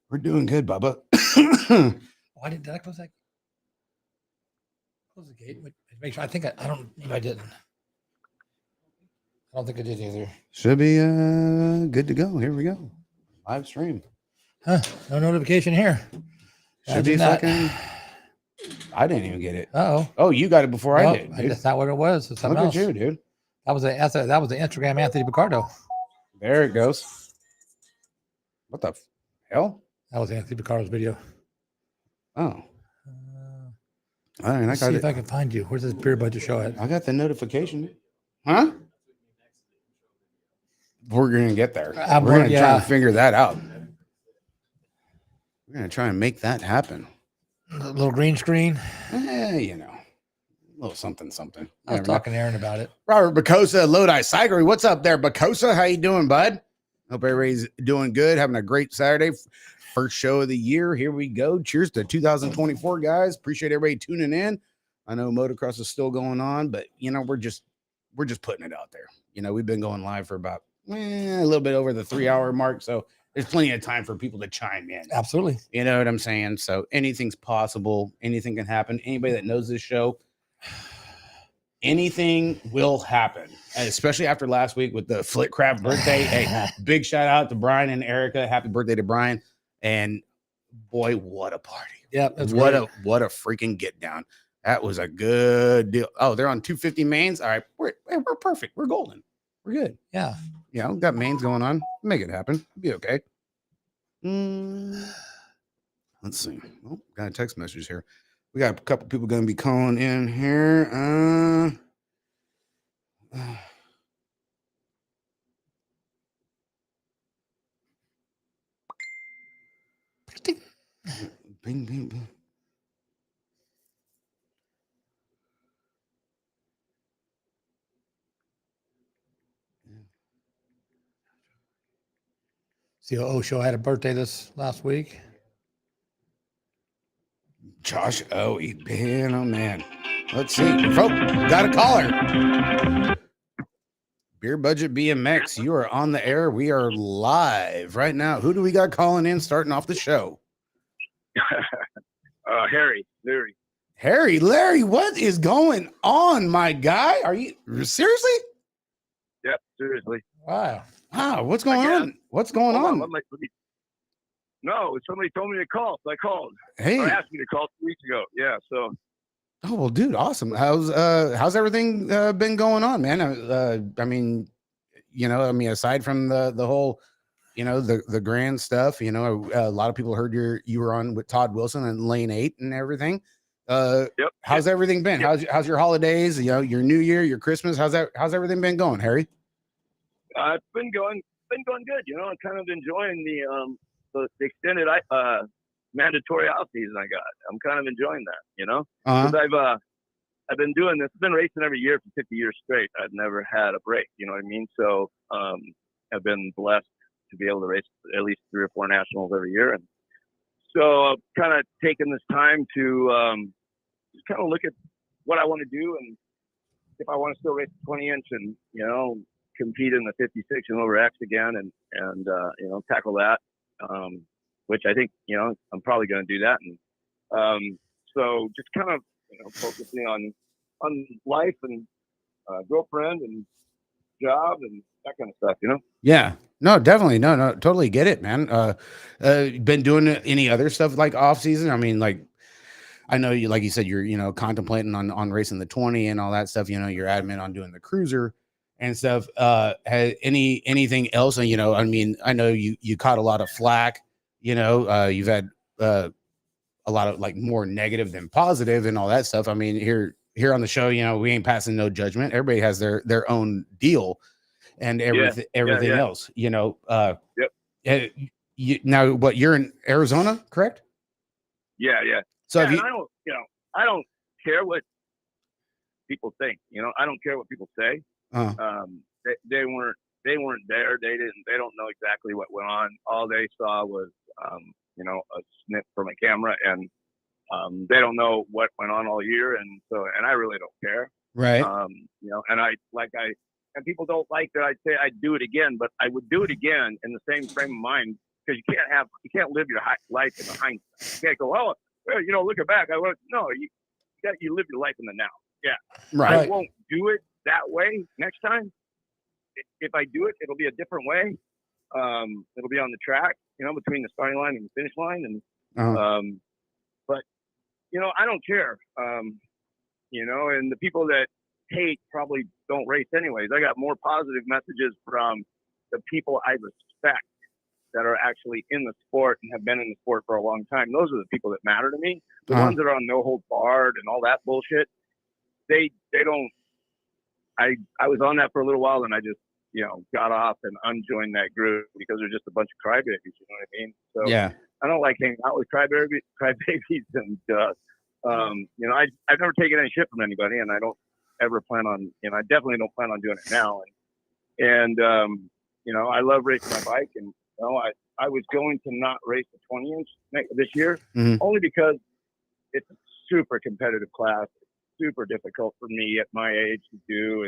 We're doing good, Bubba. Why did I close that? Close the gate. Make sure. I think I don't. Maybe I didn't. I don't think I did either. Should be good to go. Here we go. Live stream. Huh? No notification here. Should be fucking. I didn't even get it. Oh. Oh, you got it before I did. That's not what it was. It's something Look else. at you, dude. That was the Instagram Anthony Picardo. There it goes. What the hell? That was Anthony Picardo's video. Oh. All right, Let's see if I can find you. Where's this Beer Budget Show at? I got the notification. Huh? We're gonna get there. We're gonna try and figure that out. We're gonna try and make that happen. A little green screen. You know, a little something. I was talking to Aaron about it. Robert Bacosa, Lodi Cygery. What's up there, Bacosa? How you doing, bud? Hope everybody's doing good, having a great Saturday. First show of the year. Here we go. Cheers to 2024, guys. Appreciate everybody tuning in. I know motocross is still going on, but you know, we're just putting it out there. You know, we've been going live for about a little bit over the 3-hour mark, so there's plenty of time for people to chime in. Absolutely. You know what I'm saying? So anything's possible. Anything can happen. Anybody that knows this show, anything will happen, and especially after last week with the Flitcraft birthday. Hey, big shout out to Brian and Erica. Happy birthday to Brian. And boy, what a party. Yeah. What a freaking get down. That was a good deal. Oh, they're on 250 mains. All right. We're perfect. We're golden. We're good. Yeah. You know, got mains going on. Make it happen. Be okay. Let's see. Oh, got a text message here. We got a couple people going to be calling in here. Bing, bing, bing. COO Show had a birthday this last week. Josh O. Man, oh man. Let's see. Folks, got a caller. Beer Budget BMX, you are on the air. We are live right now. Who do we got calling in starting off the show? Larry, what is going on, my guy? Are you seriously? Yep, seriously. Wow, what's going on? What's going on? No, somebody told me to call, so I called. Hey, or asked me to call 2 weeks ago. Yeah, so. Oh well, dude, awesome. How's everything been going on, man? I mean, aside from the whole, the grand stuff, a lot of people heard you were on with Todd Wilson and Lane 8 and everything. Yep. How's everything been? Yep. How's your holidays? Your New Year, your Christmas? How's everything been going, Harry? It's been going good. I'm kind of enjoying the extended mandatory off season I got. I'm kind of enjoying that, because I've been doing this. I've been racing every year for 50 years straight. I've never had a break. You know what I mean? So I've been blessed to be able to race at least 3 or 4 nationals every year, and so I've kind of taken this time to just kind of look at what I want to do, and if I want to still race the 20-inch and compete in the 56 and over X again, and tackle that. Which I think, I'm probably going to do that. And so just kind of, focusing on life and girlfriend and job and that kind of stuff, Yeah, no, definitely. No, totally get it, man. Been doing any other stuff like off season? I mean, like, I know you, like you said, you're, contemplating on racing the 20 and all that stuff, you're adamant on doing the cruiser and stuff. Has anything else? I mean, I know you caught a lot of flack. You've had a lot of like more negative than positive and all that stuff. I mean, here on the show, we ain't passing no judgment. Everybody has their own deal and everything else. Yep. Now, what, you're in Arizona, correct? Yeah. So I don't care what people think. I don't care what people say. They weren't there. They don't know exactly what went on. All they saw was, a snip from a camera, and they don't know what went on all year. And I really don't care. Right. And people don't like that I'd say I'd do it again, but I would do it again in the same frame of mind because you can't live your life in the hindsight. You can't go, oh, well, you know, looking back, you live your life in the now. Yeah, Right. I won't do it that way next time. If I do it, it'll be a different way. It'll be on the track, you know, between the starting line and the finish line, and but you know, I don't care. You know, and the people that hate probably don't race anyways. I got more positive messages from the people I respect that are actually in the sport and have been in the sport for a long time. Those are the people that matter to me. The ones that are on no hold barred and all that bullshit, they don't. I was on that for a little while, and I just, you know, got off and unjoined that group because they're just a bunch of crybabies. You know what I mean? So Yeah. I don't like hanging out with crybabies, and you know, I've never taken any shit from anybody, and I don't ever plan on. You know, I definitely don't plan on doing it now. And you know, I love racing my bike, and you know, I was going to not race the 20-inch this year, only because it's a super competitive class. It's super difficult for me at my age to do,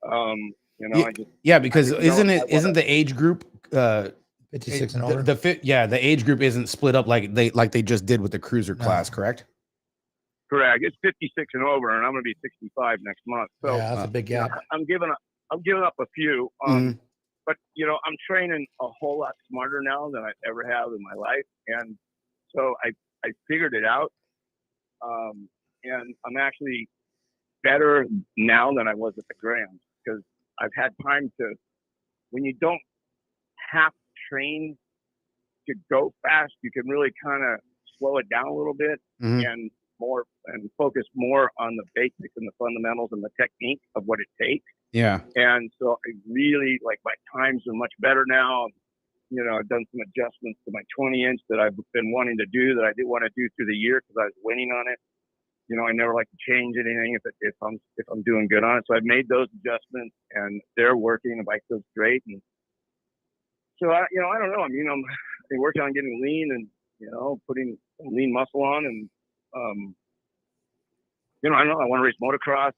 and you know, because isn't the age group 56 and over? The age group isn't split up like they just did with the cruiser class, correct? Correct. It's 56 and over, and I'm going to be 65 next month. So yeah, that's a big gap. I'm giving up a few. But you know, I'm training a whole lot smarter now than I ever have in my life, and so I figured it out. And I'm actually better now than I was at the Grams because I've had time to. When you don't have to train to go fast, you can really kind of slow it down a little bit and focus more on the basics and the fundamentals and the technique of what it takes. Yeah. And so I really like my times are much better now. You know, I've done some adjustments to my 20-inch that I've been wanting to do that I didn't want to do through the year because I was winning on it. You know, I never like to change anything if I'm doing good on it. So I've made those adjustments and they're working. The bike feels great. And so I don't know. I mean, I'm working on getting lean and, you know, putting some lean muscle on and, you know, I don't know. I want to race motocross.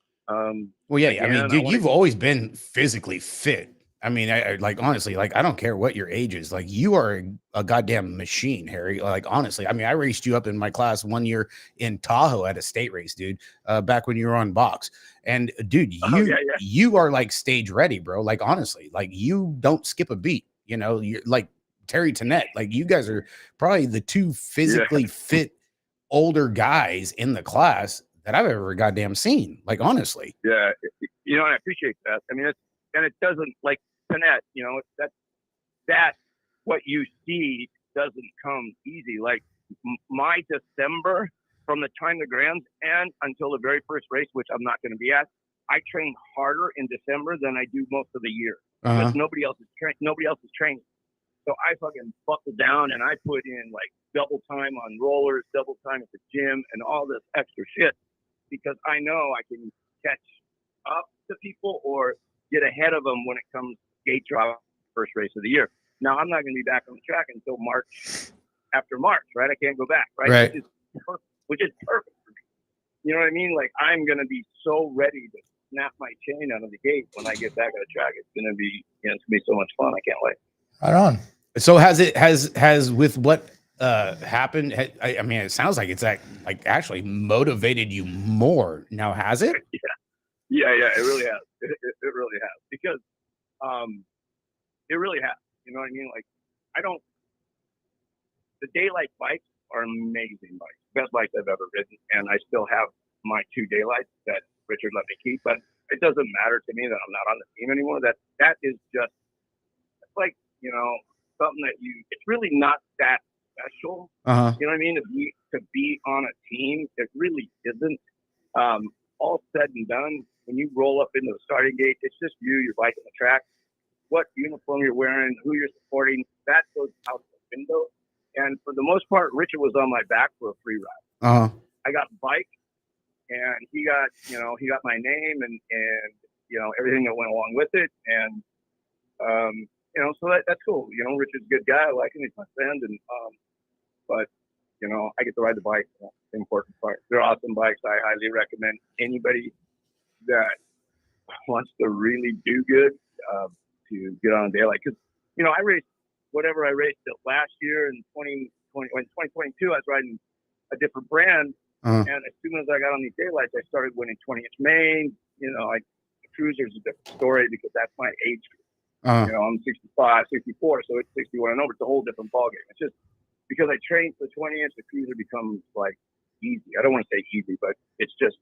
Well, yeah. I mean, dude, you've always been physically fit. I mean, I like honestly, like I don't care what your age is. Like you are a goddamn machine, Harry. Like honestly, I mean, I raced you up in my class one year in Tahoe at a state race, dude. Back when you were on box, and dude, you are like stage ready, bro. Like honestly, like you don't skip a beat. You know, you're like Terry Tennant. Like you guys are probably the two physically fit older guys in the class that I've ever goddamn seen. Like honestly, yeah, you know, and I appreciate that. I mean, it doesn't like Tennant, you know, that what you see doesn't come easy. Like my December, from the time the Grams end until the very first race, which I'm not going to be at, I train harder in December than I do most of the year because nobody else is training. So I fucking buckle down and I put in like double time on rollers, double time at the gym, and all this extra shit because I know I can catch up to people or get ahead of them when it comes to gate drop first race of the year. Now I'm not going to be back on the track until after March, right? I can't go back, right? Which is perfect for me. You know what I mean? Like I'm going to be so ready to snap my chain out of the gate when I get back on the track. It's going to be, you know, it's going to be so much fun. I can't wait. Right on. So has with what happened? I mean, it sounds like it's like actually motivated you more. Now, has it? Yeah, it really has. It really has because it really has. You know what I mean? Like the daylight bikes are amazing bikes, best bikes I've ever ridden, and I still have my 2 daylights that Richard let me keep. But it doesn't matter to me that I'm not on the team anymore. That is just it's like, you know, something that it's really not that special. You know what I mean? To be on a team, it really isn't. All said and done, when you roll up into the starting gate, it's just you, your bike on the track, what uniform you're wearing, who you're supporting, that goes out the window. And for the most part, Richard was on my back for a free ride. I got a bike, and he got my name and you know, everything that went along with it. And you know, so that's cool. You know, Richard's a good guy. I like him. He's my friend. And but you know, I get to ride the bike. That's the important part. They're awesome bikes. I highly recommend anybody that wants to really do good to get on a daylight. Because, you know, I raced whatever I raced last year in 2022, I was riding a different brand. And as soon as I got on these daylights, I started winning 20-inch main. You know, like the cruiser's a different story because that's my age group. You know, I'm 65, 64, so it's 61 and over. It's a whole different ballgame. It's just because I trained for the 20-inch, the cruiser becomes like easy. I don't want to say easy, but it's just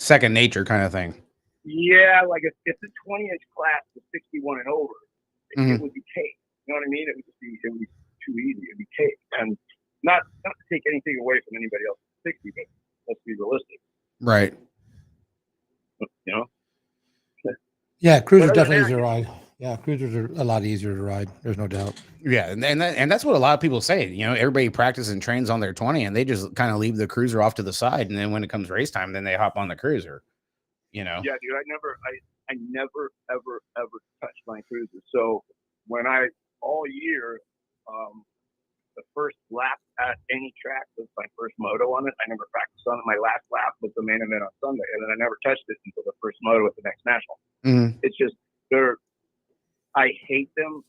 second nature kind of thing. Yeah, like if the 20-inch class was 61 and over, it would be cake. You know what I mean? It would be too easy. It'd be cake. And not to take anything away from anybody else at 60, but let's be realistic. Right. You know? Yeah, cruisers definitely easier to ride. Yeah, cruisers are a lot easier to ride. There's no doubt. Yeah, and that's what a lot of people say. You know, everybody practices and trains on their 20, and they just kind of leave the cruiser off to the side, and then when it comes race time, then they hop on the cruiser. You know? Yeah, dude. I never ever touched my cruiser. So when all year, the first lap at any track was my first moto on it. I never practiced on it. My last lap was the main event on Sunday, and then I never touched it until the first moto at the next national. It's just I hate them.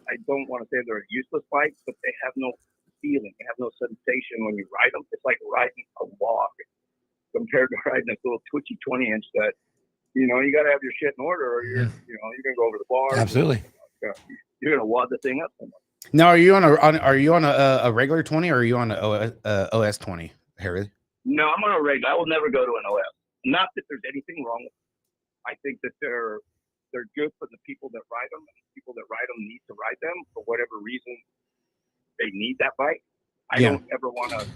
I don't want to say they're a useless bike, but they have no feeling. They have no sensation when you ride them. It's like riding a log compared to riding this little twitchy 20-inch that, you know, you got to have your shit in order or you're going to go over the bar. Absolutely. You're going to wad the thing up somewhere. Now, are you on a regular 20 or are you on an OS 20, Harry? No, I'm on a regular. I will never go to an OS. Not that there's anything wrong with them. I think that they're good for the people that ride them, and the people that ride them need to ride them for whatever reason they need that bike. I don't ever want to.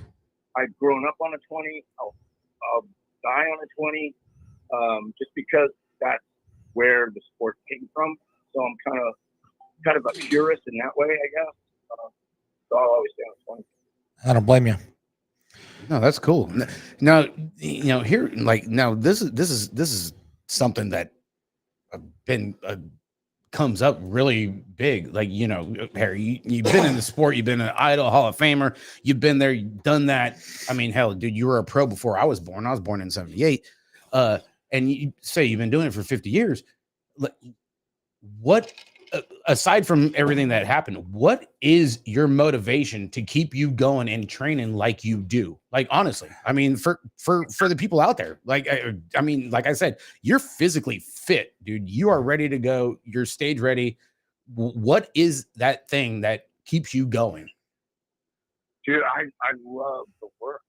I've grown up on a 20. I'll die on a 20, just because that's where the sport came from. So I'm kind of a purist in that way, I guess. So I'll always stay on a 20. I don't blame you. No, that's cool. Now, you know, here, like, now this is something that comes up really big. Like, you know, Harry, you've been in the sport, you've been an Idol Hall of Famer, you've been there, you've done that. I mean, hell, dude, you were a pro before I was born. I was born in 78. And you say you've been doing it for 50 years. What, aside from everything that happened, what is your motivation to keep you going and training like you do? Like, honestly, I mean, for the people out there, like, I mean, like I said, you're physically fit, dude. You are ready to go. You're stage ready. What is that thing that keeps you going? Dude, I love the work.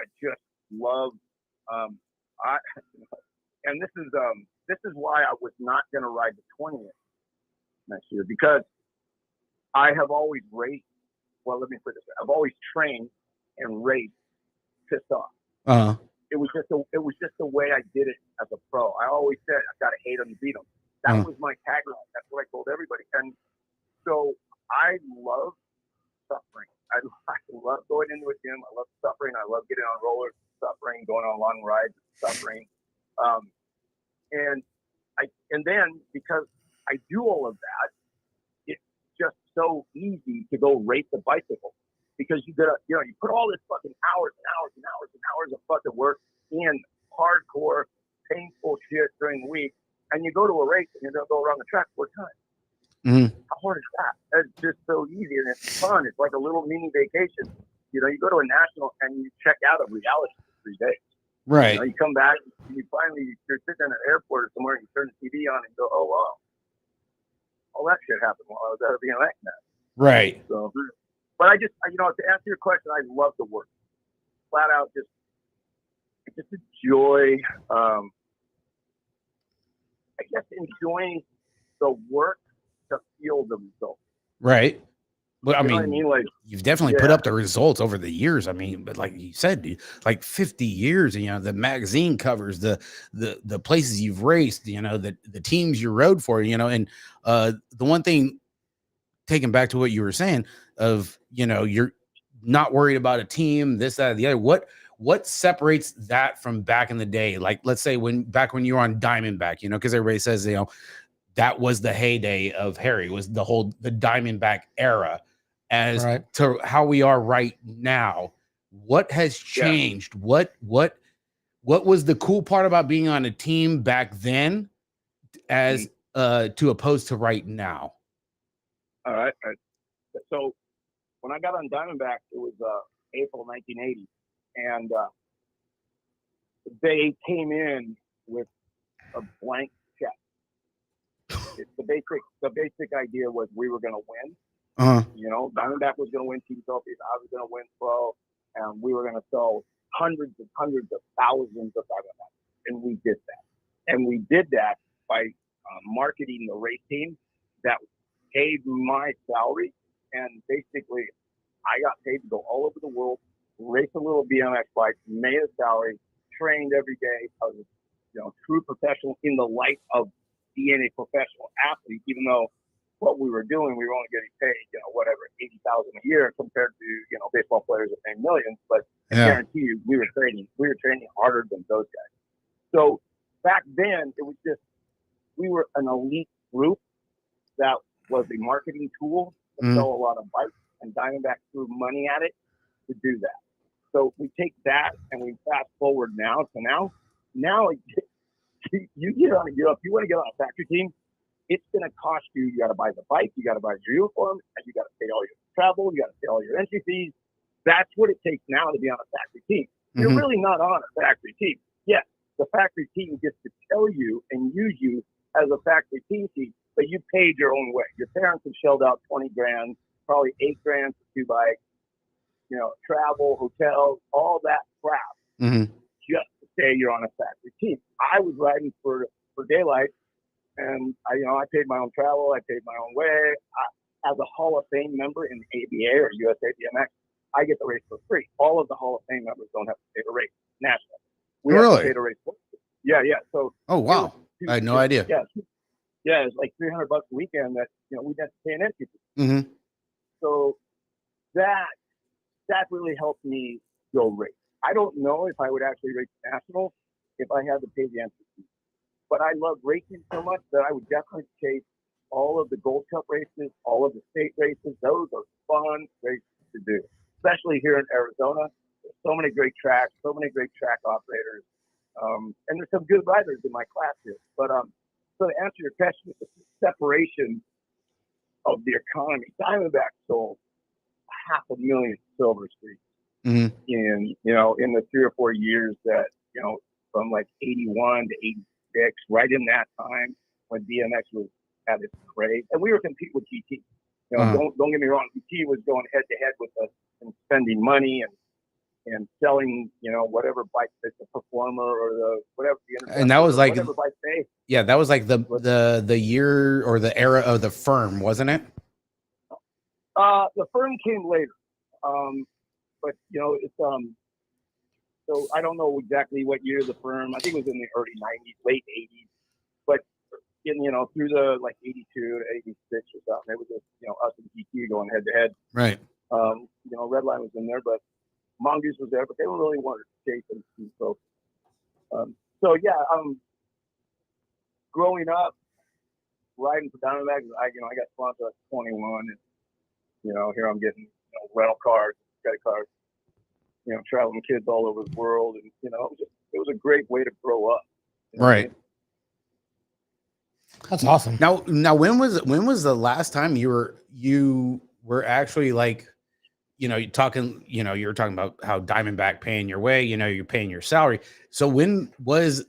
I just love, and this is why I was not going to ride the 20th next year, because I have always raced. Well, let me put it this way: I've always trained and raced pissed off. It was just the way I did it as a pro. I always said I got to hate them to beat them. That was my tagline. That's what I told everybody. And so I love suffering. I love going into a gym. I love suffering. I love getting on rollers, suffering, going on long rides, suffering. And then because I do all of that, it's just so easy to go race a bicycle, because you put all this fucking hours and hours and hours and hours of fucking work in hardcore, painful shit during the week, and you go to a race and you're gonna go around the track 4 times. How hard is that? It's just so easy and it's fun. It's like a little mini vacation. You know, you go to a national and you check out of reality for 3 days. Right. You know, you come back and you're sitting in an airport or somewhere and you turn the TV on and go, oh wow, all that shit happened while I was at a BMX match. Right. So, but I just, to answer your question, I love the work. Flat out, just enjoy. I guess enjoying the work to feel the results. Right. But I You know mean, what I mean? Like, you've definitely put up the results over the years. I mean, but like you said, dude, like 50 years, and, you know, the magazine covers, the places you've raced, you know, the teams you rode for, you know, and the one thing, taking back to what you were saying of, you know, you're not worried about a team, this, that, or the other. What separates that from back in the day? Like, let's say back when you were on Diamondback, you know, because everybody says, you know, that was the heyday of Harry, was the Diamondback era. As to how we are right now, what has changed? What was the cool part about being on a team back then, as to opposed to right now? All right. So when I got on Diamondback, it was April 1980, and they came in with a blank check. The basic idea was we were going to win. You know, Diamondback was going to win team trophies. I was going to win pro, and we were going to sell hundreds and hundreds of thousands of Diamondbacks, and we did that. And we did that by marketing the race team that paid my salary, and basically I got paid to go all over the world, race a little BMX bike, made a salary, trained every day. I was, you know, true professional in the light of being a professional athlete, even though what we were doing, we were only getting paid, you know, whatever, $80,000 a year compared to, you know, baseball players that pay millions. But I guarantee you, we were training harder than those guys. So back then, it was just, we were an elite group that was a marketing tool to sell a lot of bikes, and Diamondback threw money at it to do that. So we take that and we fast forward now to now. Now you get on, if you want to get on a factory team, it's going to cost you. You got to buy the bike, you got to buy your uniform, and you got to pay all your travel, you got to pay all your entry fees. That's what it takes now to be on a factory team. You're really not on a factory team. Yes, the factory team gets to tell you and use you as a factory team, but you paid your own way. Your parents have shelled out 20 grand, probably 8 grand for 2 bikes, you know, travel, hotels, all that crap, just to say you're on a factory team. I was riding for daylight, and I paid my own travel, I paid my own way. As a Hall of Fame member in ABA or USA BMX, I get the race for free. All of the Hall of Fame members don't have to pay the race nationally. We have to pay the race for free. Yeah. So. Oh wow! I had no idea. Yeah, it's like $300 a weekend that, you know, we didn't pay an entry fee. So that really helped me go race. I don't know if I would actually race national if I had to pay the entry fee, but I love racing so much that I would definitely chase all of the Gold Cup races, all of the state races. Those are fun races to do, especially here in Arizona. There's so many great tracks, so many great track operators, and there's some good riders in my class here. But so to answer your question, it's the separation of the economy. Diamondback sold 500,000 Silver Streets in the 3 or 4 years that, you know, from like 81 to 86, right in that time when BMX was at its craze, and we were competing with GT. You know, don't get me wrong, GT was going head to head with us and spending money and selling, you know, whatever bike that the Performer or the whatever the and that was like whatever bike they. Yeah, that was like the year or the era of the Firm, wasn't it? The Firm came later, but you know, it's so I don't know exactly what year the Firm. I think it was in the early '90s, late '80s, but you know, through the like '82 to '86 or something, it was just, you know, us and GT going head to head. Right. You know, Redline was in there, but Mongoose was there, but they were really wanted to chase them. So yeah, growing up, riding for Diamondback, I got sponsored at 21, and you know, here I'm getting, you know, rental cars, credit cards, you know, traveling kids all over the world, and you know, it was a great way to grow up. You know right. What I mean? That's awesome. Now, when was the last time you were actually, like, you know, you were talking about how Diamondback paying your way, you know, you're paying your salary. So when was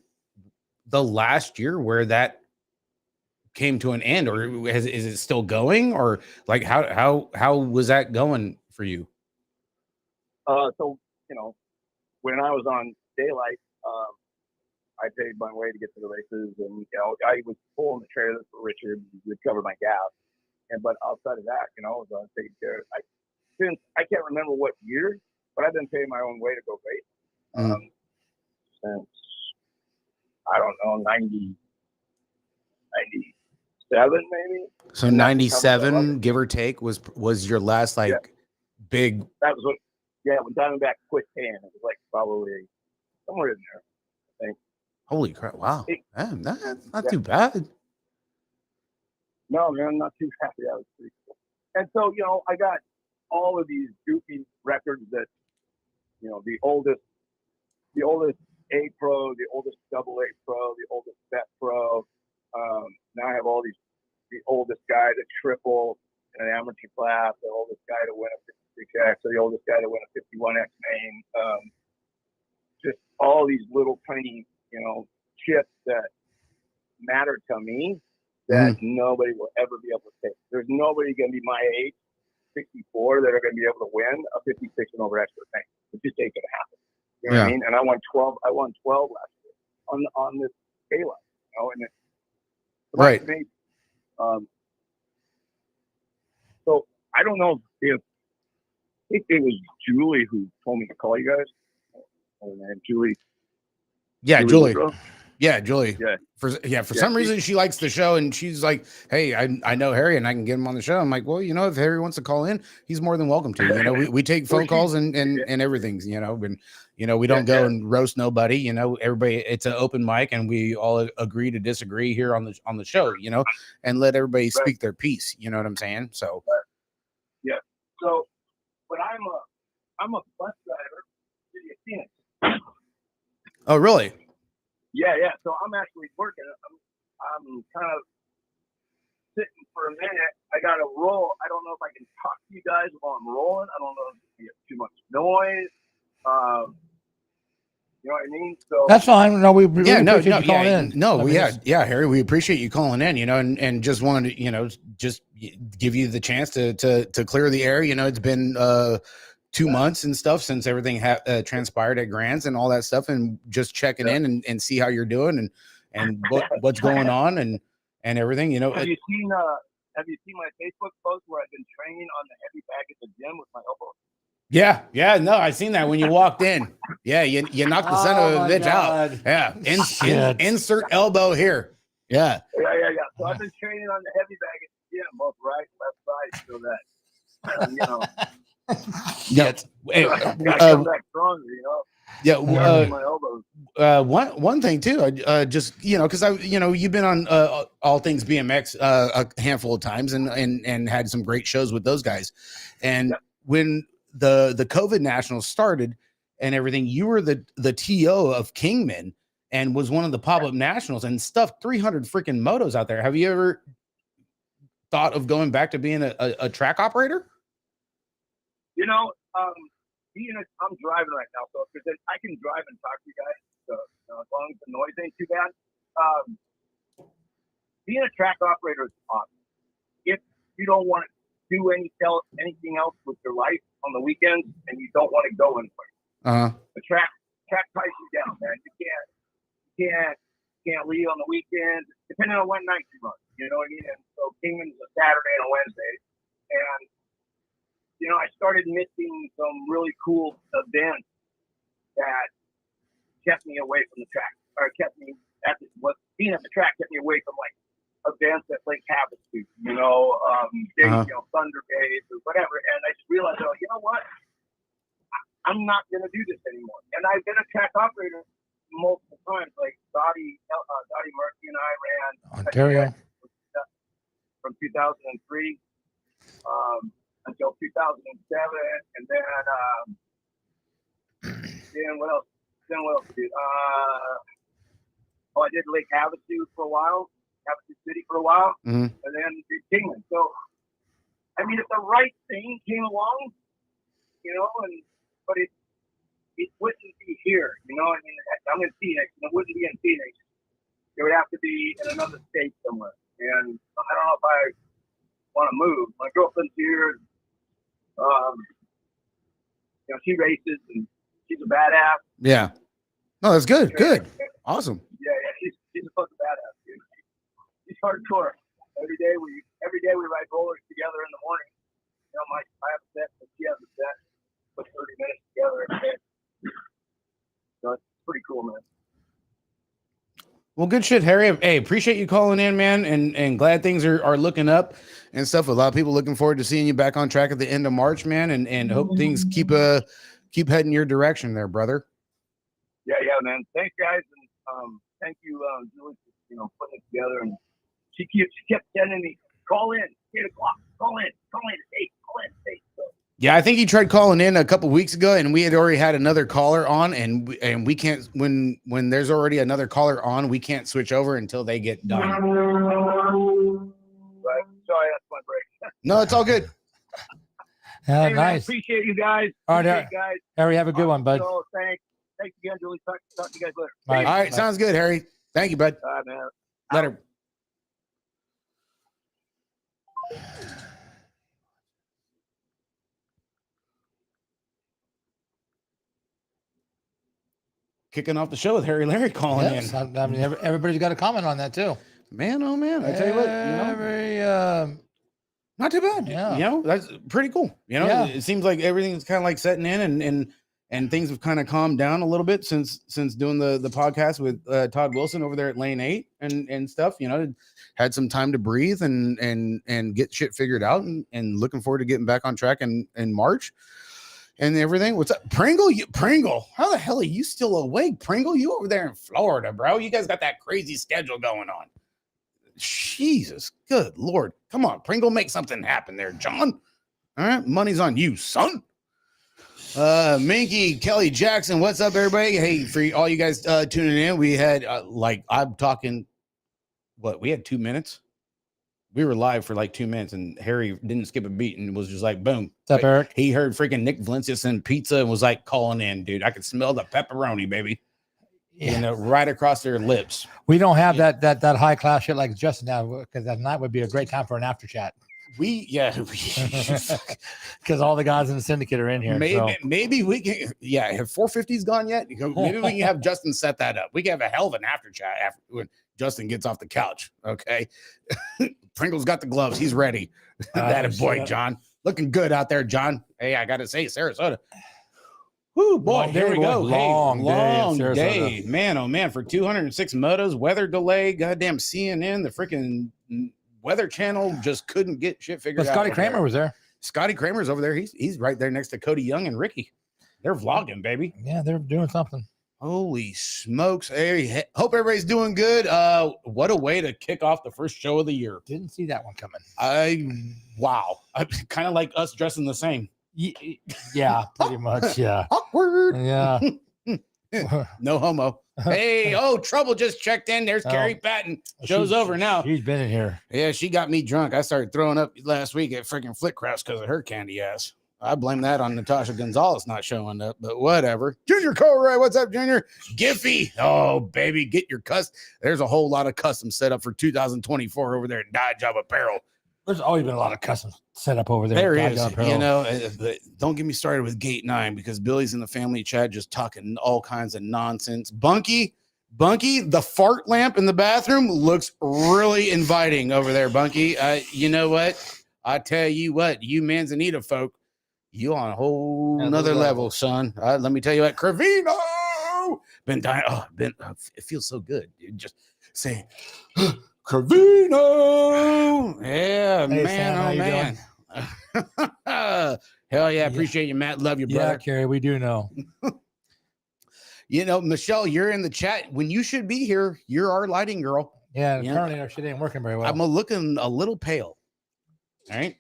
the last year where that came to an end, or is it still going, or like how was that going for you? So, you know, when I was on Daylight, I paid my way to get to the races, and you know, I was pulling the trailer for Richard to cover my gas, but outside of that, you know, I was taking care of. Since I can't remember what year, but I've been paying my own way to go race since, I don't know, 97 maybe. So 97, give or take, was your last big. That was when Diamondback quit paying. It was like probably somewhere in there, I think. Holy crap! Wow, man, that's not too bad. No, man, not too happy. That was pretty cool. And so, you know, I got all of these goofy records that, you know, the oldest A Pro, the oldest double A Pro, the oldest Bet Pro. Now I have all the oldest guy, the triple, in an amateur class, the oldest guy to win a 56X, or the oldest guy to win a 51X main. Just all these little tiny, chips that matter to me that nobody will ever be able to take. There's nobody going to be my age, 64, that are going to be able to win a 56 and over expert main. It just ain't going to happen. You know what I mean? And I won 12 last year on this scale, and it's right. amazing. So I don't know if it was Julie who told me to call you guys. Oh man, Julie. Yeah, Julie. Woodrow? Yeah, Julie. Yeah. For some reason she likes the show, and she's like, "Hey, I know Harry, and I can get him on the show." I'm like, "Well, if Harry wants to call in, he's more than welcome to. We take phone calls and everything. And we don't go and roast nobody. Everybody. It's an open mic, and we all agree to disagree here on the show. And let everybody speak their piece. You know what I'm saying? So. Yeah. So, but I'm a bus driver in City of Phoenix. Oh, really? Yeah. So I'm actually working. I'm kind of sitting for a minute. I got to roll. I don't know if I can talk to you guys while I'm rolling. I don't know if there's too much noise. You know what I mean? So that's fine. No, we really appreciate you calling in. No, Harry, we appreciate you calling in. And just wanted to, just give you the chance to clear the air. It's been 2 months and stuff since everything transpired at Grants and all that stuff, and just checking in and see how you're doing and what's going on and everything. Have you seen my Facebook post where I've been training on the heavy bag at the gym with my elbow? Yeah, no, I seen that when you walked in. Yeah, you knocked the son of a bitch out. Yeah, insert elbow here. Yeah. So I've been training on the heavy bag at the gym, both right and left side, so that come back stronger, Yeah. my elbows. One thing too, just because you've been on All Things BMX a handful of times and had some great shows with those guys, and when the COVID Nationals started and everything, you were the TO of Kingman and was one of the pop-up nationals and stuffed 300 freaking motos out there. Have you ever thought of going back to being a track operator? I'm driving right now, so because I can drive and talk to you guys, so as long as the noise ain't too bad. Being a track operator is awesome. If you don't want to do anything else with your life on the weekends and you don't want to go anywhere, the track ties you down, man. You can't leave on the weekends, depending on what night you run. You know what I mean? And so Kingman's a Saturday and a Wednesday, and I started missing some really cool events that kept me away from the track, or kept me being at the track kept me away from like events at Lake Havasu, Thunder Bays or whatever. And I just realized, you know what? I'm not going to do this anymore. And I've been a track operator multiple times. Like Dottie Murphy and I ran Ontario from 2003 until 2007, and then what else? Dude? I did Lake Havasu for a while. Havasu City for a while, and then did Kingman. So, I mean, if the right thing came along, but it wouldn't be here, I mean, I'm in Phoenix, and it wouldn't be in Phoenix. It would have to be in another state somewhere, and I don't know if I want to move. My girlfriend's here. She races, and she's a badass. Yeah. No, that's good. Good. Awesome. Yeah, she's a fucking badass, dude. She's hardcore. Every day we ride rollers together in the morning. I have a set, but she has a set. Put 30 minutes together every day. So it's pretty cool, man. Well, good shit, Harry. Hey, appreciate you calling in, man, and glad things are looking up and stuff. A lot of people looking forward to seeing you back on track at the end of March, man, and hope things keep heading your direction there, brother. Yeah, man. Thanks, guys, and thank you, Julie, for putting it together. And she kept sending me, call in, 8 o'clock, call in, 8, call in, 8. So. Yeah, I think he tried calling in a couple weeks ago, and we had already had another caller on, and we can't when there's already another caller on, we can't switch over until they get done. Right. Sorry, that's my break. No, it's all good. Yeah, Hey, man, nice. appreciate you guys. All right, Appreciate you guys. Harry, have a good one, bud. So, thanks again, Julie. Talk to you guys later. All All right, bye. sounds good, Harry. Thank you, bud. All right, man. Later. Kicking off the show with Harry Larry calling Yes, in. I mean, everybody's got a comment on that too. Man, oh man, I tell you what, not too bad. Yeah. You know, that's pretty cool. You know, Yeah. it seems like everything's kind of like setting in and things have kind of calmed down a little bit since doing the podcast with Todd Wilson over there at Lane 8 and stuff. You know, had some time to breathe and get shit figured out and looking forward to getting back on track in March and everything. What's up, Pringle? Pringle, how the hell are you still awake, Pringle? You over there in Florida, bro? You guys got that crazy schedule going on. Jesus, good Lord. Come on, Pringle, make something happen there, John. All right, money's on you, son. Minky, Kelly Jackson, what's up, everybody? Hey, for all you guys tuning in, we had I'm talking, we had 2 minutes. We were live for like 2 minutes, and Harry didn't skip a beat and was just like, boom. What's up, Eric? He heard freaking Nick Valencia send pizza and was like calling in, dude. I could smell the pepperoni, baby. Yeah. You know, right across their lips. We don't have that high class shit like Justin now, because that night would be a great time for an after chat. Because all the guys in the syndicate are in here. Maybe we can. Yeah, have 450s gone yet? Maybe we can have Justin set that up. We can have a hell of an after chat after when Justin gets off the couch. Okay, Pringle's got the gloves. He's ready. That a boy, John. Looking good out there, John. Hey, I gotta say, Sarasota. Whoo, boy, Long here day, we boy. go. Long day. Man, oh man, for 206 motos, weather delay, goddamn CNN, the freaking Weather Channel just couldn't get shit figured But out. Scotty Kramer was there. Scotty Kramer's over there. He's right there next to Cody Young and Ricky. They're vlogging, baby. Yeah, they're doing something. Holy smokes. Hey, hope everybody's doing good. What a way to kick off the first show of the year. Didn't see that one coming. Wow. Kind of like us dressing the same. Yeah, pretty much. Yeah. Awkward. Yeah. No homo. Hey, Trouble just checked in. There's Carrie Patton. Show's over now. She's been in here. Yeah, she got me drunk. I started throwing up last week at freaking Flick Crafts because of her candy ass. I blame that on Natasha Gonzalez not showing up, but whatever. Junior Coray, what's up, Junior? Giffy. Oh, baby, get your There's a whole lot of custom set up for 2024 over there at Dye Job Apparel. There's always been a lot of custom set up over there. There is, you know, but don't get me started with Gate 9 because Billy's in the family chat just talking all kinds of nonsense. Bunky, the fart lamp in the bathroom looks really inviting over there, Bunky. You know what? I tell you what, you Manzanita folk, you on a whole nother level, son. Let me tell you what, Cravino been dying. It feels so good, dude. Just saying, Cravino. Yeah, hey, man. Sam, oh man. Hell yeah, appreciate you, Matt. Love you, brother. Yeah, Carrie, we do know. You know, Michelle, you're in the chat when you should be here. You're our lighting girl. Yeah, apparently our shit ain't working very well. I'm looking a little pale. All right.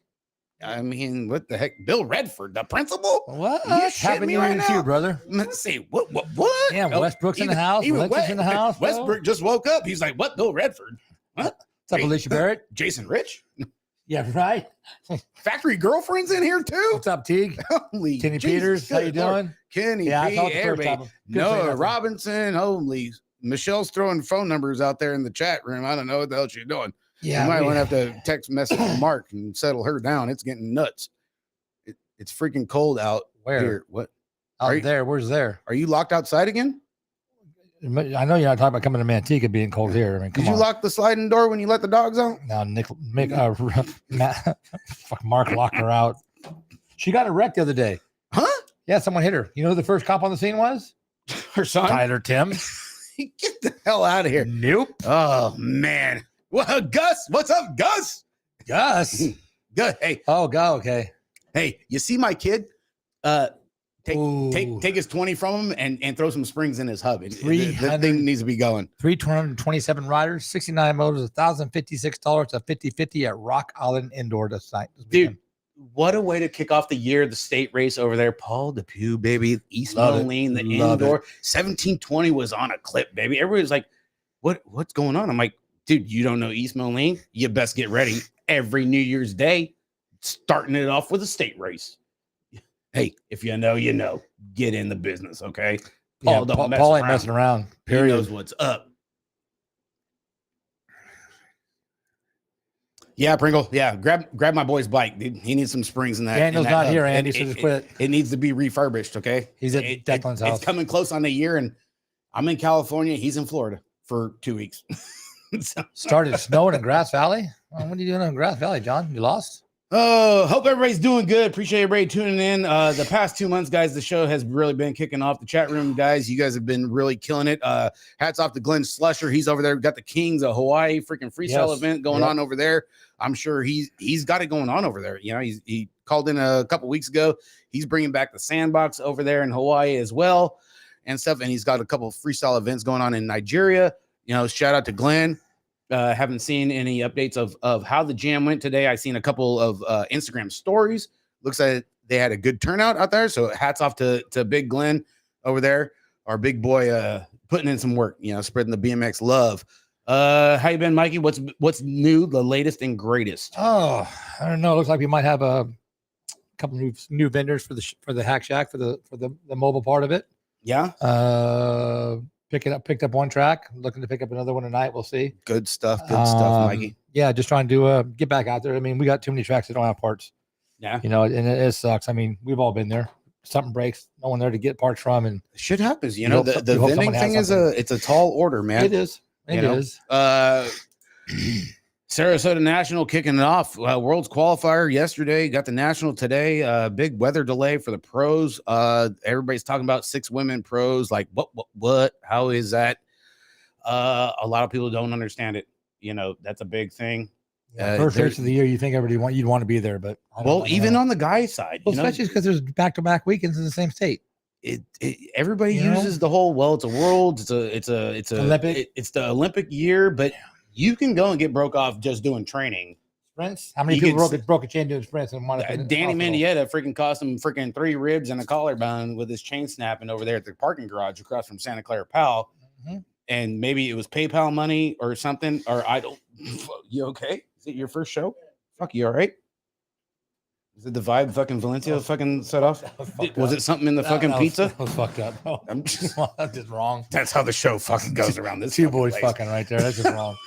I mean, what the heck? Bill Redford, the principal? What? You shitting me right now, brother? Let's see. What? Yeah, Westbrook's in the house. Alicia's in the house. Westbrook just woke up. He's like, what? Bill Redford? What? What's up, Alicia Barrett? Jason Rich? Yeah, right. Factory girlfriend's in here too. What's up, Teague? Holy Kenny Jesus, Peters, how you doing? Kenny, yeah, I saw the first time. Noah Robinson. Holy, Michelle's throwing phone numbers out there in the chat room. I don't know what the hell she's doing. Yeah, you might want to have to text message Mark and settle her down. It's getting nuts. It's freaking cold out. Where? Here. What? Out there. Where's there? Are you locked outside again? I know you're not talking about coming to Manteca being cold here. I mean, did you lock the sliding door when you let the dogs out? No, Mark locked her out. She got a wreck the other day. Huh? Yeah, someone hit her. You know who the first cop on the scene was? Her son? Tyler Tim. Get the hell out of here. Nope. Oh, man. Well, Gus, what's up, Gus? Gus. Good. Hey. Oh, go. Okay. Hey, you see my kid? Take his 20 from him and throw some springs in his hub. The thing needs to be going. 327 riders, 69 motors, $1,056 to 50/50 at Rock Island Indoor this night. Dude, what a way to kick off the year. The state race over there. Paul Depew, baby. East Moline, the indoor. 1720 was on a clip, baby. Everybody's like, what's going on? I'm like, dude, you don't know East Moline? You best get ready. Every New Year's Day, starting it off with a state race. Hey, if you know, you know. Get in the business, okay? Paul, Paul ain't messing around. Period. He knows what's up. Yeah, Pringle. Yeah, grab my boy's bike, dude. He needs some springs in that. Daniel's in that not hub. here, Andy, so just quit. It needs to be refurbished, okay? He's at Declan's house. It's coming close on a year, and I'm in California. He's in Florida for 2 weeks. Started snowing in Grass Valley. Oh, what are you doing in Grass Valley, John? You lost? Oh, hope everybody's doing good. Appreciate everybody tuning in. The past 2 months, guys, the show has really been kicking off. The chat room, guys, you guys have been really killing it. Hats off to Glenn Slusher. He's over there. Got the Kings of Hawaii freaking freestyle event going on over there. I'm sure he's got it going on over there. You know, he called in a couple weeks ago. He's bringing back the Sandbox over there in Hawaii as well and stuff. And he's got a couple of freestyle events going on in Nigeria. You know, shout out to Glenn. Haven't seen any updates of how the jam went today. I seen a couple of Instagram stories. Looks like they had a good turnout out there. So hats off to Big Glenn over there, our big boy, putting in some work. You know, spreading the BMX love. How you been, Mikey? What's new, the latest and greatest? Oh, I don't know. It looks like we might have a couple new vendors for the Hack Shack for the mobile part of it. Yeah. Picked up one track, looking to pick up another one tonight. We'll see. Good stuff, Mikey. Yeah, just trying to get back out there. I mean, we got too many tracks that don't have parts. Yeah. You know, and it sucks. I mean, we've all been there. Something breaks, no one there to get parts from, and shit happens. You know, the vending thing is it's a tall order, man. It is. It is. Sarasota National kicking it off. World's qualifier yesterday. Got the National today. Big weather delay for the pros. Everybody's talking about 6 women pros. Like, what? How is that? A lot of people don't understand it. You know, that's a big thing. First race of the year, you think you'd want to be there, but even on the guy side, especially because there's back-to-back weekends in the same state. Everybody uses the whole, well, it's a world, it's Olympic. It's the Olympic year, but you can go and get broke off just doing training. Sprints? How many people broke a chain doing sprints? And Danny Mendieta freaking cost him freaking 3 ribs and a collarbone with his chain snapping over there at the parking garage across from Santa Clara Powell. Mm-hmm. And maybe it was PayPal money or something, or I don't. You okay? Is it your first show? Fuck, you all right? Is it the vibe fucking Valencia fucking set off? Was it something in the fucking pizza? That was fucked up. Oh, I'm just wrong. That's how the show fucking goes around this. 2 boys fucking right there. That's just wrong.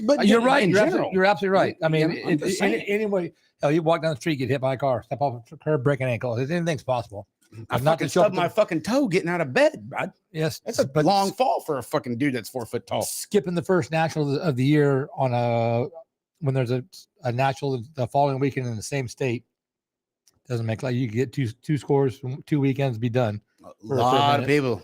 But you're right. You're absolutely right. I mean, anyway, hell, you walk down the street, get hit by a car, step off a curb, break an ankle. Anything's possible. I fucking stubbed my fucking toe getting out of bed, bud. Yes, that's a long fall for a fucking dude that's 4 foot tall. Skipping the first national of the year when there's a national the following weekend in the same state doesn't make like you get two scores from 2 weekends be done. A lot of people.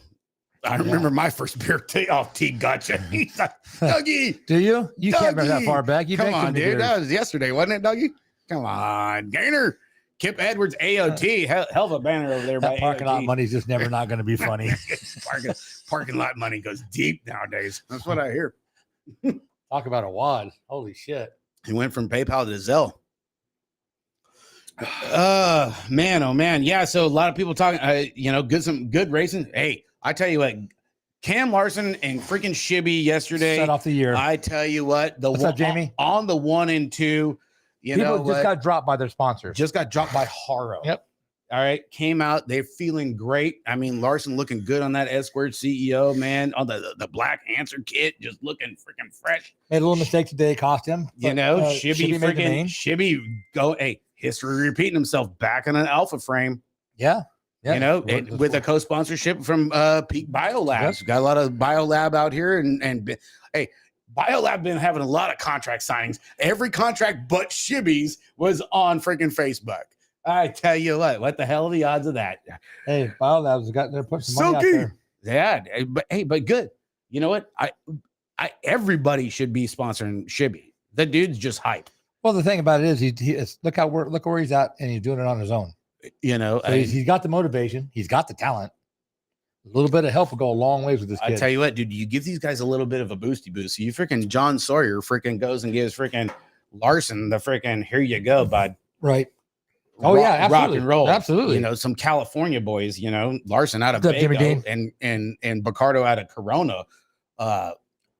I remember my first beer off tee gotcha. He's like, Dougie, do you? You Dougie. Can't remember that far back. You come on, dude. That was yesterday, wasn't it, Dougie? Come on, Gainer. Kip Edwards, AOT, hell of a banner over there. That by parking AOT. lot money is just never not going to be funny. parking lot money goes deep nowadays. That's what I hear. Talk about a wad. Holy shit. He went from PayPal to Zelle. Man, oh man. Yeah, so a lot of people talking, some good racing. Hey, I tell you what, Cam Larson and freaking Shibby yesterday. Set off the year. I tell you what, What's up, Jamie? On the 1 and 2. People just got dropped by their sponsors. Just got dropped by Haro. Yep. All right. Came out. They're feeling great. I mean, Larson looking good on that S-Squared CEO, man. On the black answer kit, just looking freaking fresh. Made a little mistake today, cost him. Shibby go. Hey, history repeating himself back in an alpha frame. Yeah. With a co-sponsorship from Peak Biolabs. Yep. Got a lot of Biolab out here. And hey, Biolab been having a lot of contract signings. Every contract but Shibby's was on freaking Facebook. I tell you what the hell are the odds of that? Hey, Biolab's got their putting some money out there. Yeah, but good. You know what? I everybody should be sponsoring Shibby. The dude's just hype. Well, the thing about it is, he look where he's at, and he's doing it on his own. You know, so he's got the motivation, he's got the talent. A little bit of help will go a long ways with this kid. I tell you what, dude, you give these guys a little bit of a boosty boost. You freaking John Sawyer freaking goes and gives freaking Larson the freaking here you go, bud. Right. Oh yeah, absolutely. Rock and roll. Absolutely. You know, some California boys, you know, Larson out of Jimmy Bago and Bacardo out of Corona,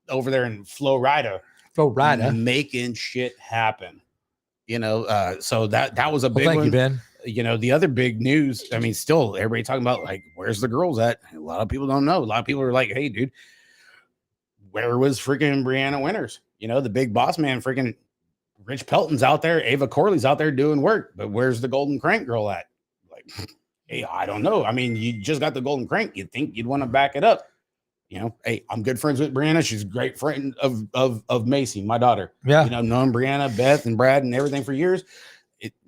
over there in Florida, making shit happen. You know, so that was a big Thank one. you, Ben. You know, the other big news, I mean, still everybody talking about like, where's the girls at? A lot of people don't know. A lot of people are like, hey, dude, where was freaking Brianna Winters? You know, the big boss man, freaking Rich Pelton's out there. Ava Corley's out there doing work, but where's the Golden Crank girl at? Like, hey, I don't know. I mean, you just got the Golden Crank. You'd think you'd want to back it up. You know, hey, I'm good friends with Brianna. She's a great friend of Macy, my daughter. Yeah. You know, known Brianna, Beth, and Brad and everything for years.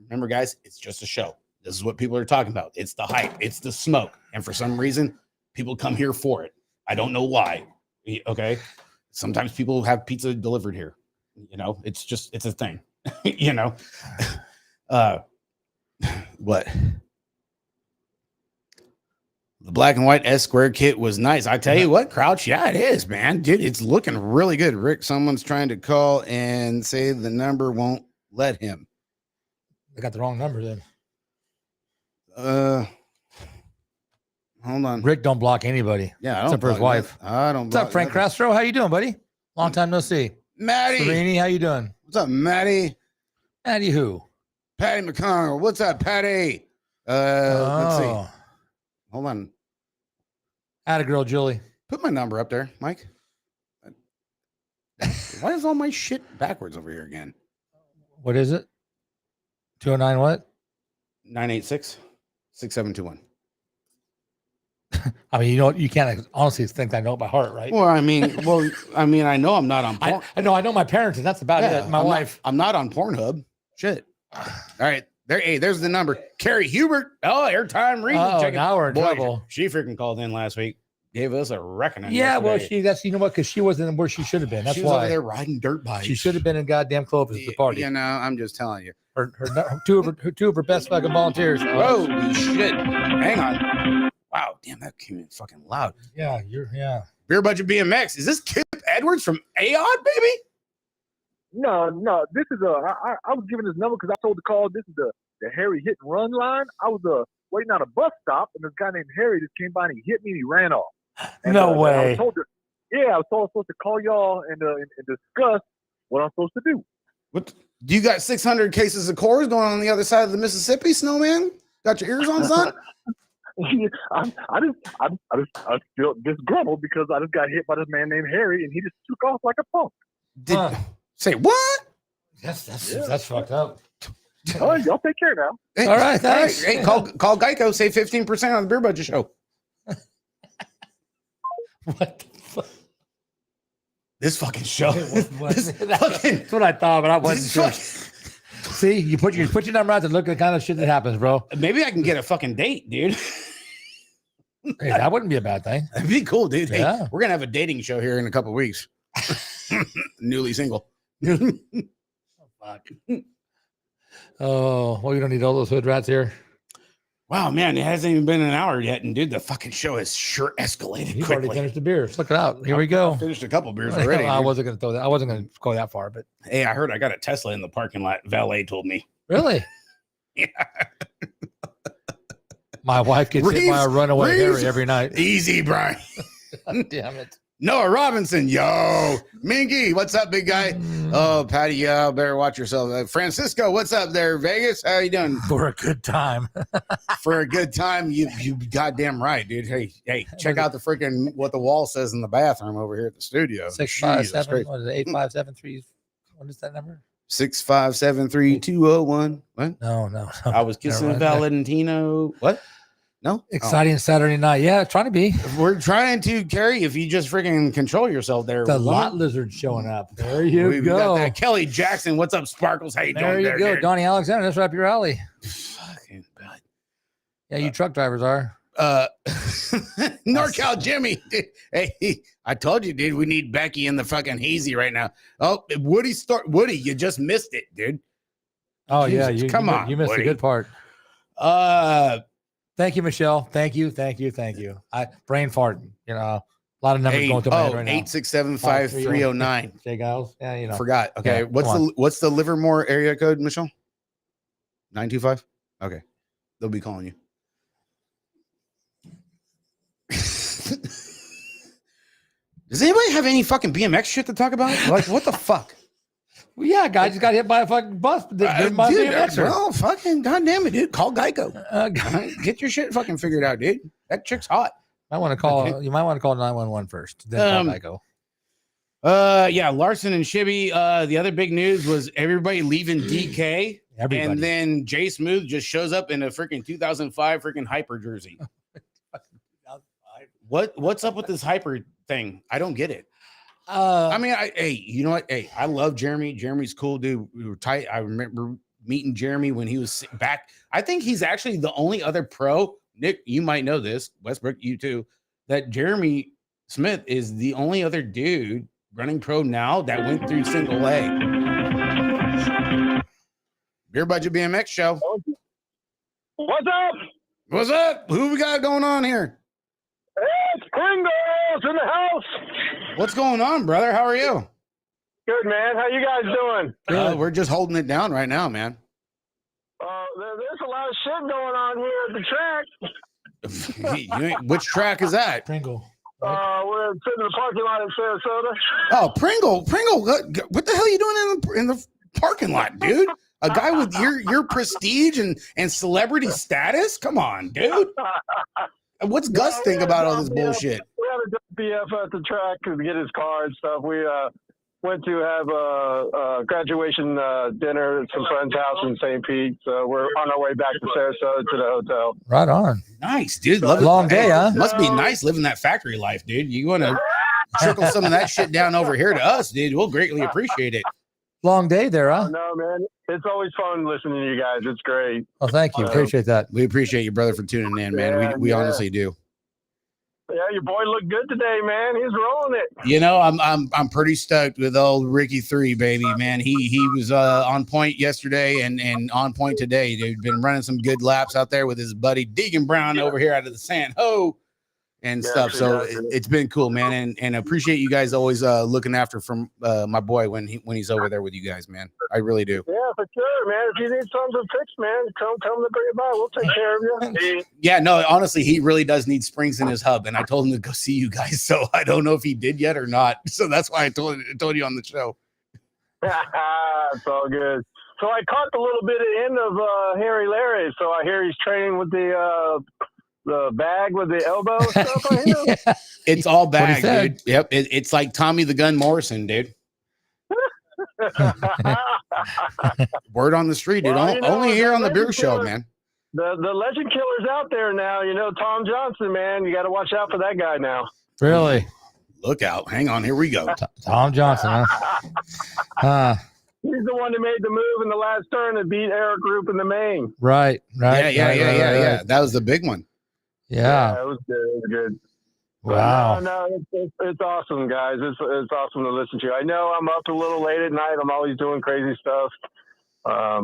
Remember, guys, it's just a show. This is what people are talking about. It's the hype. It's the smoke. And for some reason, people come here for it. I don't know why. Okay. Sometimes people have pizza delivered here. You know, it's a thing. You know, what? The black and white S square kit was nice. I tell you what, Crouch. Yeah, it is, man. Dude, it's looking really good. Rick, someone's trying to call and say the number won't let him. They got the wrong number then. Hold on. Rick don't block anybody. Yeah, except for his wife. I don't. What's up, Frank Castro? How you doing, buddy? Long time no see. Maddie. Serini, how you doing? What's up, Maddie? Maddie who? Patty McConnell. What's up, Patty? Let's see. Hold on. Atta girl, Julie. Put my number up there, Mike. Why is all my shit backwards over here again? What is it? 209 what? 986-6721. I mean, you know, you can't honestly think I know it by heart, right? Well, I mean, I know I'm not on porn. I know my parents, and that's about it. My wife. I'm not on Pornhub. Shit. All right. There, hey, there's the number. Carrie Hubert. Oh, airtime reading. Oh, now we're in trouble. She freaking called in last week. Gave us a reckoning. Yeah, yesterday. well, you know what? Because she wasn't where she should have been. That's she was why over there riding dirt bikes. She should have been in goddamn Clovis at the party. You know, I'm just telling you. Her two of her best fucking volunteers. Holy shit! Hang on. Wow, damn, that came in fucking loud. Yeah, Beer Budget BMX. Is this Kip Edwards from AOD, baby? No. This is I was given this number because I told the call. This is the Harry hit and run line. I was waiting on a bus stop, and this guy named Harry just came by and he hit me and he ran off. And, no way. I was supposed to call y'all and discuss what I'm supposed to do. What? Do you got 600 cases of Coors going on the other side of the Mississippi, Snowman? Got your ears on, son? I just feel disgruntled because I just got hit by this man named Harry, and he just took off like a punk. Say what? That's fucked up. All right, y'all take care now. Hey, all right, thanks. Hey, call Geico. Save 15% on the Beer Budget Show. What the fuck? This fucking show. That's what I thought, but I wasn't sure. See, you put your number out to look at the kind of shit that happens, bro. Maybe I can get a fucking date, dude. Hey, that wouldn't be a bad thing. That'd be cool, dude. Hey, Yeah. we're gonna have a dating show here in a couple of weeks. Newly single. Fuck. Oh, well, you don't need all those hood rats here. Wow, man, it hasn't even been an hour yet, and dude, the fucking show has sure escalated You've quickly. already finished the beers. Look it out. Here we go. I finished a couple beers already. I dude. wasn't going to throw that. I wasn't going to go that far, but Hey, I heard I got a Tesla in the parking lot. Valet told me. really, Yeah. my wife gets hit by a runaway Reeves. Harry every night. Easy, Brian. God damn it. Noah Robinson, yo. Mingy, what's up, big guy? Oh, Patty, yeah, better watch yourself. Francisco, what's up there, Vegas? How you doing? For a good time. For a good time, you goddamn right, dude. Hey, check out the freaking what the wall says in the bathroom over here at the studio. 657. What is it? 8573. What is that number? 6573201. What? No. I was kissing Never mind. Valentino. What? No. Exciting Saturday night. Yeah, trying to be. We're trying to, Carrie, if you just freaking control yourself there. The woman. lot lizard showing up. There you We go. got that. Kelly Jackson, what's up, Sparkles? How you There doing? you go. dude? Donnie Alexander. That's right up your alley. Fucking bad. Yeah, you truck drivers are. NorCal Jimmy. Hey, I told you, dude, we need Becky in the fucking hazy right now. Oh, Woody, you just missed it, dude. Oh, yeah. Jesus, You missed Woody. the good part. Thank you, Michelle. Thank you. I brain farting. You know, a lot of numbers going through my head right now. 8675309. Jay Giles. Yeah, you know. Forgot. Okay. Yeah, what's the Livermore area code, Michelle? 925? Okay. They'll be calling you. Does anybody have any fucking BMX shit to talk about? Like, what the fuck? Well, yeah, guy just got hit by a fucking bus. By a Dude, BMXer. well, fucking goddamn it, dude. Call Geico. Uh, Get your shit fucking figured out, dude. That chick's hot. You might want to call 911 first. Then call Geico. Yeah, Larson and Shibby. The other big news was everybody leaving DK. Everybody. And then Jay Smooth just shows up in a freaking 2005 freaking hyper jersey. What's up with this hyper thing? I don't get it. I mean, hey, you know what? Hey, I love Jeremy. Jeremy's cool, dude. We were tight. I remember meeting Jeremy when he was back. I think he's actually the only other pro. Nick, you might know this. Westbrook, you too. That Jeremy Smith is the only other dude running pro now that went through single A. Beer Budget BMX Show. What's up? What's up? Who we got going on here? It's Pringles in the house. What's going on, brother? How are you? Good, man. How you guys doing? We're just holding it down right now, man. There's a lot of shit going on here at the track. Which track is that? Pringle. We're sitting in the parking lot in Sarasota. Oh, Pringle. What the hell are you doing in the parking lot, dude? A guy with your prestige and celebrity status? Come on, dude. What's Gus think about all this bullshit? We had a BF at the track to get his car and stuff. We went to have a graduation dinner at some friend's house in St. Pete. So we're on our way back to Sarasota to the hotel. Right on. Nice, dude. Love it. Long day, huh? Must be nice living that factory life, dude. You want to trickle some of that shit down over here to us, dude. We'll greatly appreciate it. Long day there, huh? No, man. It's always fun listening to you guys. It's great. Oh, thank you. Appreciate that. We appreciate you, brother, for tuning in, man. Yeah, we honestly do. Yeah, your boy looked good today, man. He's rolling it. You know, I'm pretty stoked with old Ricky 3, baby, man. He was on point yesterday and on point today, dude. Been running some good laps out there with his buddy Deegan Brown over here out of the San Ho and stuff. So it's been cool, man. And appreciate you guys always looking after from my boy when he's over there with you guys, man. I really do. Yeah, for sure, man. If you need something fixed, man, tell him to bring it by. We'll take care of you. Yeah, no, honestly, he really does need springs in his hub, and I told him to go see you guys. So I don't know if he did yet or not. So that's why I told you on the show. It's all good. So I caught the little bit at the end of Harry Larry. So I hear he's training with the bag with the elbow stuff on him. Yeah. It's all bag, dude. Yep, it's like Tommy the Gun Morrison, dude. Word on the street, dude. Well, only here on the Beer Show, man. The legend killer's out there now. You know, Tom Johnson, man. You got to watch out for that guy now. Really? Look out. Hang on. Here we go. Tom Johnson, huh? He's the one that made the move in the last turn to beat Eric Group in the main. Right. Yeah. That was the big one. Yeah. It was good. It was good. Wow. No, it's awesome, guys. It's awesome to listen to. I know I'm up a little late at night. I'm always doing crazy stuff.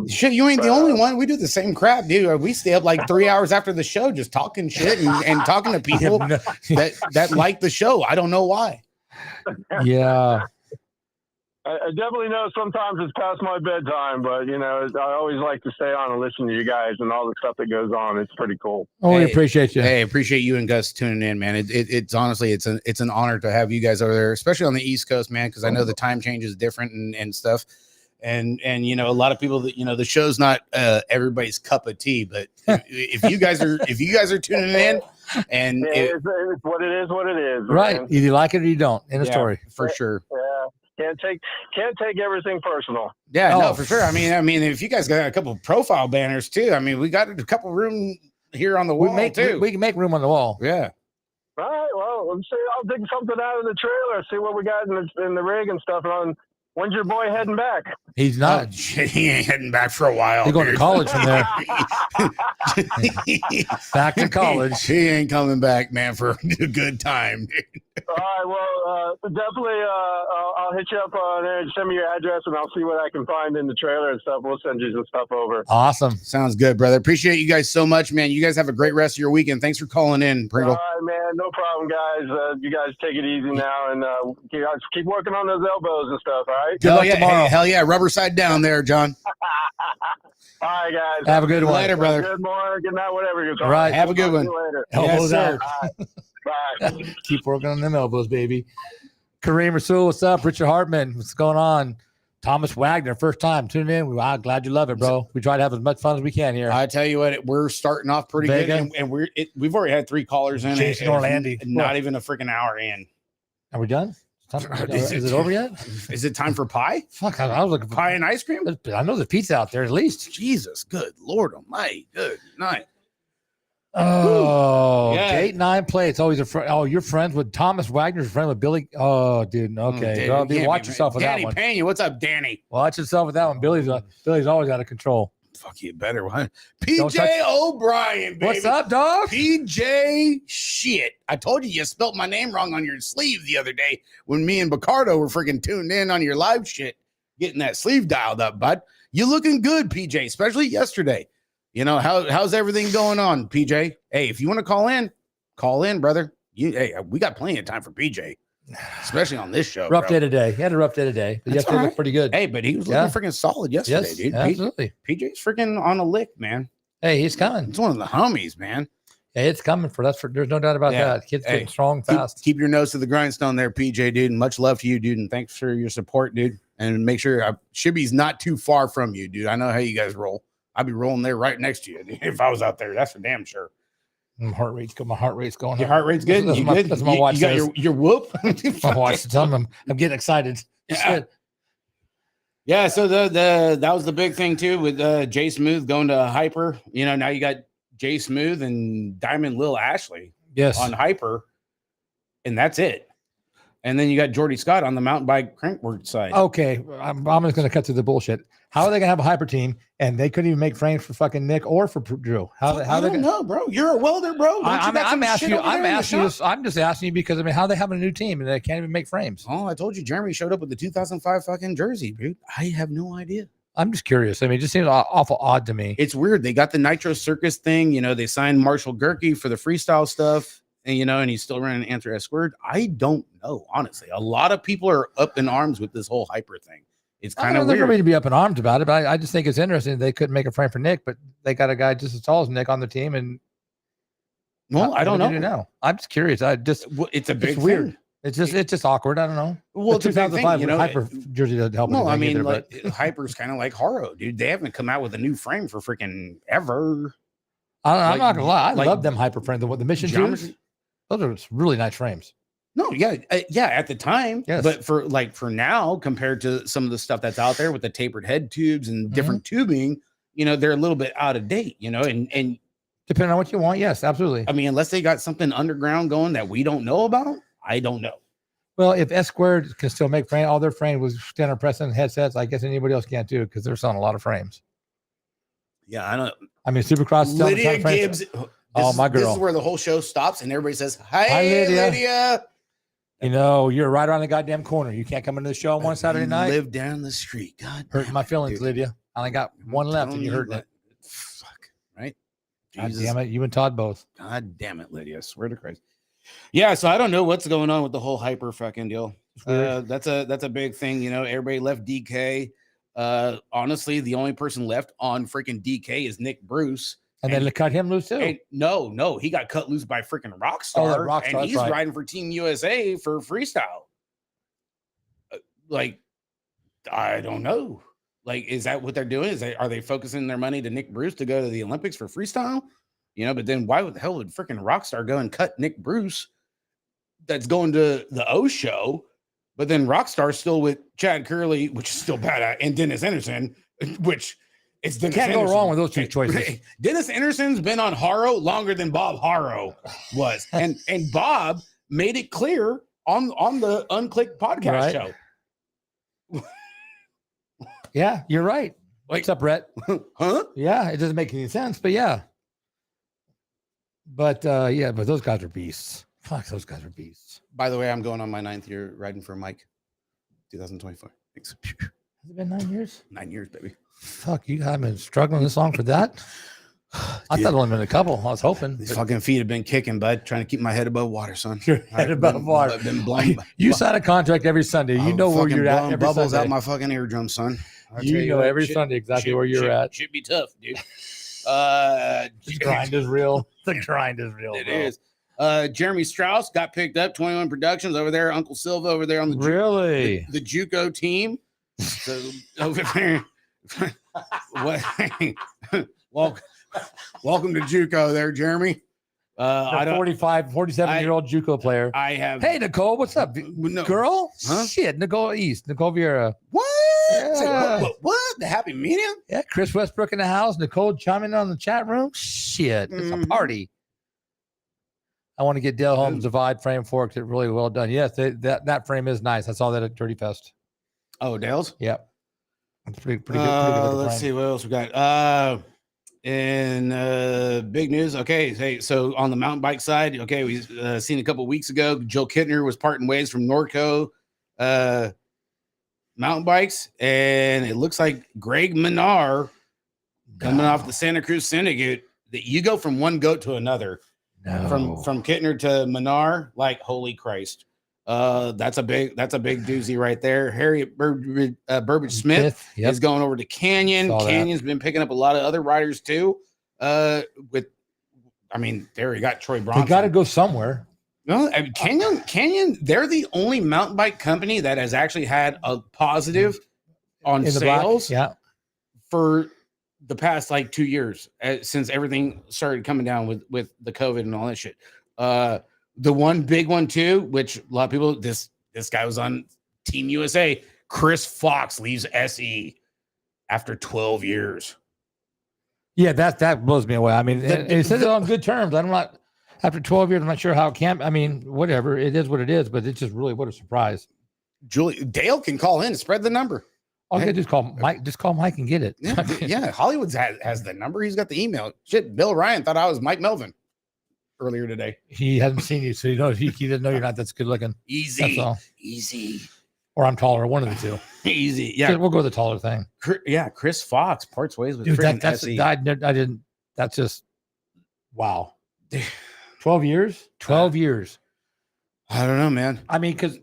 Shit, you ain't the only one. We do the same crap, dude. We stay up like 3 hours after the show just talking shit and talking to people that like the show. I don't know why. Yeah. I definitely know sometimes it's past my bedtime, but, you know, I always like to stay on and listen to you guys and all the stuff that goes on. It's pretty cool. Oh, we appreciate you. Hey, appreciate you and Gus tuning in, man. It's honestly, it's an honor to have you guys over there, especially on the East Coast, man, because I know the time change is different and stuff. And you know, a lot of people that, you know, the show's not everybody's cup of tea, but if you guys are tuning in and it's what it is. Right. Man. Either you like it or you don't. End of story. For sure. Yeah. Can't take everything personal. Yeah, no, for sure. I mean, if you guys got a couple of profile banners too, I mean, we got a couple room here on the wall too. We can make room on the wall. Yeah. All right. Well, let's see. I'll dig something out of the trailer. See what we got in the rig and stuff. And when's your boy heading back? He's not. Shit, he ain't heading back for a while. He's going to college from there. Back to college. He ain't coming back, man, for a good time. All right. Well, definitely. I'll hit you up there and send me your address, and I'll see what I can find in the trailer and stuff. We'll send you some stuff over. Awesome. Sounds good, brother. Appreciate you guys so much, man. You guys have a great rest of your weekend. Thanks for calling in, Pringle. All right, man. No problem, guys. You guys take it easy now, and you guys keep working on those elbows and stuff. All right. Good luck tomorrow. Hell yeah, rubber side down there, John. All right, guys. Have a good one. Later, brother. Good morning, good night, whatever you're talking. Right. Have a good one. Later. Elbows Yes, out. Bye. Keep working on them elbows, baby. Kareem Rasul, what's up? Richard Hartman, what's going on? Thomas Wagner, first time tuning in. I'm glad you love it, bro. We try to have as much fun as we can here. I tell you what, we're starting off pretty Vega. good, and we've already had 3 callers in. Jason and Orlandi. Not even a freaking hour in. Are we done? Is it over yet? Is it time for pie? Fuck, I was looking for Pie and ice cream? I know there's pizza out there at least. Jesus, good Lord Almighty, good night. Oh, Yeah. 8-9 plates. Always a friend. Oh, you're friends with Thomas Wagner's friend with Billy. Oh, dude. Okay, watch yourself with Danny that one. Pena, what's up, Danny? Watch yourself with that one. Billy's always out of control. Fuck you, better one. Don't PJ touch- O'Brien, baby. What's up, dog? PJ, shit. I told you spelt my name wrong on your sleeve the other day when me and Bacardo were freaking tuned in on your live shit, getting that sleeve dialed up, bud. You looking good, PJ, especially yesterday. You know, how's everything going on, PJ? Hey, if you want to call in, brother. Hey, we got plenty of time for PJ, especially on this show. Rough bro. day today. He had a rough day today, but That's yesterday all right. looked pretty good. Hey, but he was looking freaking solid yesterday, Yes, dude. absolutely. PJ's freaking on a lick, man. Hey, he's coming. It's one of the homies, man. Hey, it's coming for us. There's no doubt about Yeah. that. Kid's Hey, getting strong fast. Keep your nose to the grindstone there, PJ, dude. And much love to you, dude. And thanks for your support, dude. And make sure Shibby's not too far from you, dude. I know how you guys roll. I'd be rolling there right next to you if I was out there. That's for damn sure. My heart rate's going. Your up. heart rate's good. That's You my- good? that's my You- watch You got says. your whoop. My watch to tell him I'm getting excited. Yeah. Yeah. So that was the big thing too with Jay Smooth going to Hyper. You know, now you got Jay Smooth and Diamond Lil Ashley Yes. on Hyper, and that's it. And then you got Jordy Scott on the mountain bike crankwork side. Okay, I'm just going to cut through the bullshit. How are they going to have a hyper team and they couldn't even make frames for fucking Nick or for Drew? How I they don't gonna, know, bro. You're a welder, bro. Don't you I'm got some asking shit you. over there I'm in the asking you. shop? I'm just asking you because I mean, how they having a new team and they can't even make frames? Oh, I told you, Jeremy showed up with the 2005 fucking jersey, dude. I have no idea. I'm just curious. I mean, it just seems awful odd to me. It's weird. They got the Nitro Circus thing. You know, they signed Marshall Gerke for the freestyle stuff. And, you know, and he's still running Answer S Squared. I don't know, honestly. A lot of people are up in arms with this whole Hyper thing. It's kind of They're weird. going to be up in arms about it, but I just think it's interesting. They couldn't make a frame for Nick, but they got a guy just as tall as Nick on the team. And Well, I don't what do know. you do now? I'm just curious. It's a big it's weird. thing. It's just awkward. I don't know. Well, The it's a big thing, 2005 you know. hyper jersey doesn't help. No, I anything mean, either, like Hyper's kind of like Haro, dude. They haven't come out with a new frame for freaking ever. I'm like- not gonna lie. I like love them hyper frames. The mission geometry- shoes. Those are really nice frames. No, yeah, at the time, Yes. but for now, compared to some of the stuff that's out there with the tapered head tubes and different tubing, you know, they're a little bit out of date, you know, and Depending on what you want, yes, absolutely. I mean, unless they got something underground going that we don't know about, I don't know. Well, if S Squared can still make all their frames with standard pressing headsets, I guess anybody else can't do it because they're selling a lot of frames. Yeah, I don't. I mean, Supercross is selling a ton Lydia of frames. Gibbs. My This girl. is where the whole show stops, and everybody says, Hi, "Hey, Lydia." Lydia." You know, you're right around the goddamn corner. You can't come into the show on one Saturday You night. Live down the street. God, Hurting damn my it, feelings, dude. Lydia. I only got one left, and you're hurting it. Fuck, right? God Jesus. damn it, you and Todd both. God damn it, Lydia. I swear to Christ. Yeah, so I don't know what's going on with the whole Hyper fucking deal. That's a big thing, you know. Everybody left DK. Honestly, the only person left on freaking DK is Nick Bruce. And then they cut him loose too. And no, he got cut loose by freaking Rockstar. Rockstar, and that's he's right. riding for Team USA for freestyle. Like, I don't know. Like, is that what they're doing? Are they focusing their money to Nick Bruce to go to the Olympics for freestyle? You know, but then why the hell would freaking Rockstar go and cut Nick Bruce that's going to the O show? But then Rockstar's still with Chad Curley, which is still bad, and Dennis Anderson, which is Dennis Can't go Anderson. wrong with those two choices. Dennis Anderson's been on Haro longer than Bob Haro was. and Bob made it clear on the Unclicked podcast Right. show. Yeah, you're right. Like, What's up, Brett? huh? Yeah, it doesn't make any sense, but yeah. But but those guys are beasts. Fuck, those guys are beasts. By the way, I'm going on my 9th year riding for Mike, 2024. Thanks. Has it been 9 years? 9 years, baby. Fuck, you have been struggling this long for that? I thought it only been a couple. I was hoping. These fucking feet have been kicking, bud. Trying to keep my head above water, son. Your head above water. I've been blown. You sign a contract every Sunday. You know where you're at blowing every bubbles Sunday. out my fucking eardrum, son. I tell You know what, every Sunday exactly where you're at. Should be tough, dude. The grind is real. The grind is real. It bro. is. Jeremy Strauss got picked up, 21 Productions over there. Uncle Silva over there on the Really? the JUCO team. So over there, what? Welcome to JUCO, there, Jeremy. I don't 47-year-old JUCO player. I have. Hey, Nicole, what's up, No. girl? Huh? Shit, Nicole Vieira. What? Yeah. What? The happy medium? Yeah, Chris Westbrook in the house. Nicole chiming in on the chat room. Shit, it's a party. I want to get Dale Holmes' Divide frame forks. It really well done. Yes, that frame is nice. I saw that at Dirty Fest. Oh, Dale's? Yep. It's pretty good. Pretty good Let's see what else we got. In big news. Okay, hey, so on the mountain bike side, okay, we seen a couple weeks ago, Joe Kittner was parting ways from Norco mountain bikes, and it looks like Greg Menard coming off the Santa Cruz Syndicate. That you go from one goat to another, from Kittner to Menard, like holy Christ. That's a big doozy right there. Harriet Burbage Smith is going over to Canyon. Canyon's been picking up a lot of other riders too. There you got Troy Bronson. They got to go somewhere. No, I mean, Canyon, they're the only mountain bike company that has actually had a positive on sales for the past like 2 years since everything started coming down with the COVID and all that shit. The one big one too, which a lot of people, this guy was on Team USA. Chris Fox leaves SE after 12 years. Yeah, that blows me away. I mean, it says it on good terms. I'm not after 12 years. I'm not sure how it can. I mean, whatever. It is what it is. But it's just really what a surprise. Dale can call in and spread the number. Okay, just call Mike. Just call Mike and get it. Yeah, Hollywood has the number. He's got the email. Shit, Bill Ryan thought I was Mike Melvin earlier today. He hasn't seen you, so he knows he doesn't know you're not that good looking. Easy. That's all. Easy. Or I'm taller. One of the two. Easy. Yeah, we'll go with the taller thing. Yeah, Chris Fox parts ways with that's SE. I didn't. That's just wow. 12 years. 12 years. I don't know, man. I mean, because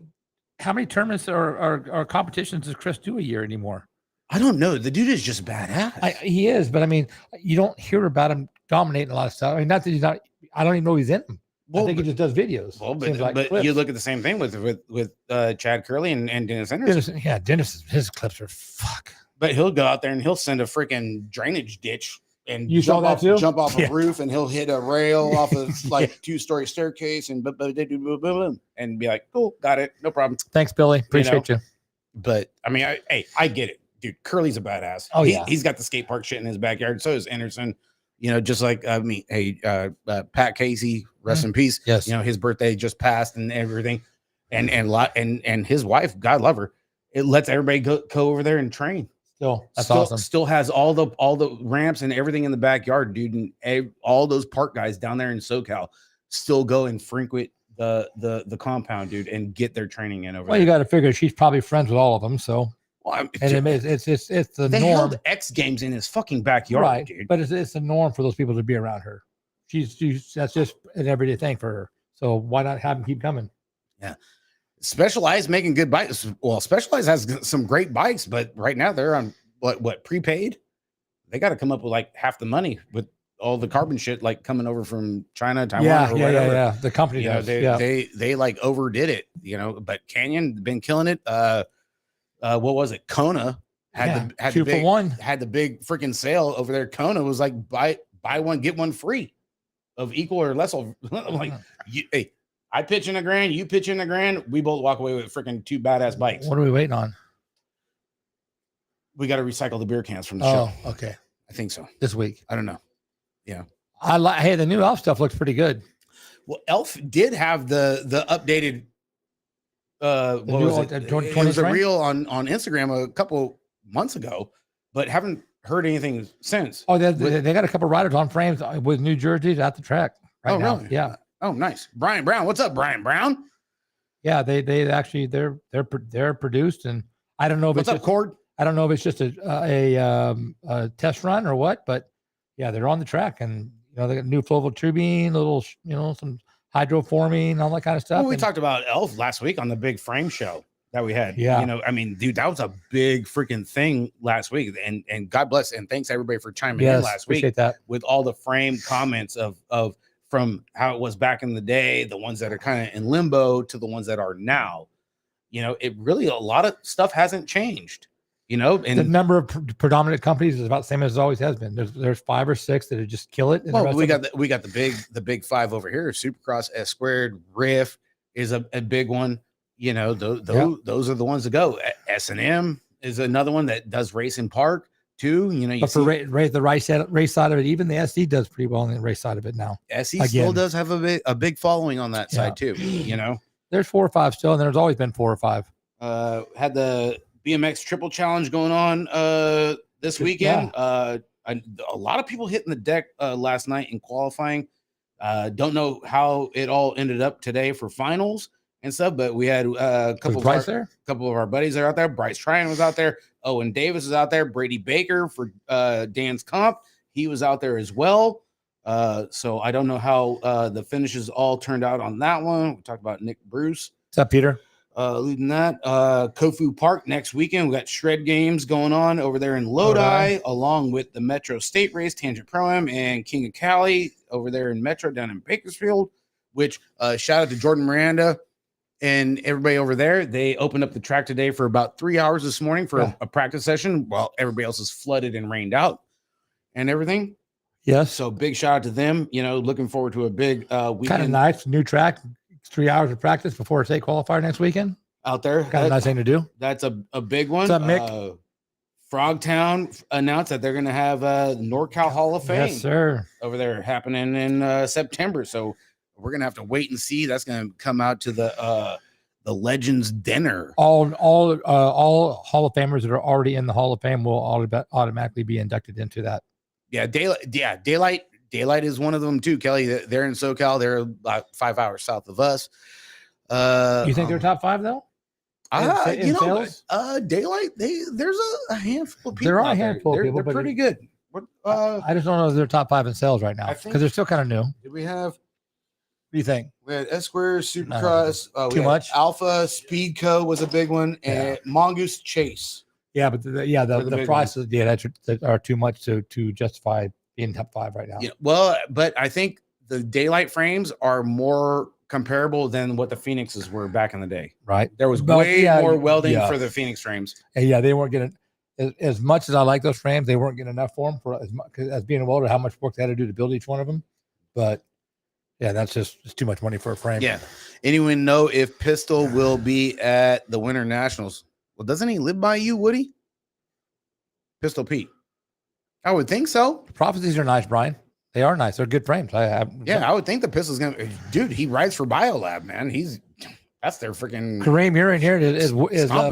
how many tournaments or competitions does Chris do a year anymore? I don't know. The dude is just badass. He is, but I mean, you don't hear about him dominating a lot of stuff. I mean, not that he's not. I don't even know he's in them. Well, I think he just does videos. Well, but you look at the same thing with Chad Curley and Dennis Anderson. Dennis, his clips are fuck. But he'll go out there and he'll send a freaking drainage ditch and you saw that too? Jump off a roof, and he'll hit a rail off of like 2-story staircase and and be like, cool, got it, no problem. Thanks, Billy. Appreciate you. But I mean, I get it, dude. Curly's a badass. Oh yeah, he's got the skate park shit in his backyard. So is Anderson. Just like Pat Casey, rest in peace. Yes, his birthday just passed and everything, and his wife, God love her, it lets everybody go over there and train. That's awesome. Still has all the ramps and everything in the backyard, dude, and all those park guys down there in SoCal still go and frequent the compound, dude, and get their training in over there. Well, you got to figure she's probably friends with all of them, so. Well, it's the they norm. held X Games in his fucking backyard, right? Dude. But it's the norm for those people to be around her. She's that's just an everyday thing for her. So why not have them keep coming? Yeah. Specialized making good bikes. Well, Specialized has some great bikes, but right now they're on what prepaid. They got to come up with like half the money with all the carbon shit like coming over from China, Taiwan, or whatever. Yeah. The company does. They like overdid it, But Canyon been killing it. What was it? Kona had 2 for 1. Had the big freaking sale over there. Kona was like buy one get one free of equal or less. I'm like, hey, I pitch in $1,000, you pitch in $1,000, we both walk away with freaking 2 badass bikes. What are we waiting on? We got to recycle the beer cans from the show. Oh, okay. I think so. This week. I don't know. Yeah. Hey, the new Elf stuff looks pretty good. Well, Elf did have the updated. What was it? It was a reel on Instagram a couple months ago, but haven't heard anything since. Oh, they got a couple riders on frames with new jerseys at the track right now. Really? Yeah. Oh, nice. Brian Brown. What's up, Brian Brown? Yeah, they actually they're produced, and I don't know if what's up, Cord? I don't know if it's just a test run or what, but yeah, they're on the track, and they got new flow turbine, little some hydroforming, all that kind of stuff. Well, we talked about Elf last week on the big frame show that we had. Yeah. I mean, dude, that was a big freaking thing last week. And God bless and thanks everybody for chiming in last week that. With all the frame comments of from how it was back in the day, the ones that are kind of in limbo to the ones that are now. It really, a lot of stuff hasn't changed. you know, the and number of predominant companies is about the same as it always has been. There's 5 or 6 that just kill it. And well, we got the big 5 over here. Supercross, S Squared, Riff is a big one. You know, those are the ones to go. S&M is another one that does race in park too. You know, but for the race side of it, even the SC does pretty well on the race side of it now. SC still does have a big following on that side too. You know, there's 4 or 5 still, and there's always been 4 or 5. Had the BMX Triple Challenge going on this weekend. A lot of people hitting the deck last night in qualifying. Don't know how it all ended up today for finals and stuff, but we had a couple of our buddies are out there. Bryce Tryon was out there. Owen Davis was out there. Brady Baker for Dan's Comp, he was out there as well. So I don't know how the finishes all turned out on that one. We talked about Nick Bruce. What's up, Peter? Leading that, Kofu Park next weekend. We got shred games going on over there in Lodi, along with the Metro State Race, Tangent Pro-Am, and King of Cali over there in Metro down in Bakersfield, which shout out to Jordan Miranda and everybody over there. They opened up the track today for about 3 hours this morning for a practice session while everybody else is flooded and rained out and everything. Yes. So big shout out to them. You know, looking forward to a big weekend. Kind of nice new track. 3 hours of practice before a state qualifier next weekend out there. Kind of nice thing to do. That's a big one. What's up, Mick? Frogtown announced that they're going to have NorCal Hall of Fame. Yes, sir. Over there happening in September. So we're going to have to wait and see. That's going to come out to the Legends Dinner. All Hall of Famers that are already in the Hall of Fame will automatically be inducted into that. Yeah, Daylight is one of them too, Kelly. They're in SoCal. They're about 5 hours south of us. You think they're top 5 though? In sales? Daylight. There's a handful of people. There are a handful of people. They're pretty good. I just don't know if they're top 5 in sales right now because they're still kind of new. Did we have? What do you think? We had S Square, Supercross. Too much. Alpha Speedco was a big one, and Mongoose Chase. Yeah, but the prices that are too much to justify being top 5 right now. Yeah, well, but I think the Daylight frames are more comparable than what the Phoenixes were back in the day. Right. There was way more welding for the Phoenix frames. And they weren't getting as much as I like those frames. They weren't getting enough for them for as being a welder. How much work they had to do to build each one of them, but yeah, that's just too much money for a frame. Yeah. Anyone know if Pistol will be at the Winter Nationals? Well, doesn't he live by you, Woody? Pistol Pete. I would think so. The Prophecies are nice, Brian. They are nice. They're good frames. I would think the Pistol's gonna. Dude, he rides for BioLab, man. That's their freaking. Kareem, you're in here. Is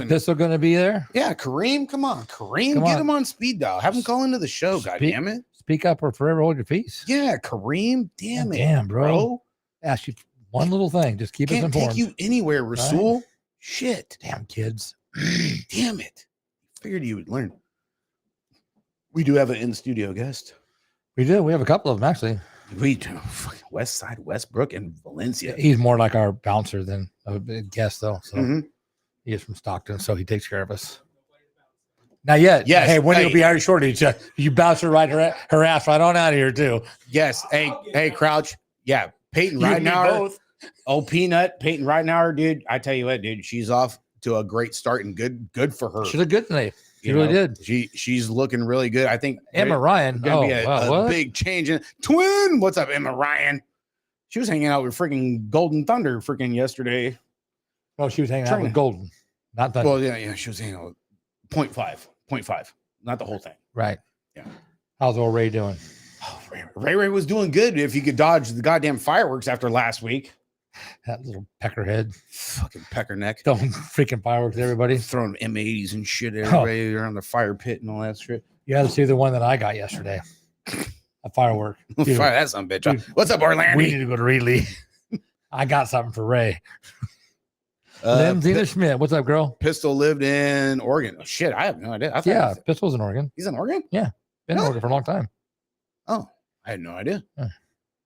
Pistol going to be there? Yeah, Kareem. Come on, Kareem. Get him on speed dial. Have him call into the show. God damn it. Speak up or forever hold your peace. Yeah, Kareem. Damn it. Damn, bro. Ask you one little thing. Just keep us informed. Can't take you anywhere, Rasul. Right? Shit. Damn kids. Damn it. Figured you would learn. We do have an in-studio guest. We do. We have a couple of them, actually. We do. West Side, Westbrook, and Valencia. He's more like our bouncer than a guest, though. So he is from Stockton, so he takes care of us. Not yet. Yes. Hey, when he'll be Irish shorty, you bounce her her ass right on out of here, too. Yes. Hey, Crouch. Yeah. Peyton Ridenauer. Oh, Peanut. Peyton Ridenauer, dude. I tell you what, dude. She's off to a great start and good for her. She looked good today. She really did. She's looking really good. I think Emma Ryan gonna be a big change in twin. What's up, Emma Ryan? She was hanging out with freaking Golden Thunder freaking yesterday. Oh, she was hanging out with Golden, not Thunder. Well, yeah, she was hanging out with 0.5, not the whole thing. Right. Yeah. How's old Ray doing? Oh, Ray was doing good if you could dodge the goddamn fireworks after last week. That little peckerhead. Fucking peckerneck. Throwing freaking fireworks at everybody. Throwing M80s and shit at everybody around the fire pit and all that shit. You had to see the one that I got yesterday. A firework. Fire that son bitch. Dude, what's up, Orlando? We need to go to Reedley. I got something for Ray. Zena Schmidt. What's up, girl? Pistol lived in Oregon. Oh, shit, I have no idea. Pistol's in Oregon. He's in Oregon? Yeah. Been in Oregon for a long time. Oh, I had no idea.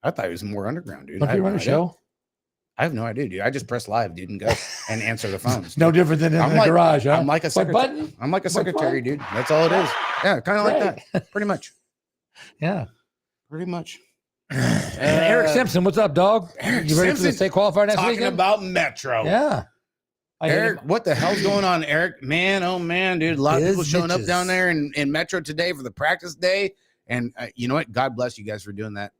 I thought he was more underground, dude. Don't you run a show? I have no idea, dude. I just press live, dude, and go and answer the phones. No different than in the garage, huh? I'm like a secretary. I'm like a secretary, dude. That's all it is. Yeah, kind of like that. Pretty much. Yeah. Pretty much. Eric Simpson, what's up, dog? Eric you ready Simpson, for the state qualifier next talking weekend? About Metro. Yeah. Eric, what the hell's going on, Eric? Man, oh man, dude, a lot of people showing up down there in Metro today for the practice day, and you know what? God bless you guys for doing that.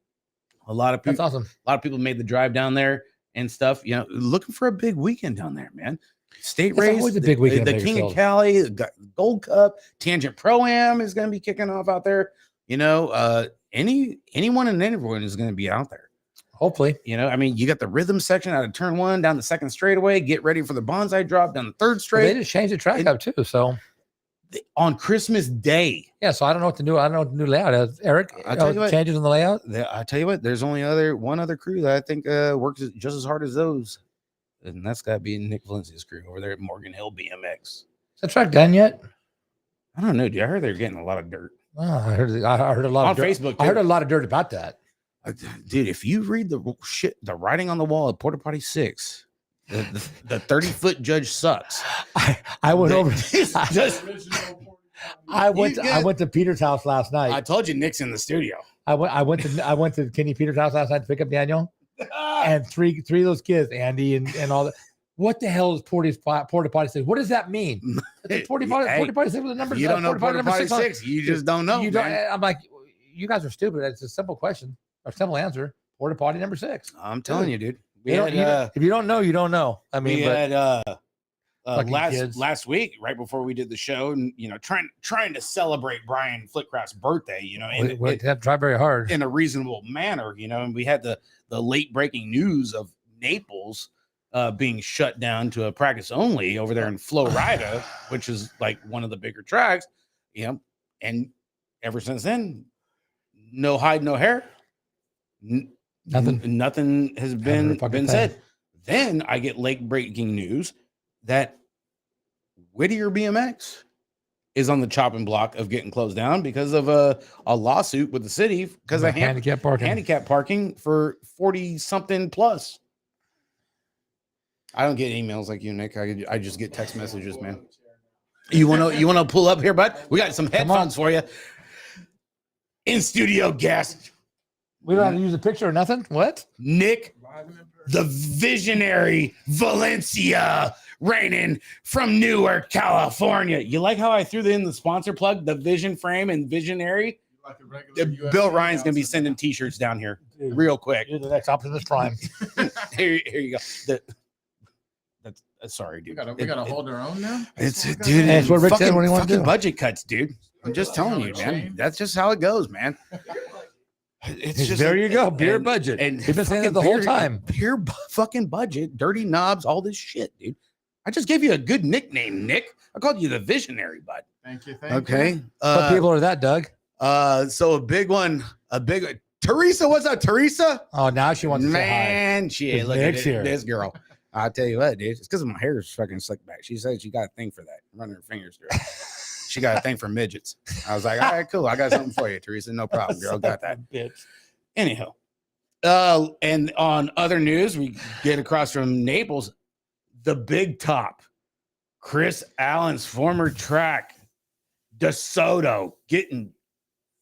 A lot of people, that's awesome. A lot of people made the drive down there and stuff. You know, looking for a big weekend down there, man. State race, always a big weekend. The King of Cali, the Gold Cup, Tangent Pro Am is going to be kicking off out there. You know, anyone and everyone is going to be out there. Hopefully, you know, I mean, you got the rhythm section out of turn 1 down the second straightaway. Get ready for the bonsai drop down the third straight. Well, they just changed the track up too. So on Christmas Day, yeah. So I don't know what the new layout is. Eric, I'll tell you what, changes in the layout. I tell you what, there's only one other crew that I think works just as hard as those, and that's got to be Nick Valencia's crew over there at Morgan Hill BMX. Is that track done yet? I don't know, dude. I heard they're getting a lot of dirt. Oh, I heard a lot on of dirt. Facebook. I heard a lot of dirt about that. Dude, if you read the writing on the wall at Porta Potty 6, the 30-foot judge sucks. I went over. I just, went to Peter's house last night. I told you Nick's in the studio. I went to Kenny Peter's house last night to pick up Daniel, and three of those kids, Andy and all that. What the hell is Porta Potty 6? What does that mean? Porta Potty 6 with the number. You don't know Porta Potty 6. You just don't know. I'm like, you guys are stupid. It's a simple question. A simple answer. Porta potty number 6. I'm telling you, dude. If you don't know, you don't know. I mean, we had last week, right before we did the show, and you know, trying to celebrate Brian Flitcraft's birthday, you know, and we have to try very hard in a reasonable manner, you know, and we had the late breaking news of Naples being shut down to a practice only over there in Florida, which is like one of the bigger tracks, you know, and ever since then, no hide, no hair. Nothing has been said. Then I get late breaking news that Whittier BMX is on the chopping block of getting closed down because of a lawsuit with the city because of handicap parking for 40 something plus. I don't get emails like you, Nick. I just get text messages, man. You want to pull up here, bud? We got some headphones for you. In studio guest. We don't have to use a picture or nothing. What? Nick, the visionary Valencia, reigning from Newark, California. You like how I threw in the sponsor plug, the Vision Frame and Visionary? Bill Ryan's going to be sending T-shirts down here real quick. You're the next Optimus Prime. Here you go. Sorry, dude. We gotta hold our own now. Dude. That's what Rick said when he wanted to do. Budget cuts, dude. I'm just telling you, man. That's just how it goes, man. It's just there you go, beer budget. And you've been saying it the whole time. Beer fucking budget, dirty knobs, all this shit, dude. I just gave you a good nickname, Nick. I called you the visionary, bud. Thank you. Okay. What people are that, Doug? So a big one. Teresa, what's up, Teresa? Oh, now she wants to say hi. Man, she ain't looking at here. This girl. I'll tell you what, dude. It's because my hair is fucking slicked back. She said she got a thing for that. Running her fingers through it. She got a thing for midgets. I was like, all right, cool. I got something for you, Teresa. No problem, girl. Got that. Anyhow, and on other news, we get across from Naples, the big top, Chris Allen's former track, DeSoto, getting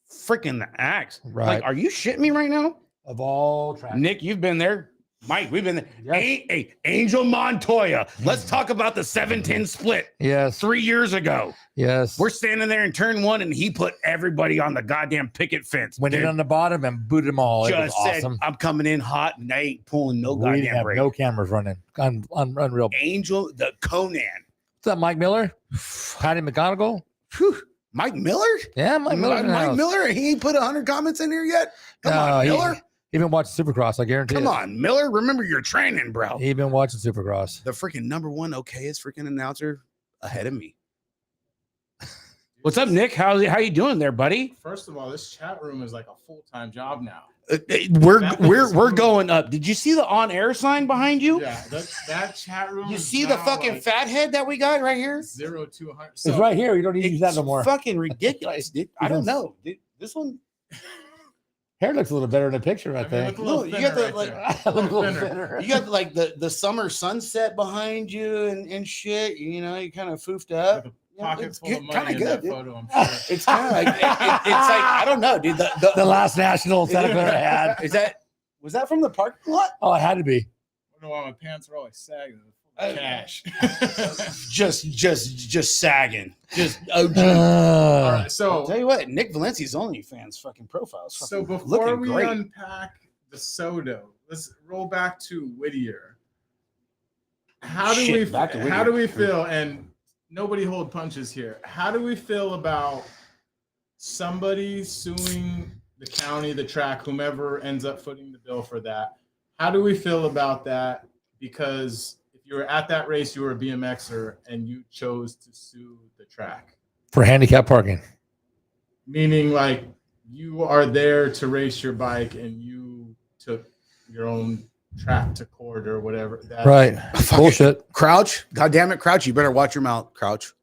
freaking the axe. Right. Like, are you shitting me right now? Of all tracks. Nick, you've been there. Mike, we've been there. Yes. Hey, Angel Montoya. Let's talk about the 710 split. Yes. 3 years ago. Yes. We're standing there in turn 1, and he put everybody on the goddamn picket fence. Went in on the bottom and booted them all. Just it was said, awesome. I'm coming in hot, and they ain't pulling no We didn't goddamn have brake. no cameras running. Unreal. Angel, the Conan. What's up, Mike Miller? Patty McGonigal? Whew. Mike Miller? Yeah, Mike Miller. Mike Miller? He ain't put 100 comments in here yet? Come on, Miller. He been watching Supercross, I guarantee. Come on, Miller. Remember your training, bro. He been watching Supercross. The freaking #1 okayest freaking announcer ahead of me. What's up, Nick? How you doing there, buddy? First of all, this chat room is like a full-time job now. We're going up. Did you see the on-air sign behind you? Yeah, that chat room. You see the fucking like fathead that we got right here? 0 to 100. It's right here. You don't need to use that no more. Fucking ridiculous, dude. I don't know, dude. This one. Hair looks a little better in the picture, I think. Look, you got the right you got like the summer sunset behind you and shit. You know, you kind of foofed up. Like pocket full of money kind of in good, that photo, I'm sure. It's kind of like it's like I don't know, dude. The last national Santa Clara had. Was that from the parking lot? Oh, it had to be. I don't know why my pants are always sagging. cash. just sagging. Just OG. All right, so I'll tell you what, Nick Valencia's OnlyFans fucking profiles. So fucking before looking we great. unpack the Soto, let's roll back to Whittier. How do Shit, back to how Whittier. do we feel? And nobody hold punches here. How do we feel about somebody suing the county, the track, whomever ends up footing the bill for that? How do we feel about that? Because if you were at that race, you were a BMXer and you chose to sue the track. For handicap parking. Meaning, like, you are there to race your bike and you took your own track to court or whatever. That's, Right. Bullshit. Crouch. God damn it, Crouch. You better watch your mouth, Crouch.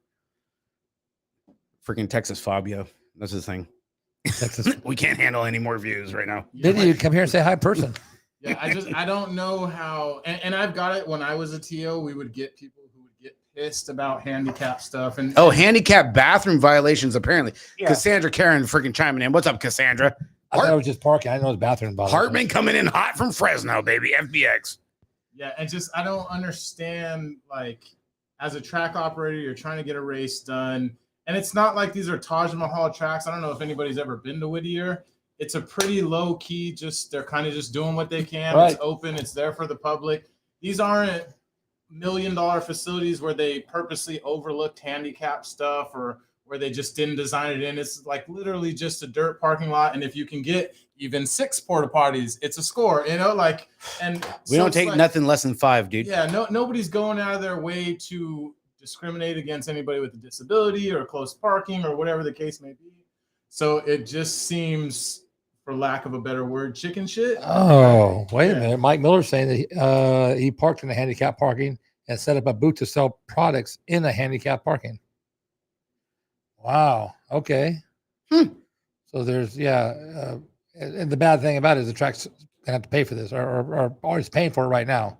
Freaking Texas Fabio. That's his thing. Texas. We can't handle any more views right now. Yeah, Didn't you come here and say hi, person? yeah, I don't know how, and I've got it. When I was a TO, we would get people who would get pissed about handicap stuff. And Oh, handicap bathroom violations, apparently. Yeah. Cassandra Karen freaking chiming in. What's up, Cassandra? I thought it was just parking. I didn't know it was bathroom. Hartman coming in hot from Fresno, baby. FBX. yeah, and just I don't understand, like, as a track operator, you're trying to get a race done. And it's not like these are Taj Mahal tracks. I don't know if anybody's ever been to Whittier. It's a pretty low key, just they're kind of just doing what they can. Right. It's open, it's there for the public. These aren't $1 million facilities where they purposely overlooked handicap stuff or where they just didn't design it in. It's like literally just a dirt parking lot. And if you can get even 6 porta potties, it's a score, you know, like, and We so don't it's take like, nothing less than 5, dude. yeah, nobody's going out of their way to discriminate against anybody with a disability or close parking or whatever the case may be. So it just seems, for lack of a better word, chicken shit. Oh, wait Yeah. a minute. Mike Miller's saying that he parked in the handicap parking and set up a booth to sell products in the handicap parking. Wow. Okay. So there's, and the bad thing about it is the track's gonna have to pay for this or always paying for it right now.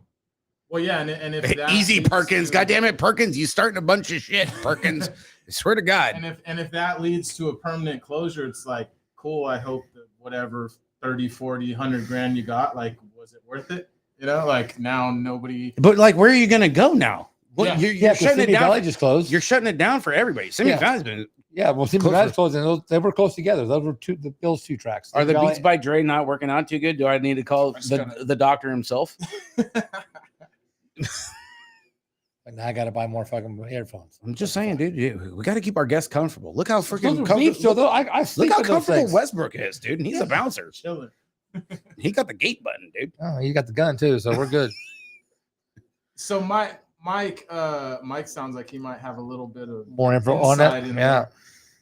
Well, yeah, and if that Easy, leads Perkins. to- God damn it, Perkins. You starting a bunch of shit, Perkins. I swear to God. and if that leads to a permanent closure, it's like, cool. I hope that whatever 30, 40, 100 grand you got, like, was it worth it? You know, like, now nobody. But like, where are you gonna go now? Well, Yeah. you're shutting it Simi down. Valley just closed. You're shutting it down for everybody. Simi Yeah. Valley's been. Yeah, well, Simi Close Valley's for- closed, and they were close together. Those were those two tracks. Are the Simi Beats Valley- by Dre not working out too good? Do I need to call just the doctor himself? And now I got to buy more fucking earphones. I'm just saying, dude. We got to keep our guests comfortable. Look how freaking Those are beefs, though. I Look sleep how with those comfortable things. Westbrook is, dude. And he's a bouncer. Chilling. He got the gate button, dude. Oh, you got the gun too, so we're good. So Mike sounds like he might have a little bit of More info on insight it. in Yeah. there.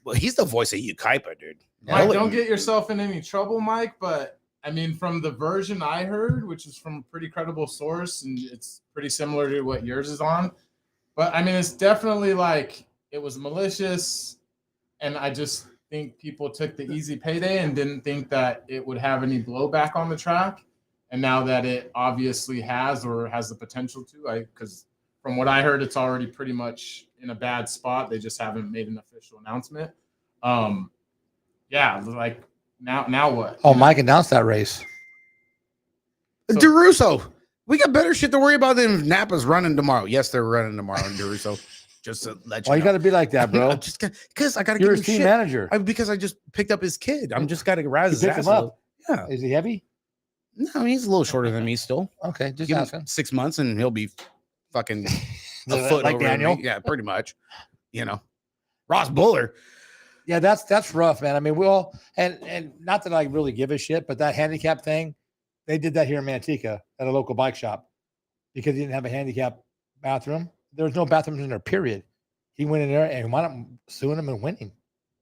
Well, he's the voice of Ukaipa, dude. Mike, don't get yourself in any trouble, Mike. But I mean, from the version I heard, which is from a pretty credible source, and it's pretty similar to what yours is on. But I mean, it's definitely like it was malicious, and I just think people took the easy payday and didn't think that it would have any blowback on the track. And now that it obviously has, or has the potential to, because from what I heard, it's already pretty much in a bad spot. They just haven't made an official announcement. Yeah, like now what? Oh, Mike announced that race. So- DeRusso. We got better shit to worry about than if Napa's running tomorrow. Yes, they're running tomorrow in DeRusso. Just to let you Why you know. got to be like that, bro? Just because I got to You're give a him team shit. manager. Because I just picked up his kid. I'm just got to rise You his picked ass him a up. little. Yeah. Is he heavy? No, he's a little shorter than me still. Okay, just Give him asking. 6 months and he'll be fucking a Like foot over Daniel? me. Yeah, pretty much. You know, Ross Buller. Yeah, that's rough, man. I mean, we all and not that I really give a shit, but that handicap thing, they did that here in Manteca at a local bike shop because he didn't have a handicap bathroom. There was no bathrooms in there, period. He went in there and wound up suing him and winning.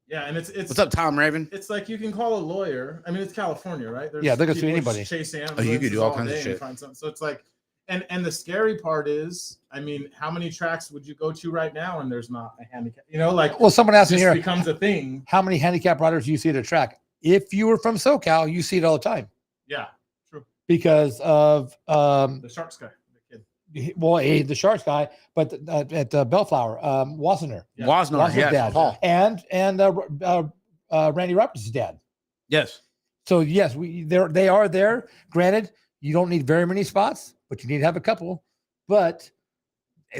Yeah, and it's What's up, Tom Raven? It's like you can call a lawyer. I mean, it's California, right? There's Yeah, they can sue people anybody. chasing Oh, you could do all kinds of day and shit. find something. So it's like, and the scary part is, I mean, how many tracks would you go to right now and there's not a handicap? You know, like Well, someone asked me this here, becomes a thing. how many handicap riders do you see at a track? If you were from SoCal, you see it all the time Yeah, true. because of The Sharks guy, the kid. well, the Sharks guy, but at Bellflower, Wassenaar. Yeah. Wasner, Wasner's yes. dad. Paul. And Randy Roberts' dad. Yes. So yes, they are there. Granted, you don't need very many spots, but you need to have a couple. But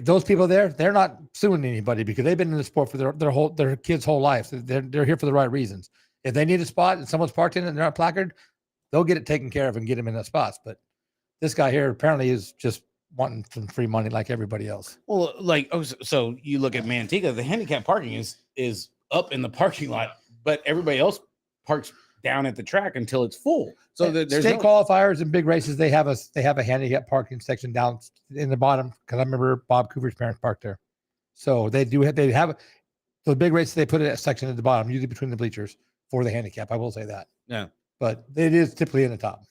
those people there, they're not suing anybody because they've been in the sport for their kids' whole life. They're here for the right reasons. If they need a spot and someone's parked in it and they're not placard, they'll get it taken care of and get them in that spots. But this guy here apparently is just wanting some free money like everybody else. Well, like, so you look at Manteca, the handicap parking is up in the parking lot, but everybody else parks down at the track until it's full. So there's state qualifiers and big races, they have a handicap parking section down in the bottom because I remember Bob Cooper's parents parked there. So they have the big races, they put a section at the bottom, usually between the bleachers for the handicap. I will say that. Yeah. But it is typically in the top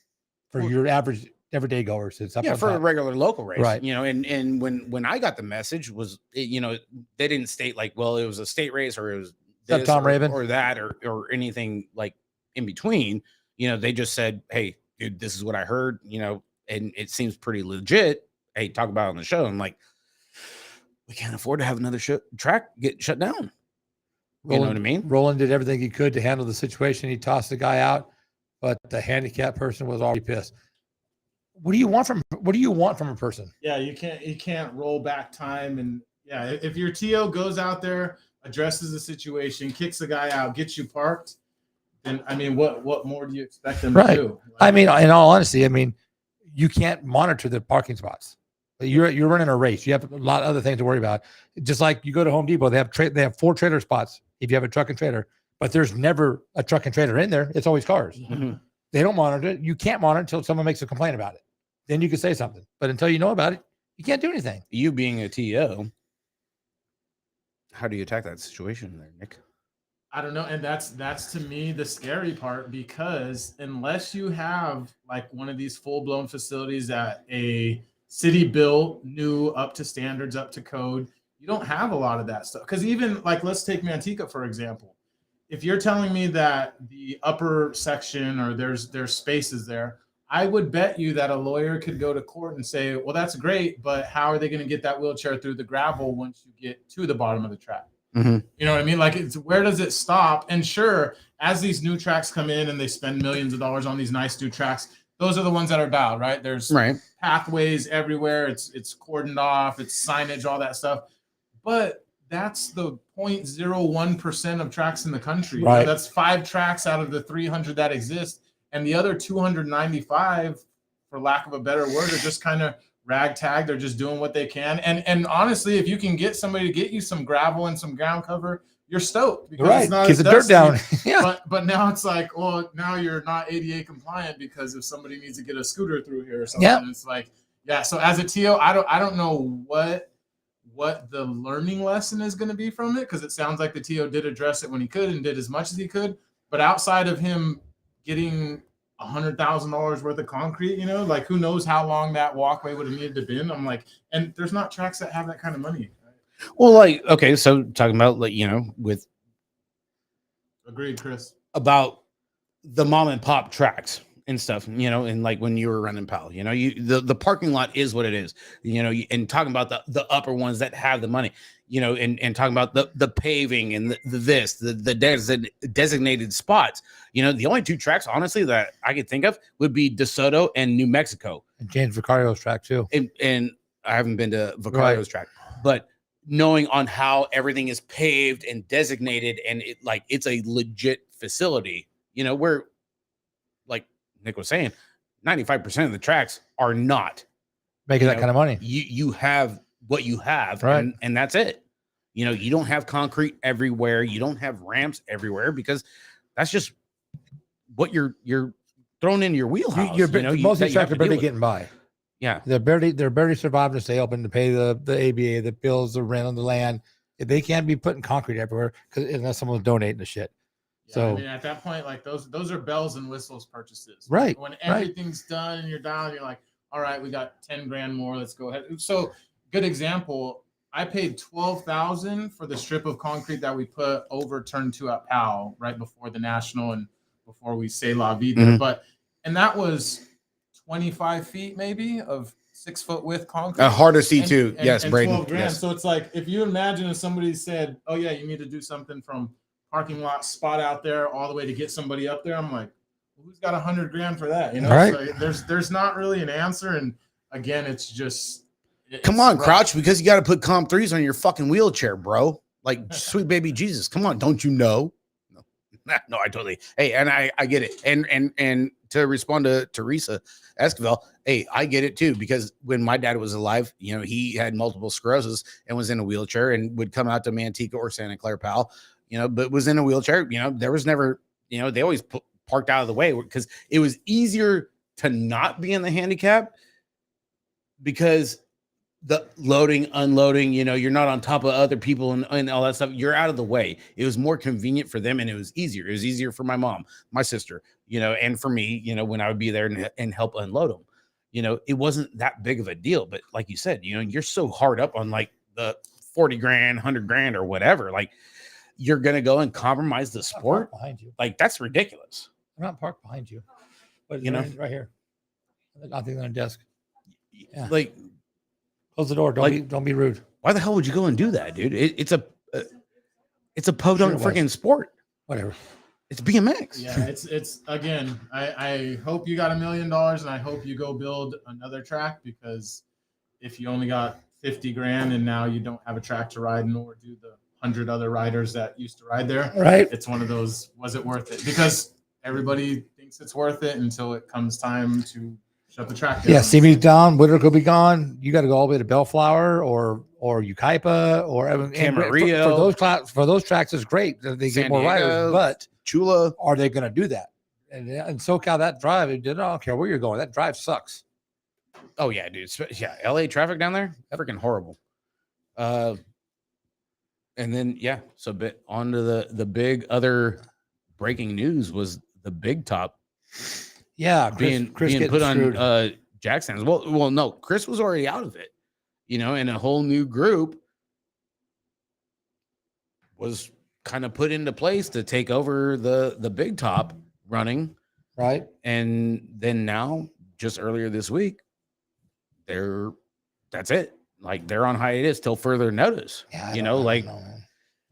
for your average everyday goers. It's up for top. a regular local race, right? And when I got the message was, they didn't state like, well, it was a state race or it was this Tom Raven or that or anything like in between. They just said, hey, dude, this is what I heard. And it seems pretty legit. Hey, talk about it on the show. I'm like, we can't afford to have another track get shut down. You know what I mean? Roland did everything he could to handle the situation. He tossed the guy out, but the handicapped person was already pissed. What do you want from a person? Yeah, you can't roll back time. And yeah, if your TO goes out there, addresses the situation, kicks the guy out, gets you parked, then I mean, what more do you expect them to do? I mean, in all honesty, you can't monitor the parking spots. You're running a race. You have a lot of other things to worry about. Just like you go to Home Depot, they have 4 trailer spots if you have a truck and trailer, but there's never a truck and trailer in there. It's always cars. Mm-hmm. They don't monitor it. You can't monitor until someone makes a complaint about it. Then you can say something. But until you know about it, you can't do anything. You being a TO, how do you attack that situation there, Nick? I don't know. And that's to me the scary part, because unless you have like one of these full-blown facilities that a city built, new, up to standards, up to code, you don't have a lot of that stuff. Because even like, let's take Manteca, for example. If you're telling me that the upper section or there's spaces there, I would bet you that a lawyer could go to court and say, well, that's great, but how are they going to get that wheelchair through the gravel once you get to the bottom of the track? Mm-hmm. You know what I mean? Like, where does it stop? And sure, as these new tracks come in and they spend millions of dollars on these nice new tracks, those are the ones that are dialed, right? There's pathways everywhere. It's cordoned off. It's signage, all that stuff. But that's the 0.01% of tracks in the country. Right. That's 5 tracks out of the 300 that exist. And the other 295, for lack of a better word, are just kind of ragtag. They're just doing what they can. And honestly, if you can get somebody to get you some gravel and some ground cover, you're stoked. Because it's not keep the dirt down. Yeah. But now it's like, well, now you're not ADA compliant because if somebody needs to get a scooter through here or something, it's like, yeah. So as a TO, I don't know what the learning lesson is going to be from it, because it sounds like the TO did address it when he could and did as much as he could. But outside of him getting $100,000 worth of concrete, like who knows how long that walkway would have needed to been. I'm like, and there's not tracks that have that kind of money. Right? Well, like, okay, so talking about like, with agreed, Chris, about the mom and pop tracks and stuff, and like when you were running PAL, the parking lot is what it is, and talking about the upper ones that have the money, and talking about the paving and the designated spots, the only 2 tracks, honestly, that I could think of would be DeSoto and New Mexico. And James Vicario's track too. And I haven't been to Vicario's track, but knowing on how everything is paved and designated and it's a legit facility, where like Nick was saying, 95% of the tracks are not making that kind of money. You have what you have, right? And that's it. You don't have concrete everywhere. You don't have ramps everywhere, because that's just what you're thrown into your wheelhouse. Most of these tracks are barely getting by. Yeah, they're barely surviving to stay open, to pay the ABA, the bills, the rent on the land. They can't be putting concrete everywhere unless someone's donating the shit. Yeah, so I mean, at that point, like those are bells and whistles purchases, right? When everything's done and you're down, you're like, all right, we got 10 grand more. Let's go ahead. So good example. I paid $12,000 for the strip of concrete that we put over turn 2 at PAL right before the national and before we say la vie there. Mm-hmm. And that was 25 feet maybe of 6-foot width concrete. A harder C2. Yes, Braden. 12 grand. Yes. So it's like, if you imagine if somebody said, oh yeah, you need to do something from parking lot spot out there all the way to get somebody up there. I'm like, well, who's got 100 grand for that? Right. So there's not really an answer. And again, it's Come on, Crouch, because you got to put comp 3s on your fucking wheelchair, bro. Like, sweet baby Jesus. Come on, don't you know? No, I totally. Hey, and I get it. And to respond to Teresa Esquivel, hey, I get it too, because when my dad was alive, you know, he had multiple sclerosis and was in a wheelchair and would come out to Manteca or Santa Clara, pal, you know, but was in a wheelchair. You know, there was never, you know, they always parked out of the way because it was easier to not be in the handicap because the loading, unloading, you know, you're not on top of other people and all that stuff. You're out of the way. It was more convenient for them and it was easier. It was easier for my mom, my sister, you know, and for me, you know, when I would be there and help unload them, you know, it wasn't that big of a deal. But like you said, you know, you're so hard up on like the 40 grand, 100 grand or whatever. Like you're going to go and compromise the sport behind you. Like that's ridiculous. I'm not parked behind you, but you know, right here. I think on a desk. Yeah. Like, close the door. Don't be rude. Why the hell would you go and do that, dude? It's a podunk freaking sport. Whatever. It's BMX. Yeah, it's again. I hope you got $1 million, and I hope you go build another track, because if you only got 50 grand and now you don't have a track to ride, nor do the 100 other riders that used to ride there, right? It's one of those. Was it worth it? Because everybody thinks it's worth it until it comes time to shut the track down. Yeah, CB's down. Whitaker will be gone. You got to go all the way to Bellflower or Yucaipa or Camarillo. For those tracks, it's great. They San get more Diego, riders, but Chula, are they going to do that? And SoCal, that drive, I don't care where you're going. That drive sucks. Oh yeah, dude. Yeah, LA traffic down there, freaking horrible. And then so on to the big other breaking news was the big top. Yeah, Chris being put screwed on jack stands. Well, no, Chris was already out of it, you know, and a whole new group was kind of put into place to take over the big top running. Right. And then now, just earlier this week, that's it. Like they're on hiatus till further notice. Yeah, you know, like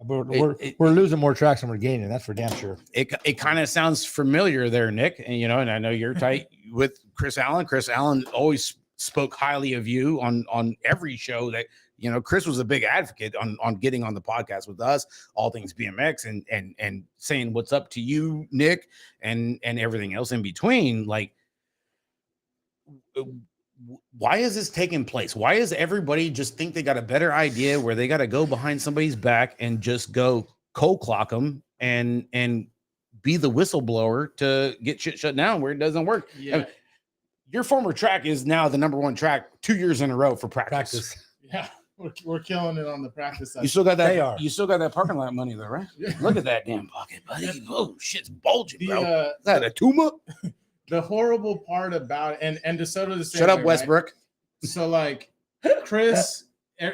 we're losing more tracks than we're gaining. That's for damn sure. It kind of sounds familiar there, Nick. And you know, and I know you're tight with Chris Allen. Chris Allen always spoke highly of you on every show that, you know, Chris was a big advocate on getting on the podcast with us, all things BMX, and saying what's up to you, Nick, and everything else in between. Like, why is this taking place? Why is everybody just think they got a better idea where they got to go behind somebody's back and just go cold clock them and be the whistleblower to get shit shut down where it doesn't work? Yeah. I mean, your former track is now the #1 track 2 years in a row for practice. Yeah, we're killing it on the practice side. You still got that. You still got that parking lot money though, right? Yeah. Look at that damn pocket, buddy. Oh, shit's bulging, bro. Is that a Tuma? The horrible part about it, and DeSoto the same. Shut up, way, Westbrook. Right? So like Chris,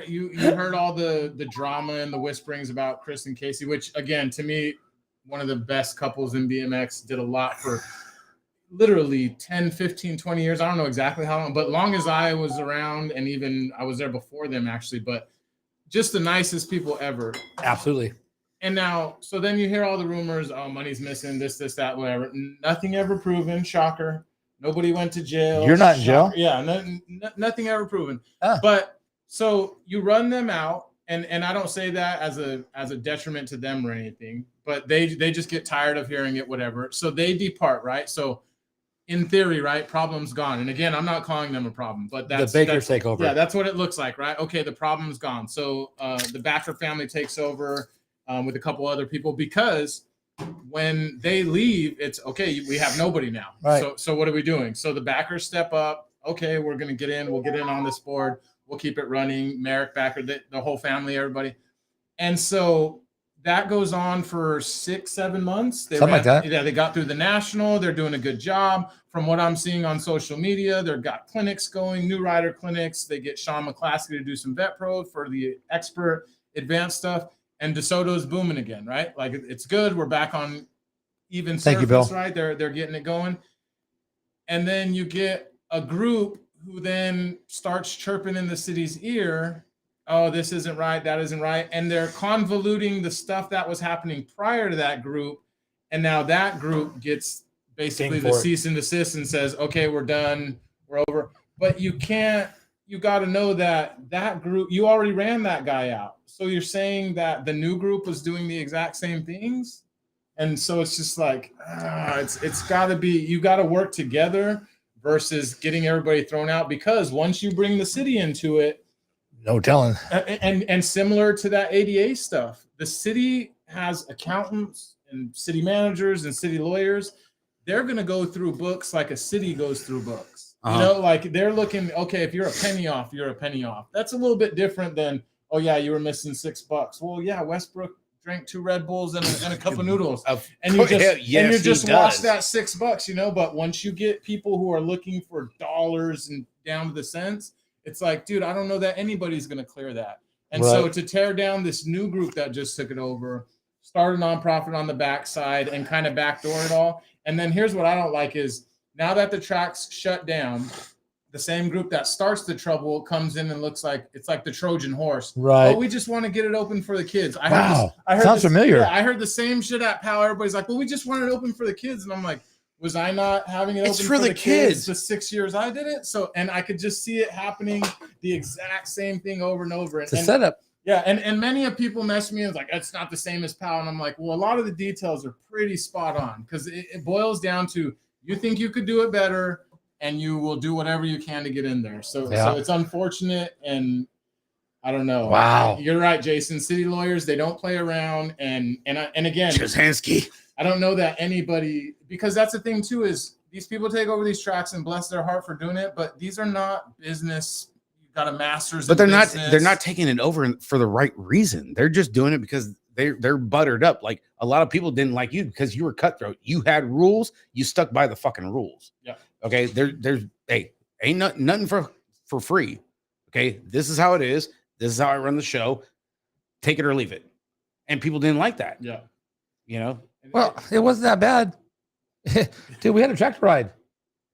you heard all the drama and the whisperings about Chris and Casey, which again, to me, one of the best couples in BMX, did a lot for literally 10, 15, 20 years. I don't know exactly how long, but long as I was around, and even I was there before them actually, but just the nicest people ever. Absolutely. And now, so then you hear all the rumors, oh, money's missing, this, that, whatever. Nothing ever proven. Shocker. Nobody went to jail. You're not in jail? Yeah, nothing ever proven. But so you run them out, and I don't say that as a detriment to them or anything, but they just get tired of hearing it, whatever. So they depart, right? So in theory, right, problem's gone. And again, I'm not calling them a problem, but that's the Bakers take over. Yeah, that's what it looks like, right? Okay, the problem's gone. So the Backer family takes over. With a couple other people, because when they leave, it's okay. We have nobody now. Right. So what are we doing? So the backers step up. Okay, we're going to get in. We'll get in on this board. We'll keep it running. Merrick Backer, the whole family, everybody. And so that goes on for 6-7 months. Something like that. Yeah, they got through the national. They're doing a good job. From what I'm seeing on social media, they've got clinics going, new rider clinics. They get Sean McClaskey to do some vet pro for the expert advanced stuff. And DeSoto's booming again, right? Like it's good. We're back on even surface, Thank you, Bill. Right? They're getting it going. And then you get a group who then starts chirping in the city's ear, oh, this isn't right, that isn't right. And they're convoluting the stuff that was happening prior to that group. And now that group gets basically the cease and desist and says, okay, we're done, we're over. But you can't you got to know that group, you already ran that guy out. So you're saying that the new group was doing the exact same things. And so it's just like, it's got to be, you got to work together versus getting everybody thrown out, because once you bring the city into it, no telling. And similar to that ADA stuff, the city has accountants and city managers and city lawyers. They're going to go through books like a city goes through books. You know, like they're looking, okay, if you're a penny off, you're a penny off. That's a little bit different than, oh yeah, you were missing $6. Well, yeah, Westbrook drank 2 Red Bulls and a cup of noodles, and you just lost that $6, you know. But once you get people who are looking for dollars and down to the cents, it's like, dude, I don't know that anybody's going to clear that. And so to tear down this new group that just took it over, start a nonprofit on the backside and kind of backdoor it all. And then here's what I don't like is, now that the track's shut down, the same group that starts the trouble comes in and looks like it's like the Trojan horse. Right. Oh, we just want to get it open for the kids. I heard Sounds familiar. Yeah, I heard the same shit at PAL. Everybody's like, well, we just want it open for the kids. And I'm like, was I not having it open for the kids the 6 years I did it? So, and I could just see it happening, the exact same thing over and over. It's a setup. Yeah, and many of people mess me and like, it's not the same as PAL. And I'm like, well, a lot of the details are pretty spot on, because it boils down to, you think you could do it better, and you will do whatever you can to get in there. So it's unfortunate, and I don't know. Wow. You're right, Jason. City lawyers, they don't play around. And again, Jasinski. I don't know that anybody, because that's the thing too, is these people take over these tracks and bless their heart for doing it, but these are not business. You got a master's. But they're not taking it over for the right reason. They're just doing it because they're buttered up. Like, a lot of people didn't like you because you were cutthroat. You had rules. You stuck by the fucking rules. Yeah. Okay. There's ain't nothing for free. Okay. This is how it is. This is how I run the show. Take it or leave it. And people didn't like that. Yeah. You know. Well, it wasn't that bad. Dude, we had a tractor ride,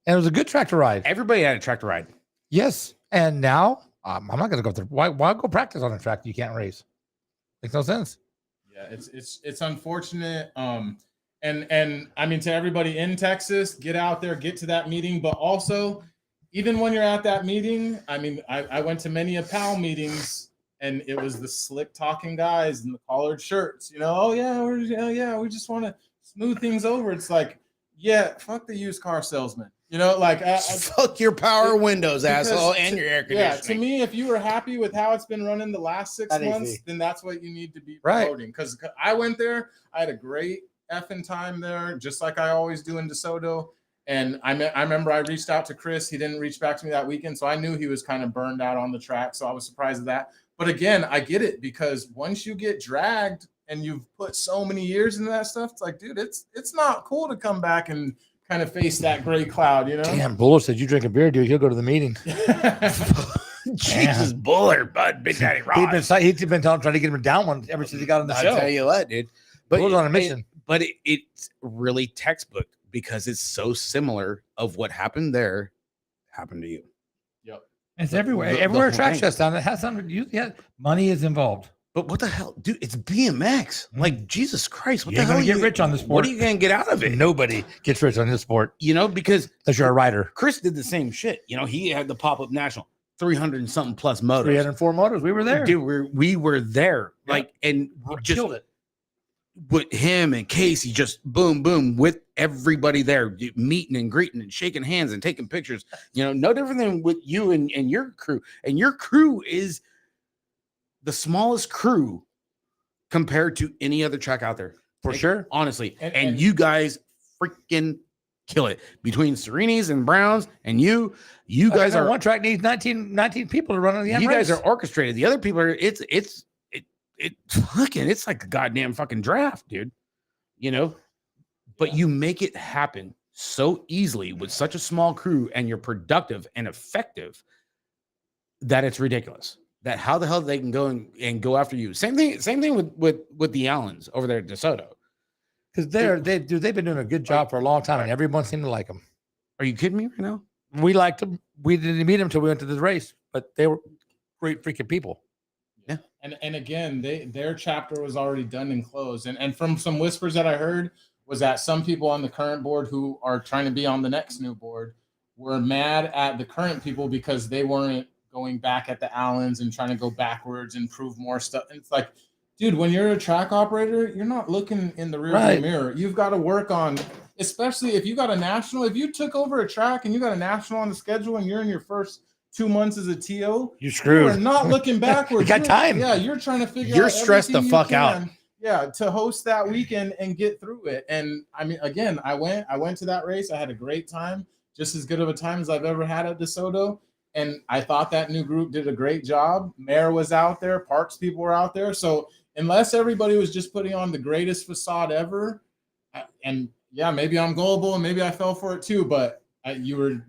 and it was a good tractor ride. Everybody had a tractor ride. Yes. And now I'm not going to go through. Why go practice on a track you can't race? Makes no sense. Yeah, it's unfortunate. And I mean, to everybody in Texas, get out there, get to that meeting. But also, even when you're at that meeting, I mean, I went to many of PAL meetings, and it was the slick talking guys in the collared shirts. You know, oh yeah, we just want to smooth things over. It's like, yeah, fuck the used car salesman. You know, like fuck your power windows, asshole, and your air conditioning. Yeah, to me, if you were happy with how it's been running the last 6 months, then that's what you need to be promoting. Because I went there, I had a great effing time there, just like I always do in DeSoto. And I remember I reached out to Chris. He didn't reach back to me that weekend, so I knew he was kind of burned out on the track. So I was surprised at that. But again, I get it, because once you get dragged and you've put so many years into that stuff, it's like, dude, it's not cool to come back and kind of face that gray cloud, you know? Damn, Buller said you drink a beer, dude. He'll go to the meeting. Jesus, Buller, bud, Big Daddy Rod. He's been trying to get him down one ever since he got on the show. I'll tell you what, dude. But Buller's on a mission. But it's really textbook, because it's so similar of what happened there happened to you. Yep. It's everywhere. Everywhere a track shuts down, it has something. Money is involved. But what the hell, dude? It's BMX. Like, Jesus Christ, what the hell? You get rich on the sport. What are you gonna get out of it? Nobody gets rich on this sport. You know, because unless you're a rider. Chris did the same shit. You know, he had the pop-up national, 300 and something plus motors. 304 motors. We were there. Dude, we were there. Yep. Like, and just killed it. With him and Casey, just boom, boom, with everybody there, meeting and greeting and shaking hands and taking pictures. You know, no different than with you and your crew. And your crew is the smallest crew compared to any other track out there, for sure. Honestly, and you guys freaking kill it between Sereni's and Browns, and you guys are one track needs 19 people to run on the end. You guys are orchestrated. The other people are it's like a goddamn fucking draft, dude. You know, but you make it happen so easily with such a small crew, and you're productive and effective that it's ridiculous. That how the hell they can go and go after you. Same thing with the Allens over there at DeSoto. Because they've been doing a good job for a long time, and everyone seemed to like them. Are you kidding me right now? We liked them. We didn't meet them until we went to the race, but they were great freaking people. Yeah. And again, their chapter was already done and closed. And from some whispers that I heard was that some people on the current board who are trying to be on the next new board were mad at the current people because they weren't going back at the Allens and trying to go backwards and prove more stuff. And it's like, dude, when you're a track operator, you're not looking in the rearview mirror. You've got to work on, especially if you got a national. If you took over a track and you got a national on the schedule and you're in your first 2 months as a TO, you're screwed. You're not looking backwards. You got time. Yeah, you're trying to figure out. You're stressed the fuck out. Yeah, to host that weekend and get through it. And I mean, again, I went to that race. I had a great time, just as good of a time as I've ever had at DeSoto. And I thought that new group did a great job. Mayor was out there, parks people were out there. So unless everybody was just putting on the greatest facade ever, and yeah, maybe I'm gullible and maybe I fell for it too, but you were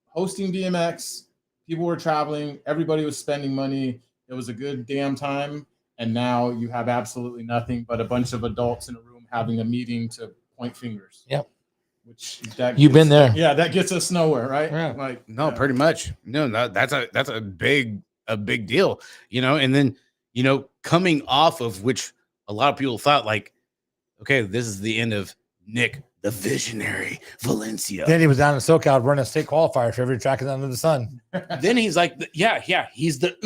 hosting BMX, people were traveling, everybody was spending money. It was a good damn time. And now you have absolutely nothing but a bunch of adults in a room having a meeting to point fingers. Yep. Which you've been there. Yeah, that gets us nowhere, right? Yeah. Like No, pretty much. No, that's a big deal, you know. And then, you know, coming off of which a lot of people thought like, okay, this is the end of Nick, the visionary Valencia. Then he was down in SoCal running a state qualifier for every track under the sun. Then he's like, he's the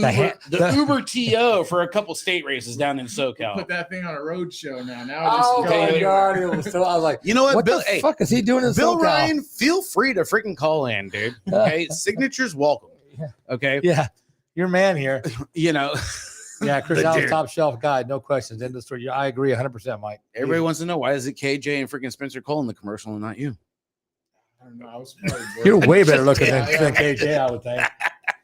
Uber TO for a couple state races down in SoCal. Put that thing on a road show now. Oh my God. It was so, I was like, you know what, Bill, the fuck is he doing in Bill SoCal? Ryan, feel free to freaking call in, dude. Okay. Signatures welcome. Okay. Yeah. Your man here. You know. Yeah, Chris Allen's top shelf guy, no questions. End of the story. Yeah, I agree 100%, Mike. Everybody wants to know, why is it KJ and freaking Spencer Cole in the commercial and not you? I don't know. I was probably You're way better looking than KJ, I would think.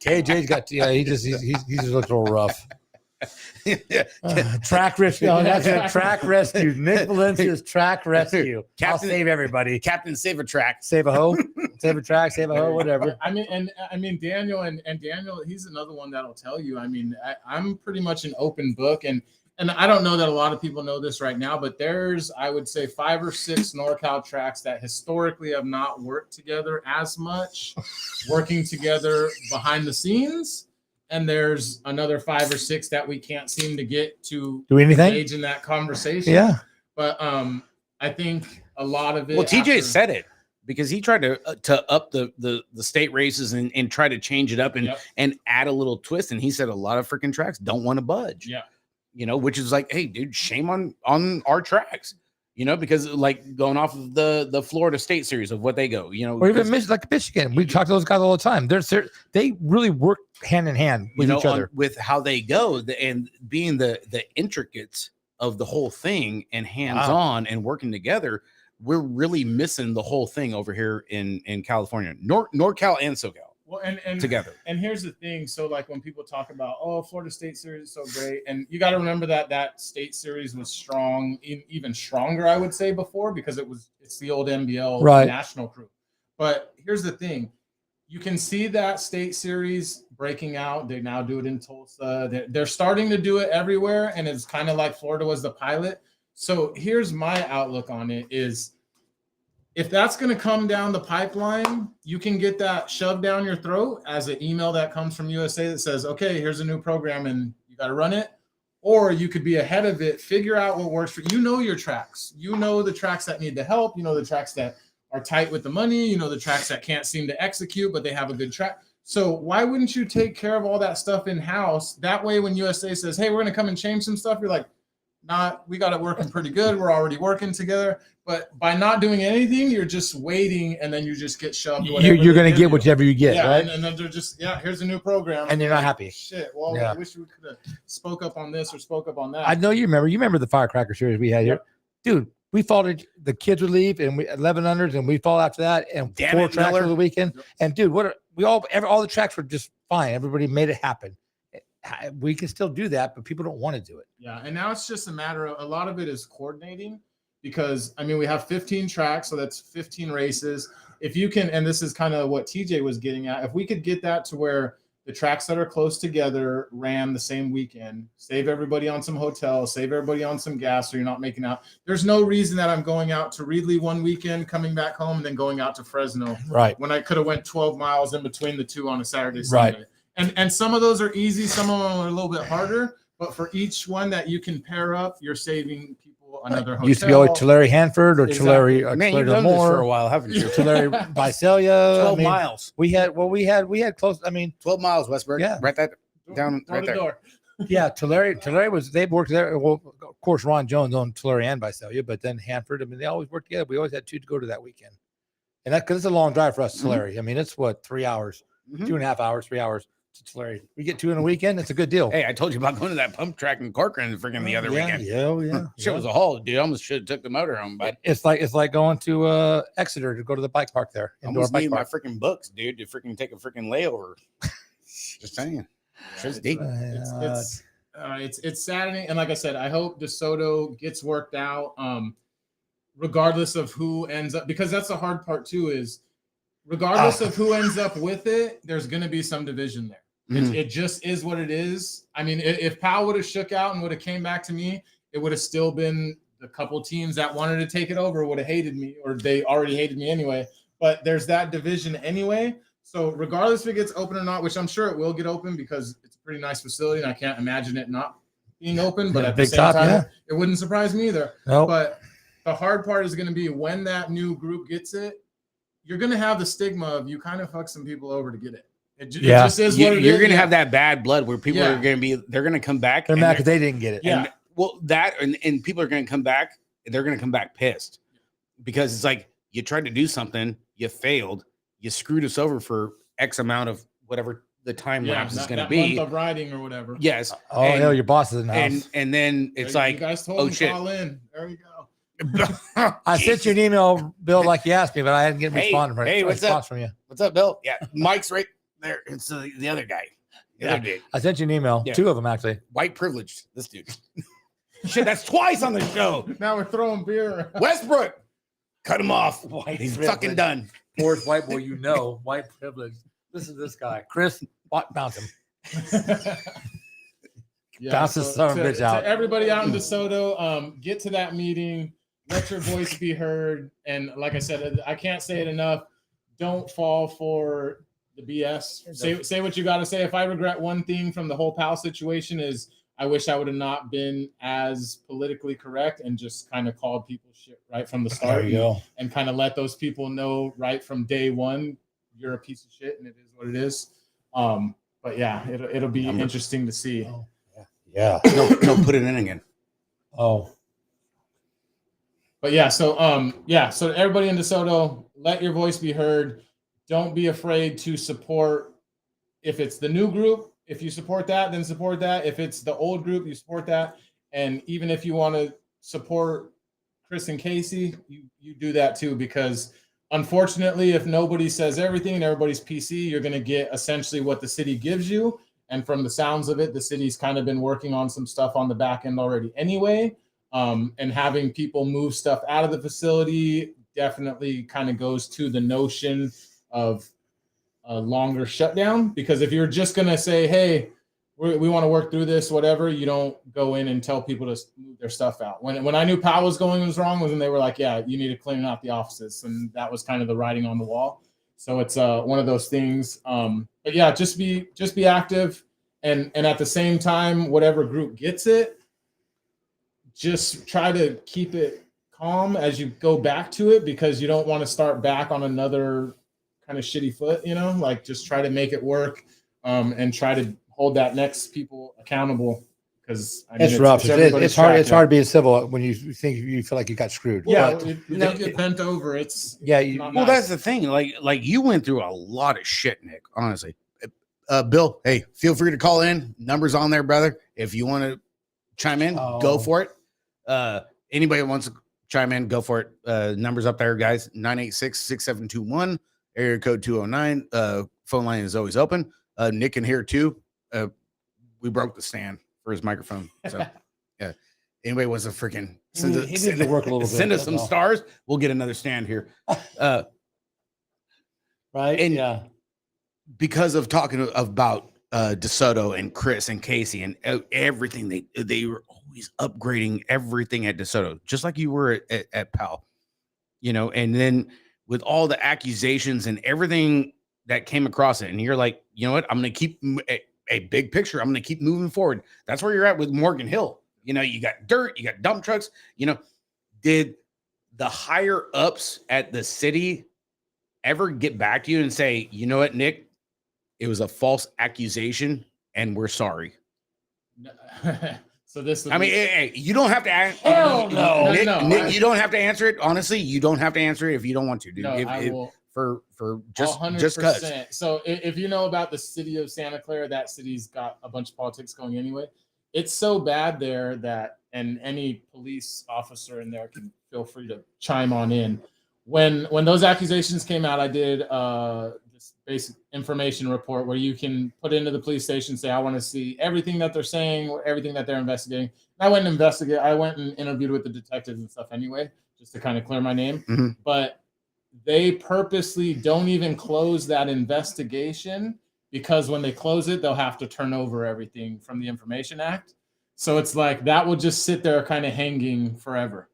KJ's got, he just looks a little rough. Track rescue. Oh, that's a track rescue. Nick Valencia's track rescue. I'll save everybody. Captain Save a Track. Save a hoe. Save a track. Save a hoe. Whatever. I mean, Daniel and Daniel, he's another one that'll tell you. I mean, I'm pretty much an open book, and I don't know that a lot of people know this right now, but there's, I would say, 5 or 6 NorCal tracks that historically have not worked together as much, working together behind the scenes. And there's another 5 or 6 that we can't seem to get to do anything, engage in that conversation. Yeah. But I think a lot of it. Well, TJ said it because he tried to up the state races and try to change it up and add a little twist. And he said a lot of freaking tracks don't want to budge. Yeah. You know, which is like, hey, dude, shame on our tracks. You know, because like going off of the Florida State Series of what they go, you know, or even like Michigan, we talk to those guys all the time. They really work hand in hand with each other with how they go and being the intricates of the whole thing and hands-on and working together. We're really missing the whole thing over here in California, NorCal and SoCal. Well, and together. And here's the thing. So like when people talk about, oh, Florida State Series is so great. And you got to remember that state series was strong, even stronger, I would say, before, because it's the old NBL national crew. But here's the thing. You can see that state series breaking out. They now do it in Tulsa. They're starting to do it everywhere. And it's kind of like Florida was the pilot. So here's my outlook on it is, if that's going to come down the pipeline, you can get that shoved down your throat as an email that comes from USA that says, okay, here's a new program and you got to run it. Or you could be ahead of it, figure out what works for you. You know your tracks. You know the tracks that need the help. You know the tracks that are tight with the money. You know the tracks that can't seem to execute, but they have a good track. So why wouldn't you take care of all that stuff in-house? That way when USA says, hey, we're going to come and change some stuff, you're like, we got it working pretty good. We're already working together. But by not doing anything, you're just waiting, and then you just get shoved. You're going to get whichever you get, right? And then they're just, here's a new program. And you're not happy. Shit, well, I wish we could have spoke up on this or spoke up on that. I know you remember the Firecracker series we had here. Dude, we followed, the kids would leave, and 11 unders, and we fall after that, and 4 tracks for the weekend. Yep. And, dude, all the tracks were just fine. Everybody made it happen. We can still do that, but people don't want to do it. Yeah, and now it's just a matter of, a lot of it is coordinating. Because, I mean, we have 15 tracks, so that's 15 races. If you can, and this is kind of what TJ was getting at, if we could get that to where the tracks that are close together ran the same weekend, save everybody on some hotels, save everybody on some gas so you're not making out. There's no reason that I'm going out to Reedley one weekend, coming back home, and then going out to Fresno. Right. When I could have went 12 miles in between the two on a Saturday, Sunday. Right. And some of those are easy. Some of them are a little bit harder. But for each one that you can pair up, you're saving people people, another hotel. Used to be always Tulare Hanford or Exactly. Tulare, Man, Tulare you've done this for a Lemoore, while, haven't you? Tulare Visalia. 12 miles. We had close. I mean, 12 miles, Westbrook. Yeah. Right that down door right to there. door. yeah, Tulare they've worked there. Well, of course, Ron Jones owned Tulare and Visalia, but then Hanford. I mean, they always worked together. We always had two to go to that weekend, and that because it's a long drive for us, to Tulare. I mean, it's what 3 hours, 2.5 hours, 3 hours to Tulare. We get 2 in a weekend. It's a good deal. Hey, I told you about going to that pump track in Corcoran freaking the other weekend. Yeah. Shit was a haul, dude. I almost should have took the motor home, but It's like going to Exeter to go to the bike park there. I Indoor almost bike need my park. freaking books, dude, to freaking take a freaking layover. Just saying. Shit's deep. It's saddening, and like I said, I hope DeSoto gets worked out, regardless of who ends up, because that's the hard part too. Is regardless of who ends up with it, there's going to be some division there. It just is what it is. I mean, if Powell would have shook out and would have came back to me, it would have still been the couple teams that wanted to take it over would have hated me, or they already hated me anyway. But there's that division anyway. So regardless if it gets open or not, which I'm sure it will get open because it's a pretty nice facility and I can't imagine it not being open. But at the same time, it wouldn't surprise me either. Nope. But the hard part is going to be when that new group gets it, you're going to have the stigma of you kind of fuck some people over to get it. It just is what it is. You're going to have that bad blood where people are going to be, they're going to come back. They're mad because they didn't get it. Yeah. And people are going to come back. They're going to come back pissed because it's like you tried to do something, you failed, you screwed us over for X amount of whatever the time lapse is going to be. Month of riding or whatever. Yes. Oh, hell, your boss is in the house. And then it's like, you guys told me call in. There you go. I sent you an email, Bill, like you asked me, but I didn't get a response from you. What's up, Bill? Yeah, Mike's right there. It's the other guy. The other dude. I sent you an email. Yeah. 2 of them, actually. White privileged, this dude. Shit, that's twice on the show. Now we're throwing beer. Westbrook, cut him off. He's privilege. fucking done. Fourth white boy, white privilege. This is this guy, Chris. Bounce him. Bounce this son of a bitch out. To everybody out in DeSoto, get to that meeting. Let your voice be heard. And like I said, I can't say it enough. Don't fall for the BS. Say what you got to say. If I regret one thing from the whole PAL situation is I wish I would have not been as politically correct and just kind of called people shit right from the start. There you go. And kind of let those people know right from day one, you're a piece of shit and it is what it is. But yeah, it'll be interesting to see. Oh, yeah. No, put it in again. Oh. But yeah, so everybody in DeSoto, let your voice be heard. Don't be afraid to support. If it's the new group, if you support that, then support that. If it's the old group, you support that. And even if you want to support Chris and Casey, you do that too, because unfortunately, if nobody says everything and everybody's PC, you're going to get essentially what the city gives you. And from the sounds of it, the city's kind of been working on some stuff on the back end already anyway. And having people move stuff out of the facility definitely kind of goes to the notion of a longer shutdown. Because if you're just going to say, hey, we want to work through this, whatever, you don't go in and tell people to move their stuff out. When I knew Powell was wrong was when they were like, yeah, you need to clean out the offices. And that was kind of the writing on the wall. So it's one of those things. But yeah, just be active. And at the same time, whatever group gets it, just try to keep it calm as you go back to it, because you don't want to start back on another kind of shitty foot, like just try to make it work, and try to hold that next people accountable, because it's rough. It's hard being civil when you feel like you got screwed. Yeah, you get bent over. It's well, nice. That's the thing. Like you went through a lot of shit, Nick. Honestly, Bill. Hey, feel free to call in. Numbers on there, brother. If you want to chime in, go for it. Anybody that wants to chime in, go for it. Numbers up there, guys. 986-6721, area code 209. Phone line is always open. Nick in here too. We broke the stand for his microphone. So yeah. Anybody wants to freaking send us some stars, we'll get another stand here. Right. And yeah. Because of talking about DeSoto and Chris and Casey and everything, they were always upgrading everything at DeSoto, just like you were at Powell, and then with all the accusations and everything that came across it, and you're like, you know what, I'm going to keep a big picture. I'm going to keep moving forward. That's where you're at with Morgan Hill. You know, you got dirt, you got dump trucks. You know, did the higher ups at the city ever get back to you and say, you know what, Nick, it was a false accusation and we're sorry? So this, I mean, hey, you don't have to ask. Hell no. Nick, you don't have to answer it. Honestly, you don't have to answer it if you don't want to, dude. No, I will. For just 100%. because. So if you know about the city of Santa Clara, that city's got a bunch of politics going anyway. It's so bad there that, and any police officer in there can feel free to chime on in. When those accusations came out, I did this basic information report where you can put into the police station, say, I want to see everything that they're saying, everything that they're investigating. And I went and interviewed with the detectives and stuff anyway, just to kind of clear my name. Mm-hmm. But they purposely don't even close that investigation, because when they close it, they'll have to turn over everything from the Information Act. So it's like that will just sit there kind of hanging forever.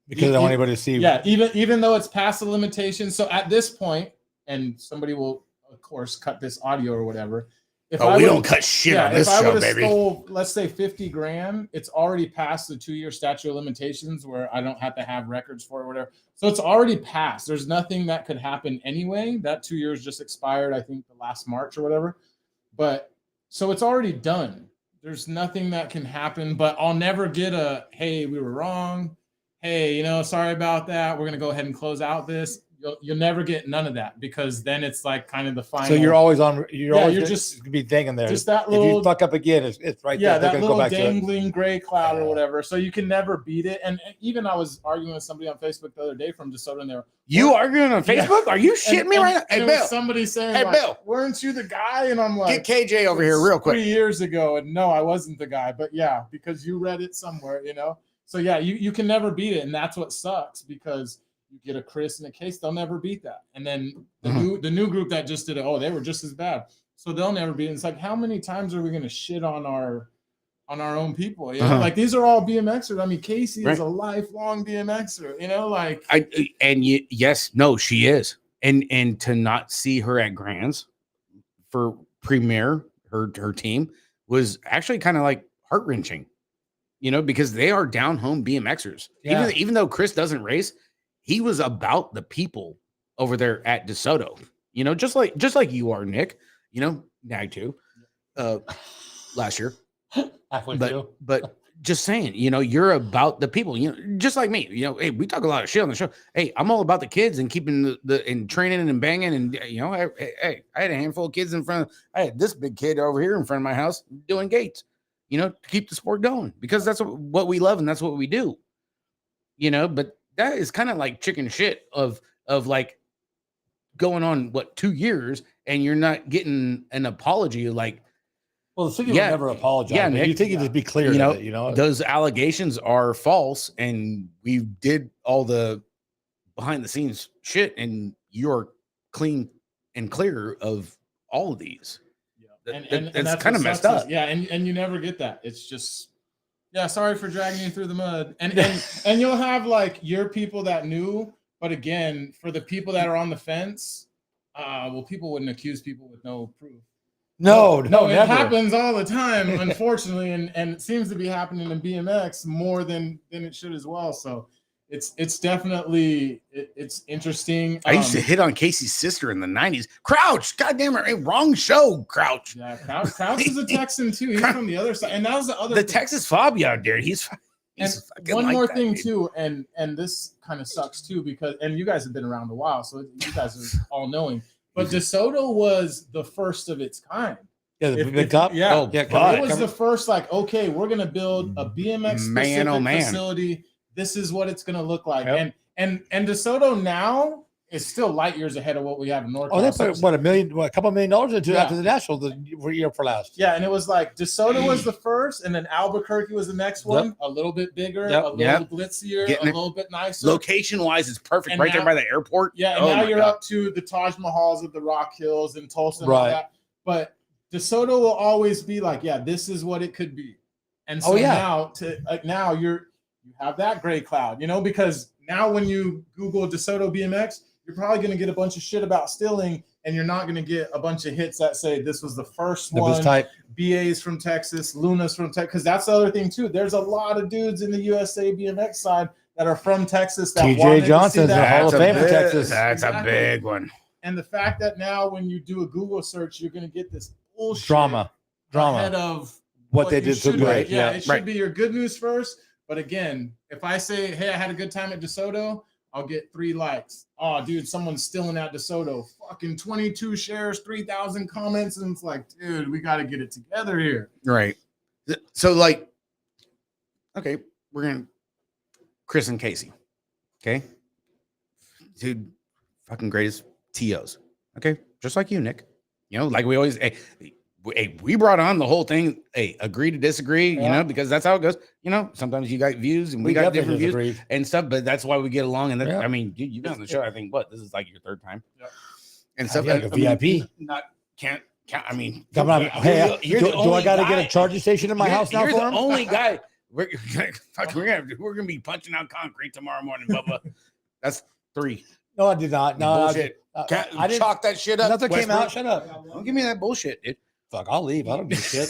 Because they don't want anybody to see. Yeah, even though it's past the limitation. So at this point, and somebody will, of course, cut this audio or whatever. If we don't cut shit on this show, baby. Stole, let's say, 50 grand, it's already past the 2-year statute of limitations where I don't have to have records for it or whatever. So it's already passed. There's nothing that could happen anyway. That 2 years just expired, I think, the last March or whatever. But so it's already done. There's nothing that can happen, but I'll never get a, hey, we were wrong. Hey, you know, sorry about that. We're going to go ahead and close out this. You'll never get none of that, because then it's like kind of the final. So you're always on. You're just gonna be dangling there. Just that if little. you fuck up again, it's right there. Yeah, there. that little dangling gray cloud or whatever. So you can never beat it. And even I was arguing with somebody on Facebook the other day from DeSoto, and they were, you arguing on Facebook? Yeah. Are you shitting me right now? Hey, Bill. Somebody saying, hey, Bill, weren't you the guy? And I'm like, get KJ over here real quick. 3 years ago, and no, I wasn't the guy. But yeah, because you read it somewhere, you know. So yeah, you can never beat it, and that's what sucks, because you get a Chris and a Case, they'll never beat that. And then the new group that just did it, they were just as bad. So they'll never beat it. It's like, how many times are we going to shit on our own people? You know, like these are all BMXers. I mean, Casey is a lifelong BMXer. You know, like she is. And to not see her at Grands for premiere, her team was actually kind of like heart wrenching. You know, because they are down home BMXers. Yeah. Even though Chris doesn't race, he was about the people over there at DeSoto, you know, just like you are, Nick, you know, NAG too, last year. But just saying, you know, you're about the people, you know, just like me, you know, hey, we talk a lot of shit on the show. Hey, I'm all about the kids and keeping and training and banging. And, you know, I had a handful of kids I had this big kid over here in front of my house doing gates, you know, to keep the sport going, because that's what we love. And that's what we do, you know, but that is kind of like chicken shit of like going on 2 years and you're not getting an apology. Like, well, the city will never apologize. Yeah, Nick, you think you just be clear. You know, those allegations are false, and we did all the behind the scenes shit, and you're clean and clear of all of these. Yeah, and that's kind of messed up. Yeah, and you never get that. It's just. Yeah, sorry for dragging you through the mud. And you'll have like your people that knew, but again, for the people that are on the fence, people wouldn't accuse people with no proof. No, it never. Happens all the time, unfortunately, and it seems to be happening in BMX more than it should as well. So it's definitely it's interesting. I used to hit on Casey's sister in the 90s. Crouch, goddamn it, wrong show, Crouch. Yeah, Crouch is a Texan too. He's from the other side, and that was the other. The Texas Fabio out there. He's one like more thing dude. Too, and this kind of sucks too, because you guys have been around a while, so you guys are all knowing. But DeSoto was the first of its kind. Yeah, the big top. Yeah, it was the first. Like, okay, we're gonna build a BMX specific facility. This is what it's going to look like. Yep. And DeSoto now is still light years ahead of what we have in North. Oh, they put a couple $1 million into after the National the year for last. Yeah, and it was like DeSoto was the first, and then Albuquerque was the next one, a little bit bigger, a little glitzier, a little bit nicer. Location-wise, it's perfect and right now, there by the airport. Yeah, and now you're up to the Taj Mahals of the Rock Hills and Tulsa and all that. But DeSoto will always be like, this is what it could be. And so now you have that gray cloud, you know, because now when you Google DeSoto BMX, you're probably going to get a bunch of shit about stealing, and you're not going to get a bunch of hits that say this was the first one. Type. BA's from Texas, Luna's from Texas, because that's the other thing too. There's a lot of dudes in the USA BMX side that are from Texas. That TJ Johnson's a Hall of Fame for big- Texas. That's a big one. And the fact that now when you do a Google search, you're going to get this bullshit Drama. ahead of What they you did so should great. be. Yeah, Yeah. it should be your good news first. But again, if I say, hey, I had a good time at DeSoto, I'll get 3 likes. Oh, dude, someone's stealing at DeSoto. Fucking 22 shares, 3,000 comments. And it's like, dude, we got to get it together here. Right. So, like, okay, we're going to Chris and Casey. Okay. Dude, fucking greatest TOs. Okay. Just like you, Nick. You know, like we always, hey, we brought on the whole thing. Hey, agree to disagree, you know, because that's how it goes. You know, sometimes you got views and we got different views and stuff, but that's why we get along. And I mean, you've been on the show, I think, this is like your 3rd time. And stuff. Like a VIP. Can't. I mean, Come on. Hey, do I got to get a charging station in my house now you're for the him? only guy. We're gonna be punching out concrete tomorrow morning, Bubba. That's 3. No, I did not. No, bullshit. I didn't Chalk that shit up. Nothing came Westbrook. out. Shut up. Don't give me that bullshit, dude. Fuck, I'll leave. I don't give a shit.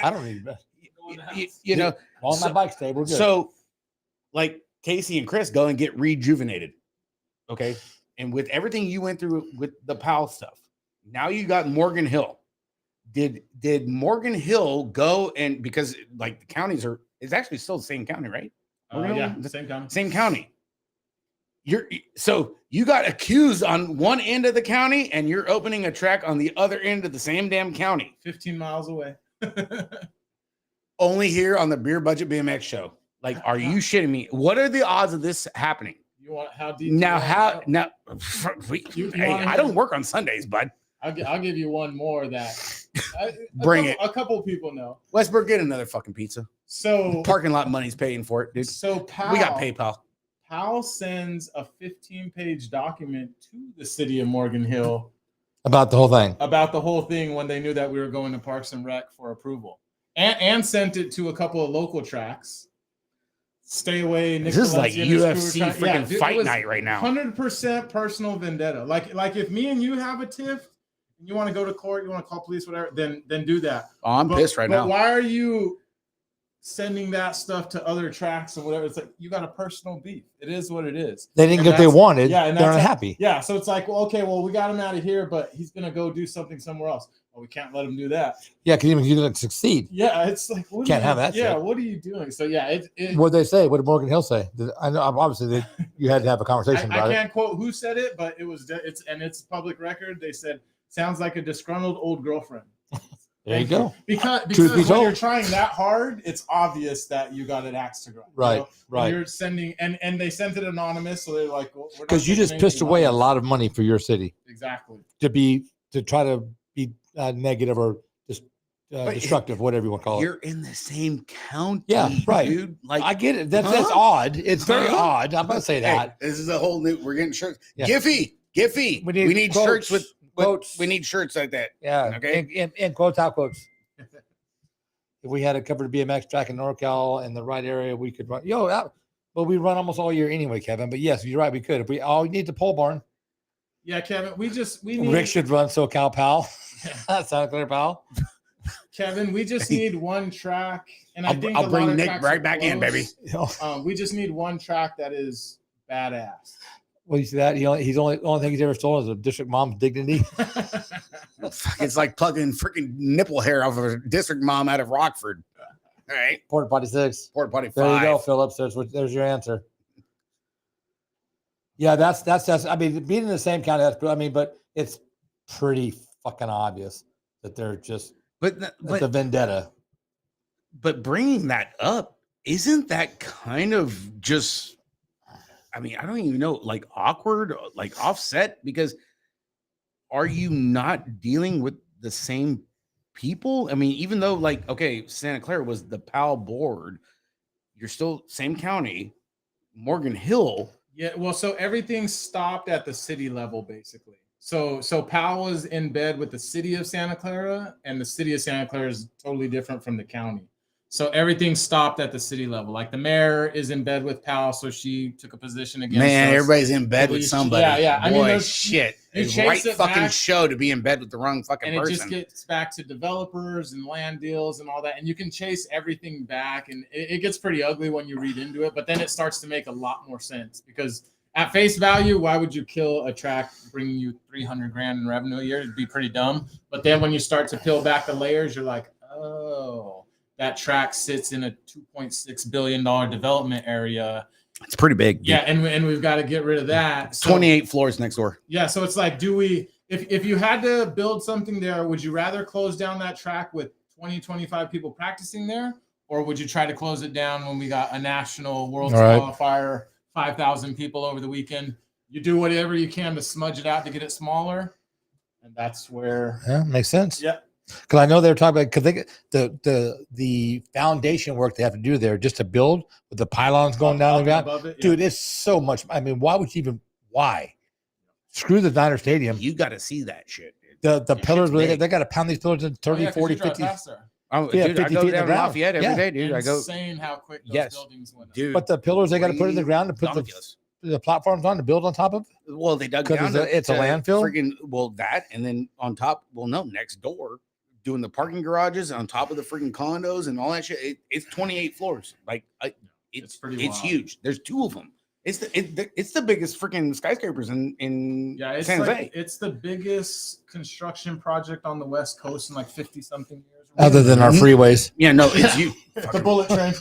I don't need You know, on my bike stay. We're good. so like Casey and Chris go and get rejuvenated. Okay. And with everything you went through with the PAL stuff, now you got Morgan Hill. Did Morgan Hill go and because like the counties it's actually still the same county, right? Yeah, same county. Same county. So you got accused on one end of the county and you're opening a track on the other end of the same damn county. 15 miles away. Only here on the Beer Budget BMX Show. Like, are you shitting me? What are the odds of this happening? You want how deep? Now, You I don't work on Sundays, bud. I'll give you one more that a couple people know. Westbrook, get another fucking pizza. So Parking lot money's paying for it, dude. So we got PayPal. PAL sends a 15-page document to the city of Morgan Hill about the whole thing. When they knew that we were going to Parks and Rec for approval, and sent it to a couple of local tracks. Stay away. Nick This is like Valencia, UFC freaking fight night right now. 100% personal vendetta. Like if me and you have a tiff, and you want to go to court, you want to call police, whatever, then do that. Oh, I'm pissed right now. Why are you sending that stuff to other tracks and whatever? It's like you got a personal beef. It is what it is. They didn't get what they wanted. Yeah, and they're unhappy. Yeah, so it's like, well, okay, well, we got him out of here, but he's gonna go do something somewhere else. Well, we can't let him do that. Yeah, because even if you didn't succeed. Yeah, it's like can't have that. Yeah, shit. what are you doing? So yeah, what did they say? What did Morgan Hill say? I know obviously you had to have a conversation about I it. can't quote who said it, but it's public record. They said sounds like a disgruntled old girlfriend. There you go. Because when you're trying that hard, it's obvious that you got an axe to grind. Right, you know? right. You're sending and they sent it anonymous, so they're like, well, because you just pissed away a lot of money for your city. Exactly. To try to be negative or just destructive, whatever you want to call it. You're in the same county. Yeah, right. Dude. Like I get it. That's odd. It's very odd. I'm gonna say that. Hey, this is a whole new. We're getting shirts. Yeah. Giphy. We need quotes, shirts with quotes. We need shirts like that. Yeah. Okay. And quotes, out quotes. If we had a covered BMX track in NorCal in the right area, we could run. But we run almost all year anyway, Kevin. But yes, you're right. We could. If we all need the pole barn. Yeah, Kevin. We need. Rick should run SoCal Pal. Santa Clara Pal. Kevin, we just need one track, and I think I'll bring Nick right back in, baby. We just need one track that is badass. Well, you see that? He's only thing he's ever stolen is a district mom's dignity. It's like plugging freaking nipple hair off of a district mom out of Rockford. All right. Porta Potty 6. Porta Potty 5. There you go, Phillips. There's your answer. Yeah, that's. I mean, being in the same county, that's. I mean, but it's pretty fucking obvious that they're just. But the vendetta. But bringing that up, isn't that kind of just? I mean, I don't even know, like awkward, like offset, because are you not dealing with the same people? I mean, even though like, okay, Santa Clara was the PAL board, you're still same county, Morgan Hill. Yeah, well, so everything stopped at the city level, basically. So PAL was in bed with the city of Santa Clara, and the city of Santa Clara is totally different from the county. So everything stopped at the city level. Like the mayor is in bed with Powell, so she took a position against Man, us. everybody's in bed with somebody. Yeah. Boy, I mean, there's shit. you It's chase right it fucking back, show to be in bed with the wrong fucking and person. it just gets back to developers and land deals and all that. And you can chase everything back, and it gets pretty ugly when you read into it. But then it starts to make a lot more sense because at face value, why would you kill a track bringing you 300 grand in revenue a year? It'd be pretty dumb. But then when you start to peel back the layers, you're like, oh, that track sits in a $2.6 billion development area. It's pretty big. Dude. Yeah, and we've got to get rid of that. So, 28 floors next door. Yeah, so it's like, do we, if you had to build something there, would you rather close down that track with 20, 25 people practicing there? Or would you try to close it down when we got a national world qualifier, 5,000 people over the weekend? You do whatever you can to smudge it out to get it smaller. And that's where. Yeah, makes sense. Yeah. Because I know they're talking about, because the foundation work they have to do there just to build with the pylons going down the ground. Dude, it's so much. I mean, why would you even, why? Screw the Niner Stadium. You got to see that shit. Dude. The pillars, they got to pound these pillars in 30, 40, 50. Oh, yeah, dude, 50 I go feet down Lafayette every day, dude. I go. Insane how quick those buildings went up. Dude. But the pillars they got to put in the ground to put the platforms on to build on top of. Well, they dug down. It's a landfill. That, and then on top. Well, no, next door, doing the parking garages on top of the freaking condos and all that shit. It's 28 floors. Like it's huge. There's 2 of them. It's the biggest freaking skyscrapers in San Jose. It's the biggest construction project on the West Coast in like 50 something years. Other than our freeways. Yeah, no, it's you. The bullet train.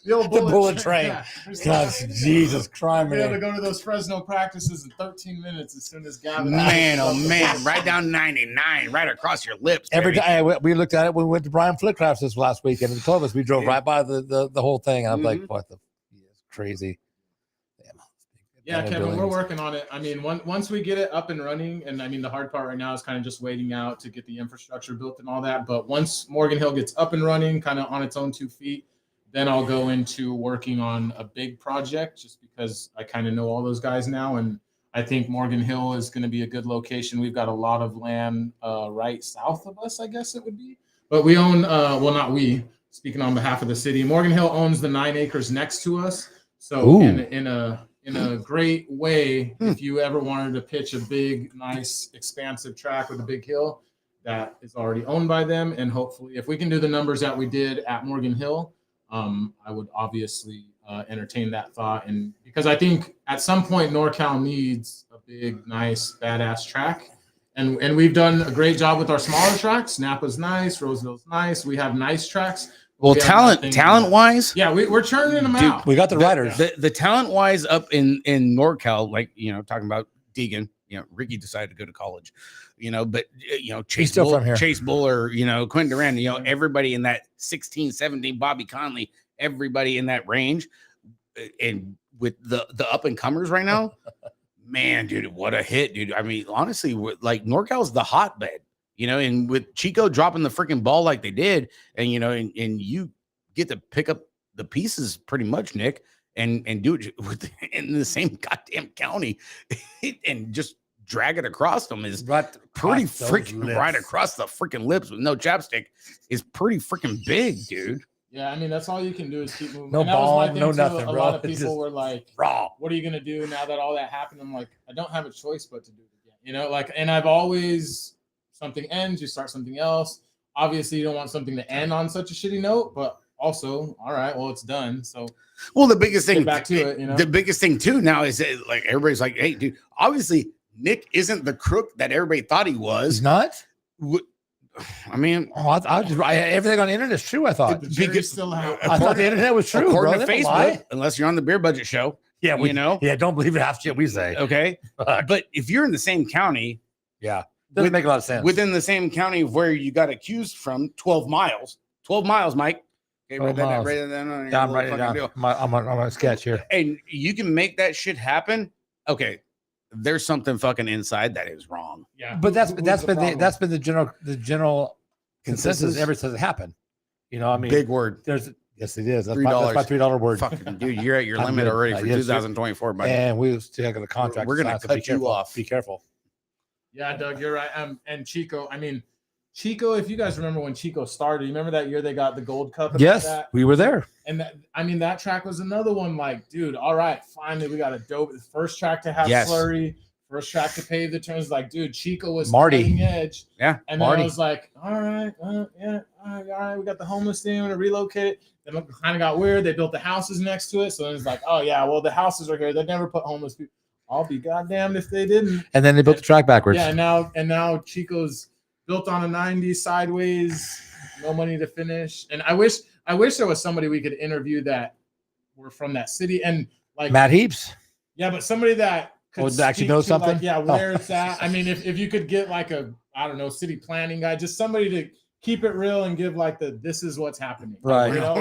The old bullet train. Yeah. God, Jesus Christ. We had to go to those Fresno practices in 13 minutes as soon as Gavin. Man, oh man, right down 99, right across your lips. Every time we looked at it when we went to Brian Flitcraft's this last weekend, and he told us we drove right by the whole thing. And I was like, what the? It's crazy. Yeah, Kevin, we're working on it. I mean, once we get it up and running, and I mean, the hard part right now is kind of just waiting out to get the infrastructure built and all that. But once Morgan Hill gets up and running, kind of on its own 2 feet, then I'll go into working on a big project just because I kind of know all those guys now. And I think Morgan Hill is going to be a good location. We've got a lot of land right south of us, I guess it would be. But we own, well, not we, speaking on behalf of the city, Morgan Hill owns the 9 acres next to us. So in a great way, if you ever wanted to pitch a big, nice, expansive track with a big hill, that is already owned by them. And hopefully, if we can do the numbers that we did at Morgan Hill, I would obviously entertain that thought. And because I think at some point, NorCal needs a big, nice, badass track. And we've done a great job with our smaller tracks. Napa's nice, Roseville's nice. We have nice tracks. Well, talent wise, yeah, we're churning them out. We got the riders. The talent wise up in NorCal, like talking about Deegan, Ricky decided to go to college, but Chase Buller, Quentin Durant, everybody in that 16, 17, Bobby Conley, everybody in that range, and with the up and comers right now, man, dude, what a hit, dude. I mean, honestly, like NorCal's the hotbed. And with Chico dropping the freaking ball like they did, and and you get to pick up the pieces pretty much, Nick, and do it in the same goddamn county, and just drag it across them is pretty freaking right across the freaking lips with no chapstick is pretty freaking big, dude. Yeah, I mean that's all you can do is keep moving. No ball, no nothing, bro. A lot of people were like, raw. What are you gonna do now that all that happened? I'm like, I don't have a choice but to do it again. And I've always. Something ends, you start something else. Obviously, you don't want something to end on such a shitty note, but also, all right, well, it's done. So, the biggest thing back to it, the biggest thing too now is that, like everybody's like, hey, dude, obviously Nick isn't the crook that everybody thought he was. He's not. I mean, everything on the internet is true. I thought still out. I thought the internet was true. According to Facebook, unless you're on the Beer Budget Show, yeah, don't believe it half shit we say. Okay, but if you're in the same county, yeah. Doesn't make a lot of sense. Within the same county of where you got accused from, 12 miles. 12 miles, Mike. Okay, write that down. Yeah, I'm writing it down. I'm on a sketch here. And you can make that shit happen. Okay, there's something fucking inside that is wrong. Yeah, but that's been the general consensus ever since it happened. I mean, big word. Yes, it is. That's $3. my $3 word. Fucking dude, you're at your limit already for 2024, buddy. And we still got the contract. We're gonna cut you off. Be careful. Yeah, Doug, you're right. And Chico, I mean, Chico, if you guys remember when Chico started, you remember that year they got the Gold Cup? And Yes, that? we were there. And that track was another one. Like, dude, all right, finally we got a dope. The first track to have slurry, first track to pave the turns. Like, dude, Chico was cutting edge. Yeah, and then I was like, all right, all right. We got the homeless thing. We're gonna relocate it. Then it kind of got weird. They built the houses next to it, so it's like, oh yeah, well the houses are here. They never put homeless people. I'll be goddamned if they didn't. And then they built the track backwards. Yeah, and now Chico's built on a 90 sideways, no money to finish. And I wish there was somebody we could interview that were from that city and like Matt Heaps. Yeah, but somebody that could actually know something. Like, yeah, where it's at. I mean, if you could get like a, I don't know, city planning guy, just somebody to keep it real and give like this is what's happening. Right. You know,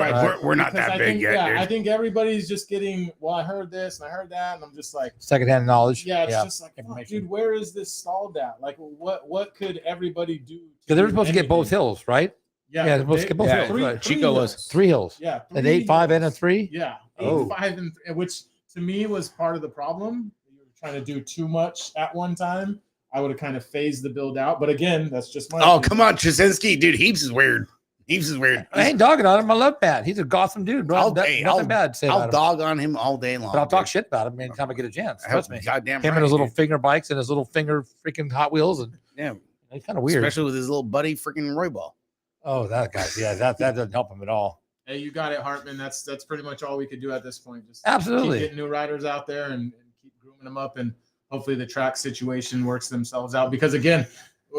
we're not that big yet. Yeah, I think everybody's just getting, well, I heard this and I heard that, and I'm just like secondhand knowledge. Yeah, it's just like, oh, dude, where is this stalled at? Like, what could everybody do? Because they were supposed to get both hills, right? Yeah, they're supposed to get both hills. Right. Chico was 3 hills. Yeah, an 8, 5, and a 3. Yeah, 8, 5, and which to me was part of the problem. You were trying to do too much at one time. I would have kind of phased the build out, but again, that's just my. Oh, come on, Chasinski, dude. Heaps is weird. I ain't dogging on him. I love Matt. He's a Gotham dude, bro. Nothing bad to say I'll about dog on him all day long. But I'll talk shit about him anytime I get a chance. Trust me. Goddamn him and his little finger bikes and his little finger freaking Hot Wheels, and yeah, it's kind of weird, especially with his little buddy freaking Roy Ball. Oh, that guy. Yeah, that doesn't help him at all. Hey, you got it, Hartman. That's pretty much all we could do at this point. Just absolutely keep getting new riders out there and keep grooming them up, and hopefully the track situation works themselves out. Because again,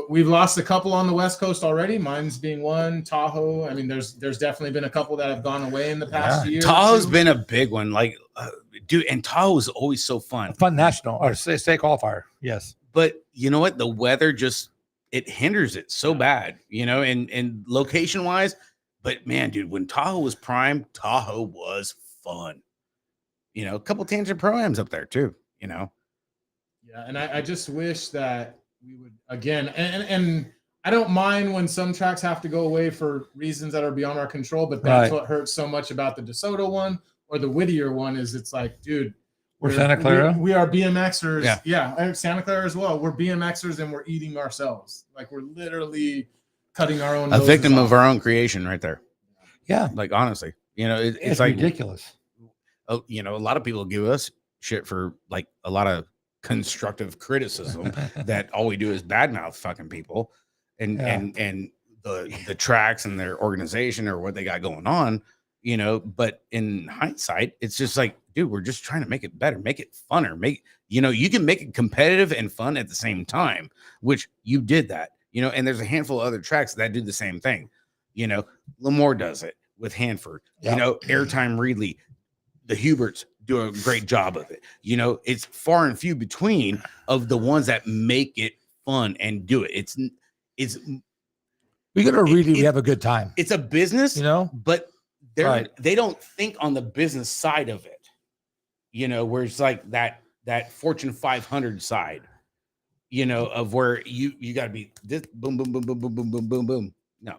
we've lost a couple on the West Coast already. Mine's being one. Tahoe. I mean, there's definitely been a couple that have gone away in the past year. Tahoe's been a big one, like, dude. And Tahoe is always so fun. Fun national or state qualifier. Yes, but you know what? The weather just it hinders it so bad, you know, and location wise. But man, dude, when Tahoe was prime, Tahoe was fun. You know, a couple tangent pro-ams up there too, you know. Yeah, and I just wish that we would again, and I don't mind when some tracks have to go away for reasons that are beyond our control, but that's what hurts so much about the DeSoto one or the Whittier one is it's like, dude, we're Santa Clara. We are BMXers. Yeah, and Santa Clara as well. We're BMXers and we're eating ourselves. Like we're literally cutting our own. A victim of our own creation, right there. Yeah, like honestly, you know, it's like ridiculous. Oh, you know, a lot of people give us shit for like a lot of constructive criticism that all we do is badmouth fucking people and the tracks and their organization or what they got going on, you know. But in hindsight, it's just like, dude, we're just trying to make it better, make it funner, you know, you can make it competitive and fun at the same time, which you did that, you know. And there's a handful of other tracks that do the same thing, you know. Lemoore does it with Hanford, you know. Airtime Reedley, the Huberts do a great job of it. You know, it's far and few between of the ones that make it fun and do it. It's we got to really have a good time. It's a business, you know, but they don't think on the business side of it, you know, where it's like that Fortune 500 side, you know, of where you got to be this boom, boom, boom, boom, boom, boom, boom, boom, boom. No,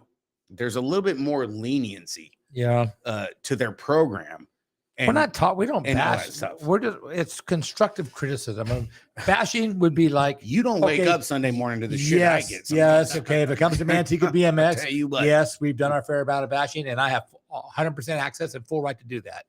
there's a little bit more leniency, to their program. And, we're not taught. We don't bash. We're just. It's constructive criticism. I mean, bashing would be like you don't wake up Sunday morning to the shit I get. Yes. Okay. If it comes to Manteca BMX, yes, we've done our fair amount of bashing, and I have 100% access and full right to do that.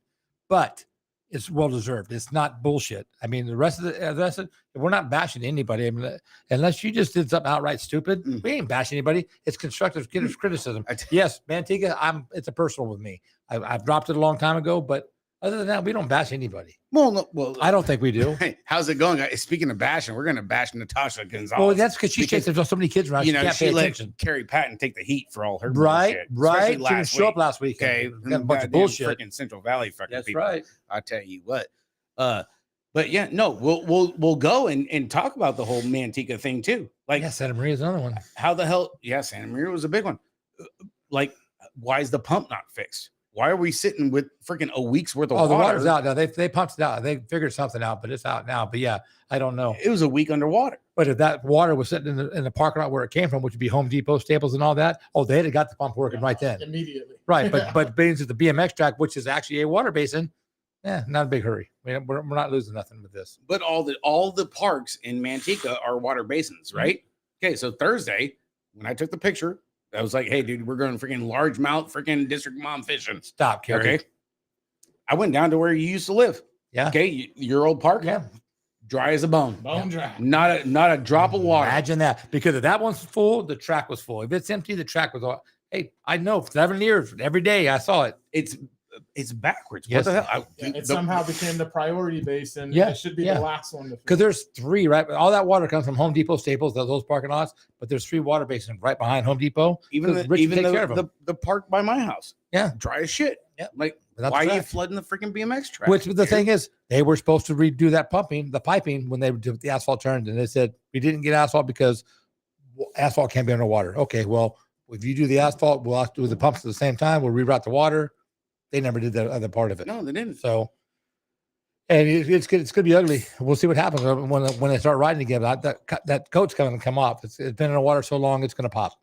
But it's well deserved. It's not bullshit. I mean, the rest of we're not bashing anybody. I mean, unless you just did something outright stupid, we ain't bashing anybody. It's constructive criticism. Yes, Manteca. It's a personal with me. I've dropped it a long time ago, but. Other than that, we don't bash anybody. Well, I don't think we do. Hey, how's it going? Speaking of bashing, we're going to bash Natasha Gonzalez. Well, that's because she takes so many kids around. You know, she let Carrie Patton take the heat for all her bullshit. Right. She didn't show up last week. Okay, got a bunch of bullshit. Freaking Central Valley fucking that's people. Right. I tell you what. But yeah, no, we'll go and talk about the whole Manteca thing too. Like, Santa Maria's another one. How the hell? Yeah, Santa Maria was a big one. Like, why is the pump not fixed? Why are we sitting with freaking a week's worth of water? Oh, the water's out now. They pumped it out. They figured something out, but it's out now. But yeah, I don't know. It was a week underwater. But if that water was sitting in the parking lot where it came from, which would be Home Depot, Staples, and all that, they'd have got the pump working right then. Immediately. Right. But being to the BMX track, which is actually a water basin, not a big hurry. We're not losing nothing with this. But all the parks in Manteca are water basins, right? Okay, so Thursday, when I took the picture, I was like, hey, dude, we're going freaking largemouth freaking district mom fishing. Stop, Kerry. Okay. I went down to where you used to live. Yeah. Okay. Your old park. Yeah. Dry as a bone. Bone dry. Not a drop of water. Imagine that. Because if that one's full, the track was full. If it's empty, the track was all. Hey, I know 7 years, every day I saw it. It's backwards. Yes. What the hell? It somehow became the priority basin. Yeah, It should be yeah. the last one. Because there's 3, right? All that water comes from Home Depot, Staples, those parking lots. But there's 3 water basins right behind Home Depot. Even the park by my house. Yeah. Dry as shit. Yeah. Like, That's why are you correct. flooding the freaking BMX track? Which the thing is, they were supposed to redo that the piping when they did the asphalt turned, and they said we didn't get asphalt because asphalt can't be underwater. Okay, well, if you do the asphalt, we'll have to do the pumps at the same time. We'll reroute the water. They never did the other part of it. No, they didn't. So, and it's going to be ugly. We'll see what happens when they start riding again. That coat's going to come off. It's been in the water so long, it's going to pop.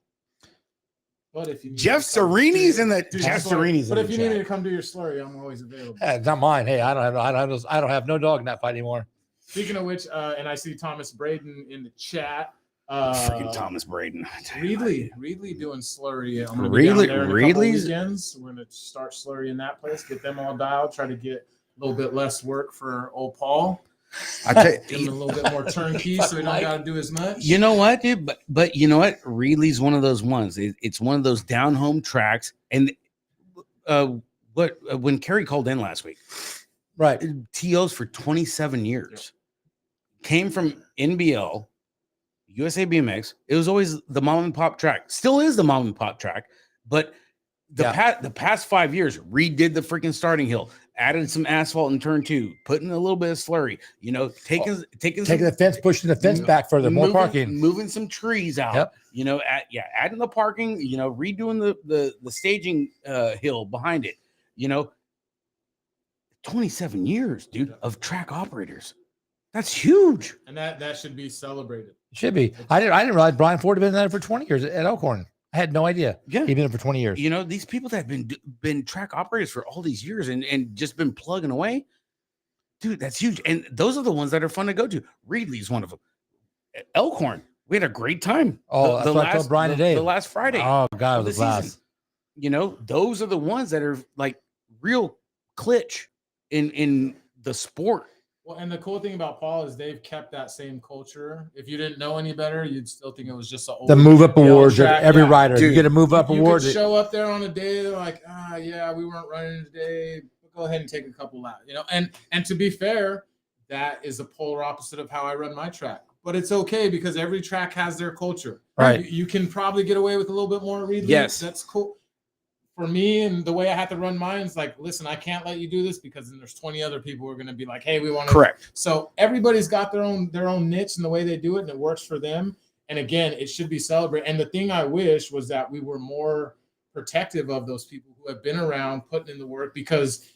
But if you Jeff Sereni's in the Dude, Jeff that's why- Sereni's. But in if the you chat. need me to come do your slurry, I'm always available. It's not mine. Hey, I don't have no dog in that fight anymore. Speaking of which, and I see Thomas Braden in the chat. Freaking Thomas Braden. Reedley doing slurry. I'm gonna be down there in a couple Reedley's- weekends. We're gonna start slurry in that place. Get them all dialed. Try to get a little bit less work for old Paul. I tell Give him a you, little bit more turnkey, so we don't got to do as much. you know what, dude? But you know what? Reedley's one of those ones. It's one of those down home tracks. And when Kerry called in last week, Right. TOs for 27 years, came from NBL, USA BMX. It was always the mom and pop track. Still is the mom and pop track, but the past 5 years redid the freaking starting hill, added some asphalt in turn 2, putting a little bit of slurry, taking the fence, pushing the fence back further, more parking, moving some trees out, Yep. Adding the parking, redoing the staging hill behind it, 27 years, dude, of track operators. That's huge. And that should be celebrated. Should be. I didn't realize Brian Ford had been there for 20 years at Elkhorn. I had no idea. Yeah. He'd been there for 20 years. These people that have been track operators for all these years and just been plugging away, dude, that's huge. And those are the ones that are fun to go to. Reedley's one of them. Elkhorn, we had a great time. Oh, that's what I told Brian today. The last Friday. Oh, God, it of was the a blast. season. Those are the ones that are like real clutch in the sport. Well, and the cool thing about Paul is they've kept that same culture. If you didn't know any better, you'd still think it was just The move up awards, track. every Yeah. rider. Dude, you get a move up You award. could show up there on a day, they're like, yeah, we weren't running today. Go ahead and take a couple laps, And to be fair, that is the polar opposite of how I run my track. But it's okay because every track has their culture. Right. You can probably get away with a little bit more Reedley. Yes. That's cool. For me and the way I have to run mine is like, listen, I can't let you do this because then there's 20 other people who are going to be like, hey, we want to. Correct. So everybody's got their own niche and the way they do it, and it works for them. And again, it should be celebrated. And the thing I wish was that we were more protective of those people who have been around, putting in the work. Because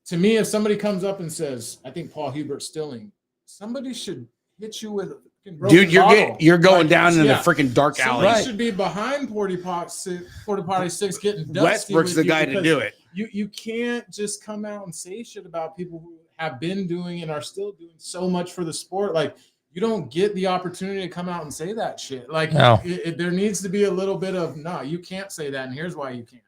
to me, if somebody comes up and says, I think Paul Hubert's stealing, somebody should hit you with a freaking broken Dude, bottle. you're going Like, down in the yeah. freaking dark alley. Somebody should be behind Porta Potty 6 getting dusty. Westbrook's with the you guy to because do it. You can't just come out and say shit about people who have been doing and are still doing so much for the sport. Like, you don't get the opportunity to come out and say that shit. Like, No. There needs to be a little bit of, no, you can't say that, and here's why you can't.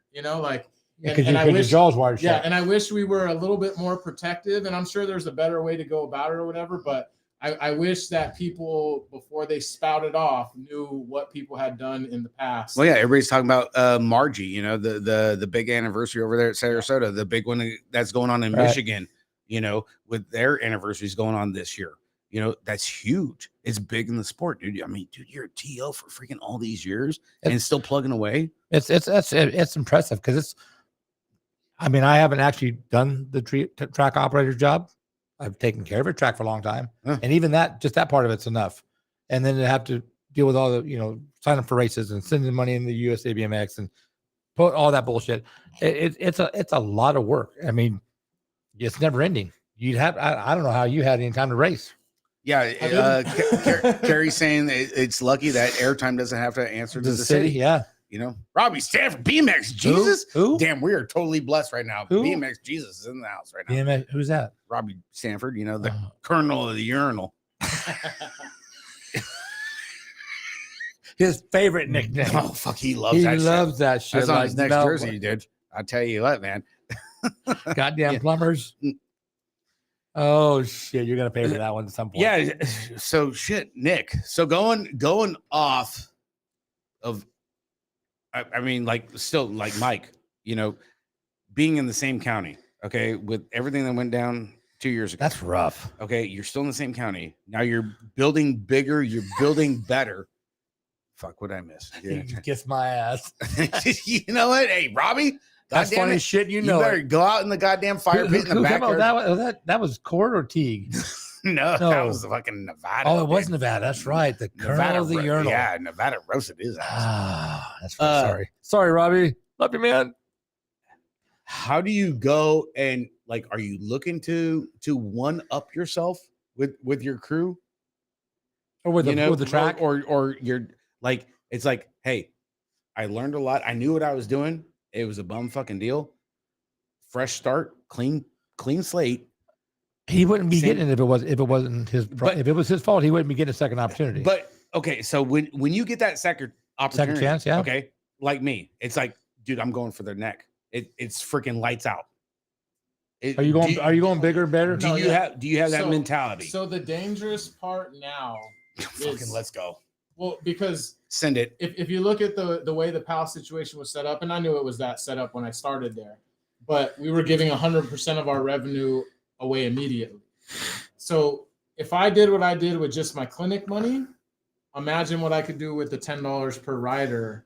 Because and I your wish, jaw's wired yeah, shut. and I wish we were a little bit more protective, and I'm sure there's a better way to go about it or whatever, but I wish that people, before they spouted off, knew what people had done in the past. Well, yeah, everybody's talking about Margie, the big anniversary over there at Sarasota, the big one that's going on in Right. Michigan, with their anniversaries going on this year. That's huge. It's big in the sport, dude. I mean, dude, you're a TO for freaking all these years and still plugging away. It's impressive because I haven't actually done the track operator job. I've taken care of a track for a long time. Huh. And even that part of it's enough. And then to have to deal with all the, sign up for races and sending money in the USA BMX and put all that bullshit. It's a lot of work. I mean, it's never ending. You'd have, I don't know how you had any time to race. Yeah. Carrie's saying it's lucky that airtime doesn't have to answer to the city. Yeah. Robbie Stanford, BMX Jesus. Who? Damn, we are totally blessed right now. Who? BMX Jesus is in the house right now. BMX, who's that? Robbie Stanford, the colonel of the urinal. his favorite nickname. Oh fuck, he loves He that. loves that shit. That's on like his next jersey, dude. I tell you what, man. Goddamn Yeah. plumbers. Oh shit, you're gonna pay for that one at some point. Yeah. So shit, Nick. So going off of, I mean, like still like Mike, you know, being in the same county, okay, with everything that went down 2 years ago. That's rough. Okay, you're still in the same county. Now you're building bigger, you're building better. Fuck, what I miss? You kiss my ass. You know what? Hey, Robbie, That's goddamn funny it, shit. You you know better it. go out in the goddamn fire pit in the Who came out backyard. with that was Cord or Teague? No, No. that was the fucking Nevada. Oh, it was dude. Nevada. That's right. The Nevada Colonel of the Urinal. Yeah, Nevada roasted his ass. Ah, that's right. Sorry, Robbie. Love you, man. How do you go and like? Are you looking to one up yourself with your crew? Or with You know, the track. or you're like, it's like, hey, I learned a lot. I knew what I was doing. It was a bum fucking deal. Fresh start, clean slate. He wouldn't be Same- getting it if it wasn't his. But- If it was his fault, he wouldn't be getting a second opportunity. But okay, so when you get that second opportunity, chance, yeah. Okay, like me, it's like, dude, I'm going for their neck. It's freaking lights out. are you going? Are you going bigger and better? Do No, you yeah. have that So- mentality? So the dangerous part now, Fucking let's go. well, because Send it. if you look at the way the PAL situation was set up, and I knew it was that set up when I started there, but we were giving 100% of our revenue away immediately. So if I did what I did with just my clinic money, imagine what I could do with the $10 per rider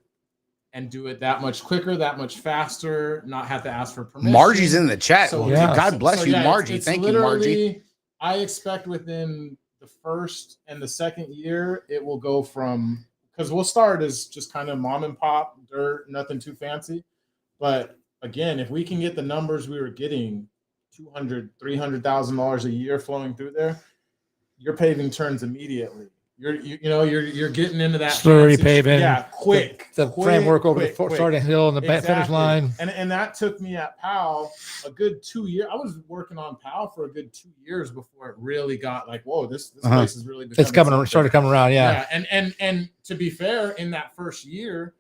and do it that much quicker, that much faster, not have to ask for permission. Margie's in the chat. So- Yeah. God bless So, you, yeah, Margie. it's Thank you, Margie. literally- I expect within the first and the second year, it will go from, because we'll start as just kind of mom and pop, dirt, nothing too fancy. But again, if we can get the numbers we were getting, $200,000, $300,000 a year flowing through there, you're paving turns immediately. You're getting into that Slurry fancy- paving. Yeah, quick. The quick, framework over quick, the quick. starting hill and the finish Exactly. line. And that took me at PAL a good 2 years. I was working on PAL for a good 2 years before it really got like, whoa, this place is really It's coming. something. Started coming around. Yeah. And to be fair, in that first year,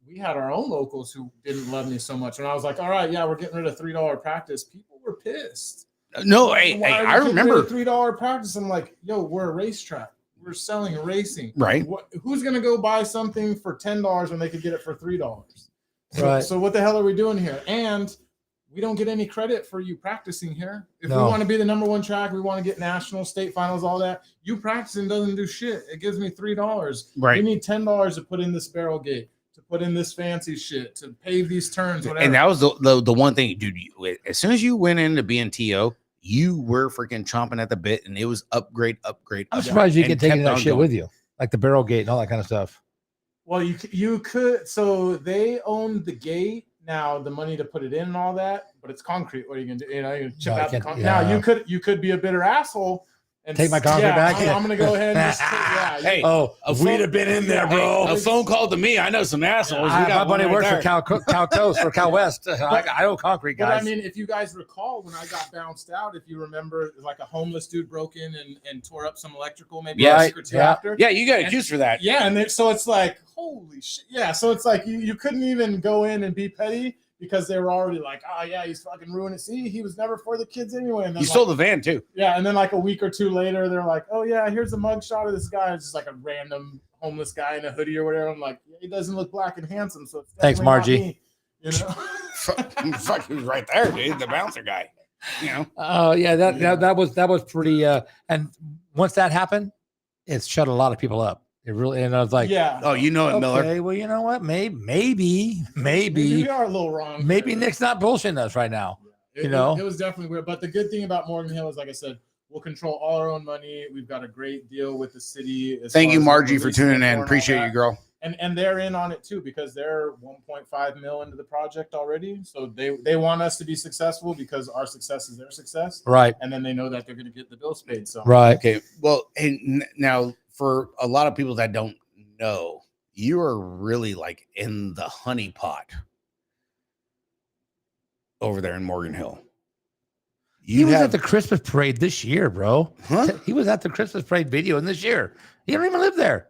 we had our own locals who didn't love me so much. And I was like, all right, yeah, we're getting rid of $3 practice. People were pissed. No, Why hey, are you I getting rid remember. of $3 practice. I'm like, yo, we're a racetrack. We're selling racing. Right. Who's gonna go buy something for $10 when they could get it for $3? Right. So what the hell are we doing here? And we don't get any credit for you practicing here. If we No. want to be the number one track, we want to get national, state finals, all that. You practicing doesn't do shit. It gives me $3. Right. We need $10 to put in this barrel gate, to put in this fancy shit, to pave these turns, whatever. And that was the one thing, dude. As soon as you went into being TO, you were freaking chomping at the bit, and it was upgrade. I'm surprised you and can take kept that on shit going. with you, like the barrel gate and all that kind of stuff. Well, you could. So they own the gate now, the money to put it in and all that, but it's concrete. What are you gonna do? You can chip No, I out the can't- concrete. yeah. Now you could be a bitter asshole and Take my concrete back? I'm gonna go ahead and just Hey, Oh, a we'd phone- have been in there, Hey, bro. a phone call to me. I know some assholes. We My got buddy one right works there. for Cal Coast or Cal West. I know concrete But guys. I mean, if you guys recall, when I got bounced out, if you remember, like a homeless dude broke in and tore up some electrical, maybe Yeah, a week or two yeah. after. Yeah, you got And- accused for that. Yeah, and so it's like, holy shit. Yeah, so it's like you couldn't even go in and be petty because they were already like, oh yeah, he's fucking ruining it. See, he was never for the kids anyway. And then You stole the van too. yeah, and then like a week or two later, they're like, oh yeah, here's a mugshot of this guy. It's just like a random homeless guy in a hoodie or whatever. I'm like, yeah, he doesn't look black and handsome, so it's Thanks, definitely not Margie. me, you know. Fuck, he was right there, dude. The bouncer guy. You know. Oh yeah, that was pretty. And once that happened, it shut a lot of people up. It really, and I was like, yeah. Oh, you know it, Miller. okay, well, you know what? Maybe we are a little wrong. maybe Nick's not bullshitting us right now. It, you know? it was definitely weird. But the good thing about Morgan Hill is, like I said, we'll control all our own money. We've got a great deal with the city. as Thank far you, as Margie, for releasing tuning it in. and all Appreciate that. you, girl. And they're in on it too because they're 1.5 mil into the project already. So they want us to be successful because our success is their success. Right, And then they know that they're going to get the bills paid. So right. Okay. Well, and now for a lot of people that don't know, you are really like in the honey pot over there in Morgan Hill. He was at the Christmas parade this year, bro. Huh? He was at the Christmas parade video in this year. He don't even live there.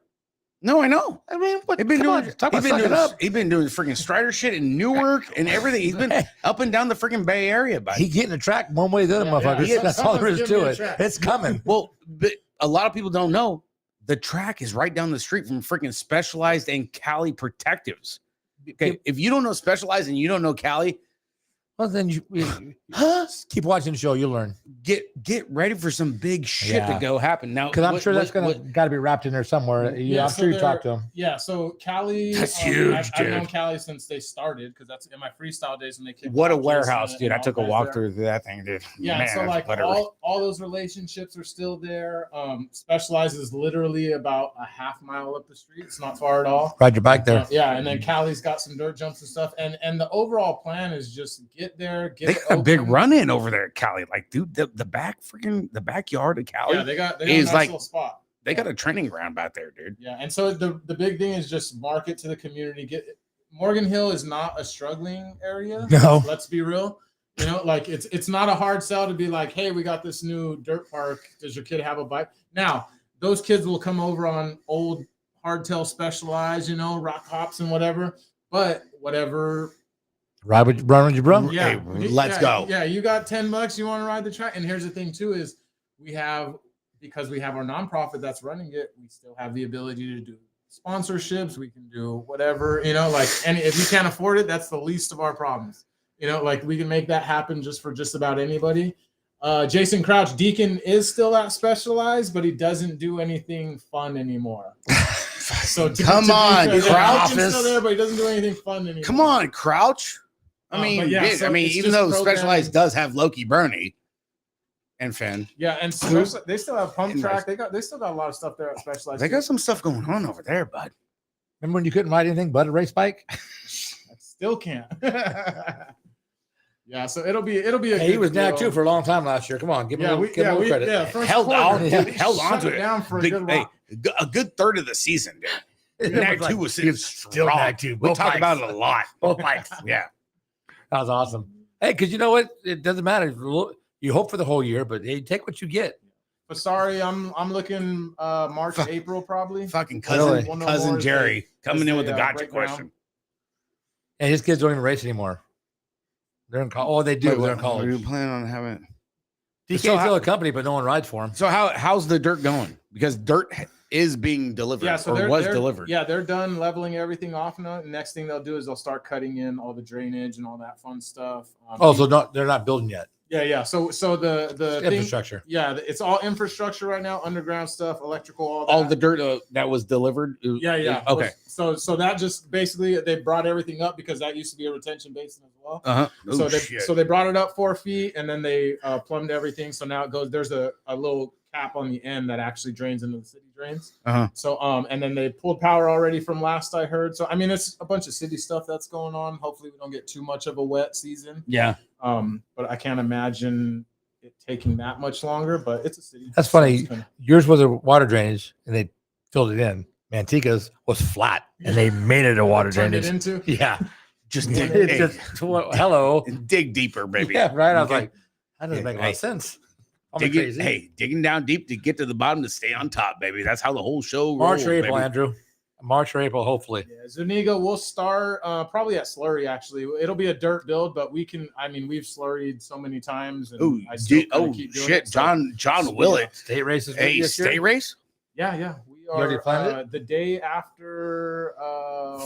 No, I know. I mean, what? He's been Come doing. on, talk He's about been sucking doing. up. He's been doing freaking Strider shit in Newark and everything. He's been up and down the freaking Bay Area, but He getting a track one way or the other, motherfucker. yeah. That's all there is Someone's to giving me a it. track. It's coming. well, but a lot of people don't know the track is right down the street from freaking Specialized and Cali Protectives. Okay, if you don't know Specialized and you don't know Cali, Well, then you keep watching the show. You'll learn. get ready for some big shit Yeah. to go happen now. Because I'm what- sure that's what- got to be wrapped in there somewhere. I'm so sure you they're- talked to him. Yeah, so Cali. That's huge, I've known dude. Cali since they started because that's in my freestyle days when they kicked What a off, Jason warehouse, and dude! I all took a guys walk there. through that thing, dude. Yeah, Man, so like whatever. all those relationships are still there. Specialized is literally about a half mile up the street. It's not far at all. Ride your bike there. Yeah, and then Cali's got some dirt jumps and stuff. And the overall plan is just get there, get They it got a big open. run in over there at Cali. Like, dude, the backyard of Cali. Yeah, they got a is nice like- little spot. They got a training ground back there, dude. Yeah, and so the big thing is just market to the community. Morgan Hill is not a struggling area. No. Let's be real. You know, like it's not a hard sell to be like, hey, we got this new dirt park. Does your kid have a bike? Now, those kids will come over on old hardtail Specialized, you know, rock hops and whatever. But whatever. Run with your bro. Hey, let's go. Yeah, you got $10. You want to ride the track? And here's the thing too: is because we have our nonprofit that's running it, we still have the ability to do sponsorships. We can do whatever, you know, like, and if you can't afford it, that's the least of our problems. You know, like we can make that happen just for just about anybody. Jason Crouch, Deacon is still at Specialized, but he doesn't do anything fun anymore. So Come on, Crouch Crouch. is still there, but he doesn't do anything fun anymore. Come on, Crouch. I But mean, yeah, so it's even just though programming. Specialized does have Loki Bernie and Finn, Yeah, and they still have pump And track. They still got a lot of stuff there at Specialized. they got some stuff going on over there, bud. Remember when you couldn't ride anything but a race bike? I still can't. Yeah, so it'll be a Hey, he good was nag deal. too for a long time last year. Come on, give him a little credit. first Held quarter, on, we dude, held shut on to it. down for a Big- good hey, while. a good third of the season, dude. Yeah, Nag but 2 like, was sitting still strong. Nag 2, We both talk bikes. about it a lot. Both bikes. Yeah. That was awesome. Hey, because you know what? It doesn't matter. You hope for the whole year, but hey, take what you get. But sorry, I'm looking March, Fuck. April probably. Fucking Really? cousin, We'll know cousin more as Jerry coming in with they, the gotcha break down. question. And his kids don't even race anymore. They're in college. Oh, they do. Wait, They're in Are college. you planning on having? DK's So still how- a company, but no one rides for him. So how's the dirt going? Because dirt is being delivered Yeah, so or they're was they're- delivered. Yeah, they're done leveling everything off now. The next thing they'll do is they'll start cutting in all the drainage and all that fun stuff. Oh, so they're not building yet. yeah. So the thing, Infrastructure. yeah, it's all infrastructure right now, underground stuff, electrical, all that. All the dirt that was delivered. Yeah. Okay. So that just basically they brought everything up because that used to be a retention basin as well. Uh huh. So they brought it up 4 feet and then they plumbed everything. So now it goes. There's a little cap on the end that actually drains into the city drains. Uh-huh. So and then they pulled power already from last I heard. So I mean it's a bunch of city stuff that's going on. Hopefully we don't get too much of a wet season. Yeah. But I can't imagine it taking that much longer. But it's a city. That's so funny. it's gonna- Yours was a water drainage, and they filled it in. Manteca's was flat, and they made it a water Turned it drainage. into. Yeah. Just It's dig, hey, just, hello. dig deeper, baby. Yeah, right. I was Okay. like, that doesn't make a lot Hey, of sense. Am I Digging, crazy? hey, digging down deep to get to the bottom to stay on top, baby. That's how the whole show March rolls, or April, baby. Andrew. March or April, hopefully. Yeah, Zuniga, we'll start probably at Slurry. Actually, it'll be a dirt build, but we can. I mean, we've slurried so many times, and Oh, I still kinda oh keep doing shit, it, so- John Willett. State races. Hey, this year? state race, Yeah, we already are. planned The day after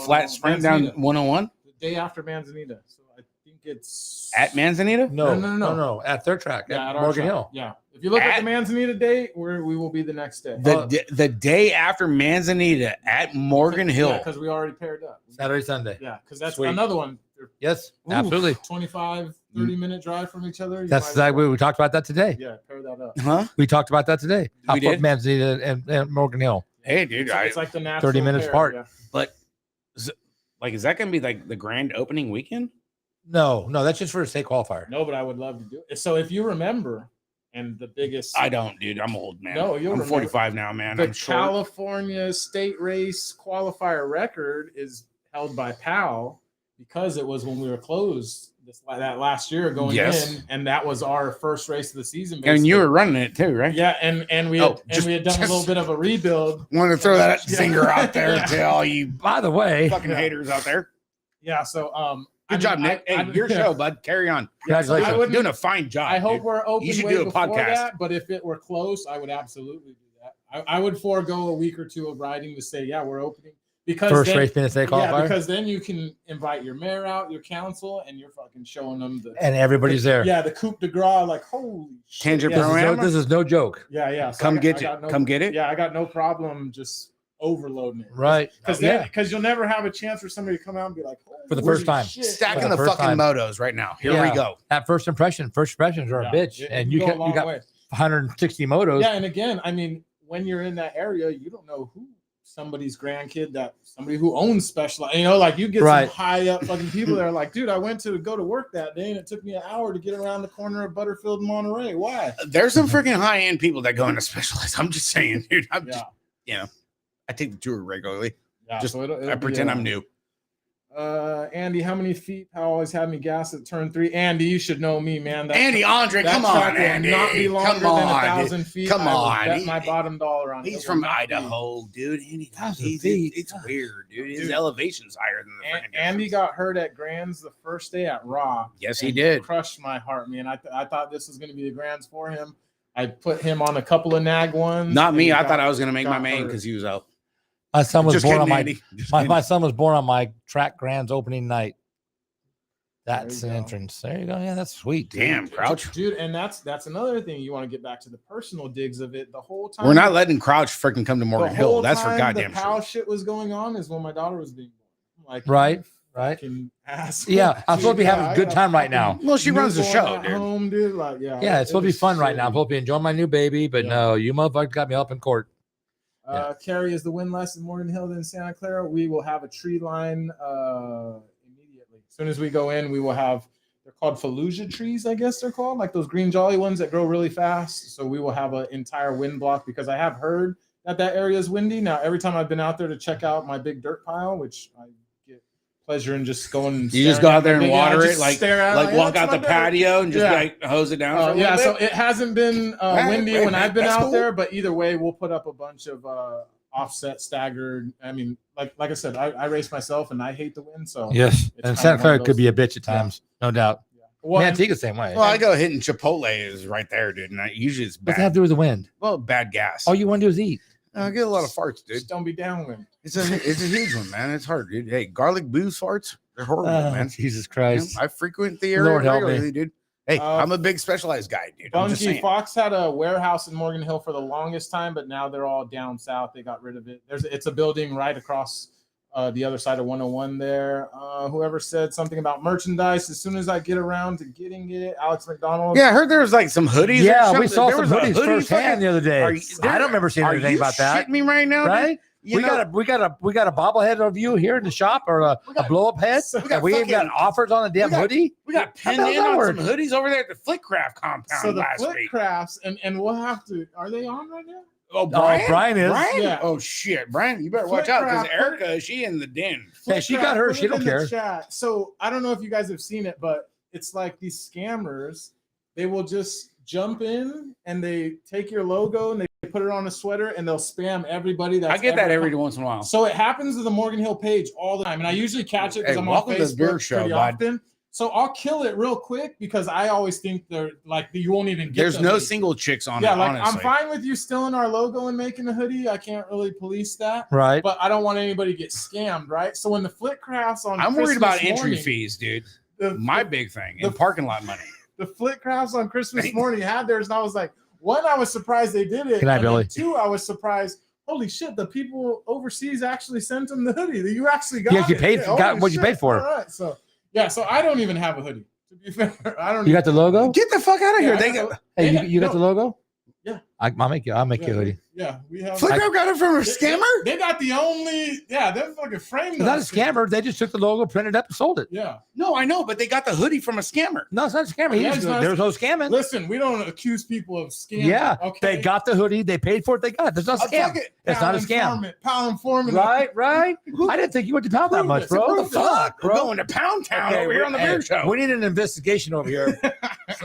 flat spring down Manzanita. 101 The day after Manzanita. So I think it's at Manzanita. No. At their track, Yeah, at our Morgan track. Hill. Yeah, if you look at At- the Manzanita date, we will be the next day. The day after Manzanita at Morgan Hill. because we already paired up. Saturday, Sunday. Yeah, because that's Sweet. another one. They're Yes, Ooh. absolutely. 25, 30-minute drive from each other. You That's might as exactly well- we talked about that today. Yeah, pair that up. Huh? We talked about that today. How We far did? Manzanita and Morgan Hill. Hey, dude, It's like the natural 30 minutes pair, apart. yeah. but is that gonna be like the grand opening weekend? No, that's just for a state qualifier. No, but I would love to do it. So if you remember, and the biggest, I don't, dude. I'm old, man. No, you'll I'm remember. 45 now, man. the I'm short. California state race qualifier record is held by Powell. because it was when we were closed that last year going in, and that was our first race of the season. And you were running it too, right? Yeah, and we had done a little bit of a rebuild. Want to throw that zinger out there to all you, by the way, fucking haters out there. Yeah, so good job, Nick. Hey, your show, bud. Carry on. Congratulations. You're doing a fine job. I hope dude. we're open. You should way do a before podcast. That, but if it were close, I would absolutely do that. I would forego a week or two of riding to say, yeah, we're opening. Because first race being a state qualifier. Yeah, because then you can invite your mayor out, your council, and you're fucking showing them and everybody's there. Yeah, the coup de grace, like holy shit. Tangent this is no joke. Yeah. So come get it. Yeah, I got no problem just overloading it. Right. Because you'll never have a chance for somebody to come out and be like, for the first time. Shit. Stacking the fucking motos right now. Here we go. That first impressions are a bitch. And you got 160 motos. Yeah, and again, I mean, when you're in that area, you don't know who somebody's grandkid, that somebody who owns Specialized, like you get some high up fucking people that are like, dude, I went to go to work that day and it took me an hour to get around the corner of Butterfield and Monterey. Why? There's some freaking high end people that go into Specialized. I'm just saying, dude. I take the tour regularly. Yeah, just so it'll I pretend I'm new. Andy, how many feet? How always had me gas at turn 3? Andy, you should know me, man. Andy Andre, come on, Andy. Not be longer than 1,000 feet. Come on, bet my bottom dollar on it. He's from Idaho, dude. Andy, it's weird, dude. His elevation's higher than the Andy got hurt at Grands the first day at Raw. Yes, he did. Crushed my heart, man. I thought this was going to be the Grands for him. I put him on a couple of nag ones. Not me. I thought I was going to make my main because he was out. My son was born on my son was born on my track Grands opening night. That's an entrance. There you go. Yeah, that's sweet. Damn, Crouch. Dude, and that's another thing. You want to get back to the personal digs of it. The whole time we're not letting Crouch freaking come to Morgan Hill. That's for goddamn sure. How shit was going on is when my daughter was being born. Like right. Yeah, I'm supposed to be having a good time right now. Well, she runs the show, dude. Home, dude. Like, yeah, it's supposed to be fun right now. I'm supposed to be enjoying my new baby, but no, you motherfuckers got me up in court. Carrie is the win less in Morgan Hill than Santa Clara. We will have a tree line immediately. As soon as we go in, we will have, they're called Fallujah trees, I guess they're called, like those green jolly ones that grow really fast. So we will have an entire wind block because I have heard that area is windy. Now, every time I've been out there to check out my big dirt pile, which I get pleasure in just going and you just go out there and water it, like walk out the patio and just like hose it down. Yeah, so it hasn't been windy when I've been out there, but either way, we'll put up a bunch of offset, staggered. I mean, like I said, I race myself and I hate the wind. So yes, and Santa Clara could be a bitch at times, no doubt. Well, Antigua's the same way. Well, I go hitting Chipotle is right there, dude, and usually it's bad. What's that have to do with the wind? Well, bad gas. All you want to do is eat. I get a lot of farts, dude. Just don't be downwind. It's a huge one, man. It's hard, dude. Hey, garlic booze farts, they're horrible, man. Jesus Christ. I frequent the area regularly, dude. Hey, I'm a big Specialized guy, dude. Bungie Fox had a warehouse in Morgan Hill for the longest time, but now they're all down south. They got rid of it. It's a building right across the other side of 101 there. Whoever said something about merchandise, as soon as I get around to getting it, Alex McDonald. Yeah, I heard there was like some hoodies. Yeah, we saw some hoodies firsthand the other day. I don't remember seeing anything about that. Are you shitting me right now, right? We got a bobblehead of you here in the shop, or a blow up head. We even got offers on a damn hoodie. We got pinned in on some hoodies over there at the Flickcraft compound. So the Flickcrafts, and we'll have to. Are they on right now? Oh, Brian is. Brian? Yeah. Oh shit, Brian, you better watch out because Erica, she in the den. Yeah, she got her. She don't care. So I don't know if you guys have seen it, but it's like these scammers. They will just jump in and they take your logo and they put it on a sweater and they'll spam everybody. I get that every once in a while. So it happens to the Morgan Hill page all the time, and I usually catch it because I'm on Facebook Beer Show, pretty often. So I'll kill it real quick because I always think they're like you won't even get. There's no single chicks on it. Yeah, like honestly. I'm fine with you stealing our logo and making a hoodie. I can't really police that, right? But I don't want anybody to get scammed, right? So when the Flickcrafts on, I'm worried about entry fees, dude. My big thing, and parking lot money. The Flickcrafts on Christmas morning had theirs, and I was like, one, I was surprised they did it. Good night, Billy. Two, I was surprised. Holy shit! The people overseas actually sent them the hoodie. You actually got it. You paid. Got what you paid for. All right, so yeah, so I don't even have a hoodie. To be fair, I don't. You got the logo? Get the fuck out of here! Hey, you got the logo? I'll make you a hoodie. Yeah, we have. Flickr got it from a scammer. They got the only. Yeah, they're fucking framed. It's not a scammer. They just took the logo, printed it up, and sold it. Yeah. No, I know, but they got the hoodie from a scammer. No, it's not a scammer. Yeah, There's no scamming. Listen, we don't accuse people of scamming. Yeah, okay. they got the hoodie. They paid for it. They got it. There's no scam. It's not a scam. Pound informant. Right. I didn't think you went to pound that much, bro. What the fuck, We're bro? going to Pound Town over here on the Beer Show. We need an investigation over here.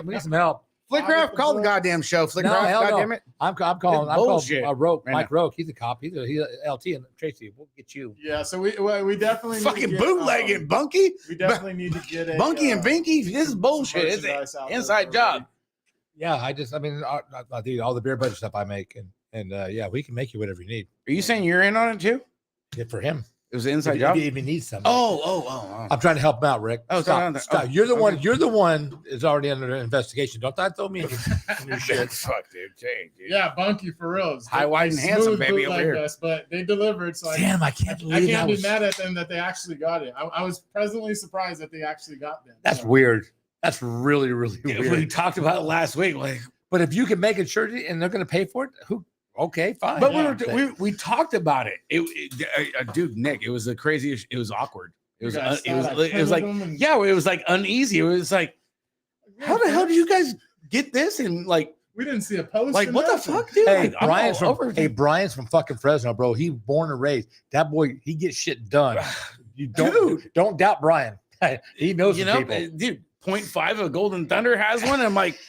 We need some help. Flickr, call the goddamn show. Flickr, goddamn it. I'm calling. Bullshit. Roke, Right Mike Roke. He's a cop. He's a LT and Tracy. We'll get you. Yeah, so we definitely Fucking need to get, bootlegging, Bunky. We definitely need to get a Bunky and Binky. This is bullshit. It's an inside job. Yeah, I do all the beer budget stuff I make, and yeah, we can make you whatever you need. Are you saying you're in on it too? Yeah, for him. It was an inside If job. you need something. Oh. I'm trying to help him out, Rick. Oh, stop. You're the one. You're the one is already under investigation. Don't throw me in your shit. Fuck, dude. Dang, dude. Yeah, Bunky for real. High, wide, and handsome, baby, over here. Us, but they delivered. So Damn, I can't believe I can't that be mad at them that they actually got it. I was pleasantly surprised that they actually got them. That's weird. That's really weird. We talked about it last week. Like, but if you can make a shirt and they're going to pay for it, okay, fine. but Yeah. we talked about it. Dude, Nick, it was the craziest. It was awkward. It was like yeah, it was like uneasy. It was like, how the hell do you guys get this? And like, we didn't see a post. like what the fuck, dude? Hey, Like, Brian's from fucking Fresno, bro. He born and raised. That boy, he gets shit done. You don't doubt Brian. He knows you some know, people. dude. 0.5 of Golden Thunder has one. I'm like,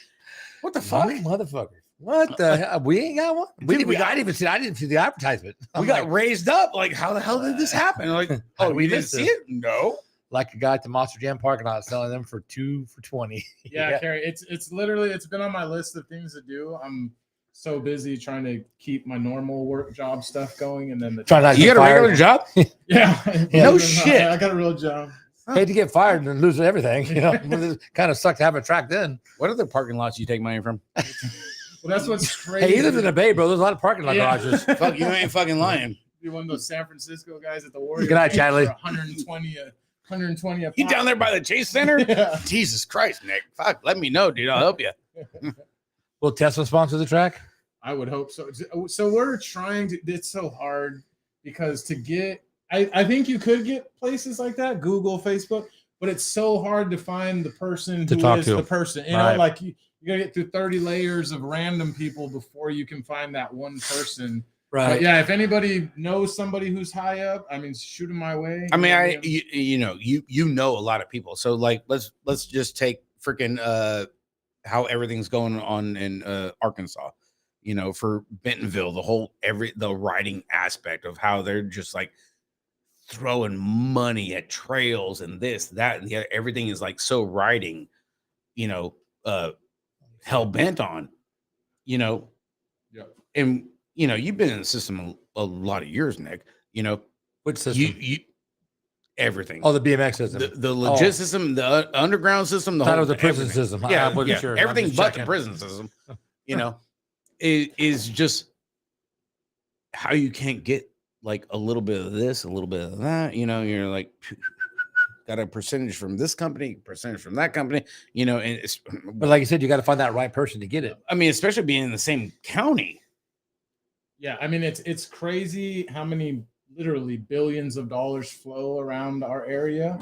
what the fuck? Motherfucker. What the hell? We ain't got one. Dude, I didn't see the advertisement. We got raised up. Like, how the hell did this happen? Like, oh, we didn't see it? No. Like a guy at the Monster Jam parking lot selling them for 2 for $20. Yeah, Carrie, it's literally been on my list of things to do. I'm so busy trying to keep my normal work job stuff going, and then you got a regular job? Yeah. No shit. I got a real job. Hate to get fired and lose everything. You know, kind of sucked to have a track then. What other parking lots you take money from? Well, that's what's crazy. Hey, he lives in the Bay, bro. There's a lot of parking lot garages. Fuck, you ain't fucking lying. Be one of those San Francisco guys at the Warriors. Good night, Chadley. 120 a You down there by the Chase Center? Yeah. Jesus Christ, Nick. Fuck, let me know, dude. I'll help you. Will Tesla sponsor the track? I would hope so. So we're trying to. It's so hard because to get. I think you could get places like that, Google, Facebook, but it's so hard to find the person who is the person. You know, like you gotta get through 30 layers of random people before you can find that one person. Right. But yeah, if anybody knows somebody who's high up, I mean, shoot them my way. I mean, you know a lot of people. So like, let's just take freaking how everything's going on in Arkansas. You know, for Bentonville, the riding aspect of how they're just like throwing money at trails and this, that, and the other. Everything is like so riding, you know, hell bent on, you know. Yeah. And you know, you've been in the system a lot of years, Nick. You know, which system? You everything. Oh, the BMX system, the legit system, the underground system, the whole the prison system. Yeah, sure. Everything but the prison system. You know, is just how you can't get like a little bit of this, a little bit of that. You know, you're like got a percentage from this company, percentage from that company. You know, and it's but like you said, you got to find that right person to get it. I mean, especially being in the same county. Yeah, I mean, it's crazy how many literally billions of dollars flow around our area.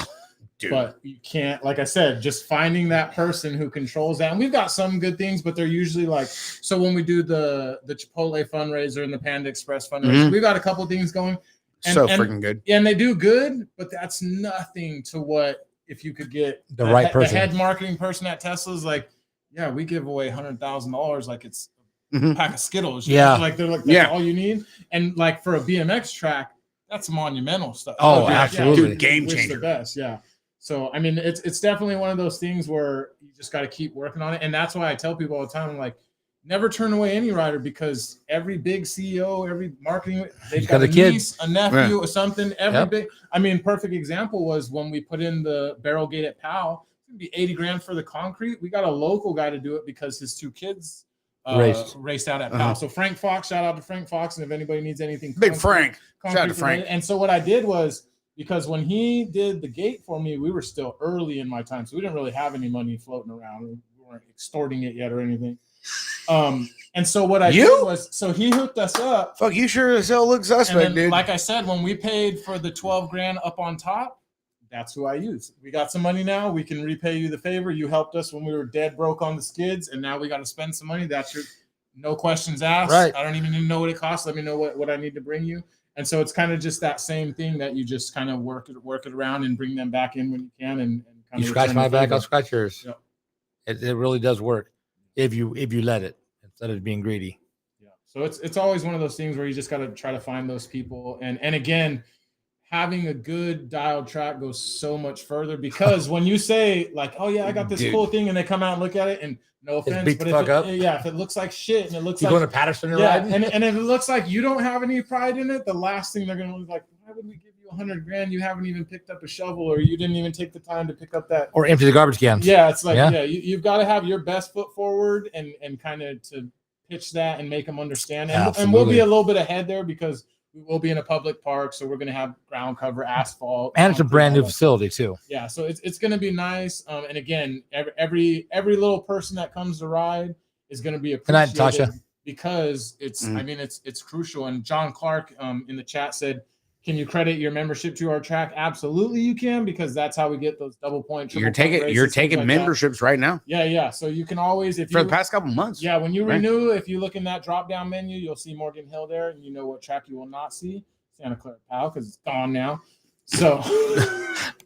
Dude. But you can't, like I said, just finding that person who controls that. And we've got some good things, but they're usually like, so when we do the Chipotle fundraiser and the Panda Express fundraiser, we've got a couple things going. And, freaking good. And they do good, but that's nothing to what if you could get the right person. The head marketing person at Tesla's like, yeah, we give away $100,000 like it's pack of Skittles. Yeah. Like they're like, that's all you need. And like for a BMX track, that's monumental stuff. Oh, absolutely. Dude, game changer. The best. Yeah. So, I mean, it's definitely one of those things where you just got to keep working on it. And that's why I tell people all the time, I'm like, never turn away any rider because every big CEO, every marketing, they've got a niece, a nephew, or something. Big, I mean, perfect example was when we put in the barrel gate at Powell, it's going to be $80,000 for the concrete. We got a local guy to do it because his 2 kids raced out at Powell. So Frank Fox, shout out to Frank Fox. And if anybody needs anything, Big Frank, shout out to Frank. And so what I did was, because when he did the gate for me, we were still early in my time. So we didn't really have any money floating around. We weren't extorting it yet or anything. And so what I did was, so he hooked us up. Fuck, you sure as hell look suspect, And then, dude. like I said, when we paid for the 12 grand up on top, that's who I use. We got some money now. We can repay you the favor. You helped us when we were dead broke on the skids, and now we got to spend some money. That's your no questions asked. Right. I don't even know what it costs. Let me know what I need to bring you. And so it's kind of just that same thing that you just kind of work it around and bring them back in when you can. And kind You of scratch return my the back, favor. I'll scratch yours. Yep. It really does work if you let it instead of being greedy. Yeah. So it's always one of those things where you just got to try to find those people. And again, having a good dialed track goes so much further, because when you say like, oh yeah, I got this cool thing, and they come out and look at it, and no offense, beat but the fuck up. if it looks like shit and it looks You like going to Patterson or yeah, riding? and if it looks like you don't have any pride in it, the last thing they're gonna look like, why would we give you 100 grand? You haven't even picked up a shovel, or you didn't even take the time to pick up that. Or empty the garbage cans. Yeah, it's like you've got to have your best foot forward and kind of to pitch that and make them understand. And we'll be a little bit ahead there because we will be in a public park, so we're going to have ground cover, asphalt, And it's a brand new facility too. Yeah, so it's going to be nice. And again, every little person that comes to ride is going to be appreciated. Good night, Tasha. Because it's I mean it's crucial. And John Clark in the chat said, can you credit your membership to our track? Absolutely, you can, because that's how we get those double point. You're taking like memberships right now. Yeah. So you can always, for the past couple months. Yeah, when you renew, if you look in that drop down menu, you'll see Morgan Hill there, and you know what track you will not see. Santa Clara Powell, because it's gone now. So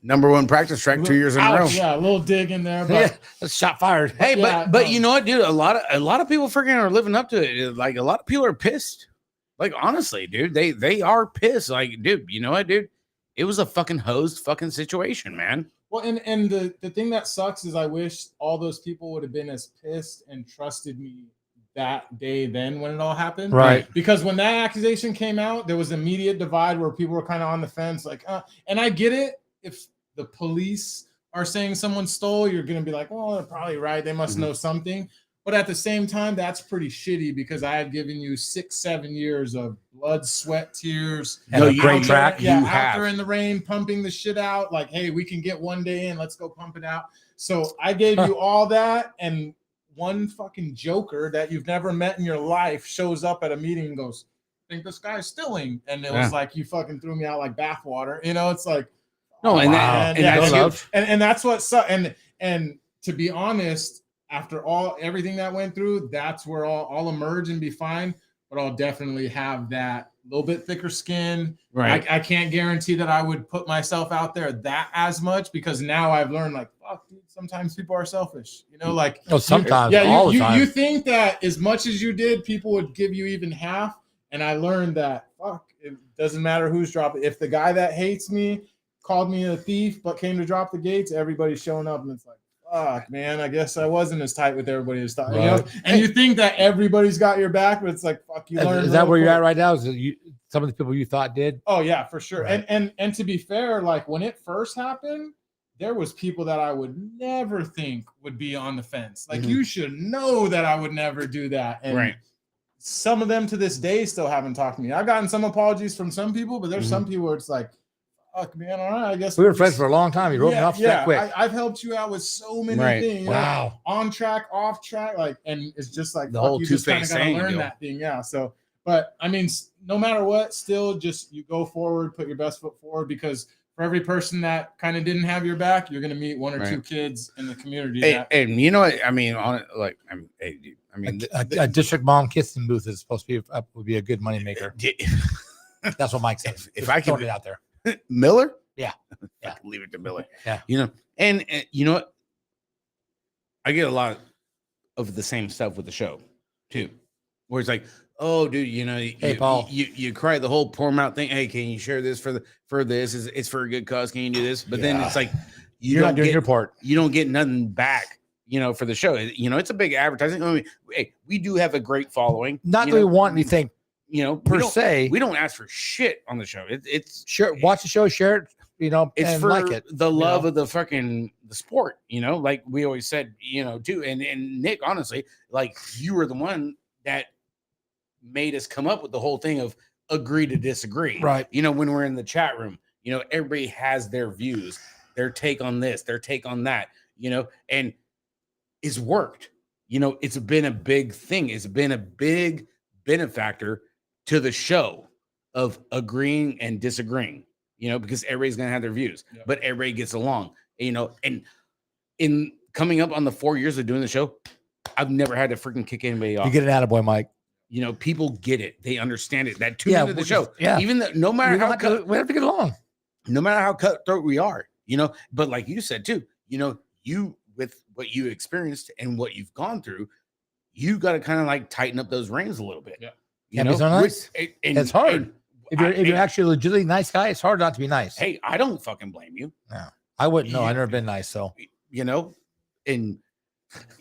number one practice track 2 years in a row. Yeah, a little dig in there, but Yeah, that's shot fired. Hey, but you know what, dude? A lot of people freaking are living up to it. Like a lot of people are pissed. Like honestly, dude, they are pissed. Like, dude, you know what, dude? It was a fucking hosed fucking situation, man. Well, and the thing that sucks is I wish all those people would have been as pissed and trusted me that day then when it all happened. Right. Because when that accusation came out, there was an immediate divide where people were kind of on the fence, like, and I get it. If the police are saying someone stole, you're going to be like, well, they're probably right. They must know something. But at the same time, that's pretty shitty, because I had given you 6-7 years of blood, sweat, tears. And a great track. Yeah, out there in the rain, pumping the shit out. Like, hey, we can get one day in. Let's go pump it out. So I gave you all that, and one fucking joker that you've never met in your life shows up at a meeting and goes, I think this guy's stealing. And it was like, you fucking threw me out like bathwater. You know, it's like, no, and that's what and to be honest, after everything that went through, that's where I'll emerge and be fine, but I'll definitely have that little bit thicker skin. Right. I can't guarantee that I would put myself out there that as much, because now I've learned, like, fuck, dude, sometimes people are selfish, you know, like sometimes, all the time. You think that as much as you did, people would give you even half. And I learned that, fuck, it doesn't matter who's dropping. If the guy that hates me called me a thief but came to drop the gates, everybody's showing up, and it's like, fuck, man, I guess I wasn't as tight with everybody as thought. Right. You know? And you think that everybody's got your back, but it's like, fuck, you learn. Is that where you're at right now? Is some of the people you thought did? Oh yeah, for sure. Right. And to be fair, like when it first happened, there was people that I would never think would be on the fence. Like, you should know that I would never do that. And some of them to this day still haven't talked to me. I've gotten some apologies from some people, but there's some people where it's like, fuck, man, all right, I guess we were friends for a long time. You wrote me off that quick. I've helped you out with so many things. Wow. Know, on track, off track, like, and it's just like the whole you just kind of got to learn deal. that thing. Yeah. So, but I mean, no matter what, still just you go forward, put your best foot forward, because for every person that kind of didn't have your back, you're going to meet one or two kids in the community. And you know what? I mean, a district mom kissing booth is supposed to be would be a good moneymaker. That's what Mike said. If I can get out there, Miller, yeah, leave it to Miller. Yeah, you know, and you know what? I get a lot of the same stuff with the show too, where it's like, oh, dude, you know, hey, Paul, you cry the whole poor mouth thing. Hey, can you share this for this? It's for a good cause. Can you do this? But then it's like you're not doing your part. You don't get nothing back, you know, for the show. You know, it's a big advertising. I mean, hey, we do have a great following. Not that we want anything, you know, per se. We don't ask for shit on the show. It's watch the show, share it. You know, it's and for like it, the love of the sport. You know, like we always said, you know, too. And Nick, honestly, like you were the one that made us come up with the whole thing of agree to disagree. Right. You know, when we're in the chat room, you know, everybody has their views, their take on this, their take on that, you know, and it's worked. you know, it's been a big thing. It's been a big benefactor to the show of agreeing and disagreeing, you know, because everybody's going to have their views, but everybody gets along, you know. And in coming up on the 4 years of doing the show, I've never had to freaking kick anybody off. You get an attaboy, Mike. You know, people get it. They understand it. That 2 minutes of the show. Yeah. Even though no matter how we have to get along. No matter how cutthroat we are, you know, but like you said too, you know, you with what you experienced and what you've gone through, you got to kind of like tighten up those reins a little bit. Yeah. You know, so nice. It's hard. If you're actually a legitimately nice guy, it's hard not to be nice. Hey, I don't fucking blame you. No, I wouldn't know. I've never been nice. So, you know, and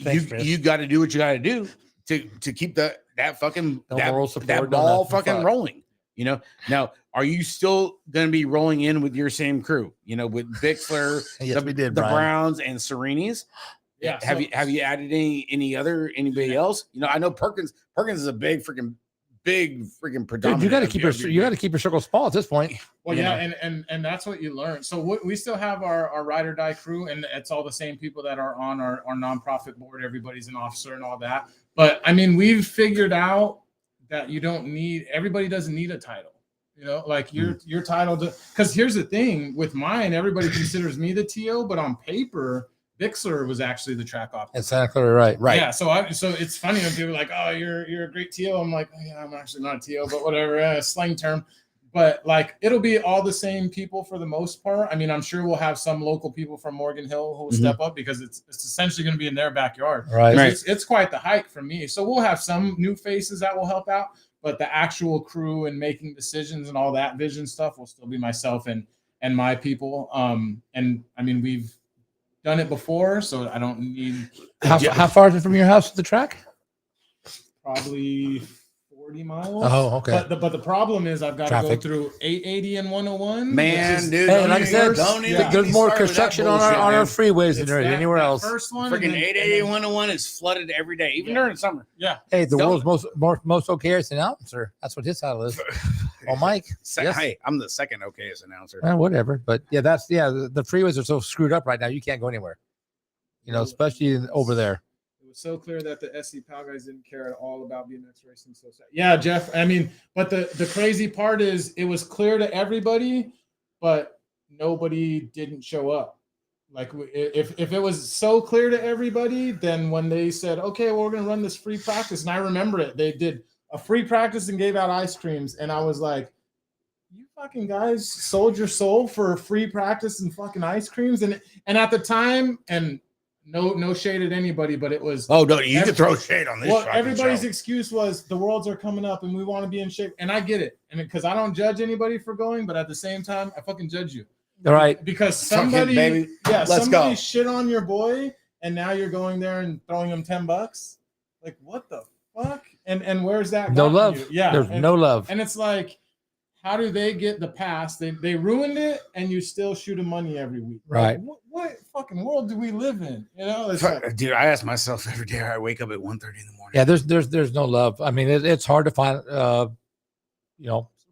Thanks, you got to do what you got to do to keep that fucking moral support, that ball fucking rolling. You know, now are you still going to be rolling in with your same crew? You know, with Bixler, Yes, we did, the Brian. Browns and Sereni's. Yeah. Have you added anybody else? You know, I know Perkins is a big freaking predominant. Dude, you got to keep your circle small at this point. Well, yeah, and that's what you learn. So we still have our ride or die crew, and it's all the same people that are on our nonprofit board. Everybody's an officer and all that. But I mean, we've figured out that everybody doesn't need a title. You know, like your title. Because here's the thing with mine, everybody considers me the TO, but on paper, Bixler was actually the track officer. It's Santa Clara, right. Yeah, so it's funny when people are like, "Oh, you're a great TO." I'm like, oh, "Yeah, I'm actually not a TO, but whatever, slang term." But like, it'll be all the same people for the most part. I mean, I'm sure we'll have some local people from Morgan Hill who will step up because it's essentially going to be in their backyard. Right. It's quite the hike for me. So we'll have some new faces that will help out, but the actual crew and making decisions and all that vision stuff will still be myself and my people. And I mean, we've done it before, so I don't need. How far is it from your house to the track? Probably 40 miles. Oh, okay. But the problem is I've got to go through 880 and 101. Man, dude. Hey, like I said, there's more construction on our freeways than there is anywhere else. First one, freaking 880 and 101 is flooded every day, even during summer. Yeah. Hey, the world's most okayest announcer. That's what his title is. Oh, Mike. Yes. Hey, I'm the second okayest announcer. Whatever. But yeah, the freeways are so screwed up right now. You can't go anywhere. You know, especially over there. It was so clear that the SC PAL guys didn't care at all about BMX racing. So sad. Yeah, Jeff. I mean, but the crazy part is it was clear to everybody, but nobody didn't show up. Like if it was so clear to everybody, then when they said, okay, well, we're going to run this free practice. And I remember it. They did a free practice and gave out ice creams. And I was like, you fucking guys sold your soul for free practice and fucking ice creams. And at the time, and no shade at anybody, but it was. Oh, no, you can throw shade on this. Well, everybody's excuse was the worlds are coming up and we want to be in shape. And I get it. And because I don't judge anybody for going, but at the same time, I fucking judge you. All right. Because somebody, baby. Let's go. Shit on your boy and now you're going there and throwing him $10. Like, what the fuck? And where's that? No love. You? Yeah. There's no love. And it's like, how do they get the pass? They ruined it, and you still shoot them money every week. Right. Like, what fucking world do we live in? You know, it's dude, I ask myself every day. I wake up at 1:30 in the morning. Yeah, there's no love. I mean, it's hard to find,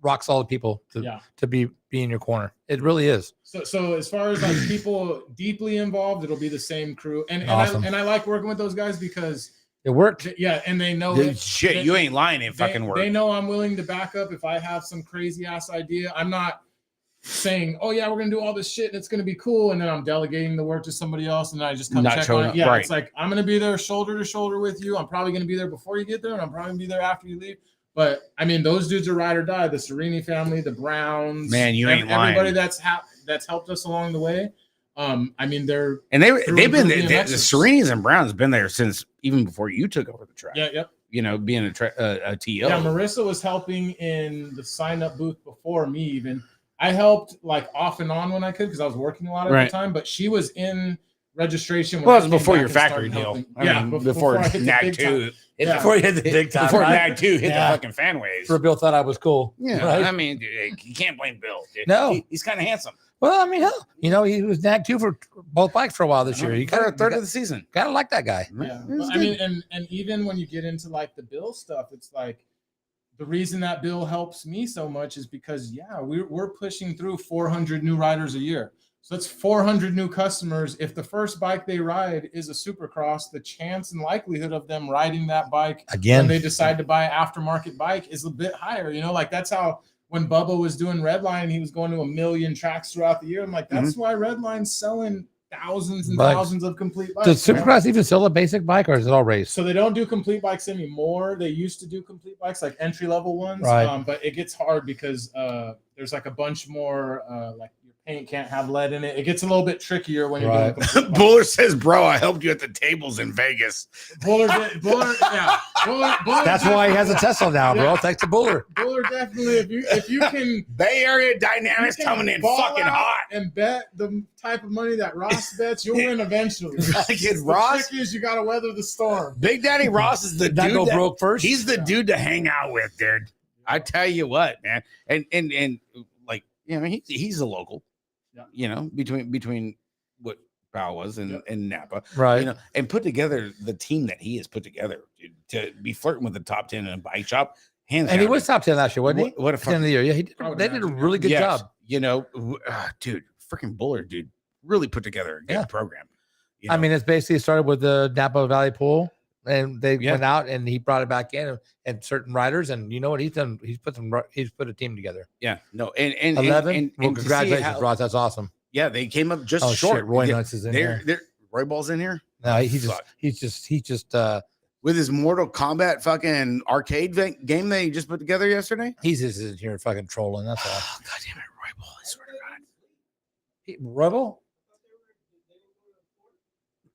rock solid people to be in your corner. It really is. So as far as like people deeply involved, it'll be the same crew, and Awesome. I like working with those guys because it worked. Yeah, and they know Dude, shit. You ain't lying. It fucking worked. They know I'm willing to back up if I have some crazy ass idea. I'm not saying, oh yeah, we're gonna do all this shit and it's gonna be cool, and then I'm delegating the work to somebody else and then I just come check on it. Yeah, right. It's like I'm gonna be there shoulder to shoulder with you. I'm probably gonna be there before you get there, and I'm probably gonna be there after you leave. But I mean, those dudes are ride or die. The Serini family, the Browns, man, you ain't lying. Everybody that's helped us along the way. I mean, they've been the Sereni's and Browns been there since even before you took over the track. Yeah, yep. You know, being a TO. Yeah, Marissa was helping in the sign up booth before me. Even I helped like off and on when I could because I was working a lot at the time. But she was in registration. Well, it was before your factory deal. I mean, before NAG 2. Before you hit the big time. Before NAG 2 hit the fucking fan waves. For Bill thought I was cool. Yeah, right? I mean, dude, you can't blame Bill. Dude. No, he's kind of handsome. Well, I mean, hell, he was NAG 2 for both bikes for a while this year. He got a third of the season. Gotta like that guy. Yeah, I mean, and even when you get into like the Bill stuff, it's like the reason that Bill helps me so much is because we're pushing through 400 new riders a year. So that's 400 new customers. If the first bike they ride is a Supercross, the chance and likelihood of them riding that bike Again, when they decide to buy an aftermarket bike is a bit higher. You know, like that's how when Bubba was doing Redline, he was going to 1 million tracks throughout the year. I'm like, that's why Redline's selling thousands and thousands of complete bikes. Does Supercross even sell a basic bike, or is it all race? So they don't do complete bikes anymore. They used to do complete bikes, like entry level ones. Right. But it gets hard because there's like a bunch more like your paint can't have lead in it. It gets a little bit trickier when you're doing complete bikes. Buller says, "Bro, I helped you at the tables in Vegas." Buller, Buller. That's why he has a Tesla now, bro. Yeah. Thanks to Buller. Buller definitely. If you can Bay Area Dynamics coming in ball fucking out hot. and bet the type of money that Ross bets, you'll win eventually. Kid The Ross, trick is you got to weather the storm. Big Daddy Ross is the That dude go that, broke first. he's the dude to hang out with, dude. I tell you what, man. And like, you know, he's a local. Yeah. You know, between what Powell was and Napa, Right. you know, and put together the team that he has put together, dude, to be flirting with the top 10 in a bike shop, hands And down. he was top 10 last year, wasn't he? What a 10 of the year. Yeah, he did. Probably They did a not. really good Yes, job. you know, dude, freaking Buller, dude, really put together a good program. You I know? mean, it's basically started with the Napa Valley Pool, and they Yeah. went out and he brought it back in and certain riders. And you know what he's done? He's put a team together. yeah, no, and 11. Well, to see congratulations, how- Ross. That's awesome. Yeah, they came up just Oh short. shit, Roy Nuts is in They're there. Roy Ball's in here. No, he Fuck. just With his Mortal Kombat fucking arcade game that he just put together yesterday. he's just in here fucking trolling. That's all. Oh, God damn it, Roy Ball! I swear to Rebel?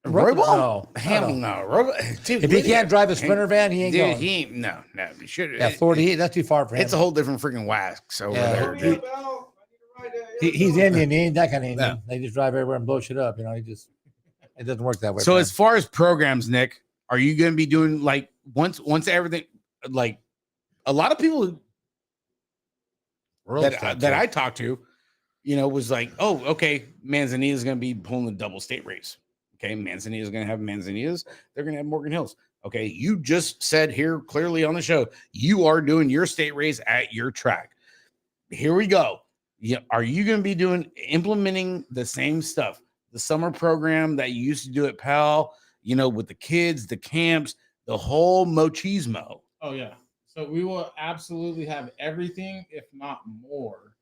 God, Roy Ball. No, Hell no, Roy Ball. Dude, If he Lydia- can't drive a Sprinter van, he ain't dude, going. he ain't. No, he should. Yeah, 40. That's too far for him. It's a whole different freaking wax over Yeah. there. Dude. He's Indian. He ain't that kind of Indian. No. They just drive everywhere and blow shit up. You know, it doesn't work that way. So for as him. far as programs, Nick, are you going to be doing like once everything, like a lot of people that I talked to, you know, was like, oh, okay, Manzanita is going to be pulling the double state race. Okay, Manzanita is going to have Manzanitas. They're going to have Morgan Hills. Okay, you just said here clearly on the show, you are doing your state race at your track. Here we go. Yeah, are you going to be implementing the same stuff? The summer program that you used to do at PAL, you know, with the kids, the camps, the whole machismo. Oh yeah. So we will absolutely have everything, if not more,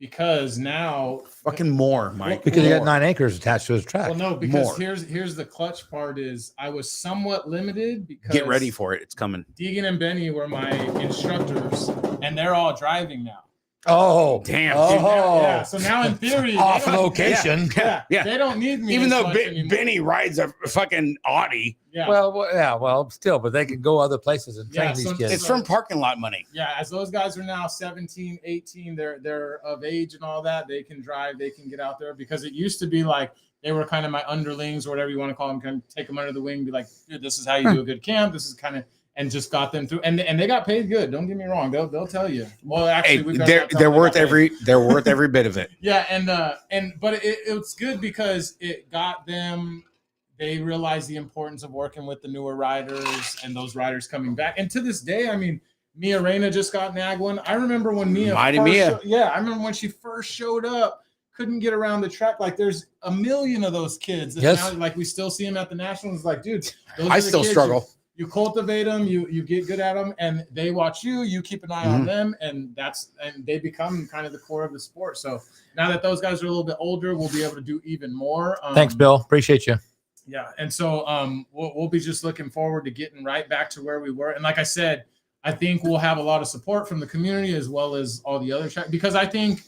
because now Fucking more, Mike. because he got More. 9 acres attached to his track. well, no, because More. here's the clutch part is I was somewhat limited because Get ready for it. It's coming. Deegan and Benny were my instructors, and they're all driving now. Oh, Damn. Oh, Yeah. So now in theory, they off don't- location. Yeah. they don't need me. Even as though much anymore. Benny rides a fucking Audi, Yeah. Well, still, but they can go other places and train Yeah, these so- kids. it's from parking lot money. Yeah, as those guys are now 17, 18, they're of age and all that. They can drive, they can get out there because it used to be like they were kind of my underlings or whatever you want to call them, kind of take them under the wing, be like, dude, this is how you do a good camp. This is kind of, and just got them through. And they got paid good. Don't get me wrong. They'll tell you. Well, actually, Hey, we've got they're worth every bit of it. Yeah, but it's good because it got them. They realized the importance of working with the newer riders and those riders coming back. And to this day, I mean, Mia Reyna just got nag one. I remember when Mia, Mighty Mia. I remember when she first showed up, couldn't get around the track. Like there's a million of those kids. That Yes. now, like we still see them at the Nationals. Like, dude, those I are the still kids. struggle. You cultivate them, you get good at them, and they watch you. You keep an eye Mm-hmm. on them, and they become kind of the core of the sport. So now that those guys are a little bit older, we'll be able to do even more. Thanks, Bill. Appreciate you. Yeah, and so we'll be just looking forward to getting right back to where we were. And like I said, I think we'll have a lot of support from the community as well as all the other tracks, because I think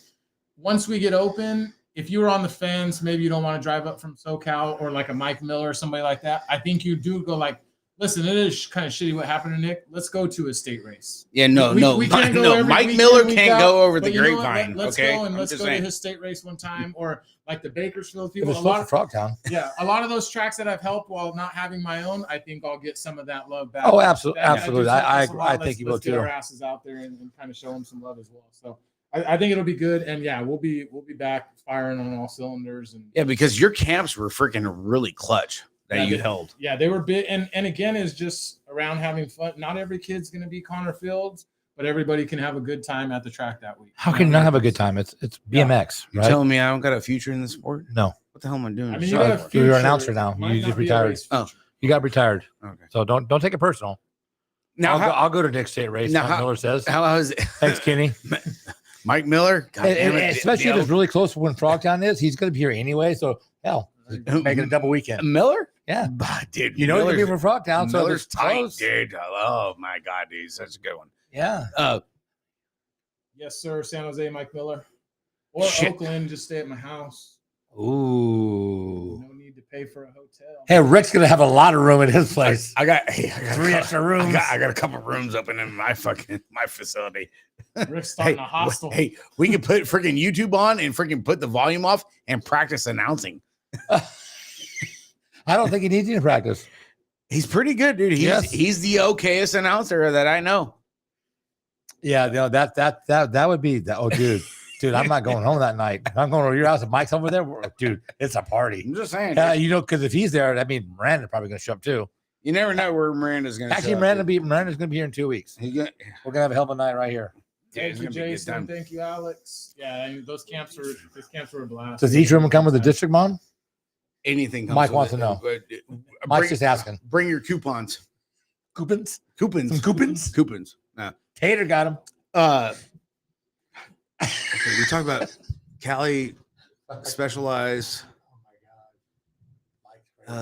once we get open, if you were on the fence, maybe you don't want to drive up from SoCal or like a Mike Miller or somebody like that. I think you do go like, listen, it is kind of shitty what happened to Nick. Let's go to a state race. Yeah, no. We can't go every Mike weekend, Miller week can't out, go over the but you know what? grapevine. Let's Okay, go and I'm let's just go to saying. his state race one time, or like the Bakersfield It people. was A supposed lot to of, Frogtown. yeah, a lot of those tracks that I've helped while not having my own, I think I'll get some of that love back. Oh, absolutely, That absolutely. gives us a lot. I Let's- think you will let's get too. our asses out there and kind of show them some love as well. So I think it'll be good, and yeah, we'll be back firing on all cylinders. And Yeah, because your camps were freaking really clutch that Yeah, you they- held. yeah, they were big, and again is just around having fun. Not every kid's going to be Connor Fields, but everybody can have a good time at the track that week. How can you not have a good time? It's BMX, You're right? telling me I don't got a future in the sport? No. What the hell am I doing? I mean, Sorry. you got a future. You're an announcer now. Might You not just be a retired. race Oh. future. You got retired. Okay. So don't take it personal. Now, I'll go to Nick State race. now Mike how- Miller says. how is it? Thanks, Kenny. Mike Miller? God damn it. Especially if it's really close to when Frogtown is. He's going to be here anyway. So, hell, make it a double weekend. Miller? Yeah. Bah, dude, You know, he's going to be Miller's- from Frogtown. So Miller's it's tight, close. dude. Oh, my God, dude. He's such a good one. Yeah. Yes, sir. San Jose, Mike Miller. Or Shit. Oakland, just stay at my house. Ooh. No need to pay for a hotel. Hey, Rick's going to have a lot of room in his place. I got 3 extra rooms. I got a couple rooms open in my facility. Rick's starting Hey, a hostel. hey, we can put freaking YouTube on and freaking put the volume off and practice announcing. I don't think he needs you to practice. He's pretty good, dude. He's the okayest announcer that I know. Yeah, no, that would be that. Oh, dude, I'm not going home that night. I'm going over your house. If Mike's over there, dude, it's a party. I'm just saying. Yeah, you know, because if he's there, that means Miranda's probably going to show up too. You never know where Miranda's going to Actually, Miranda's going to be here in 2 weeks. We're We're going to have a hell of a night right here. Thank you, Jason. Thank you, Alex. Yeah, and those camps were a blast. Does each room come with a district mom? Anything. comes Mike with wants it, to know. but, Mike's just asking. Bring your coupons. Coupons? Coupons. Some coupons? Coupons. Nah. Tater got him. Okay, we talk about Cali Specialized. Wait,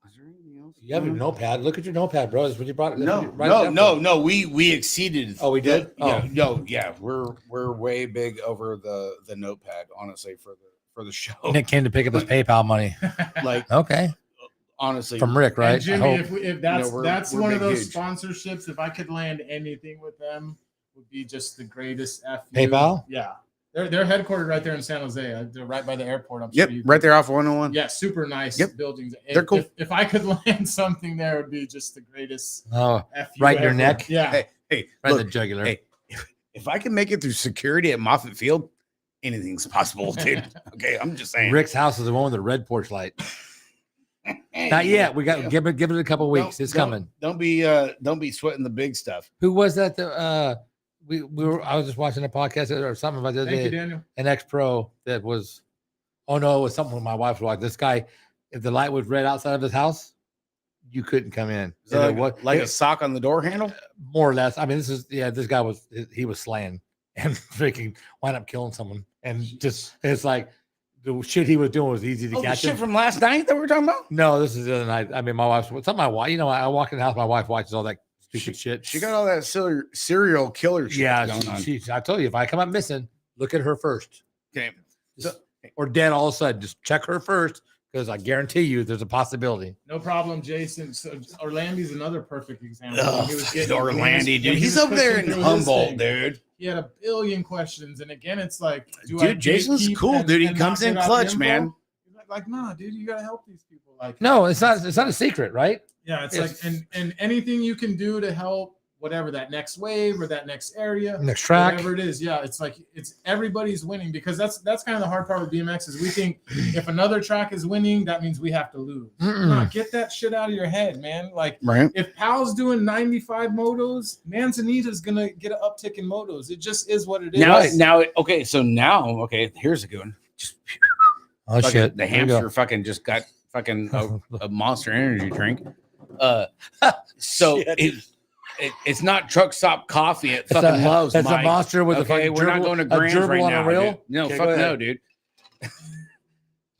was there anything else? You have your notepad. Look at your notepad, bro. That's what you brought. No. We exceeded. Oh, we did? Yeah. We're way big over the notepad, honestly, for the show. Nick came to pick up his PayPal money. Like, Okay. honestly, From Rick, right? And Jimmy, I hope. if that's we're one of big, those huge. sponsorships, if I could land anything with them, would be just the greatest F. PayPal? Yeah, they're headquartered right there in San Jose. They're right by the airport. I'm Yep, sure you right there off 101. Yeah, super nice Yep. buildings. They're cool. If I could land something there, it would be just the greatest. Oh, F right in your ever. neck? Yeah. Hey, right in look, the jugular. hey, if I can make it through security at Moffett Field, anything's possible, dude. Okay, I'm just saying. Rick's house is the one with the red porch light. Not yet. We got give it a couple weeks. It's coming. Don't be sweating the big stuff. Who was that? We were. I was just watching a podcast or something about the other Thank you, day. Daniel. An ex-pro that was. Oh no, it was something with my wife was like. This guy, if the light was red outside of his house, you couldn't come in. Is that And it like a sock on the door handle? more or less. I mean, this guy was slaying and freaking wound up killing someone. And just it's like the shit he was doing was easy to Oh, the catch shit him. from last night that we were talking about? No, this is the other night. I mean, my wife's something my wife, I walk in the house, my wife watches all that stupid shit. She got all that serial killer shit yeah, going on. I told you, if I come up missing, look at her first. Okay. Just- or dead all of a sudden. Just check her first, because I guarantee you there's a possibility. No problem, Jason. So Orlando's another perfect example. Ugh, He was getting- Orlandi, when dude. he He's was up there pushing in through his Humboldt, thing, dude. He had a billion questions, and again, it's like, do I Dude, Jason's gatekeep cool, and- dude. He and comes not in get out the clutch, info? man. Like, nah, dude, you gotta help these people. Like, No, it's not a secret, right? yeah, it's It's- like, and anything you can do to help whatever that next wave or that next area, Next track. whatever it is, yeah, it's like it's everybody's winning, because that's kind of the hard part with BMX is we think if another track is winning, that means we have to lose. Nah, get that shit out of your head, man. Like, Right. if Pal's doing 95 motos, Manzanita's gonna get an uptick in motos. It just is what it is. Okay, here's a good one. Just Oh fucking- shit! the Here we go. hamster fucking just got fucking a Monster Energy drink. So it's not truck stop coffee. It fucking loves. That's a Mike. monster with a Okay, fucking we're not gerbil- going to a grams gerbil right on a now. rail? Dude. No, Okay, fuck go no, ahead. dude.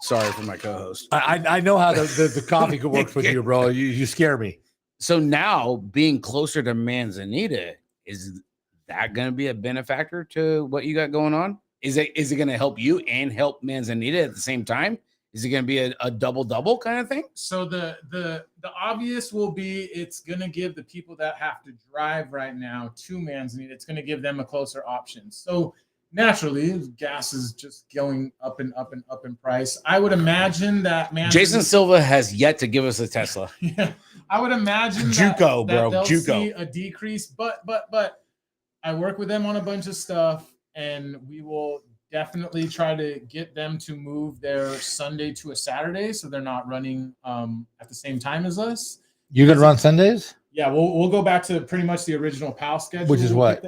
Sorry for my co-host. I know how the coffee works with you, bro. You scare me. So now being closer to Manzanita, is that going to be a benefactor to what you got going on? Is it going to help you and help Manzanita at the same time? Is it going to be a double kind of thing? So the obvious will be it's going to give the people that have to drive right now to Manzanita, it's going to give them a closer option. So naturally, gas is just going up and up and up in price. I would imagine that Jason Silva has yet to give us a Tesla. Yeah, I would imagine JUCO, bro, they'll JUCO. see a decrease, but I work with them on a bunch of stuff, and we will definitely try to get them to move their Sunday to a Saturday, so they're not running at the same time as us. You gonna run Sundays? Yeah, we'll go back to pretty much the original PAL schedule. Which is what?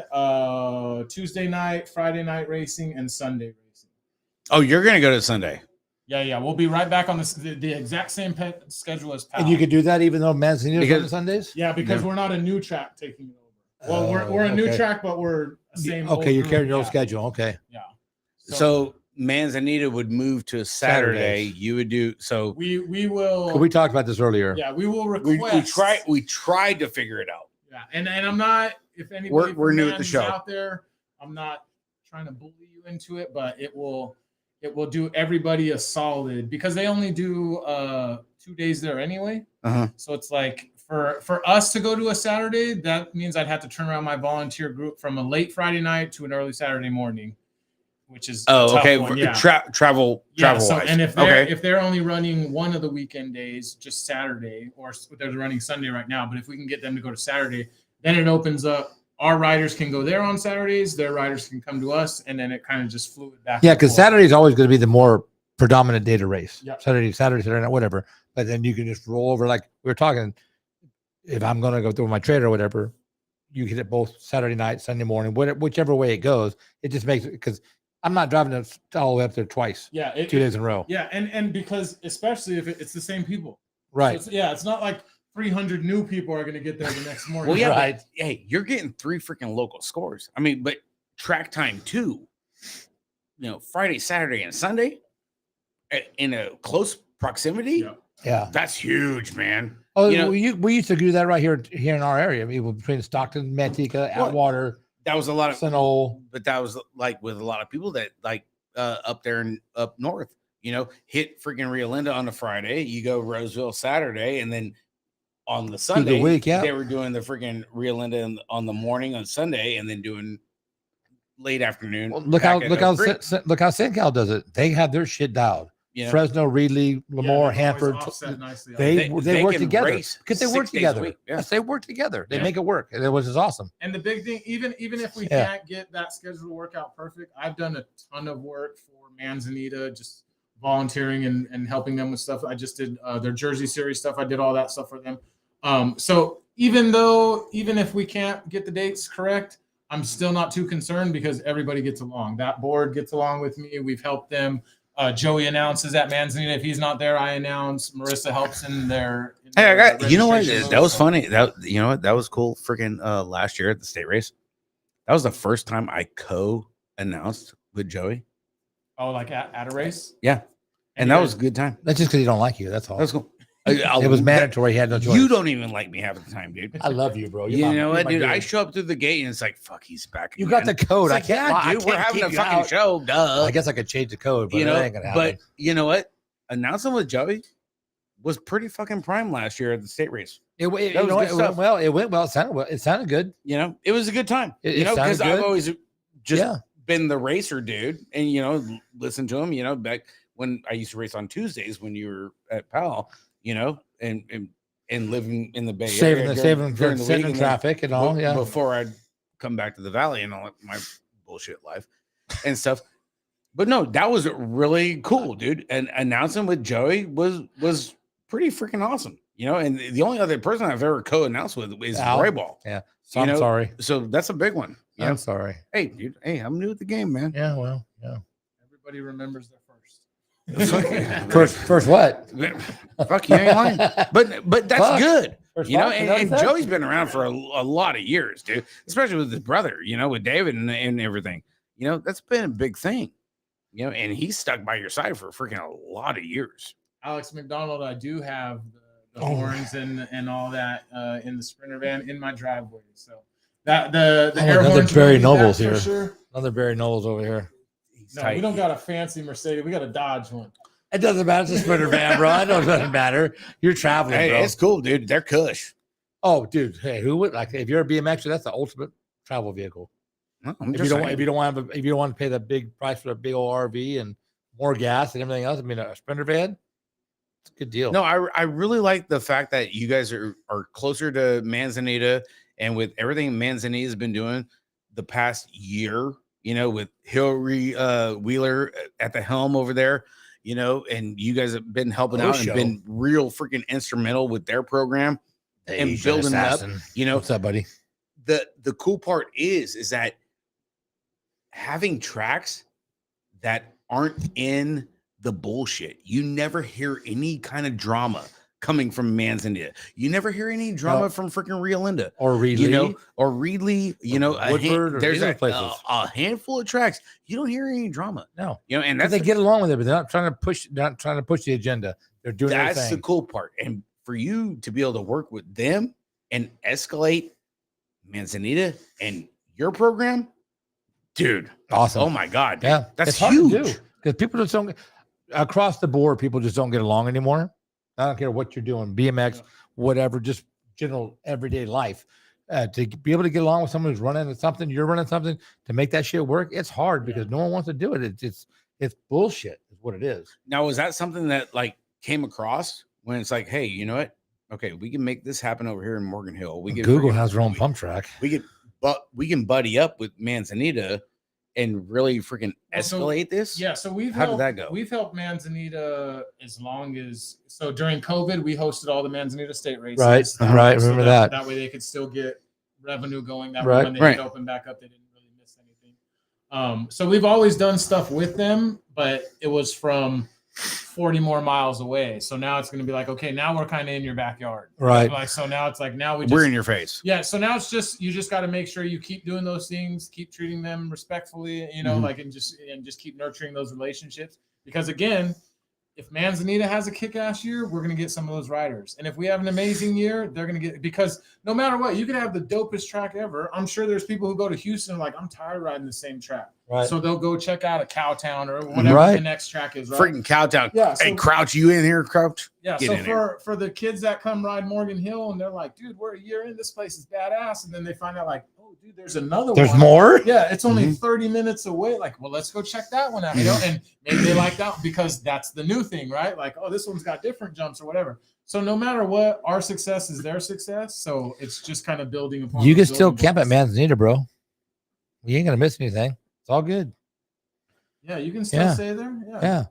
Tuesday night, Friday night racing, and Sunday racing. Oh, you're gonna go to Sunday. Yeah. We'll be right back on the exact same schedule as PAL. And you could do that even though Manzanita is on Sundays? Yeah, because we're not a new track taking it over. Well, we're a new track, but we're the same. Okay, you're carrying your own schedule. Okay. Yeah. So Manzanita would move to Saturday. Saturdays. You would do so. We will. We talked about this earlier. Yeah, we will request. We tried to figure it out. Yeah, and I'm not. If anybody We're new at the show out there, I'm not trying to bully you into it, but it will do everybody a solid because they only do 2 days there anyway. So it's like for us to go to a Saturday, that means I'd have to turn around my volunteer group from a late Friday night to an early Saturday morning, which is travel. So, and if they're only running one of the weekend days, just Saturday, or they're running Sunday right now, but if we can get them to go to Saturday, then it opens up. Our riders can go there on Saturdays. Their riders can come to us, and then it kind of just flew it back. Yeah, because Saturday is always going to be the more predominant day to race. Yep. Saturday night, whatever. But then you can just roll over like we were talking. If I'm going to go through my trailer or whatever, you hit it both Saturday night, Sunday morning, whichever way it goes. It just makes it because I'm not driving all the way up there twice. Yeah, 2 days in a row. Yeah, and because especially if it's the same people, right? So it's not like 300 new people are going to get there the next morning. Well, yeah, right. but, hey, you're getting 3 freaking local scores. I mean, but track time too. Friday, Saturday, and Sunday in a close proximity. Yeah, that's huge, man. Oh, we used to do that right here in our area. I mean, between Stockton, Manteca, Atwater. That was a lot of Sunol, but that was like with a lot of people that like up there and up north. Hit freaking Rio Linda on a Friday. You go Roseville Saturday, and then on the Sunday, they were doing the freaking Rio Linda on the morning on Sunday, and then doing late afternoon. Well, look how SenCal does it. They have their shit dialed. Fresno, Reedley, Lemoore, Hanford. They work together because they work together. Yes, they work together. They make it work, and it was just awesome. And the big thing, even if we can't get that schedule to work out perfect, I've done a ton of work for Manzanita, just volunteering and helping them with stuff. I just did their Jersey Series stuff. I did all that stuff for them. So even if we can't get the dates correct, I'm still not too concerned because everybody gets along. That board gets along with me. We've helped them. Joey announces at Manzanita. If he's not there, I announce. Marissa helps in their. Hey, I got. You know what? That was funny. That was cool. Freaking last year at the state race, that was the first time I co-announced with Joey. Oh, like at a race? Yeah, and that was a good time. That's just because he don't like you. That's all. That's cool. It was mandatory. He had no choice. You don't even like me half the time, dude. I love you, bro. You know what, dude? I show up through the gate and it's like, fuck, he's back again. You got the code. Like, dude, we're having a fucking show. Duh. I guess I could change the code, but it ain't gonna happen. But you know what? Announcing with Joey was pretty fucking prime last year at the state race. It went well. It sounded good. It was a good time. Because I've always just been the racer dude, and listen to him. Back when I used to race on Tuesdays when you were at PAL, and living in the Bay Area, saving traffic and all. Yeah, before I'd come back to the Valley and all my bullshit life and stuff. But no, that was really cool, dude. And announcing with Joey was pretty freaking awesome. And the only other person I've ever co-announced with is Roy Ball. Yeah. So I'm sorry. So that's a big one. I'm sorry. Hey, dude. Hey, I'm new at the game, man. Yeah, well, yeah. Everybody remembers their first. First what? Fuck, you ain't lying. But that's good. And Joey's been around for a lot of years, dude. Especially with his brother, with David and everything. That's been a big thing. And he's stuck by your side for freaking a lot of years. Alex McDonald, I do have the horns and all that in the Sprinter van in my driveway. So that the air another horns. Barry Nobles here. Sure. Another Barry Nobles over here. No, we don't got a fancy Mercedes. We got a Dodge one. It doesn't matter. It's a Sprinter van, bro. It doesn't matter. You're traveling, hey, bro. It's cool, dude. They're cush. Oh, dude. Hey, who would if you're a BMXer? That's the ultimate travel vehicle. No, if you don't want to pay the big price for a big old RV and more gas and everything else, I mean, a Sprinter van, it's a good deal. No, I really like the fact that you guys are closer to Manzanita, and with everything Manzanita has been doing the past year, with Hillary Wheeler at the helm over there, and you guys have been helping out and been real freaking instrumental with their program. and Asian building it up. assassin. You know, What's up, buddy? the cool part is that having tracks that aren't in the bullshit. You never hear any kind of drama coming from Manzanita. You never hear any drama from freaking Rio Linda Or Reedley. you know, or Reedley, you know, Woodford, or there's these other places. a handful of tracks. You don't hear any drama, No. you know, and Because that's they get along with it, but they're not trying to push. They're not trying to push the agenda. They're doing their that's the thing. cool part. And for you to be able to work with them and escalate Manzanita and your program, dude, Awesome. oh my god, dude, Yeah, that's it's hard huge. to do because people just don't across the board. People just don't get along anymore. I don't care what you're doing, BMX, whatever, just general everyday life. To be able to get along with someone who's running something, you're running something, to make that shit work, it's hard because no one wants to do it. It's bullshit, is what it is. Now, was that something that like came across when it's like, hey, you know what? Okay, we can make this happen over here in Morgan Hill. We can Google has their own pump track. we can buddy up with Manzanita and really freaking escalate this. Yeah, so How did that go? We've helped Manzanita as long as during COVID we hosted all the Manzanita state races. Right, right. Remember that. That way they could still get revenue going. That Right, way when they right. did open back up, they didn't really miss anything. So we've always done stuff with them, but it was from 40 more miles away. So now it's going to be like, okay, now we're kind of in your backyard. Right. Like, so now it's like, now We're in your face. yeah. So now it's just, you just got to make sure you keep doing those things, keep treating them respectfully, you know, Mhm. like, and just keep nurturing those relationships. Because again, if Manzanita has a kick-ass year, we're going to get some of those riders. And if we have an amazing year, they're going to get, because no matter what, you could have the dopest track ever. I'm sure there's people who go to Houston like, I'm tired of riding the same track. Right. So they'll go check out a Cowtown or whatever Right. the next track is. Right. Freaking Cowtown. Yeah. Hey, Crouch, you in here, Crouch? Yeah, Get so in here. for the kids that come ride Morgan Hill and they're like, dude, we're a year in, this place is badass, and then they find out like, oh, dude, there's another There's one. more. Yeah, it's only Mm-hmm. 30 minutes away. Like, well, let's go check that one out. You know, and maybe they like that because that's the new thing, right? Like, oh, this one's got different jumps or whatever. So no matter what, our success is their success. So it's just kind of building upon. You can those still building camp at blocks. Manzanita, bro. You ain't gonna miss anything. It's all good. Yeah, you can still Yeah. stay there. Yeah. Yeah.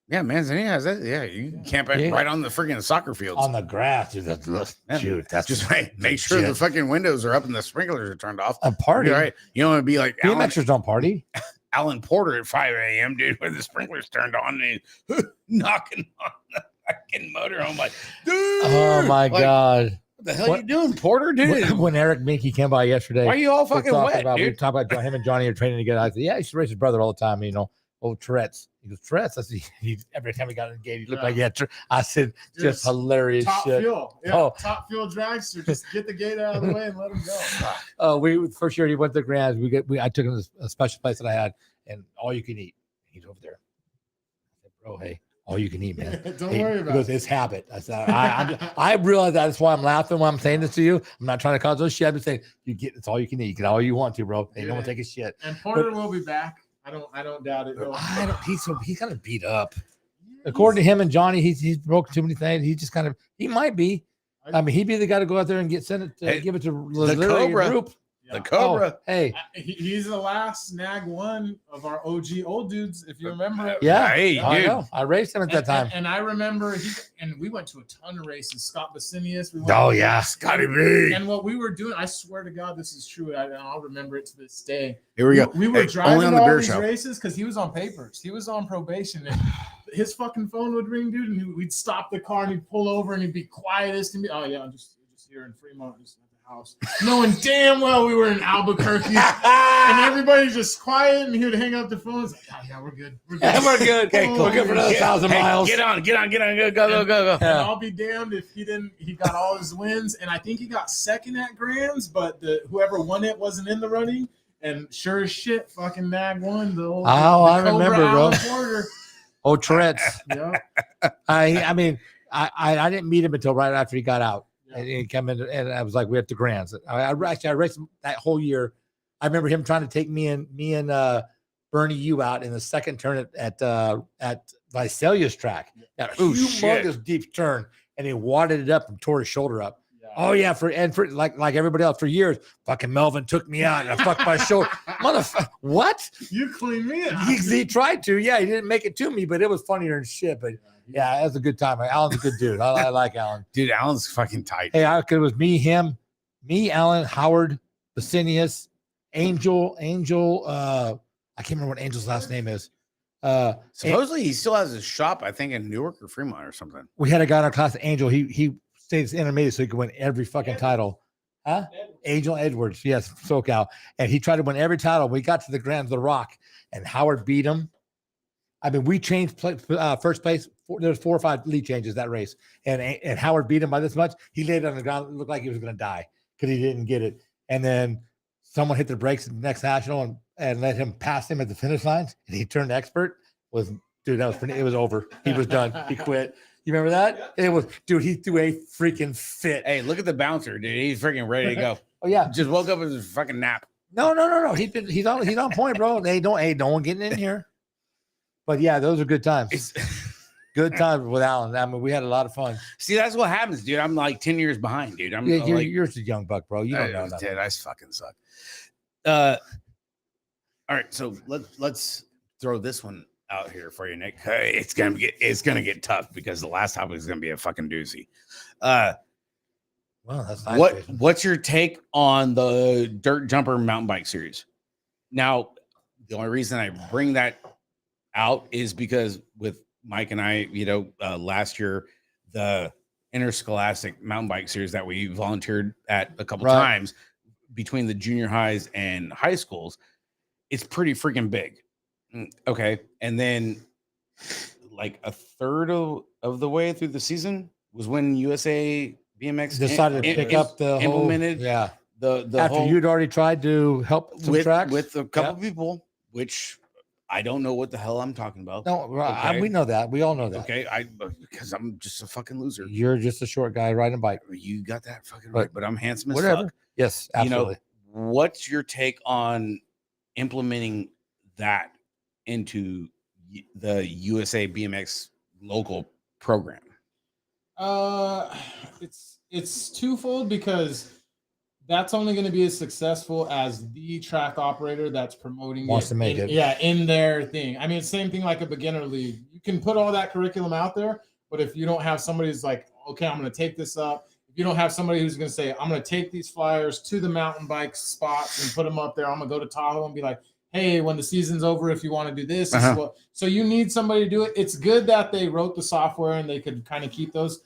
Yeah, Manzanita has that. Yeah, you can camp Yeah. right on the freaking soccer fields. On the grass, dude. Yeah. Dude, that's Just make sure the legit. fucking windows are up and the sprinklers are turned off. a party. All right. You don't want to be like BMXers don't party. Alan Porter at 5 a.m., dude, with the sprinklers turned on and he's knocking on the fucking motorhome. Like, dude. Oh my like, God. What the hell What- you doing, Porter, dude? When Eric Minky came by yesterday, Why are you all we fucking talked wet, about, we dude? talked about him and Johnny are training together. I said, yeah, he used to race his brother all the time, you know. Oh, Tourette's. He goes, Tourette's. I said, every time he got in the gate, he looked like, I said, just hilarious Top shit. fuel. Yeah, Oh. top fuel dragster. Just get the gate out of the way and let him go. We first year he went to the Grands. I took him to a special place that I had, and all you can eat. He's over there. I said, bro, hey, all you can eat, man. Don't Hey, worry he about goes, it. it's habit. I said, I realize that's why I'm laughing when I'm saying this to you. I'm not trying to cause those shit. I'm saying it's all you can eat. You can all you want to, bro. Ain't no one Yeah. take a shit. And Porter will be back. I don't doubt it. He's kind of beat up. According to him and Johnny, he's broken too many things. He just kind of he might be. I mean, he'd be the guy to go out there and give it to literally a Cobra. group. The Cobra. Oh, hey, He's the last snag one of our OG old dudes, if you remember. yeah, Hey, I dude. know. I raced him at that time. And I remember and we went to a ton of races. Scott Basinius. Oh yeah, Scotty B. And what we were doing, I swear to God, this is true. I'll remember it to this day. Here we go. We were Hey, driving only on the all beer these show. races because he was on papers. He was on probation. And his fucking phone would ring, dude, and we'd stop the car and he'd pull over and he'd be quietest and be, oh yeah, I'm just here in Fremont, just at the house, knowing damn well we were in Albuquerque, and everybody's just quiet, and he would hang up the phone. It's like, oh yeah, we're good. We're good. we're good. Okay, cool. We're good for another 1,000 miles. Get on. Go. And I'll be damned if he got all his wins, and I think he got second at Grands, but whoever won it wasn't in the running. And sure as shit, fucking Nag won. I remember, bro. Alan Porter. Oh, Tourette's. Yeah. I mean, I didn't meet him until right after he got out. Yeah. And he came in, and I was like, "We have to Grands." I raced him that whole year. I remember him trying to take me and Bernie U out in the second turn at Vicelia's track. That Oh, shit. humongous deep turn, and he wadded it up and tore his shoulder up. Yeah. Oh yeah, for like everybody else for years, fucking Melvin took me out and I fucked my shoulder. Motherfucker, what? You clean me out. He tried to, yeah, he didn't make it to me, but it was funnier than shit. But Yeah, that's a good time. Alan's a good dude. I like Alan. Dude, Alan's fucking tight. Hey, it was me, him, Alan, Howard, Vicinius, Angel. I can't remember what Angel's last name is. Supposedly he still has his shop, I think, in Newark or Fremont or something. We had a guy in our class, Angel. He stayed intermediate so he could win every fucking title. Huh? Angel Edwards, yes, SoCal. And he tried to win every title. We got to the Grand the Rock, and Howard beat him. I mean, we changed first place. There was 4 or 5 lead changes that race, and Howard beat him by this much. He laid on the ground, it looked like he was going to die because he didn't get it. And then someone hit the brakes at the next national and let him pass him at the finish line, and he turned expert. It was over. He was done. He quit. You remember that? It was, dude, he threw a freaking fit. Hey, look at the bouncer, dude. He's freaking ready to go. Oh yeah, Just woke up with his fucking nap. No. He's on point, bro. No one getting in here. But yeah, those are good times. Good times with Alan. I mean, we had a lot of fun. See, that's what happens, dude. I'm like 10 years behind, dude. You're just a young buck, bro. You don't know nothing. Dude, I fucking suck. All right, so let's throw this one out here for you, Nick. Hey, it's gonna get tough because the last topic is gonna be a fucking doozy. Well, that's nice. What's your take on the Dirt Jumper mountain bike series? Now, the only reason I bring that out is because with Mike and I, last year, the interscholastic mountain bike series that we volunteered at a couple times between the junior highs and high schools, it's pretty freaking big. Okay. And then like a third of the way through the season was when USA BMX decided to pick up the implemented the after whole, you'd already tried to help some tracks with a couple people, which I don't know what the hell I'm talking about. No, okay. We know that. We all know that. Okay, because I'm just a fucking loser. You're just a short guy riding a bike. You got that fucking right, but I'm handsome as whatever. Fuck. Yes, absolutely. What's your take on implementing that into the USA BMX local program? It's twofold because that's only going to be as successful as the track operator that's promoting wants to make it. Yeah, in their thing. I mean, same thing like a beginner league. You can put all that curriculum out there, but if you don't have somebody who's like, okay, I'm going to take this up. If you don't have somebody who's going to say, I'm going to take these flyers to the mountain bike spots and put them up there. I'm going to go to Tahoe and be like, hey, when the season's over, if you want to do this, this is what. So you need somebody to do it. It's good that they wrote the software and they could kind of keep those.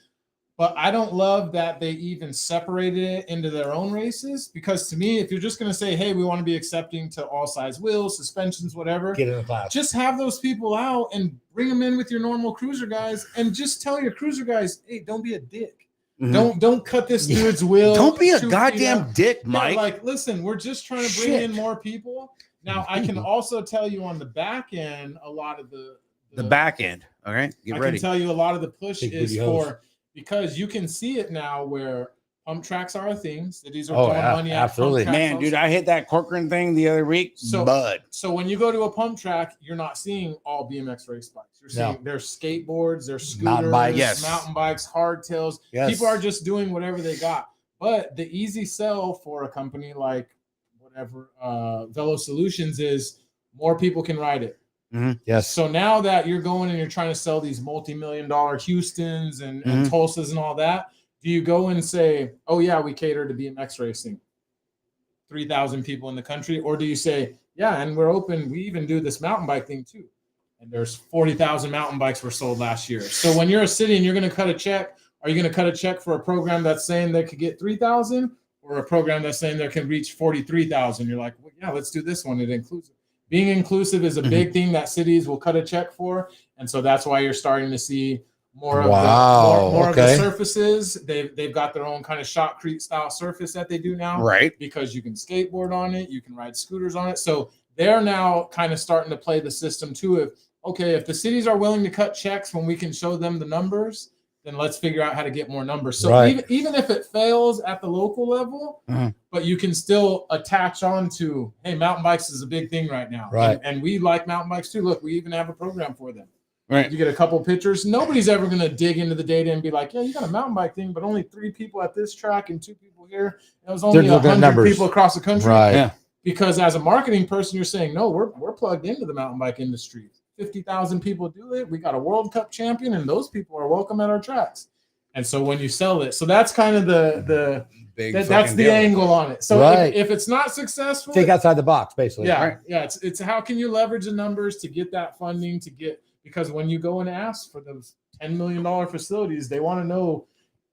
But I don't love that they even separated it into their own races, because to me, if you're just going to say, hey, we want to be accepting to all size wheels, suspensions, whatever, get in the class. Just have those people out and bring them in with your normal cruiser guys and just tell your cruiser guys, hey, don't be a dick. Mm-hmm. Don't cut this dude's wheel. Don't be a goddamn dick, Mike. Yeah, like, listen, we're just trying to bring in more people. Now, I can also tell you on the back end, a lot of the back end. All right, get ready. I can tell you a lot of the push is for, because you can see it now where pump tracks are a thing. Cities are throwing money at absolutely. Man, dude, I hit that Corcoran thing the other week. So when you go to a pump track, you're not seeing all BMX race bikes. You're seeing there's skateboards, there's scooters, mountain bikes, hardtails. Yes. People are just doing whatever they got. But the easy sell for a company like whatever Velo Solutions is more people can ride it. Mm-hmm. Yes. So now that you're going and you're trying to sell these multi-million-dollar Houstons and Tulsas and all that, do you go and say, oh, yeah, we cater to BMX racing, 3,000 people in the country? Or do you say, yeah, and we're open. We even do this mountain bike thing, too. And there's 40,000 mountain bikes were sold last year. So when you're a city and you're going to cut a check, are you going to cut a check for a program that's saying they could get 3,000 or a program that's saying they can reach 43,000? You're like, well, yeah, let's do this one. It includes it. Being inclusive is a big thing that cities will cut a check for. And so that's why you're starting to see more of of the surfaces. They've got their own kind of shotcrete style surface that they do now. Right. Because you can skateboard on it, you can ride scooters on it. So they're now kind of starting to play the system too. If the cities are willing to cut checks when we can show them the numbers, then let's figure out how to get more numbers. So even if it fails at the local level, but you can still attach on to, hey, mountain bikes is a big thing right now. Right. And we like mountain bikes too. Look, we even have a program for them. Right. You get a couple pictures. Nobody's ever going to dig into the data and be like, yeah, you got a mountain bike thing, but only 3 people at this track and 2 people here. It was only 100 people across the country. Right. Yeah. Because as a marketing person, you're saying, no, we're plugged into the mountain bike industry. 50,000 people do it. We got a World Cup champion, and those people are welcome at our tracks. And so when you sell it, so that's kind of the Big that's the angle on it. So Right. if it's not successful, Think outside the box, basically. yeah, Right. yeah. It's how can you leverage the numbers to get that funding because when you go and ask for those $10 million facilities, they want to know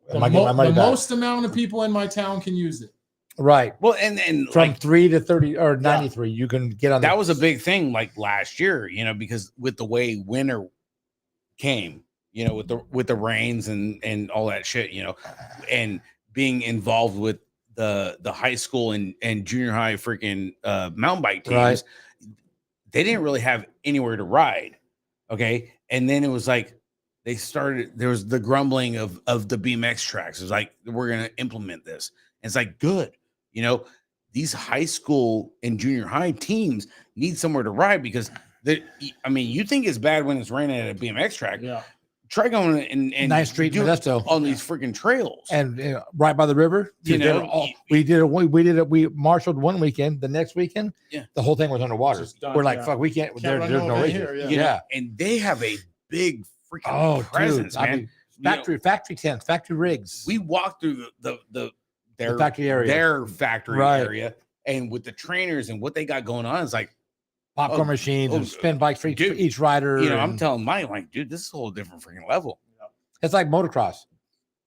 the, Am I getting my money back? most amount of people in my town can use it. Right. Well, and From like 3 to 30 or 93, you can get on. that was a big thing like last year, because with the way winter came, with the rains and all that shit, and being involved with the high school and junior high freaking mountain bike teams, Right. they didn't really have anywhere to ride. Okay. And then it was like there was the grumbling of the BMX tracks. It was like, we're gonna implement this. And it's like, good. These high school and junior high teams need somewhere to ride because you think it's bad when it's raining at a BMX track. Yeah. Try going and 9th Street, do it Modesto, on these freaking trails. and right by the river. You They were know, we marshaled one weekend. The next weekend, the whole thing was underwater. Just done, We're like, yeah. fuck, we can't. Can't run There's no no event races. here, Yeah. And they have a big freaking presence, dude, I man. mean, factory tents, factory rigs. We walked through their factory area. their factory Right. area, and with the trainers and what they got going on, it's like, popcorn machines and spin bikes for dude, each rider. I'm and telling Mike, like, dude, this is a whole different freaking level. it's like motocross,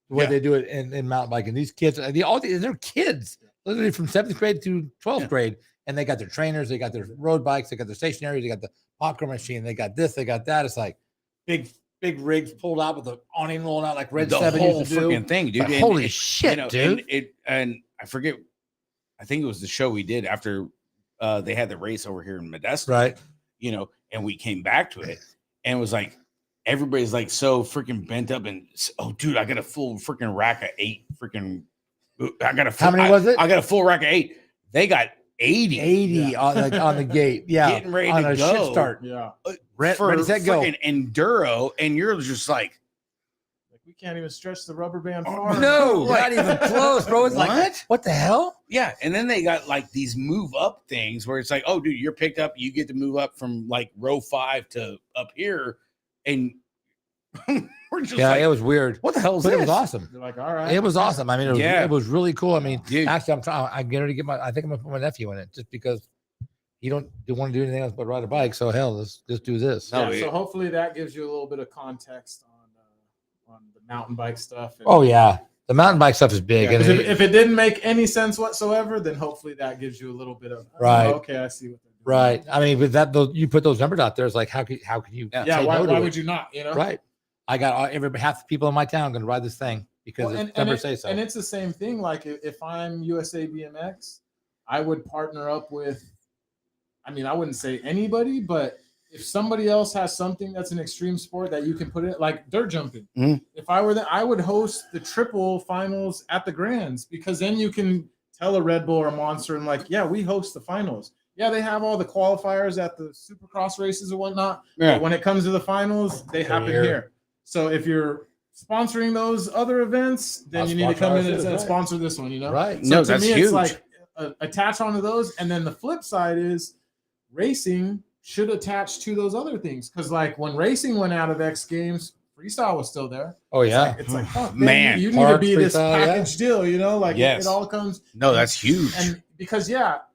the way Yeah. they do it in mountain biking. These kids, they're kids, literally from 7th grade to 12th grade, and they got their trainers, they got their road bikes, they got their stationary, they got the popcorn machine, they got this, they got that. It's like big rigs pulled out with the awning rolling out like Red The 7 whole used to do. freaking thing, dude. Like, And holy it- shit, dude! And I forget. I think it was the show we did after they had the race over here in Modesto, Right. And we came back to it, and it was like everybody's like so freaking bent up, and dude, I got a full freaking rack of 8 freaking. I got a full, How many was it? I got a full rack of 8. They got 80 on the gate. Yeah, getting ready on to a go. shit start. Yeah. Ready, set, go. freaking enduro, and you're just like, We can't even stretch the rubber band far. No, Like- not even close, bro. It's like, what? what the hell? Yeah, and then they got like these move up things where it's like, oh, dude, you're picked up. You get to move up from like row 5 to up here, and we're just Yeah, like, it was weird, what the hell is but this? it was awesome. They're like, all right. It was awesome. I mean, Yeah. it was really cool. I mean, Dude. actually, I'm getting ready to get I think I'm gonna put my nephew in it just because he don't want to do anything else but ride a bike. So hell, let's just do this. No, Yeah, so hopefully that gives you a little bit of context on the mountain bike stuff. And, Oh yeah, the mountain bike stuff is big. Yeah, and 'cause it- if it didn't make any sense whatsoever, then hopefully that gives you a little bit of Right. okay, I see what they're doing. right. I mean, with that, you put those numbers out there. It's like how can you? Yeah. Yeah, say why no to it? would you not? Right. I got half the people in my town going to ride this thing because Well, the numbers say so. And it's the same thing. Like if I'm USA BMX, I would partner up with, I mean, I wouldn't say anybody, but if somebody else has something that's an extreme sport that you can put it, like dirt jumping. Mhm. If I were there, I would host the triple finals at the Grands because then you can tell a Red Bull or a Monster and like, yeah, we host the finals. Yeah, they have all the qualifiers at the Supercross races and whatnot. Yeah. But when it comes to the finals, they happen here. here. So if you're sponsoring those other events, then I'll you need to sponsor come in ours and too, right. sponsor this one, Right. So No, to that's me, huge. it's like attach onto those. And then the flip side is racing should attach to those other things. Because like when racing went out of X Games, freestyle was still there. Oh yeah. It's like fuck, Man, you need to park, be this freestyle, yeah. package deal, like Yes. it all comes. No, that's huge. And because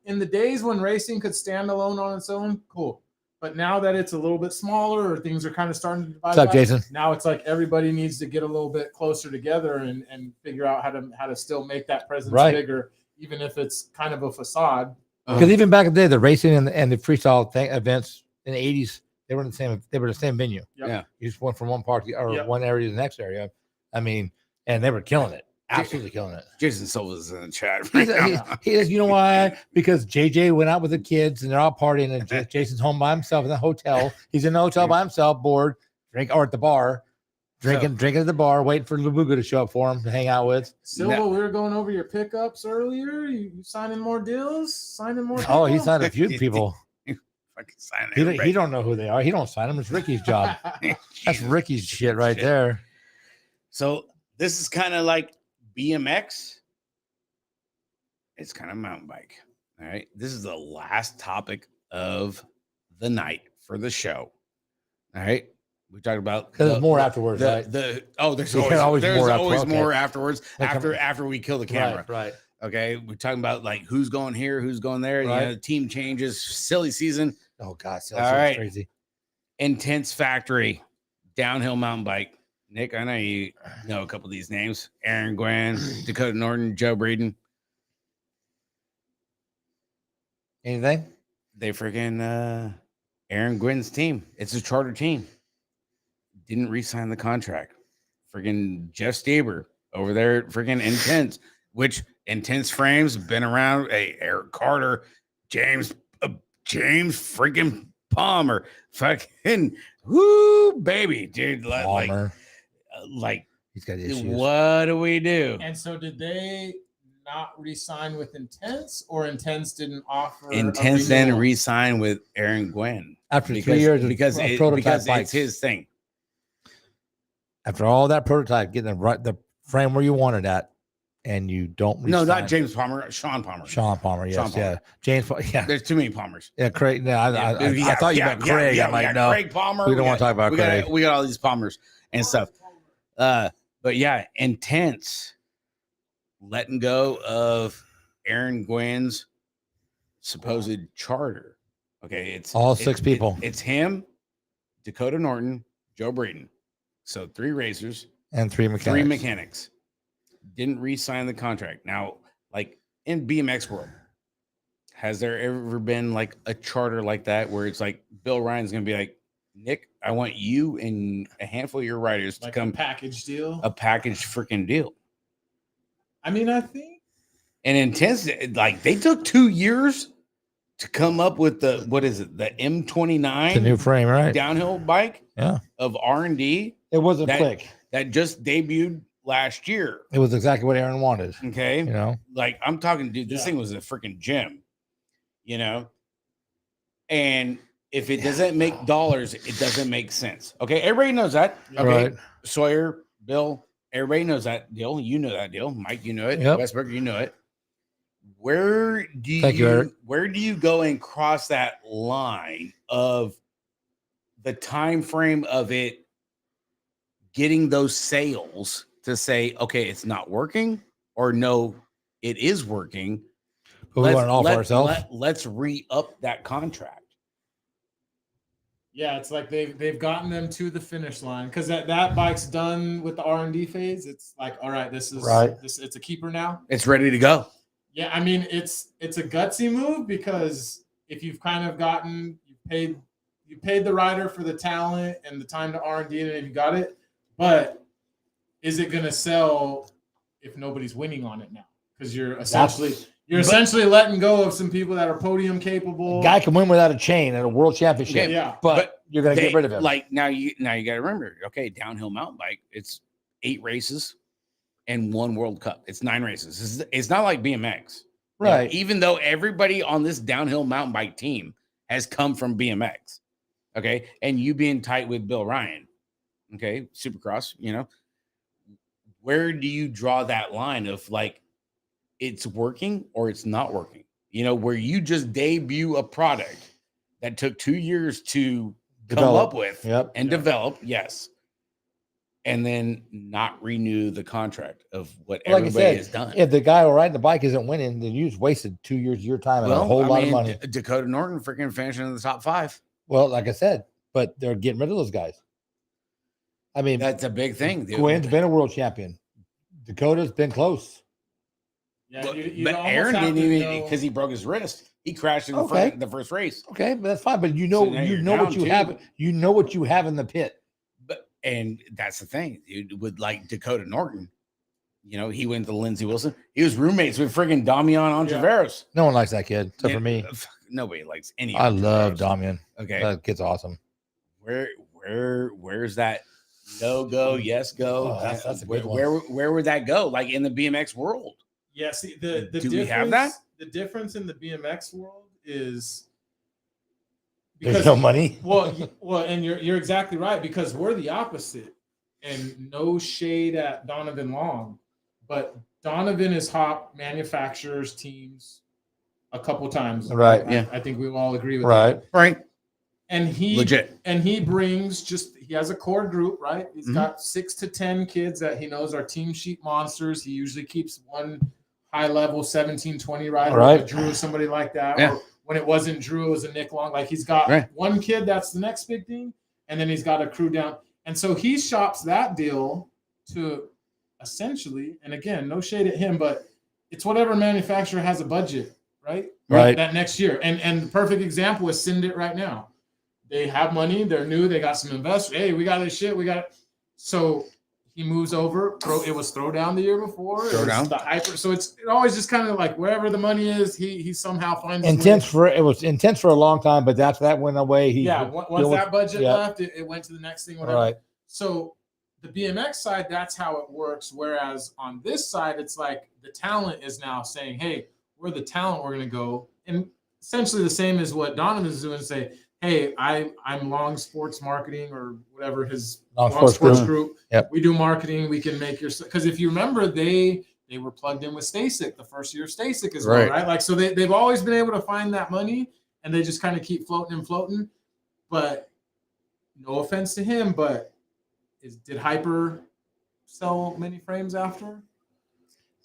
in the days when racing could stand alone on its own, cool. But now that it's a little bit smaller or things are kind of starting to divide, What's up, Jason? now it's like everybody needs to get a little bit closer together and figure out how to still make that presence Right. bigger, even if it's kind of a facade. Because even back in the day, the racing and the freestyle events in the 80s, they were the same venue. Yep. Yeah. You just went from one part or Yep. one area to the next area. I mean, and they were killing it. Absolutely killing it. Jason Silva's in the chat. He's, Right he is, you know why? Because JJ went out with the kids and they're all partying, and Jason's home by himself in the hotel. He's in the hotel by himself, bored, at the bar, drinking at the bar, waiting for Lubuga to show up for him to hang out with. Silva, No. we were going over your pickups earlier. You signing more deals? Signing more? Oh, he people? signed a few people. Fucking sign He everybody. don't know who they are. He don't sign them. It's Ricky's job. That's Jesus. Ricky's shit right there. So this is kind of like BMX. It's kind of mountain bike. All right. This is the last topic of the night for the show. All right. We talked about Because there's more afterwards, right? There's Yeah, always always more more afterwards after we kill the camera. Right. Okay. We're talking about like who's going here, who's going there. Right. You know, team changes, silly season. Oh God, All right. crazy. Intense Factory, downhill mountain bike. Nick, I know you know a couple of these names. Aaron Gwynn, Dakota Norton, Joe Breeden. Anything? They freaking Aaron Gwynn's team. It's a charter team. Didn't re-sign the contract. Freaking Jeff Staber over there at freaking Intense, which Intense Frames been around. Hey, Eric Carter, James freaking Palmer, fucking whoo baby, dude. Palmer. Like He's got issues. what do we do? And so did they not re-sign with Intense, or Intense didn't offer? Intense then re-sign with Aaron Gwynn After 3 years because it's his thing. After all that prototype, getting the frame where you wanted at, and you don't. No, not James Palmer. Sean Palmer. Sean Palmer. Yes, Sean Palmer. yeah. James. Yeah. There's too many Palmers. Yeah, Craig. No, I thought you meant Craig. I'm like, no, Craig Palmer. we don't want to talk about Craig. We got all these Palmers and stuff. But yeah, Intense letting go of Aaron Gwynn's supposed charter. Okay, it's all six people. It's him, Dakota Norton, Joe Breeden. So 3 racers and 3 mechanics. 3 mechanics. Didn't re-sign the contract. Now, like in BMX world, has there ever been like a charter like that where it's like Bill Ryan's gonna be like, Nick, I want you and a handful of your riders to come a package deal, a package freaking deal. I mean, I think and Intense, like they took 2 years to come up with the the M29, the new frame, right? Downhill bike, yeah, of R&D. It wasn't quick. That just debuted last year. It was exactly what Aaron wanted. Okay, you know, like I'm talking, dude. This thing was a freaking gem, you know. And if it doesn't make dollars, it doesn't make sense. Okay, everybody knows that. Okay, right. Sawyer, Bill, everybody knows that deal. You know that deal, Mike. You know it. Yep. Westbrook, you know it. Where do where do you go and cross that line of the time frame of it getting those sales to say, okay, it's not working, or no, it is working? But we want it all for ourselves. Let's re-up that contract. Yeah, it's like they've gotten them to the finish line, because that bike's done with the R&D phase. It's like, all right, this is right. It's a keeper now. It's ready to go. Yeah, I mean, it's a gutsy move, because if you've kind of you paid the rider for the talent and the time to R&D, and if you got it, but is it going to sell if nobody's winning on it now? Because you're essentially letting go of some people that are podium capable. A guy can win without a chain at a world championship. Yeah, but you're going to get rid of him. Like now you got to remember, okay, downhill mountain bike, it's 8 races and 1 World Cup. It's 9 races. It's not like BMX, right? You know, even though everybody on this downhill mountain bike team has come from BMX, okay, and you being tight with Bill Ryan, okay, Supercross, you know, where do you draw that line of like it's working or it's not working? You know, where you just debut a product that took 2 years to come up with and develop, yes, and then not renew the contract of what everybody has done. If the guy who riding the bike isn't winning, then you just wasted 2 years of your time and a whole lot of money. Dakota Norton freaking finishing in the top 5. Well, like I said, but they're getting rid of those guys. I mean, that's a big thing. Dude. Gwynn's been a world champion. Dakota's been close. Yeah, but Aaron didn't even, because he broke his wrist. He crashed in the first race. Okay, but that's fine. But you know what you have. You know what you have in the pit. And that's the thing, dude, with like Dakota Norton, you know, he went to Lindsey Wilson. He was roommates with friggin' Damian Ontiveros. No one likes that kid, except for me. Nobody likes any. I love Damian. Okay, that kid's awesome. Where's that no go, yes go? Oh, that's a good one. Where would that go? Like in the BMX world? Yeah. See, the do we have that? The difference in the BMX world is there's no money. Well, and you're exactly right, because we're the opposite. And no shade at Donovan Long, but Donovan has hopped manufacturers teams a couple times. Right. I think we all agree with that. Right. And he Legit. And he brings he has a core group, right? He's got 6 to 10 kids that he knows are team sheet monsters. He usually keeps one high level 17, 20 rider, Right. Drew, somebody like that. Yeah. Or when it wasn't Drew, it was a Nick Long. Like he's got one kid that's the next big thing, and then he's got a crew down. And so he shops that deal to essentially, and again, no shade at him, but it's whatever manufacturer has a budget, right? Right. That next year. And the perfect example is Send It right now. They have money. They're new. They got some investors. Hey, we got this shit. We got it. So he moves over. It was Throwdown the year before. Throwdown. The hyper. So it always just kind of like wherever the money is, he somehow finds intense for it was intense for a long time, but that went away. Once that budget left, it went to the next thing. Whatever. Right. So the BMX side, that's how it works. Whereas on this side, it's like the talent is now saying, "Hey, we're the talent. We're going to go." And essentially the same as what Donovan's doing. Say, hey, I'm Long Sports Marketing or whatever his Long Sports Group. Yep. We do marketing. We can make your, because if you remember, they were plugged in with Stasic the first year of Stasic as well, right? Like, so they've always been able to find that money, and they just kind of keep floating and floating. But no offense to him, but did Hyper sell many frames after?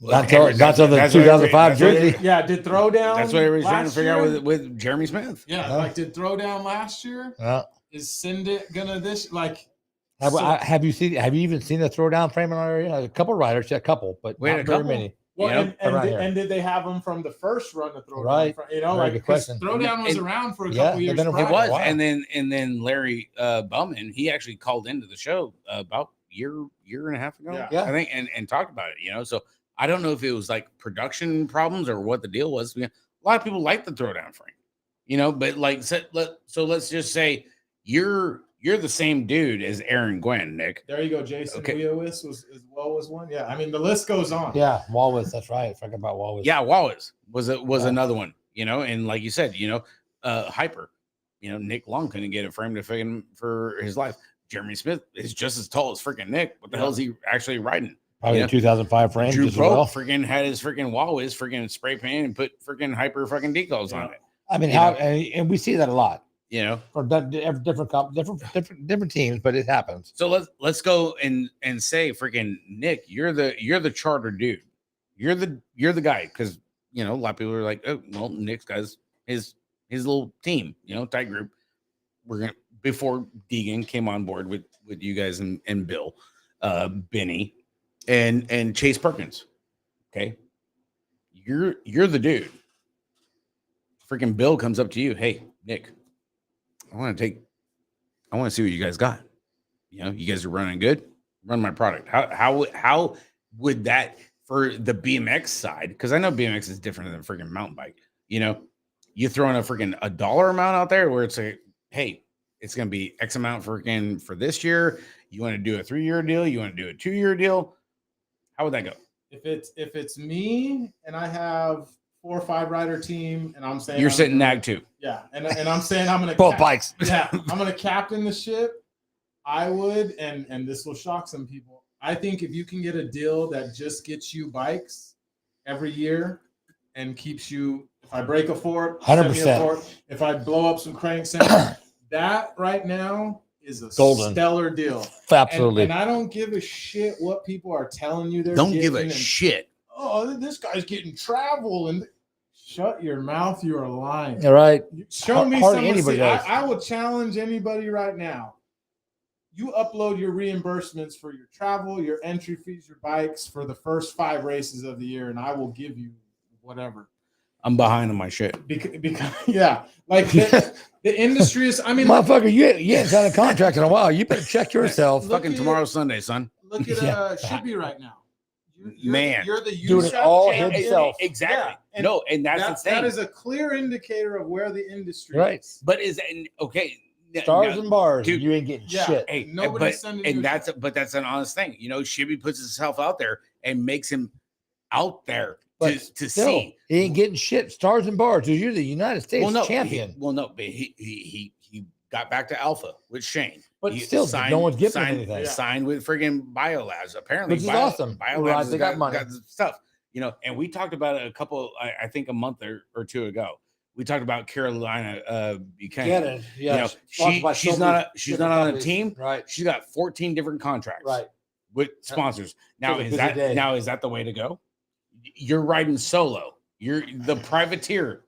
Not till the 2005 jersey. Yeah, did Throwdown? That's what everybody's trying to figure out with Jeremy Smith. Yeah, like did Throwdown last year? Yeah. Is Send It gonna this like? Have you even seen a Throwdown frame in our area? A couple riders, a couple, but not very many. Well, and did they have them from the first run of Throwdown? Right. You know, Very like question. Throwdown was around for a couple years. It was, and then Larry Bowman, he actually called into the show about year and a half ago. Yeah. I think, and talked about it. You know, so I don't know if it was like production problems or what the deal was. A lot of people like the Throwdown frame, you know, but like so let's just say you're the same dude as Aaron Gwynn, Nick. There you go. Jason Leowis was one. Yeah, I mean the list goes on. Yeah, Walwis. That's right. I forgot about Walwis. Yeah, Walwis was another one. You know, and like you said, you know, Hyper. You know, Nick Long couldn't get a frame to fit him for his life. Jeremy Smith is just as tall as freaking Nick. What the hell is he actually riding? Probably a 2005 frame. Drew as well. freaking had his freaking Walwis freaking spray paint and put freaking Hyper fucking decals on it. I mean, and we see that a lot. You know, for different teams, but it happens. So let's go and say, freaking Nick, you're the charter dude. You're the guy, because you know a lot of people are like, oh well, Nick's got his little team, you know, tight group. We're gonna, before Deegan came on board with you guys and Bill, Benny, and Chase Perkins. Okay, you're the dude. Freaking Bill comes up to you, hey Nick, I want to see what you guys got. You know, you guys are running good. Run my product. How would that for the BMX side? Because I know BMX is different than freaking mountain bike. You know, you throwing a dollar amount out there where it's like, hey, it's gonna be X amount for this year. You want to do a 3-year deal? You want to do a 2-year deal? How would that go? If it's me and I have 4 or 5 rider team, and I'm saying you're sitting nag too. Yeah, and I'm saying I'm gonna both bikes. Yeah, I'm gonna captain the ship. I would, and this will shock some people. I think if you can get a deal that just gets you bikes every year and keeps you, if I break a fork, 100%. If I blow up some cranks, that right now is a golden, stellar deal. Absolutely. And I don't give a shit what people are telling you. Don't give a shit. Oh, this guy's getting travel, and shut your mouth. You are lying. All right. Show me something. I will challenge anybody right now. You upload your reimbursements for your travel, your entry fees, your bikes for the first 5 races of the year, and I will give you whatever. I'm behind on my shit. Because yeah, like the industry is. I mean, motherfucker, you ain't signed a contract in a while. You better check yourself. Fucking tomorrow's Sunday, son. Look at Shippy right now. You're the doing it all himself. Exactly. Yeah. No, and that's the thing. That is a clear indicator of where the industry is. But okay. Stars and bars, dude, you ain't getting shit. Hey, nobody's sending you. And that's an honest thing. You know, Shibby puts himself out there and makes him out there to see. He ain't getting shit. Stars and bars. You're the United States champion. But he got back to Alpha with Shane. But still, no one's giving him anything. Signed with friggin' Biolabs. Apparently, which is awesome. Biolabs they got money. Got stuff. You know, and we talked about it I think a month or 2 ago. we talked about Carolina Buchanan. Get it? Yeah. She's not on a team. Right. She's got 14 different contracts. Right. With sponsors. Now It's a is busy that day. now is that the way to go? You're riding solo. You're the privateer.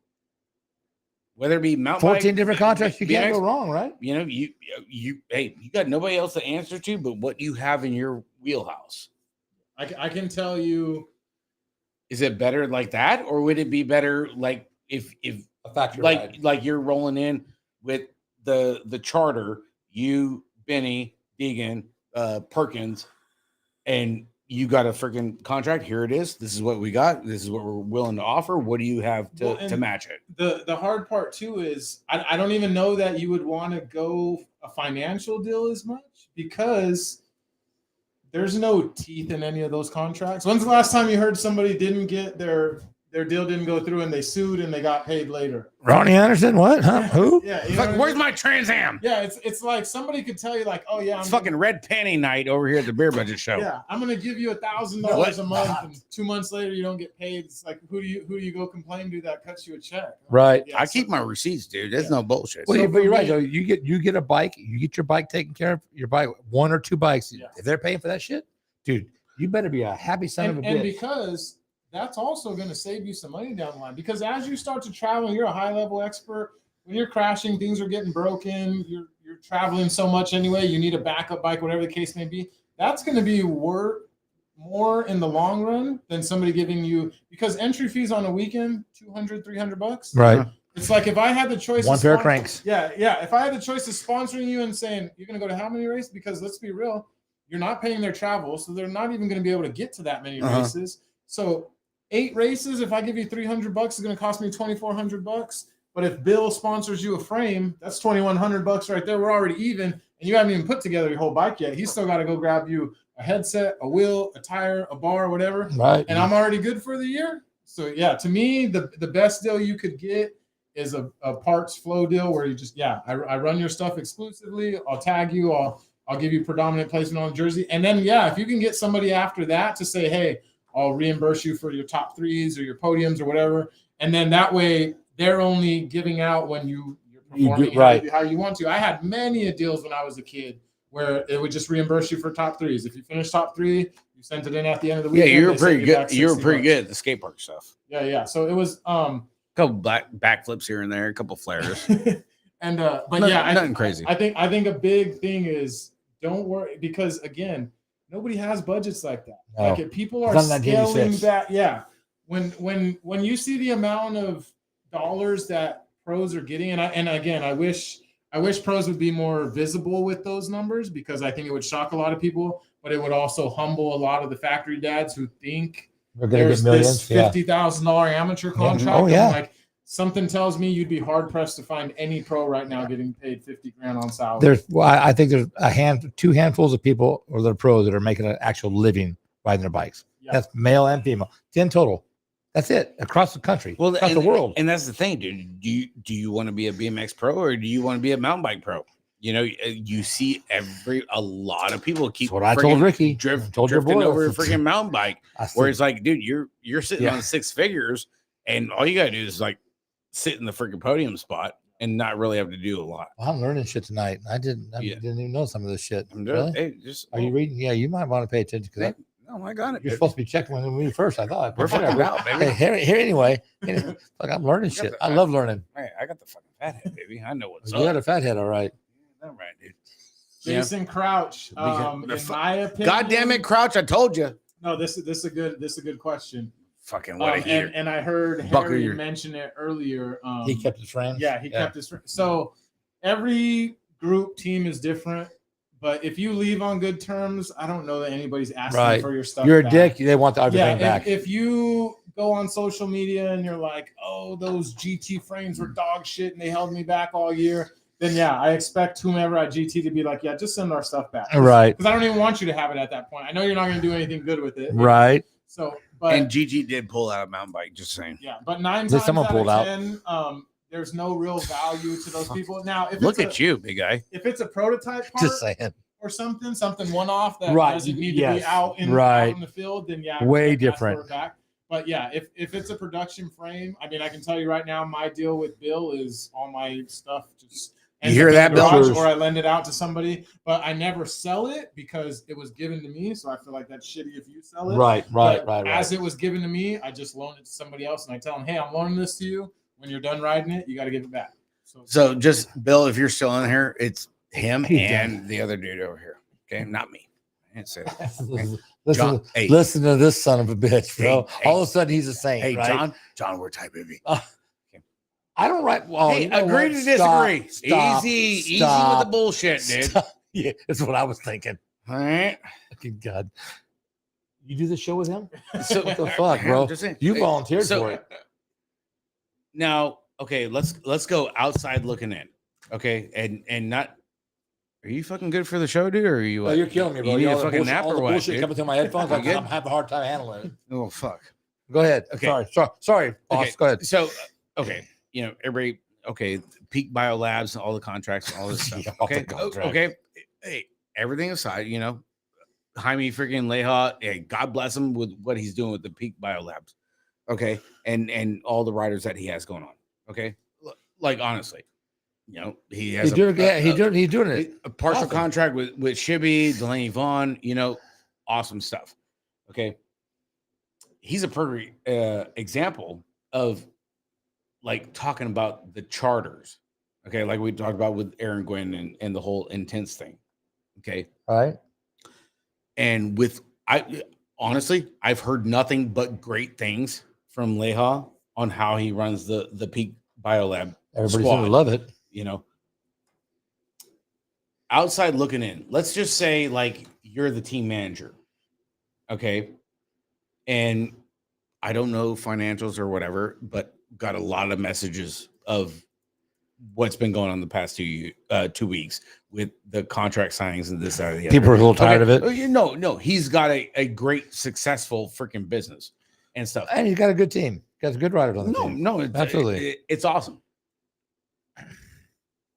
Whether it be mountain 14 bike, different contracts. You can't BMX, go wrong, right? You know, you got nobody else to answer to but what you have in your wheelhouse. I can tell you. Is it better like that, or would it be better like if A factory like ride. like you're rolling in with the charter, you, Benny, Deegan, Perkins, and you got a freaking contract? Here it is. This is what we got. This is what we're willing to offer. What do you have to match it? The hard part too is I don't even know that you would want to go a financial deal as much because there's no teeth in any of those contracts. When's the last time you heard somebody didn't get their deal didn't go through and they sued and they got paid later? Ronnie Anderson? What? Huh? Who? Yeah. You know Fuck, what I where's mean? my Trans Am? Yeah, it's like somebody could tell you like, oh yeah, It's fucking red panty night over here at the Beer Budget Show. Yeah, I'm gonna give you $1,000 What? a month, and 2 months later you don't get paid. It's like who do you go complain to that cuts you a check? Right. Yeah, I so- keep my receipts, dude. There's no bullshit. Well, So but you're for right. me- Though. You get a bike. You get your bike taken care of. Your bike, 1 or 2 bikes. Yeah. If they're paying for that shit, dude, you better be a happy son of a and bitch. because that's also going to save you some money down the line. Because as you start to travel, you're a high level expert. When you're crashing, things are getting broken. You're traveling so much anyway. You need a backup bike, whatever the case may be. That's going to be worth more in the long run than somebody giving you, because entry fees on a weekend, $200-$300. Right. It's like if I had the choice, One pair of cranks. Yeah. If I had the choice of sponsoring you and saying you're going to go to how many races, because let's be real, you're not paying their travel, so they're not even going to be able to get to that many races. So 8 races, if I give you $300, is going to cost me $2,400. But if Bill sponsors you a frame, that's $2,100 right there. We're already even, and you haven't even put together your whole bike yet. He's still got to go grab you a headset, a wheel, a tire, a bar, whatever. Right. And I'm already good for the year. So yeah, to me, the best deal you could get is a parts flow deal where you just, I run your stuff exclusively. I'll tag you. I'll give you predominant placement on the jersey. And then, if you can get somebody after that to say, hey, I'll reimburse you for your top 3s or your podiums or whatever. And then that way they're only giving out when you're performing how you want to. I had many deals when I was a kid where it would just reimburse you for top 3s. If you finish top 3, you sent it in at the end of the weekend. Yeah, you were pretty good. You were pretty good at the skate park stuff. Yeah. So it was A couple backflips here and there, a couple flares. and nothing crazy. I think a big thing is don't worry, because again, nobody has budgets like that. No. Like if people are It's not scaling 1986. that, when you see the amount of dollars that pros are getting, and again, I wish pros would be more visible with those numbers, because I think it would shock a lot of people, but it would also humble a lot of the factory dads who think We're gonna there's get millions. this $50,000 amateur contract. Oh, yeah. And like something tells me you'd be hard pressed to find any pro right now getting paid $50,000 on salary. I think there's 2 handfuls of people or the pros that are making an actual living riding their bikes. Yeah. That's male and female. 10 total. That's it across the country, across the world. And that's the thing, dude. Do you want to be a BMX pro, or do you want to be a mountain bike pro? You know, you see a lot of people keep. That's what I told Ricky. Told your drifting boy. over a freaking mountain bike, I where said, it's like, dude, you're sitting Yeah. on 6 figures, and all you gotta do is like sit in the freaking podium spot and not really have to do a lot. well, I'm learning shit tonight. I didn't Yeah. even know some of this shit. I'm doing. Really? Hey, just Are you reading? Yeah, you might want to pay attention because no, I got it. you're dude. supposed to be checking when we first. I thought We're fucking out, baby. Hey, here anyway. Like I'm learning got shit. the I love learning. Hey, I got the fucking fat head, baby. I know what's You up. got a fat head, all right. All right, dude. Jason Crouch, in my opinion. God damn it, Crouch! I told you. No, this is a good question. Fucking what a heater. And I heard Bucker Harry ear. mention it earlier. He kept his friend. Yeah, he kept his friend. So every group team is different, but if you leave on good terms, I don't know that anybody's asking Right. for your stuff. You're a back. dick. They want everything back. If you go on social media and you're like, oh, those GT frames were dog shit and they held me back all year, then I expect whomever at GT to be like, yeah, just send our stuff back. Right. Because I don't even want you to have it at that point. I know you're not going to do anything good with it. Right. So, but And GG did pull out a mountain bike. Just saying. yeah, but 9 Did times someone out pull of it out? 10, there's no real value to those people. Now, if Look it's at you, big guy. if it's a prototype part Just saying. or something one off that Right, doesn't need to be yes, out in right. the field, then Way ask for different. it back. But yeah, if it's a production frame, I mean, I can tell you right now, my deal with Bill is all my stuff just. You hear that, Bill? Or I lend it out to somebody, but I never sell it because it was given to me. So I feel like that's shitty if you sell it. Right. As it was given to me, I just loan it to somebody else, and I tell them, "Hey, I'm loaning this to you. When you're done riding it, you got to give it back." So just Bill, if you're still in here, it's him and the other dude over here. Okay, not me. I didn't say that. Okay? Listen to this son of a bitch, bro. Hey, all of a sudden he's a saint. Hey, right? John, we're type baby. I don't write. Well, hey, agree to disagree. Easy with the bullshit, dude. Yeah, that's what I was thinking. All right. Fucking God. You do the show with him? So what the fuck, bro? You volunteered for it. Now, okay, let's go outside looking in. Okay, and not. Are you fucking good for the show, dude? Or are you? Oh, you're killing me, bro. You need a fucking nap or what? Bullshit coming through my headphones. I'm having a hard time handling it. Oh fuck. Go ahead. Okay. Sorry, boss. Okay. Go ahead. So, okay, everybody. Okay, Peak Biolabs, all the contracts, all this stuff. Okay, okay. Hey, everything aside, Jaime freaking Leja, hey, God bless him with what he's doing with the Peak Biolabs. Okay, and all the riders that he has going on. Okay, like honestly, he has he's doing it. A partial contract with Shibby, Delaney Vaughn. Awesome stuff. Okay, he's a perfect example of like talking about the charters. Okay, like we talked about with Aaron Gwynn and the whole intense thing. Okay, all right. And I've heard nothing but great things from Leja on how he runs the Peak Biolab. Everybody's gonna love it. Outside looking in, let's just say like you're the team manager. Okay. And I don't know financials or whatever, but got a lot of messages of what's been going on the past 2 weeks with the contract signings and this, that, or the other. People are a little tired of it. No, he's got a great, successful freaking business and stuff. And he's got a good team. Got good riders on the team. No, absolutely. It's awesome.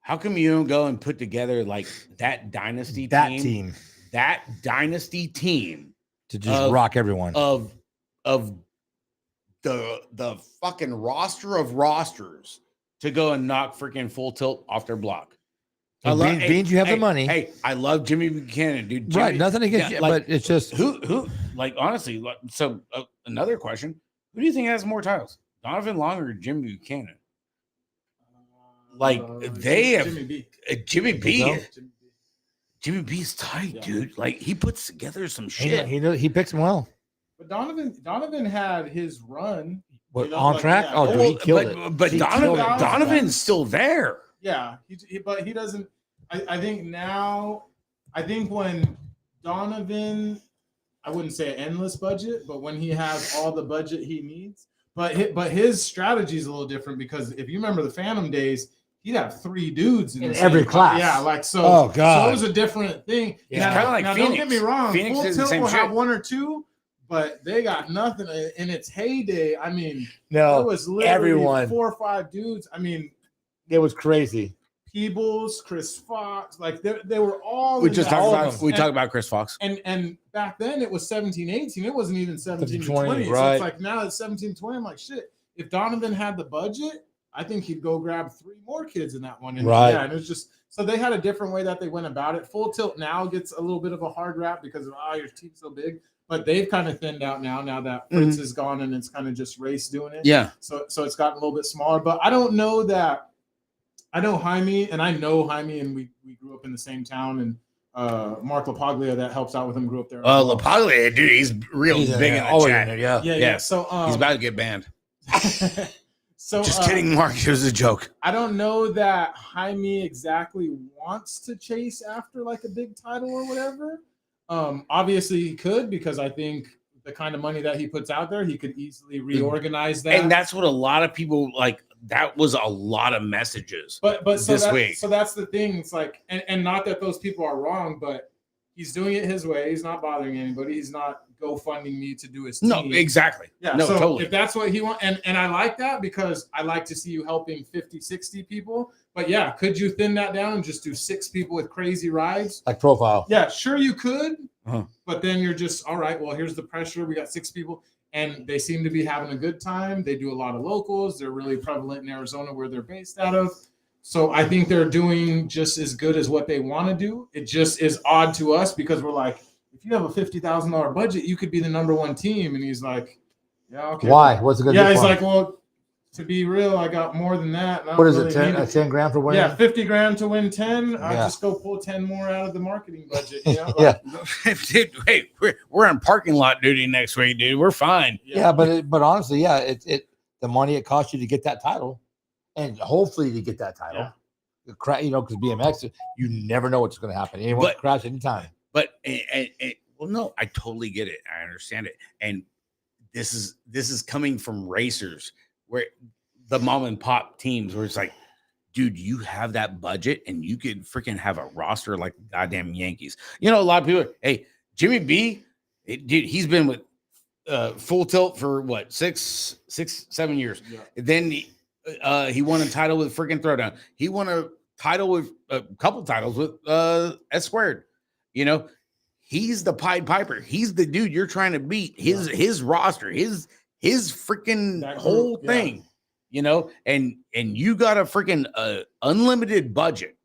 How come you don't go and put together like that dynasty team to just rock everyone of the fucking roster of rosters to go and knock freaking Full Tilt off their block? Beans, you have the money. Hey, I love Jimmy Buchanan, dude. Right, nothing against you, but it's just who like honestly. So another question: who do you think has more titles, Donovan Long or Jimmy Buchanan? Like they have Jimmy B. Jimmy B's tight, dude. Like he puts together some shit. He picks them well. But Donovan had his run. On track? Yeah. Oh, dude, he killed it. But Donovan's still there. Yeah, but he doesn't. I think now. I think when Donovan, I wouldn't say an endless budget, but when he has all the budget he needs, but his strategy is a little different because if you remember the Phantom days, he'd have 3 dudes in every class. Yeah, like so. Oh God, so it was a different thing. Yeah, kind of like now, Phoenix. Don't get me wrong. Phoenix Full is the Tilt same will shit. have 1 or 2, but they got nothing in its heyday. I mean, no, it was literally everyone 4 or 5 dudes. I mean, it was crazy. Peebles, Chris Fox, like they were all. We talked about Chris Fox, and back then it was 17-18. It wasn't even 17-20. Right. So it's like now it's 17-20. I'm like, shit. If Donovan had the budget, I think he'd go grab 3 more kids in that one. And right. Yeah, and it was just so they had a different way that they went about it. Full Tilt now gets a little bit of a hard rap because of your team's so big, but they've kind of thinned out now that Fritz is gone and it's kind of just Race doing it. Yeah. So it's gotten a little bit smaller, but I don't know that. I know Jaime, and we grew up in the same town, and Mark LaPaglia that helps out with him grew up there. LaPaglia, dude, he's big in the chat. Yeah. So he's about to get banned. So just kidding, Mark. It was a joke. I don't know that Jaime exactly wants to chase after like a big title or whatever. Obviously he could, because I think the kind of money that he puts out there, he could easily reorganize that. And that's what a lot of people like. That was a lot of messages. But this week. So that's the thing. It's like, and not that those people are wrong, but he's doing it his way. He's not bothering anybody. He's not GoFunding me to do his team. No, exactly. Yeah, no, so totally. If that's what he wants, and I like that because I like to see you helping 50, 60 people. But yeah, could you thin that down and just do 6 people with crazy rides? Like profile. Yeah, sure you could. But then you're just, all right, well, here's the pressure. We got 6 people. and they seem to be having a good time. They do a lot of locals. They're really prevalent in Arizona where they're based out of. So I think they're doing just as good as what they want to do. It just is odd to us because we're like, if you have a $50,000 budget, you could be the number one team. And he's like, yeah, okay. Why? What's it good? Yeah, he's like, well, to be real, I got more than that. What is it? 10 grand for winning? Yeah, 50 grand to win 10. I'll just go pull 10 more out of the marketing budget. You know? Yeah. Dude, hey, we're on parking lot duty next week, dude. We're fine. Yeah, but honestly, yeah, it the money it costs you to get that title, and hopefully to get that title. Yeah. You know, because BMX, you never know what's going to happen. Anyone can crash anytime. But well, no, I totally get it. I understand it, and this is coming from racers. Where the mom and pop teams where it's like, dude, you have that budget and you could freaking have a roster like the goddamn Yankees. You know, a lot of people, hey, Jimmy B, dude, he's been with Full Tilt for what, 7 years. Yeah. Then he won a title with freaking Throwdown. He won a title with a couple titles with S Squared. You know, he's the Pied Piper. He's the dude you're trying to beat. His roster, his freaking whole thing, you know, and you got a freaking unlimited budget.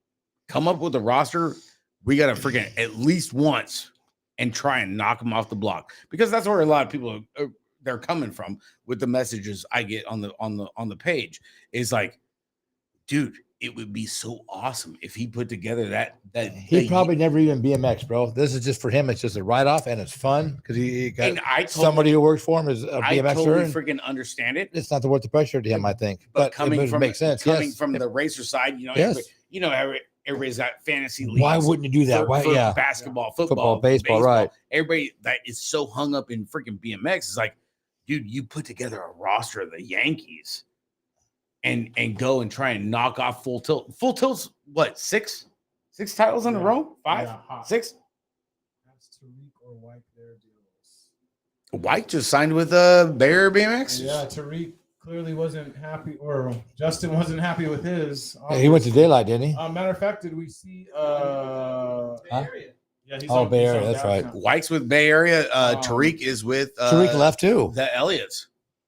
Come up with a roster. We got to freaking at least once and try and knock them off the block, because that's where a lot of people they're coming from with the messages I get on the page. Is like, dude, it would be so awesome if he put together that he probably never even BMX, bro. This is just for him. It's just a write-off and it's fun because he got somebody who works for him is a BMXer. I totally freaking understand it. It's not worth the pressure to him, I think. But coming from makes sense. Coming from the racer side, you know, everybody's got fantasy leagues. Why wouldn't you do that? Why? Basketball, football, baseball, right? Everybody that is so hung up in freaking BMX is like, dude, you put together a roster of the Yankees. And go and try and knock off Full Tilt. Full Tilt's what, six titles in a row? 5, 6. That's Tariq or White their deals. White just signed with Bear BMX. Yeah, Tariq clearly wasn't happy, or Justin wasn't happy with his. Yeah, he went to Daylight, didn't he? Matter of fact, did we see Bay Area? Yeah, he's Bay Area. That's right. White's with Bay Area. Tariq is with Tariq left too. The Elliots.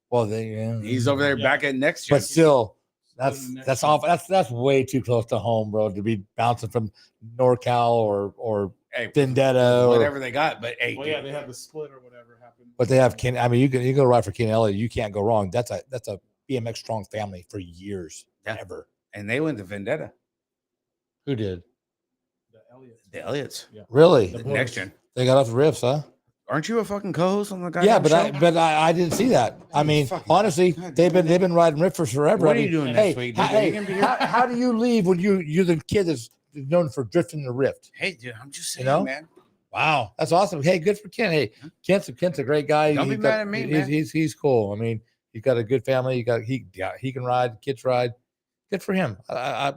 Well, he's over there back at next year. But still, that's off. That's way too close to home, bro. To be bouncing from NorCal or Vendetta or whatever they got. But they had the split or whatever happened. But they have Ken. I mean, you go right for Ken Elliott. You can't go wrong. That's a BMX strong family for years, ever. And they went to Vendetta. Who did? The Elliots. Yeah. Really? The next gen. They got off the riffs, huh? Aren't you a fucking co-host on the guy? Yeah, but I didn't see that. I mean, honestly, they've been riding riffs forever. What are you doing next week? How do you leave when you're the kid that's known for drifting the rift? Hey, dude, I'm just saying, man. Wow, that's awesome. Hey, good for Ken. Hey, Kent's a great guy. Don't be mad at me, man. He's cool. I mean, he's got a good family. He can ride. Kids ride. Good for him.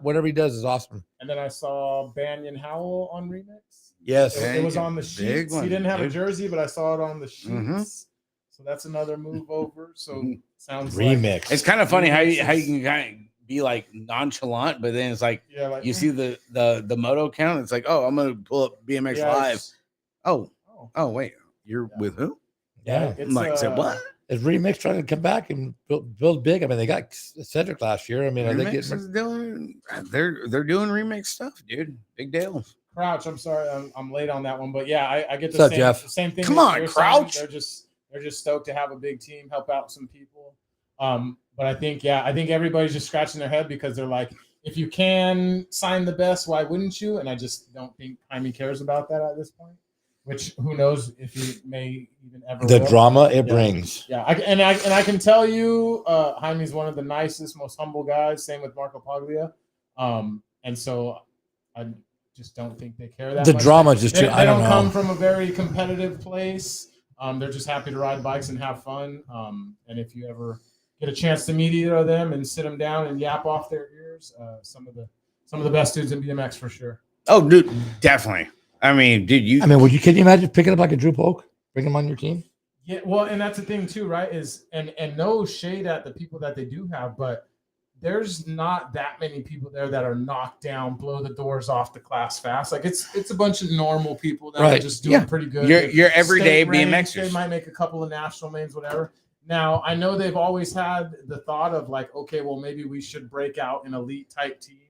Whatever he does is awesome. And then I saw Banyan Howell on Remix. Yes, it was on the sheets. He didn't have a jersey, but I saw it on the sheets. Mm-hmm. So that's another move over. So sounds remix. Like it's kind of funny how you can kind of be like nonchalant, but then it's like, you see the moto count. It's like, oh, I'm gonna pull up BMX Live. Oh, wait, you're with who? Yeah, I'm like, say what? Is Remix trying to come back and build big? I mean, they got Cedric last year. I mean, they're doing Remix stuff, dude. Big deal. Crouch, I'm sorry, I'm late on that one, but yeah, I get the same thing. Come on, Crouch. They're just stoked to have a big team, help out some people. But I think everybody's just scratching their head because they're like, if you can sign the best, why wouldn't you? And I just don't think Jaime cares about that at this point. Which who knows if he may even ever. The drama it brings. Yeah, I can tell you, Jaime's one of the nicest, most humble guys. Same with Marco Paglia, and so I just don't think they care that much. Drama just they don't come from a very competitive place. They're just happy to ride bikes and have fun. And if you ever get a chance to meet either of them and sit them down and yap off their ears, some of the best dudes in BMX for sure. Oh, dude, definitely. I mean, dude, can you imagine picking up like a Drew Polk, bring him on your team? Yeah, well, and that's the thing too, right? Is and no shade at the people that they do have, but there's not that many people there that are knocked down, blow the doors off the class fast. Like it's a bunch of normal people that are just doing pretty good. Your everyday BMXers. They might make a couple of national names, whatever. Now I know they've always had the thought of like, okay, well maybe we should break out an elite type team.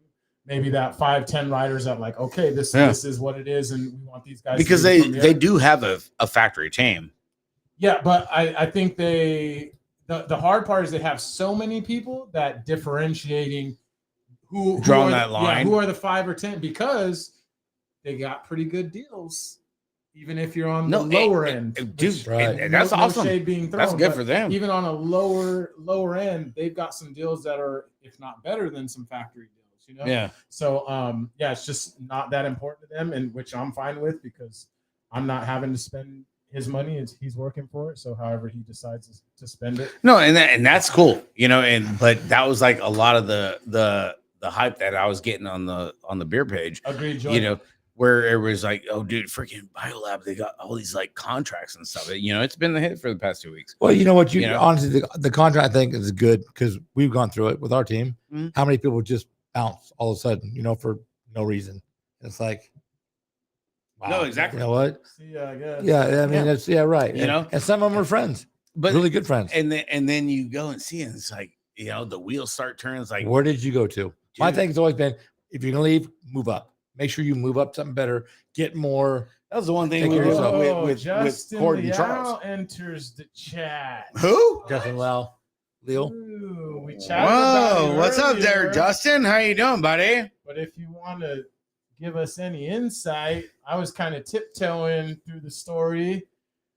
Maybe that 5-10 riders that like, okay, this is what it is, and we want these guys because they do have a factory team. Yeah, but I think the hard part is they have so many people that differentiating who drawing that line. Who are the 5 or 10 because they got pretty good deals. Even if you're on the lower end, dude, and that's awesome. No shade being thrown, that's good for them. Even on a lower end, they've got some deals that are, if not better than some factory deals. You know? Yeah. So it's just not that important to them, and which I'm fine with because I'm not having to spend his money. He's working for it. So however he decides to spend it. No, and that's cool. But that was like a lot of the hype that I was getting on the beer page. Agreed. Joy. Where it was like, oh, dude, freaking BioLab, they got all these like contracts and stuff. It's been the hit for the past 2 weeks. Well, you know what? Honestly, the contract thing is good because we've gone through it with our team. Mm-hmm. How many people just bounce all of a sudden, for no reason? It's like, wow. No, exactly. You know what? Yeah, I guess. Yeah, I mean, it's right. And some of them are friends, but really good friends. And then you go and see it, and it's like, the wheels start turning. It's like, where did you go to? Dude. My thing has always been, if you're gonna leave, move up. Make sure you move up something better. Get more. That was the one thing we were with Cord and Charles. Enters the chat. Who? Justin Lau. Leo. Ooh, we chatted Whoa, what's up there, Justin? How you doing, buddy? But if you want to give us any insight, I was kind of tiptoeing through the story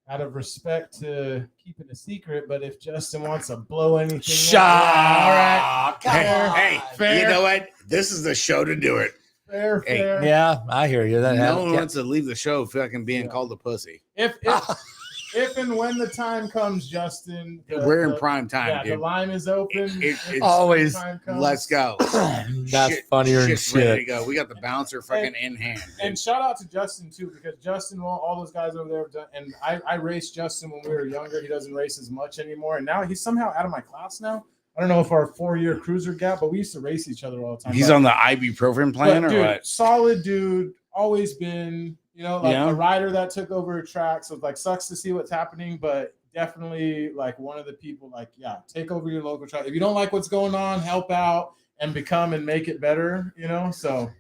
out of respect to keeping a secret. But if Justin wants to blow anything, all right. Hey, fair. You know what? This is the show to do it. Fair. Yeah, I hear you. No one wants to leave the show fucking being called a pussy. If and when the time comes, Justin, we're in prime time. Yeah, dude. the line is open. It's always. Let's go. That's funnier than shit. Ready to go. We got the bouncer fucking in hand. And shout out to Justin too, because Justin, all those guys over there have done. And I raced Justin when we were younger. He doesn't race as much anymore, and now he's somehow out of my class now. I don't know if our 4-year cruiser gap, but we used to race each other all the time. He's on the ibuprofen plan or what? Solid dude, always been, a rider that took over a track. So like sucks to see what's happening, but definitely like one of the people take over your local track. If you don't like what's going on, help out and become and make it better, So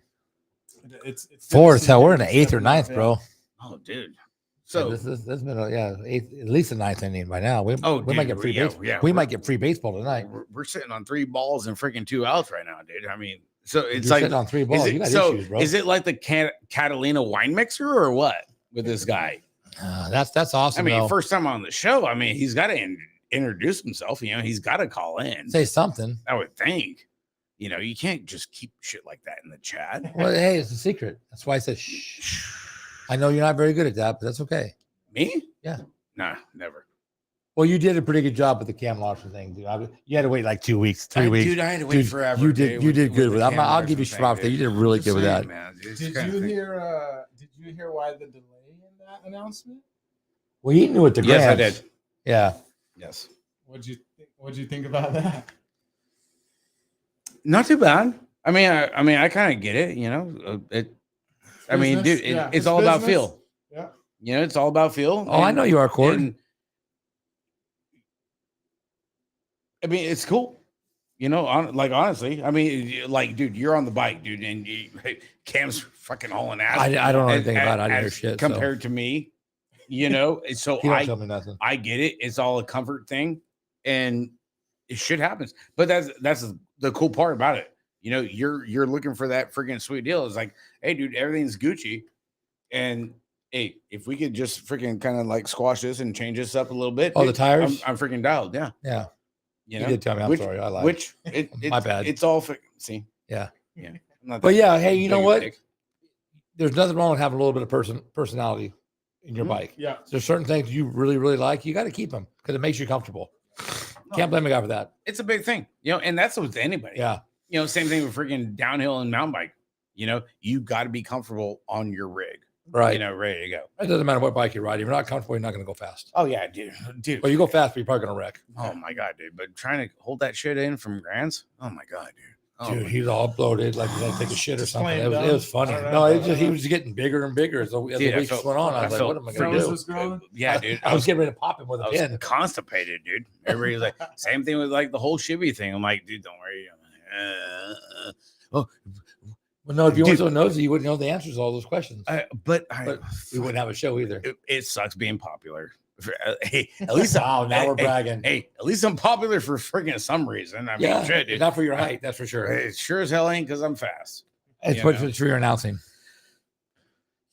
it's fourth. Hell, we're in the 8th or 9th, bro. Oh, dude. So this has been 8th, at least the 9th inning by now. We might get free baseball. Yeah, we might get free baseball tonight. We're sitting on 3 balls and freaking 2 outs right now, dude. I mean, so it's You're like sitting on 3 balls. You got issues, bro. Is it like the Catalina wine mixer or what with this guy? That's awesome. I mean, first time on the show. I mean, he's got to introduce himself. He's got to call in, say something. I would think. You can't just keep shit like that in the chat. Well, hey, it's a secret. That's why I said shh. I know you're not very good at that, but that's okay. Me? Yeah. Nah, never. Well, you did a pretty good job with the Cam Larson thing, dude. You had to wait like 2 weeks, 3 weeks. Dude, I had to wait forever. You did good with that. I'll give you props there. You did really good with that. Man, did you hear why the delay in that announcement? Well, you knew it. Yes, I did. Yeah. Yes. What'd you think about that? Not too bad. I mean, I kind of get it. Dude, it's all about feel. Yeah. It's all about feel. Oh, I know you are, Cord. I mean, it's cool. Honestly, I mean, dude, you're on the bike, dude, and Cam's fucking hauling ass. I don't know anything about it. I didn't hear shit. Compared to me, so he don't tell me nothing. I get it. It's all a comfort thing, and shit happens. But that's the cool part about it. You're looking for that freaking sweet deal. It's like, hey, dude, everything's Gucci, and hey, if we could just freaking kind of like squash this and change this up a little bit. Oh, the tires? I'm freaking dialed. Yeah. Yeah. You did tell me. I'm sorry. I lied. My bad. It's all see. Yeah. Yeah. But yeah, hey, you know what? There's nothing wrong with having a little bit of personality in your bike. Yeah. There's certain things you really, really like. You got to keep them because it makes you comfortable. Can't blame a guy for that. It's a big thing, and that's with anybody. Yeah. Same thing with freaking downhill and mountain bike. You got to be comfortable on your rig. Right. You know, ready to go. It doesn't matter what bike you ride. If you're not comfortable, you're not going to go fast. Oh yeah, dude. Well, you go fast, but you're probably going to wreck. Oh my god, dude! But trying to hold that shit in from Grants, oh my god, dude. Oh, Dude, he's all bloated, like he's gonna take a shit or Just something. playing It was funny. dumb. I don't No, know. he was getting bigger and bigger as the weeks went on. I was like, what am I gonna Froze do? was growing. yeah, dude. I was getting ready to pop him with a I was pin. constipated, dude. Everybody's like, same thing with like the whole shibby thing. I'm like, dude, don't worry. Well, no, if you weren't Dude. so nosy, you wouldn't know the answers to all those questions. But We wouldn't have a show either. it sucks being popular. Hey, at least Wow, now hey, we're bragging. Hey, at least I'm popular for freaking some reason. I mean, Yeah, shit, dude. not for your height, that's for sure. It sure as hell ain't because I'm fast. It's you what know. it's for your announcing.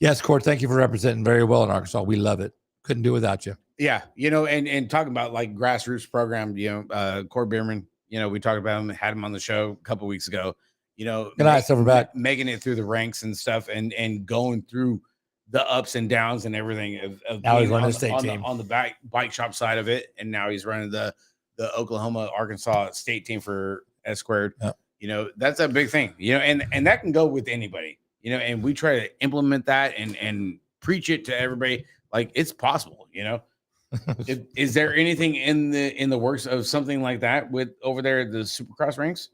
Yes, Court, thank you for representing very well in Arkansas. We love it. Couldn't do without you. Yeah, you know, and talking about like grassroots program, you know, Cord Bierman, you know, we talked about him, had him on the show a couple weeks ago. You know, Good night, Silverback. making it through the ranks and stuff, and going through the ups and downs and everything of Now he's being running on the state team. on the bike shop side of it, and now he's running the Oklahoma Arkansas state team for S Squared. Yep. You know, that's a big thing. You know, and that can go with anybody. You know, and we try to implement that and preach it to everybody like it's possible. You know, is there anything in the works of something like that with over there at the Supercross ranks?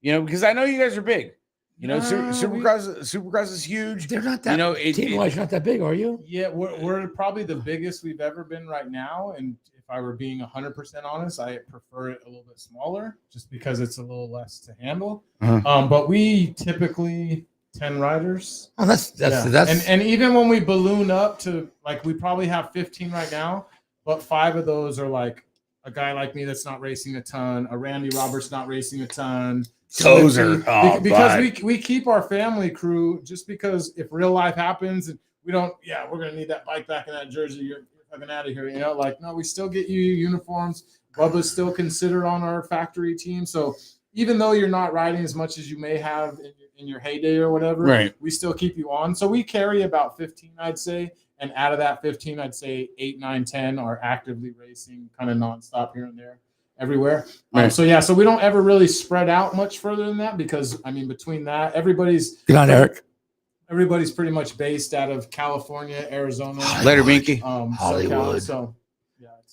You know, because I know you guys are big. You know, Supercross is huge. They're not that. You know, team-wise, not that big, are you? Yeah, we're probably the biggest we've ever been right now. And if I were being 100% honest, I prefer it a little bit smaller just because it's a little less to handle. Uh-huh. But we typically 10 riders. Oh, that's and even when we balloon up to like we probably have 15 right now, but 5 of those are like a guy like me that's not racing a ton, a Randy Roberts not racing a ton. Those are because we keep our family crew just because if real life happens and we don't, we're gonna need that bike back in that jersey. You're fucking out of here, you know. Like, no, we still get you uniforms. Bubba's still considered on our factory team, so even though you're not riding as much as you may have in your heyday or whatever, right? We still keep you on. So we carry about 15, I'd say, and out of that 15, I'd say 8, 9, 10 are actively racing, kind of nonstop here and there. Everywhere. Right. So we don't ever really spread out much further than that because I mean between that everybody's good on Eric. Everybody's pretty much based out of California, Arizona, Later Binky. Hollywood. So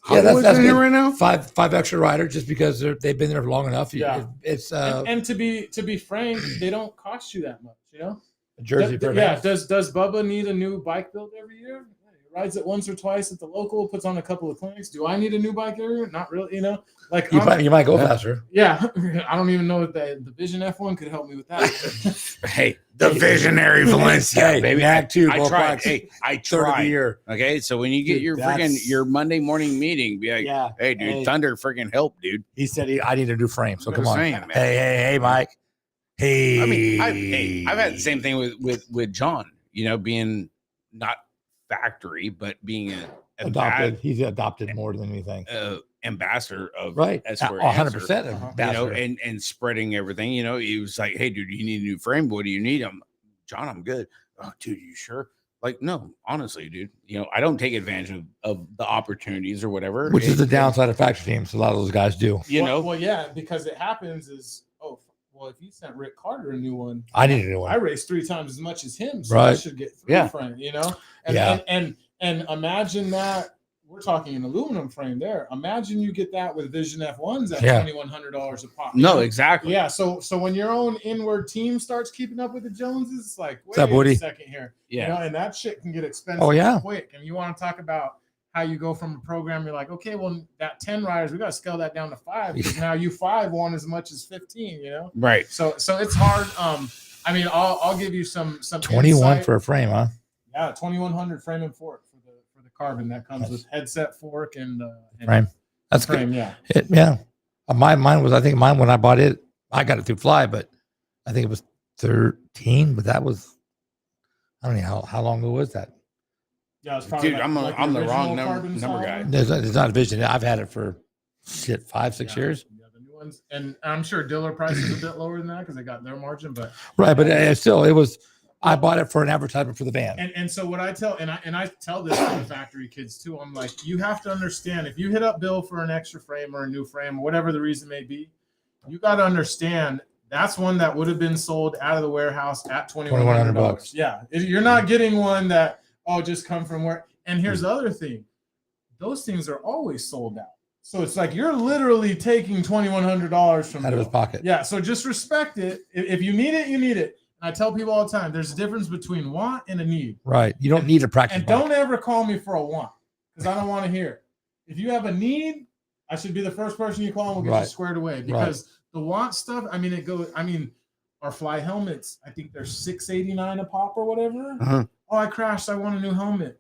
Hollywood's that's in here good. right now. Five extra riders just because they've been there for long enough. Yeah. It's and to be frank, they don't cost you that much, you know. a jersey. Does Bubba need a new bike build every year? He rides it once or twice at the local, puts on a couple of clinics. Do I need a new bike every year? Not really, you know. Like you might go faster. Yeah, I don't even know if the Vision F1 could help me with that. Hey, the visionary Valencia, Hey, baby. Mac too. I tried. Hey, I Third of the tried. year. Okay, so when you get Dude, your your Monday morning meeting, be like, Yeah. hey, dude, Hey. Thunder freaking help, dude. He said I need a new frame. So I'm come just on. saying, man. Hey, Mike. Hey. I mean, I've had the same thing with John. You know, being not factory, but being adopted. He's adopted more than anything. Ambassador of Right. S-Squared 100%. you know, and spreading everything. You know, he was like, hey, dude, you need a new frame. What do you need? John, I'm good. Oh, dude, you sure? Like, no, honestly, dude, you know, I don't take advantage of the opportunities or whatever. Which is the downside of factory teams. A lot of those guys do. You know, well, yeah, because it happens is, if you sent Rick Carter a new one, I need a new one. I raced 3 times as much as him, so Right. I should get 3 frames, you know? And imagine that we're talking an aluminum frame there. Imagine you get that with Vision F1s at $2,100 a pop. No, exactly. Yeah. So when your own inward team starts keeping up with the Joneses, it's like, wait up, Woody? a second here. Yeah. You know, and that shit can get expensive quick. And you want to talk about how you go from a program, you're like, okay, well, that 10 riders, we got to scale that down to 5 because now you 5 want as much as 15, you know? Right. So it's hard. I mean, I'll give you some 21 insight. for a frame, huh? Yeah, 2100 frame and fork for the carbon that comes with headset, fork, and Frame. That's frame. good. Yeah. Mine was, I think mine when I bought it, I got it through Fly, but I think it was 13. But that was, I don't know how long ago was that? Yeah, it's probably Dude, I'm the wrong number guy. There's not a Vision. I've had it for 5-6 years. Yeah, the new ones, and I'm sure dealer price is a bit lower than that because they got their margin, but Right, but still, it was. I bought it for an advertisement for the band. And so what I tell, and I tell this to the factory kids too, I'm like, you have to understand if you hit up Bill for an extra frame or a new frame or whatever the reason may be, you got to understand That's one that would have been sold out of the warehouse at $2,100. Yeah, you're not getting one that just come from where. And here's the other thing: those things are always sold out. So it's like you're literally taking $2,100 from Out of his pocket. Yeah. So just respect it. If you need it, you need it. And I tell people all the time: there's a difference between want and a need. Right. You don't need a practice. And don't ever call me for a want because I don't want to hear it. If you have a need, I should be the first person you call and we'll get you squared away because the want stuff, I mean, our fly helmets, I think they're $689 a pop or whatever. Uh-huh. Oh, I crashed. I want a new helmet.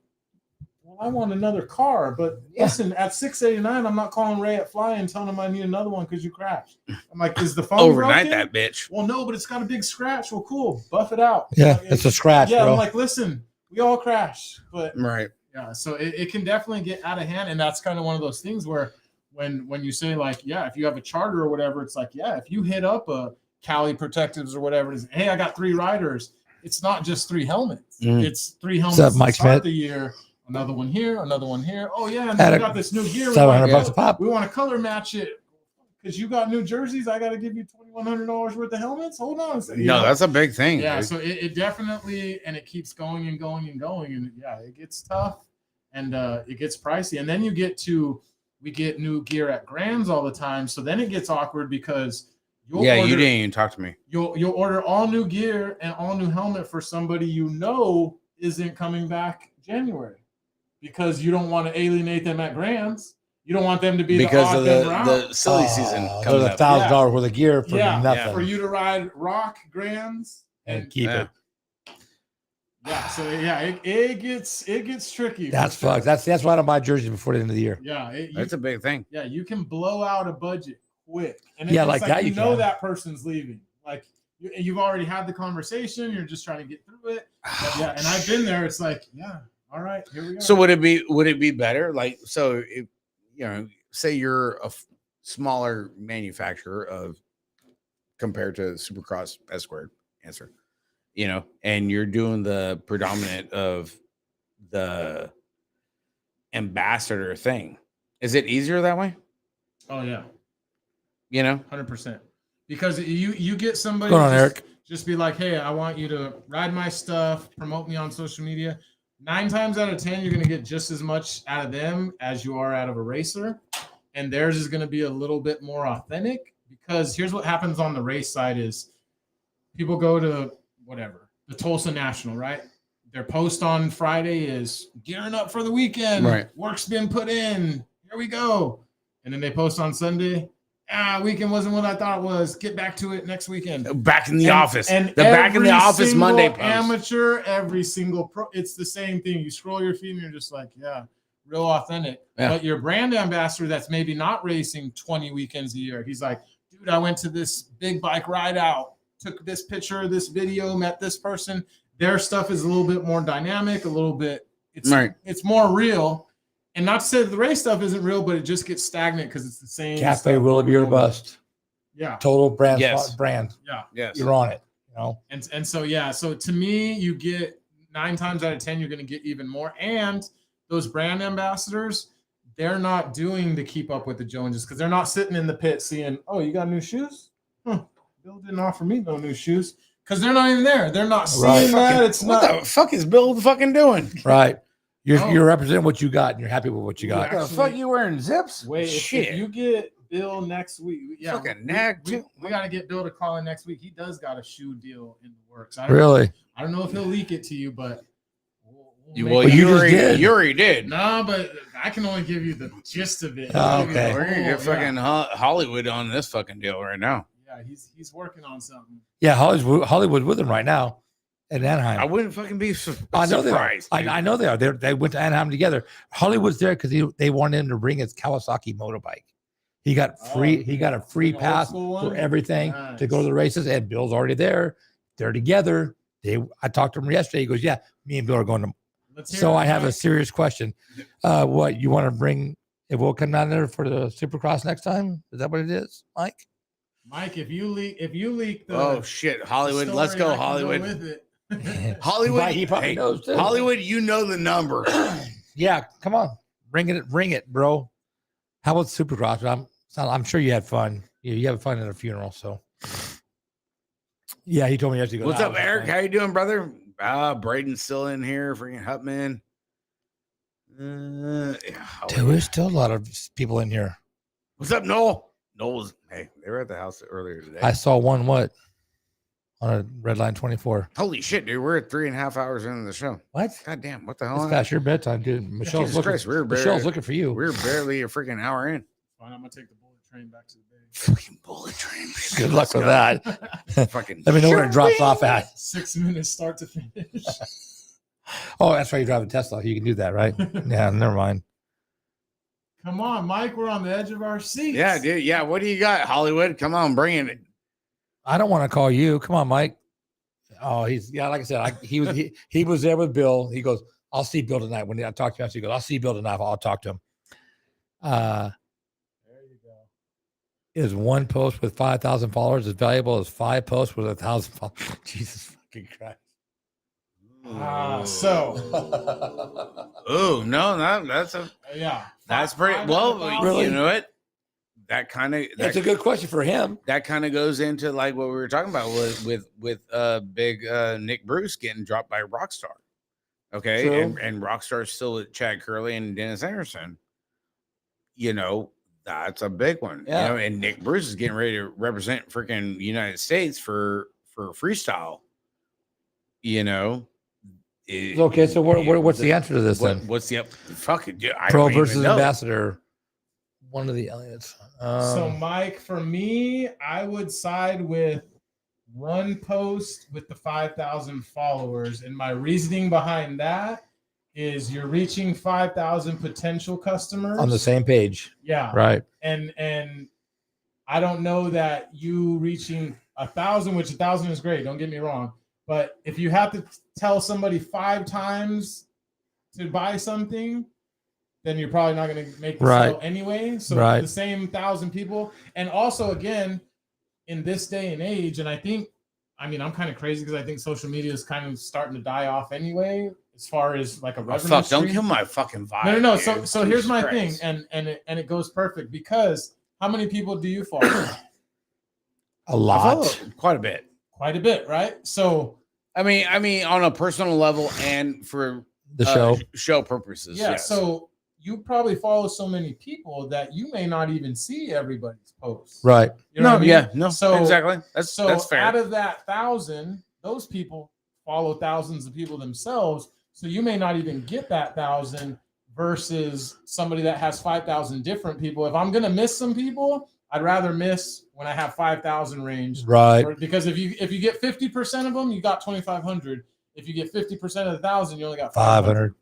Well, I want another car, but listen, at $689, I'm not calling Ray at Fly and telling him I need another one because you crashed. I'm like, is the phone overnight broken? that bitch? Well, no, but it's got a big scratch. Well, cool. Buff it out. Yeah, it's a scratch, yeah, bro. I'm like, listen, we all crash, but Right. yeah, so it can definitely get out of hand, and that's kind of one of those things where when you say like, yeah, if you have a charter or whatever, it's like, yeah, if you hit up a Cali Protectives or whatever it is, hey, I got 3 riders. It's not just 3 helmets. It's 3 helmets What's up, Mike to start Smith? the year. Another one here, another one here. Oh yeah, and Had we a got this new gear. $700 a pop. We want to color match it because you got new jerseys. I got to give you $2,100 worth of helmets. Hold on a second. No, that's a big thing. Yeah, dude. so it definitely, and it keeps going and going and going, and yeah, it gets tough and it gets pricey, and then we get new gear at Grams all the time, so then it gets awkward because you didn't even talk to me. You'll order all new gear and all new helmet for somebody isn't coming back January because you don't want to alienate them at Grams. You don't want them to be because of the the silly season There's coming up. $1,000 worth of gear for nothing. for you to ride Rock Grams and keep it. Yeah, so yeah, it gets tricky. That's fucked. That's why I don't buy jerseys before the end of the year. Yeah, That's a big thing. Yeah, you can blow out a budget quick, and like that. You know that person's leaving. Like you've already had the conversation. You're just trying to get through it. But yeah, and I've been there. It's like, yeah, all right, here we go. So would it be better? Like, so if, say you're a smaller manufacturer compared to Supercross S squared answer, and you're doing the predominant of the ambassador thing. Is it easier that way? Oh yeah. 100%. Because you get somebody Go on, Eric. Just be like, hey, I want you to ride my stuff, promote me on social media. 9 times out of 10, you're going to get just as much out of them as you are out of a racer. And theirs is going to be a little bit more authentic because here's what happens on the race side is people go to the Tulsa National, right? Their post on Friday is gearing up for the weekend. Right. Work's been put in. Here we go. And then they post on Sunday. Weekend wasn't what I thought it was. Get back to it next weekend. Back in the office. And the back in the office Monday post. Amateur, every single pro. It's the same thing. You scroll your feed and you're just like, yeah, real authentic. Yeah. But your brand ambassador that's maybe not racing 20 weekends a year, he's like, dude, I went to this big bike ride out, took this picture, this video, met this person. Their stuff is a little bit more dynamic, a little bit. It's more real. And not to say that the race stuff isn't real, but it just gets stagnant because it's the same. Cafe will be your bust. Yeah. Total brand. Yes. Brand. Yeah. Yes. You're on it. And so yeah. So to me, you get 9 times out of 10, you're going to get even more. And those brand ambassadors, they're not doing to keep up with the Joneses because they're not sitting in the pit seeing, oh, you got new shoes? Bill didn't offer me no new shoes because they're not even there. They're not seeing that. It's what not. the fuck is Bill fucking doing? Right. You're representing what you got, and you're happy with what you got. What the fuck you wearing zips? Wait, shit. If you get Bill next week, yeah, fucking nag too. We got to get Bill to call in next week. He does got a shoe deal in the works. I don't know if he'll leak it to you, but you already did. No, but I can only give you the gist of it. Okay. We're gonna get fucking Hollywood on this fucking deal right now. Yeah, he's working on something. Yeah, Hollywood with him right now in Anaheim. I wouldn't fucking be I know surprised. I know they are. They went to Anaheim together. Hollywood's there because they wanted him to bring his Kawasaki motorbike. He got a free pass for everything to go to the races, and Bill's already there. They're together. I talked to him yesterday. He goes, "Yeah, me and Bill are going to." So I have a serious question. What you want to bring? If we'll come down there for the Supercross next time, is that what it is, Mike? Mike, if you leak the shit, Hollywood, let's go Hollywood. Go with it. Hollywood, he probably knows too. Hollywood, you know the number. Yeah, come on, bring it, bro. How about Supercross? I'm sure you had fun. You have fun at a funeral, so Yeah, he told me yesterday. What's up, Eric? How you doing, brother? Braden's still in here. Freaking Hutman. Dude, there's still a lot of people in here. What's up, Noel? Noel's. Hey, they were at the house earlier today. I saw one on a red line 24. Holy shit, dude! We're at 3.5 hours into the show. What? God damn! What the hell? It's past your bedtime, dude. Michelle's looking. Christ, Michelle's looking for you. We're barely a freaking hour in. Fine, I'm gonna take the bullet train back to the bay. Fucking bullet train. Good luck with that. Fucking. Let me know where it drops off at. 6 minutes start to finish. Oh, that's right. You drive a Tesla. You can do that, right? Yeah, never mind. Come on, Mike. We're on the edge of our seats. Yeah, dude. Yeah. What do you got, Hollywood? Come on, bring it. I don't want to call you. Come on, Mike. Oh, like I said, he was there with Bill. He goes, I'll see Bill tonight. When I talked to him, he goes, I'll see Bill tonight. I'll talk to him. There you go. Is one post with 5,000 followers as valuable as 5 posts with 1,000 followers? Jesus fucking Christ. Oh no, that's a that's pretty well. Really? You know what? That kind of That's a good question for him. That kind of goes into like what we were talking about with big Nick Bruce getting dropped by Rockstar. Okay, True. and Rockstar's still with Chad Curley and Dennis Anderson. You know, that's a big one. Yeah. You know, and Nick Bruce is getting ready to represent freaking United States for freestyle. You know. Okay, so what's the answer to this then? What's the fuck it? I Pro don't even versus know. ambassador. One of the Elliots. So, Mike, for me, I would side with one post with the 5,000 followers. And my reasoning behind that is you're reaching 5,000 potential customers on the same page. Yeah. Right. And I don't know that you reaching 1,000, which 1,000 is great. Don't get me wrong. But if you have to tell somebody 5 times to buy something, then you're probably not going to make the sale anyway. So the same 1,000 people. And also, again, in this day and age, and I'm kind of crazy because I think social media is kind of starting to die off anyway, as far as like a revenue stream. Don't kill my fucking vibe. No. So here's my thing, and it goes perfect because how many people do you follow? A lot. Quite a bit. Quite a bit, right? So I mean, on a personal level and for the show purposes. Yeah. Yes. So you probably follow so many people that you may not even see everybody's posts. Right. You know what I mean? Yeah. No. So exactly. That's fair. Out of that 1,000, those people follow thousands of people themselves. So you may not even get that 1,000 versus somebody that has 5,000 different people. If I'm gonna miss some people, I'd rather miss when I have 5,000 range. Right. Because if you get 50% of them, you got 2,500. If you get 50% of the 1,000, you only got 500.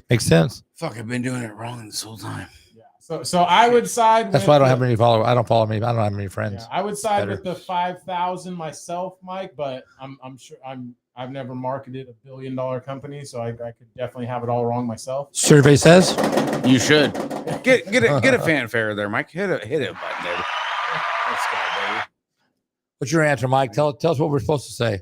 Makes sense. Fuck, I've been doing it wrong this whole time. Yeah. So I would side. That's why I don't have any followers. I don't follow me. I don't have many friends. Yeah, I would side with the 5,000 myself, Mike. But I'm sure I've never marketed $1 billion company, so I could definitely have it all wrong myself. Survey says you should get a fanfare there, Mike. Hit a button, baby. Let's go, baby. What's your answer, Mike? Tell us what we're supposed to say.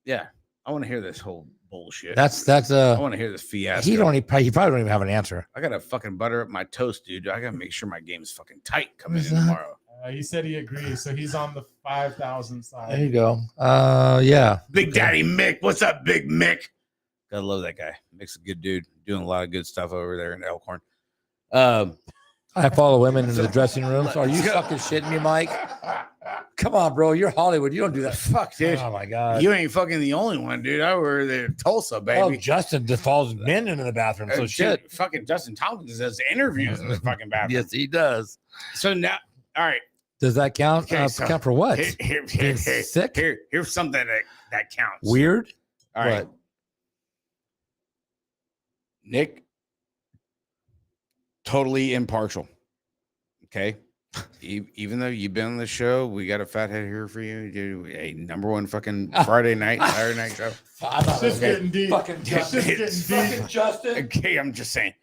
Yeah, I want to hear this whole bullshit. That's I want to hear this fiasco. He probably don't even have an answer. I gotta fucking butter up my toast, dude. I gotta make sure my game's fucking tight coming in tomorrow. He said he agrees, so he's on the 5,000 side. There you go. Yeah. Big Daddy Mick, what's up, Big Mick? Gotta love that guy. Mick's a good dude, doing a lot of good stuff over there in Elkhorn. I follow women into the dressing rooms. Are you fucking shitting me, Mike? Come on, bro. You're Hollywood. You don't do that. Fuck, dude. Oh my god. You ain't fucking the only one, dude. I were there, Tulsa, baby. Oh, Justin just follows men into the bathroom. So shit. Fucking Justin Tompkins does interviews in the fucking bathroom. Yes, he does. So now, all right. Does that count? Okay, so count for what? Sick? Here's something that counts. Weird? All right. Nick, totally impartial. Okay. Even though you've been on the show, we got a fathead here for you. Do a #1 fucking Friday night, Saturday night show. Just getting deep. Fucking Justin. Fucking Justin. Okay, I'm just saying.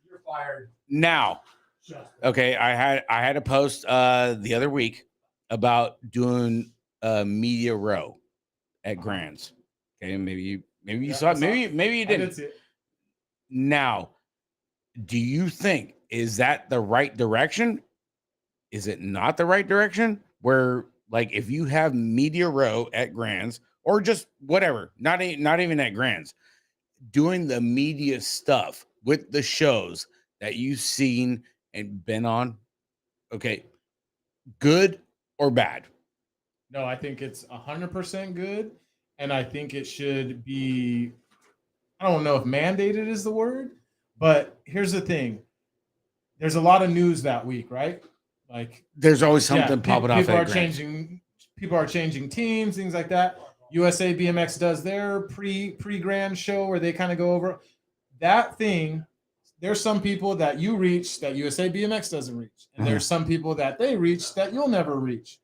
You're fired. Now, okay, I had a post the other week about doing Media Row at Grand's. Okay, maybe you saw it. Maybe you didn't. See it. Now, do you think is that the right direction? Is it not the right direction? Where Like if you have Media Row at Grands or just whatever, not even at Grands, doing the media stuff with the shows that you've seen and been on, okay, good or bad? No, I think it's 100% good, and I think it should be. I don't know if mandated is the word, but here's the thing: there's a lot of news that week, right? Like there's always something popping off. People are changing teams, things like that. USA BMX does their pre-grand show where they kind of go over that thing. There's some people that you reach that USA BMX doesn't reach, and there's some people that they reach that you'll never reach.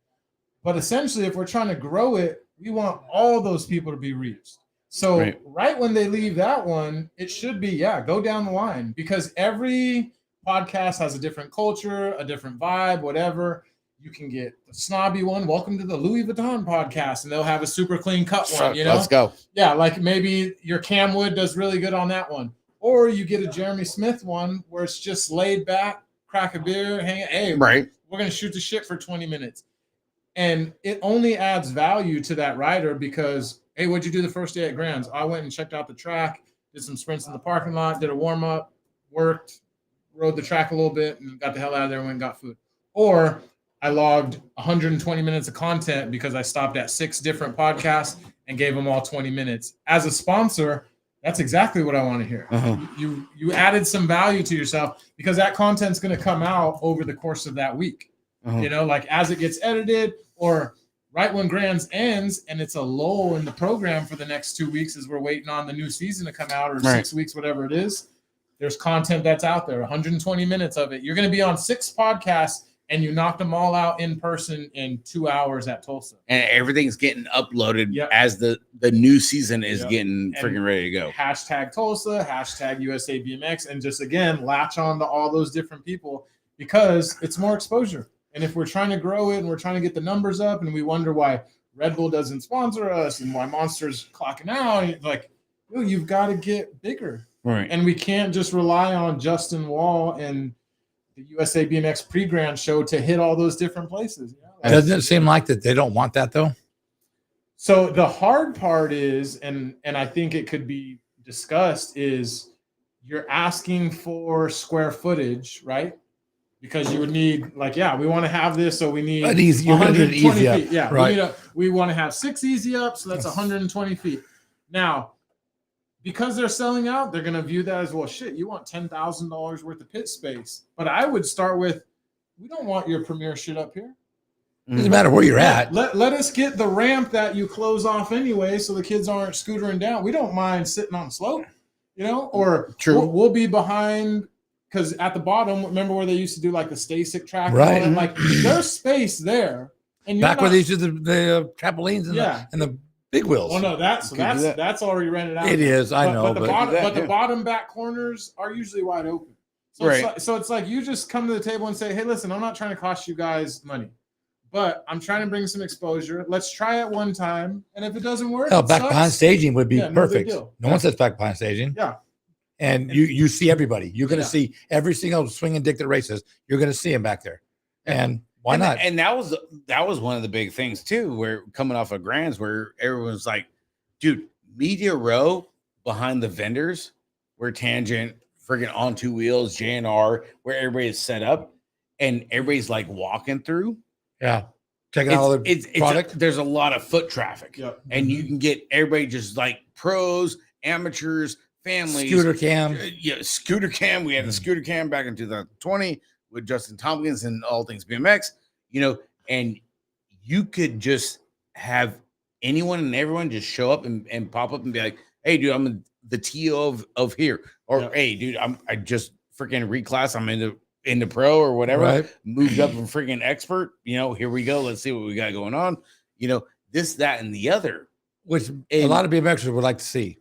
But essentially, if we're trying to grow it, we want all those people to be reached. So right when they leave that one, it should be, go down the line, because every podcast has a different culture, a different vibe, whatever. You can get the snobby one. Welcome to the Louis Vuitton podcast, and they'll have a super clean cut one. You know, let's go. Yeah, like maybe your Cam Wood does really good on that one, or you get a Jeremy Smith one where it's just laid back, crack a beer, hang. Hey, we're gonna shoot the shit for 20 minutes, and it only adds value to that rider because, hey, what'd you do the first day at Grands? I went and checked out the track, did some sprints in the parking lot, did a warm up, worked, rode the track a little bit, and got the hell out of there and went and got food. Or I logged 120 minutes of content because I stopped at 6 different podcasts and gave them all 20 minutes. As a sponsor, that's exactly what I want to hear. You added some value to yourself because that content's going to come out over the course of that week. You know, like as it gets edited or right when Grands ends and it's a lull in the program for the next 2 weeks as we're waiting on the new season to come out, or 6 weeks, whatever it is. There's content that's out there, 120 minutes of it. You're going to be on 6 podcasts, and you knocked them all out in person in 2 hours at Tulsa. And everything's getting uploaded as the new season is getting freaking ready to go. Hashtag Tulsa, hashtag USA BMX, and just, again, latch on to all those different people because it's more exposure. And if we're trying to grow it and we're trying to get the numbers up and we wonder why Red Bull doesn't sponsor us and why Monster's clocking out, like, you've got to get bigger. Right. And we can't just rely on Justin Wall and the USA BMX pre-grand show to hit all those different places. Doesn't it seem like that they don't want that though? So the hard part is, and I think it could be discussed, is you're asking for square footage, right? Because you would need, like, we want to have this, so we need 120 feet. Yeah, right. We want to have 6 easy ups, so that's 120 feet. Now, because they're selling out, they're going to view that as, well, shit, you want $10,000 worth of pit space. But I would start with, we don't want your premier shit up here. Doesn't matter where you're at. Let us get the ramp that you close off anyway so the kids aren't scootering down. We don't mind sitting on the slope, you know, or we'll be behind, because at the bottom, remember where they used to do like the Stasic track? Right. And like there's space there. And back where they used to do the trampolines and the big wheels. Oh no, that's already rented out. It is, I know. But the bottom back corners are usually wide open. So it's like you just come to the table and say, hey, listen, I'm not trying to cost you guys money, but I'm trying to bring some exposure. Let's try it one time, and if it doesn't work, back behind staging would be perfect. No one says back behind staging. Yeah. And you see everybody. You're going to see every single swinging dick that races. You're going to see him back there. And why not? And that was one of the big things too, where coming off of Grands, where everyone's like, dude, Media Row behind the vendors, where Tangent, freaking On Two Wheels, JNR, where everybody is set up and everybody's like walking through. Yeah. Checking out all the product. There's a lot of foot traffic. And you can get everybody just like pros, amateurs, families. Scooter cam. Scooter cam. We had the scooter cam back in 2020 with Justin Tompkins and All Things BMX, you know, and you could just have anyone and everyone just show up and pop up and be like, hey, dude, I'm the TO of here. Or, hey, dude, I just freaking reclass. I'm into pro or whatever. Right. Moved up from freaking expert. You know, here we go. Let's see what we got going on. You know, this, that, and the other. Which a lot of BMXers would like to see.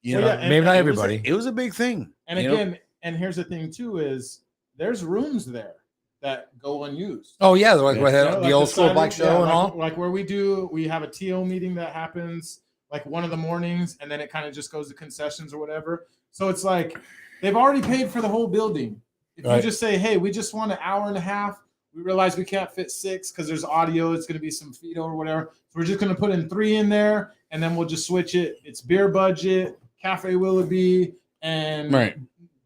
You know, maybe not everybody. It was a big thing. And again, and here's the thing too, is there's rooms there that go unused. Oh yeah, the old school bike show and all. Like where we have a TO meeting that happens like one of the mornings, and then it kind of just goes to concessions or whatever. So it's like they've already paid for the whole building. If you just say, hey, we just want an hour and a half, we realize we can't fit 6 because there's audio. It's going to be some Fido or whatever. So we're just going to put in 3 in there, and then we'll just switch it. It's Beer Budget, Cafe Willoughby, and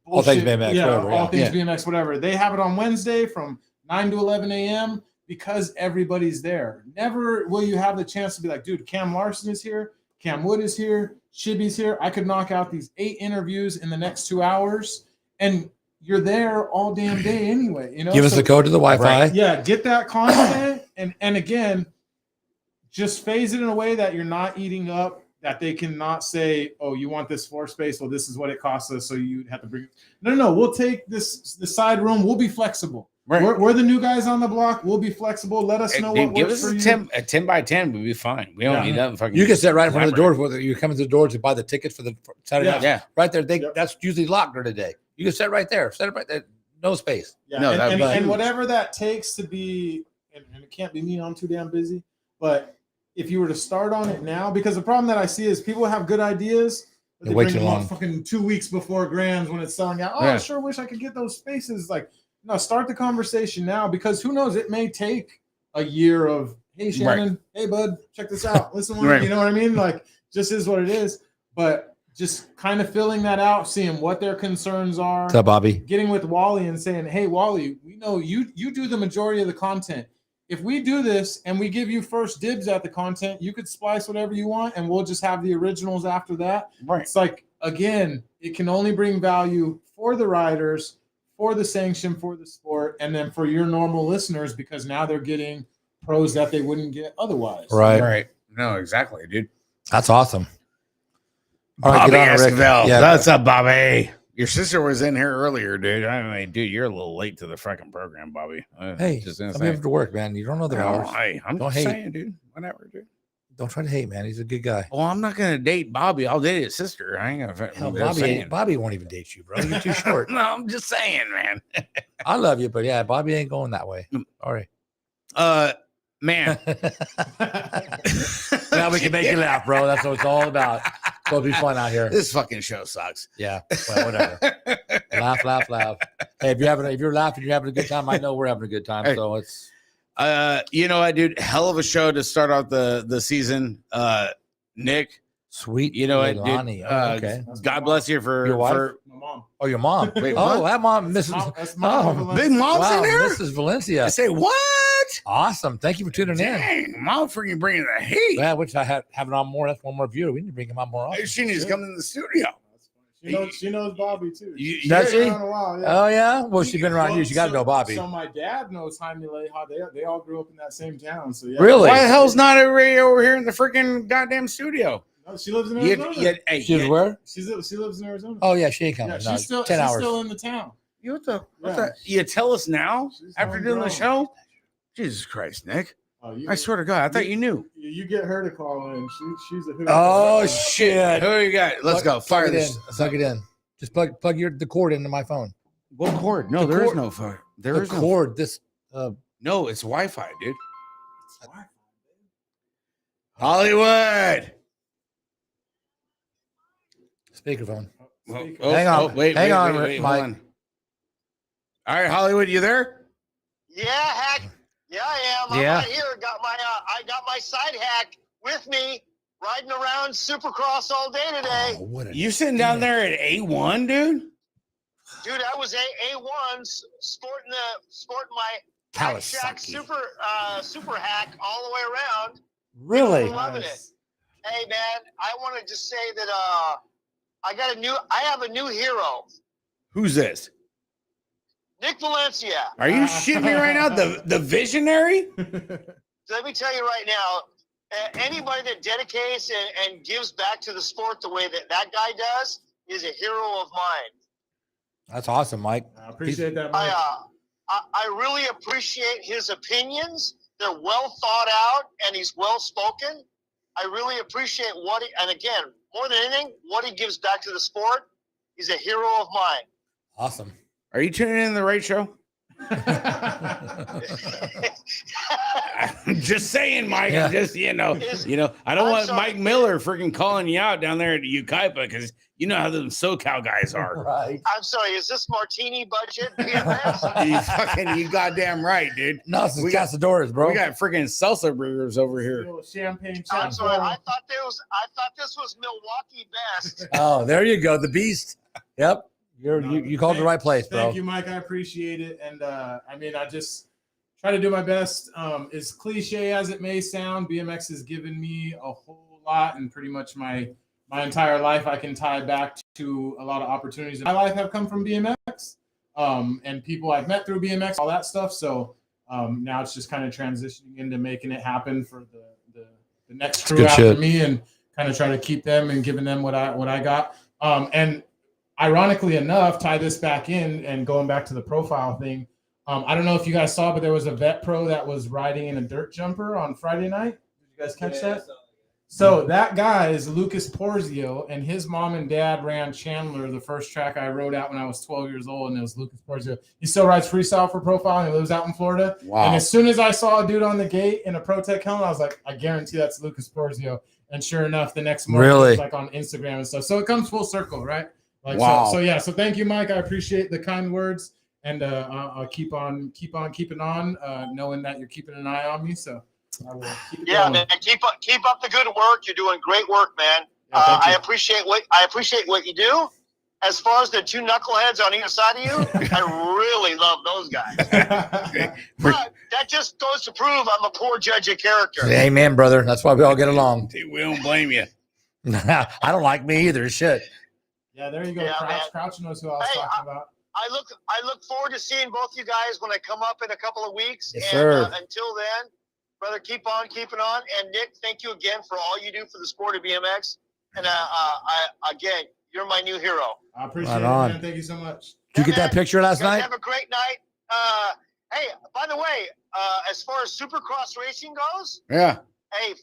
all things BMX, whatever. All things BMX, whatever. They have it on Wednesday from 9 to 11 a.m. because everybody's there. Never will you have the chance to be like, dude, Cam Larson is here, Cam Wood is here, Shibby's here. I could knock out these 8 interviews in the next 2 hours, and you're there all damn day anyway. You know, give us the code to the Wi-Fi. Right. Yeah, get that content, and again, just phase it in a way that you're not eating up. That they cannot say, oh, you want this floor space? Well, this is what it costs us, so you have to bring it. No. We'll take the side room. We'll be flexible. Right. We're the new guys on the block. We'll be flexible. Let us know what give works us for a 10 by 10 would be fine. We don't need nothing fucking. You can sit right in front of the doors. Whether you come to the door to buy the tickets for the Saturday night, yeah, right there. That's usually locked during the day. You can sit right there. Set it right there. No space. Yeah. No, and whatever that takes to be, and it can't be me. I'm too damn busy. But if you were to start on it now, because the problem that I see is people have good ideas, but they wait bring too them long. up fucking 2 weeks before Grams when it's selling out. Oh, I sure wish I could get those spaces. Like, no, start the conversation now, because who knows? It may take a year of, hey, Shannon, hey, bud, check this out. Listen, you know what I mean? Like, just is what it is. But just kind of filling that out, seeing what their concerns are. What's up, Bobby? Getting with Wally and saying, hey, Wally, we know you do the majority of the content. If we do this and we give you first dibs at the content, you could splice whatever you want, and we'll just have the originals after that. Right. It's like, again, it can only bring value for the riders, for the sanction, for the sport, and then for your normal listeners, because now they're getting pros that they wouldn't get otherwise. Right. No, exactly, dude. That's awesome. All right, Bobby get on, Rick. Esquivel. Yeah, What's up, Bobby? Your sister was in here earlier, dude. I mean, dude, you're a little late to the fucking program, Bobby. Hey, I'm here to work, man. You don't know their hours. Hey, I'm Don't just hate. saying, dude. Whatever, dude. Don't try to hate, man. He's a good guy. Well, I'm not gonna date Bobby. I'll date his sister. I ain't gonna. Hell, Bobby won't even date you, bro. You're too short. No, I'm just saying, man. I love you, but yeah, Bobby ain't going that way. All right. Man. Now we can make you laugh, bro. That's what it's all about. It's supposed to be fun out here. This fucking show sucks. Yeah. Well, whatever. laugh. Hey, if you're laughing, you're having a good time. I know we're having a good time. Hey. So it's You know what, dude? Hell of a show to start off the season. Nick. Sweet. You know what, Lonnie. dude? Okay. God bless you for Your wife? for My mom. Oh, your mom. Wait, oh, what? that mom, Mrs. That's mom. Big Mom's Wow, in there. Mrs. Valencia. I say what? Awesome. Thank you for tuning in. Dang, Mom freaking bringing the heat. Yeah, which I have it on more. That's one more viewer. We need to bring him on more often. She needs to come in the studio. She knows Bobby too. Does she? Around a while, yeah. Oh yeah. Well, she's been around you. She got to know Bobby. So my dad knows Jaime Leja. They all grew up in that same town. So yeah. Really? Why the hell's not everybody over here in the freaking goddamn studio? No, she lives in Arizona. She's where? She lives in Arizona. Oh yeah, she ain't coming. Yeah, No, she's 10 hours. still in the town. What the? Yeah. You tell us now She's after doing the homegrown. show? Jesus Christ, Nick! Oh, I swear to God, I thought you knew. You get her to call in. She's a hoot. Oh shit! Who you got? Let's go. Fire this. Plug it in. Just plug the cord into my phone. What cord? No, there is no fire. There is The no cord. This. No, it's Wi-Fi, dude. Hollywood. Speakerphone. Hang on. Wait, Hang on, wait, Mike. hold on. All right, Hollywood, you there? Yeah, heck. Yeah, I am. Yeah. I'm right here. I got my side hack with me, riding around Supercross all day today. Oh, what a You sitting down there at A1, dude? Dude, I was A1 sporting my Hack Shack Kawasaki. super hack all the way around. Really? Loving it. Hey man, I want to just say that I have a new hero. Who's this? Nick Valencia. Are you shitting me right now? The visionary? Let me tell you right now, anybody that dedicates and gives back to the sport the way that guy does is a hero of mine. That's awesome, Mike. I appreciate that, Mike. I really appreciate his opinions. They're well thought out, and he's well spoken. I really appreciate and again, more than anything, what he gives back to the sport. He's a hero of mine. Awesome. Are you tuning in the right show? I'm just saying, Mike. Yeah. I'm just, I don't I'm want sorry. Mike Miller freaking calling you out down there at Ukaipa because you know how them SoCal guys are. Right. I'm sorry. Is this Martini Budget BMX? You goddamn right, dude. No, it's We got- Castadores, bro. We got freaking salsa burgers over here. Little champagne I'm chat. sorry. I thought this was Milwaukee Best. Oh, there you go. The Beast. Yep. You called the right place, bro. Thank you, Mike. I appreciate it. And I just try to do my best. As cliche as it may sound, BMX has given me a whole lot, and pretty much my entire life I can tie back to a lot of opportunities in my life have come from BMX. And people I've met through BMX, all that stuff. So now it's just kind of transitioning into making it happen for the next crew good after shit. me, and kind of trying to keep them and giving them what I got. And ironically enough, tie this back in and going back to the profile thing. I don't know if you guys saw, but there was a vet pro that was riding in a dirt jumper on Friday night. Did you guys catch that? So that guy is Lucas Porzio, and his mom and dad ran Chandler, the first track I rode out when I was 12 years old, and it was Lucas Porzio. He still rides freestyle for profile, and he lives out in Florida. Wow. And as soon as I saw a dude on the gate in a ProTech helmet, I was like, I guarantee that's Lucas Porzio. And sure enough, the next morning, Really? it was like on Instagram and stuff. So it comes full circle, right? Like, Wow. So thank you, Mike. I appreciate the kind words, and I'll keep on keeping on, knowing that you're keeping an eye on me. So I will keep it Yeah, going. man. Keep up the good work. You're doing great work, man. Yeah, thank you. I appreciate what you do. As far as the two knuckleheads on either side of you, I really love those guys. But that just goes to prove I'm a poor judge of character. Amen, brother. That's why we all get along. Dude, we don't blame you. I don't like me either. Shit. Yeah, there you go. Yeah, man. Crouch knows who I was Hey, talking about. I look forward to seeing both you guys when I come up in a couple of weeks. Yes, and sir. Until then, brother, keep on keeping on. And Nick, thank you again for all you do for the sport of BMX. And again, you're my new hero. I appreciate Right it, on. man. Thank you so much. Did you get that picture last You guys night? have a great night. Hey, by the way, as far as Supercross racing goes, Yeah. hey,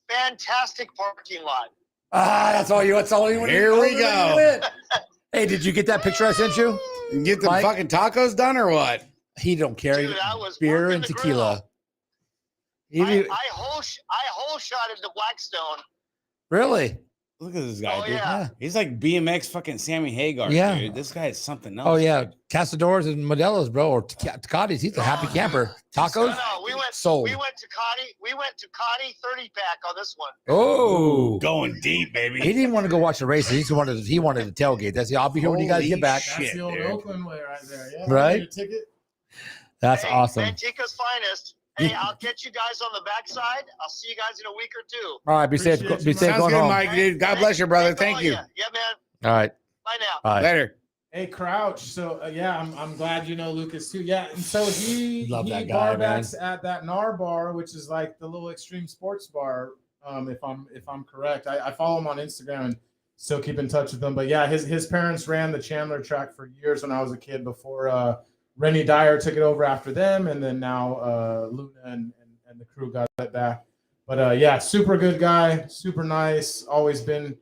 fantastic parking lot. That's all you. That's all you. Here we go. Hey, did you get that picture I sent you? You get the Mike? fucking tacos done or what? He don't care. Dude, I was Beer working and the tequila. grill. He- I whole shot into Blackstone. really? Look at this guy, Oh, dude. yeah. He's like BMX fucking Sammy Hagar, Yeah. dude. This guy is something else. Oh yeah, Castadores and Modelo's, bro, or Tecati's. He's a happy camper. Tacos. No, we went Sold. to Cotty. We went to Cotty 30 pack on this one. Oh, Going deep, baby. he didn't want to go watch the races. He wanted to tailgate. That's I'll be here when you guys Holy get back. shit. That's the old dude. Oakland way right there. Yeah. Right? Get a ticket. That's Hey, awesome. Antica's finest. Hey, I'll catch you guys on the backside. I'll see you guys in a week or two. All right, be safe. Appreciate Be you, safe Sounds going good, home. Mike, dude. God bless you, brother. Thank you. Yeah, man. All right, Bye now. bye. Later. Hey, Crouch. So yeah, I'm glad you know Lucas too. Yeah, and so he Love he that guy, barbacks at that NAR bar, which is like the little extreme sports bar. If I'm correct, I follow him on Instagram and still keep in touch with him. But yeah, his parents ran the Chandler track for years when I was a kid. Before Rennie Dyer took it over after them, and then now Luna and the crew got it back. But yeah, super good guy, super nice. Always been.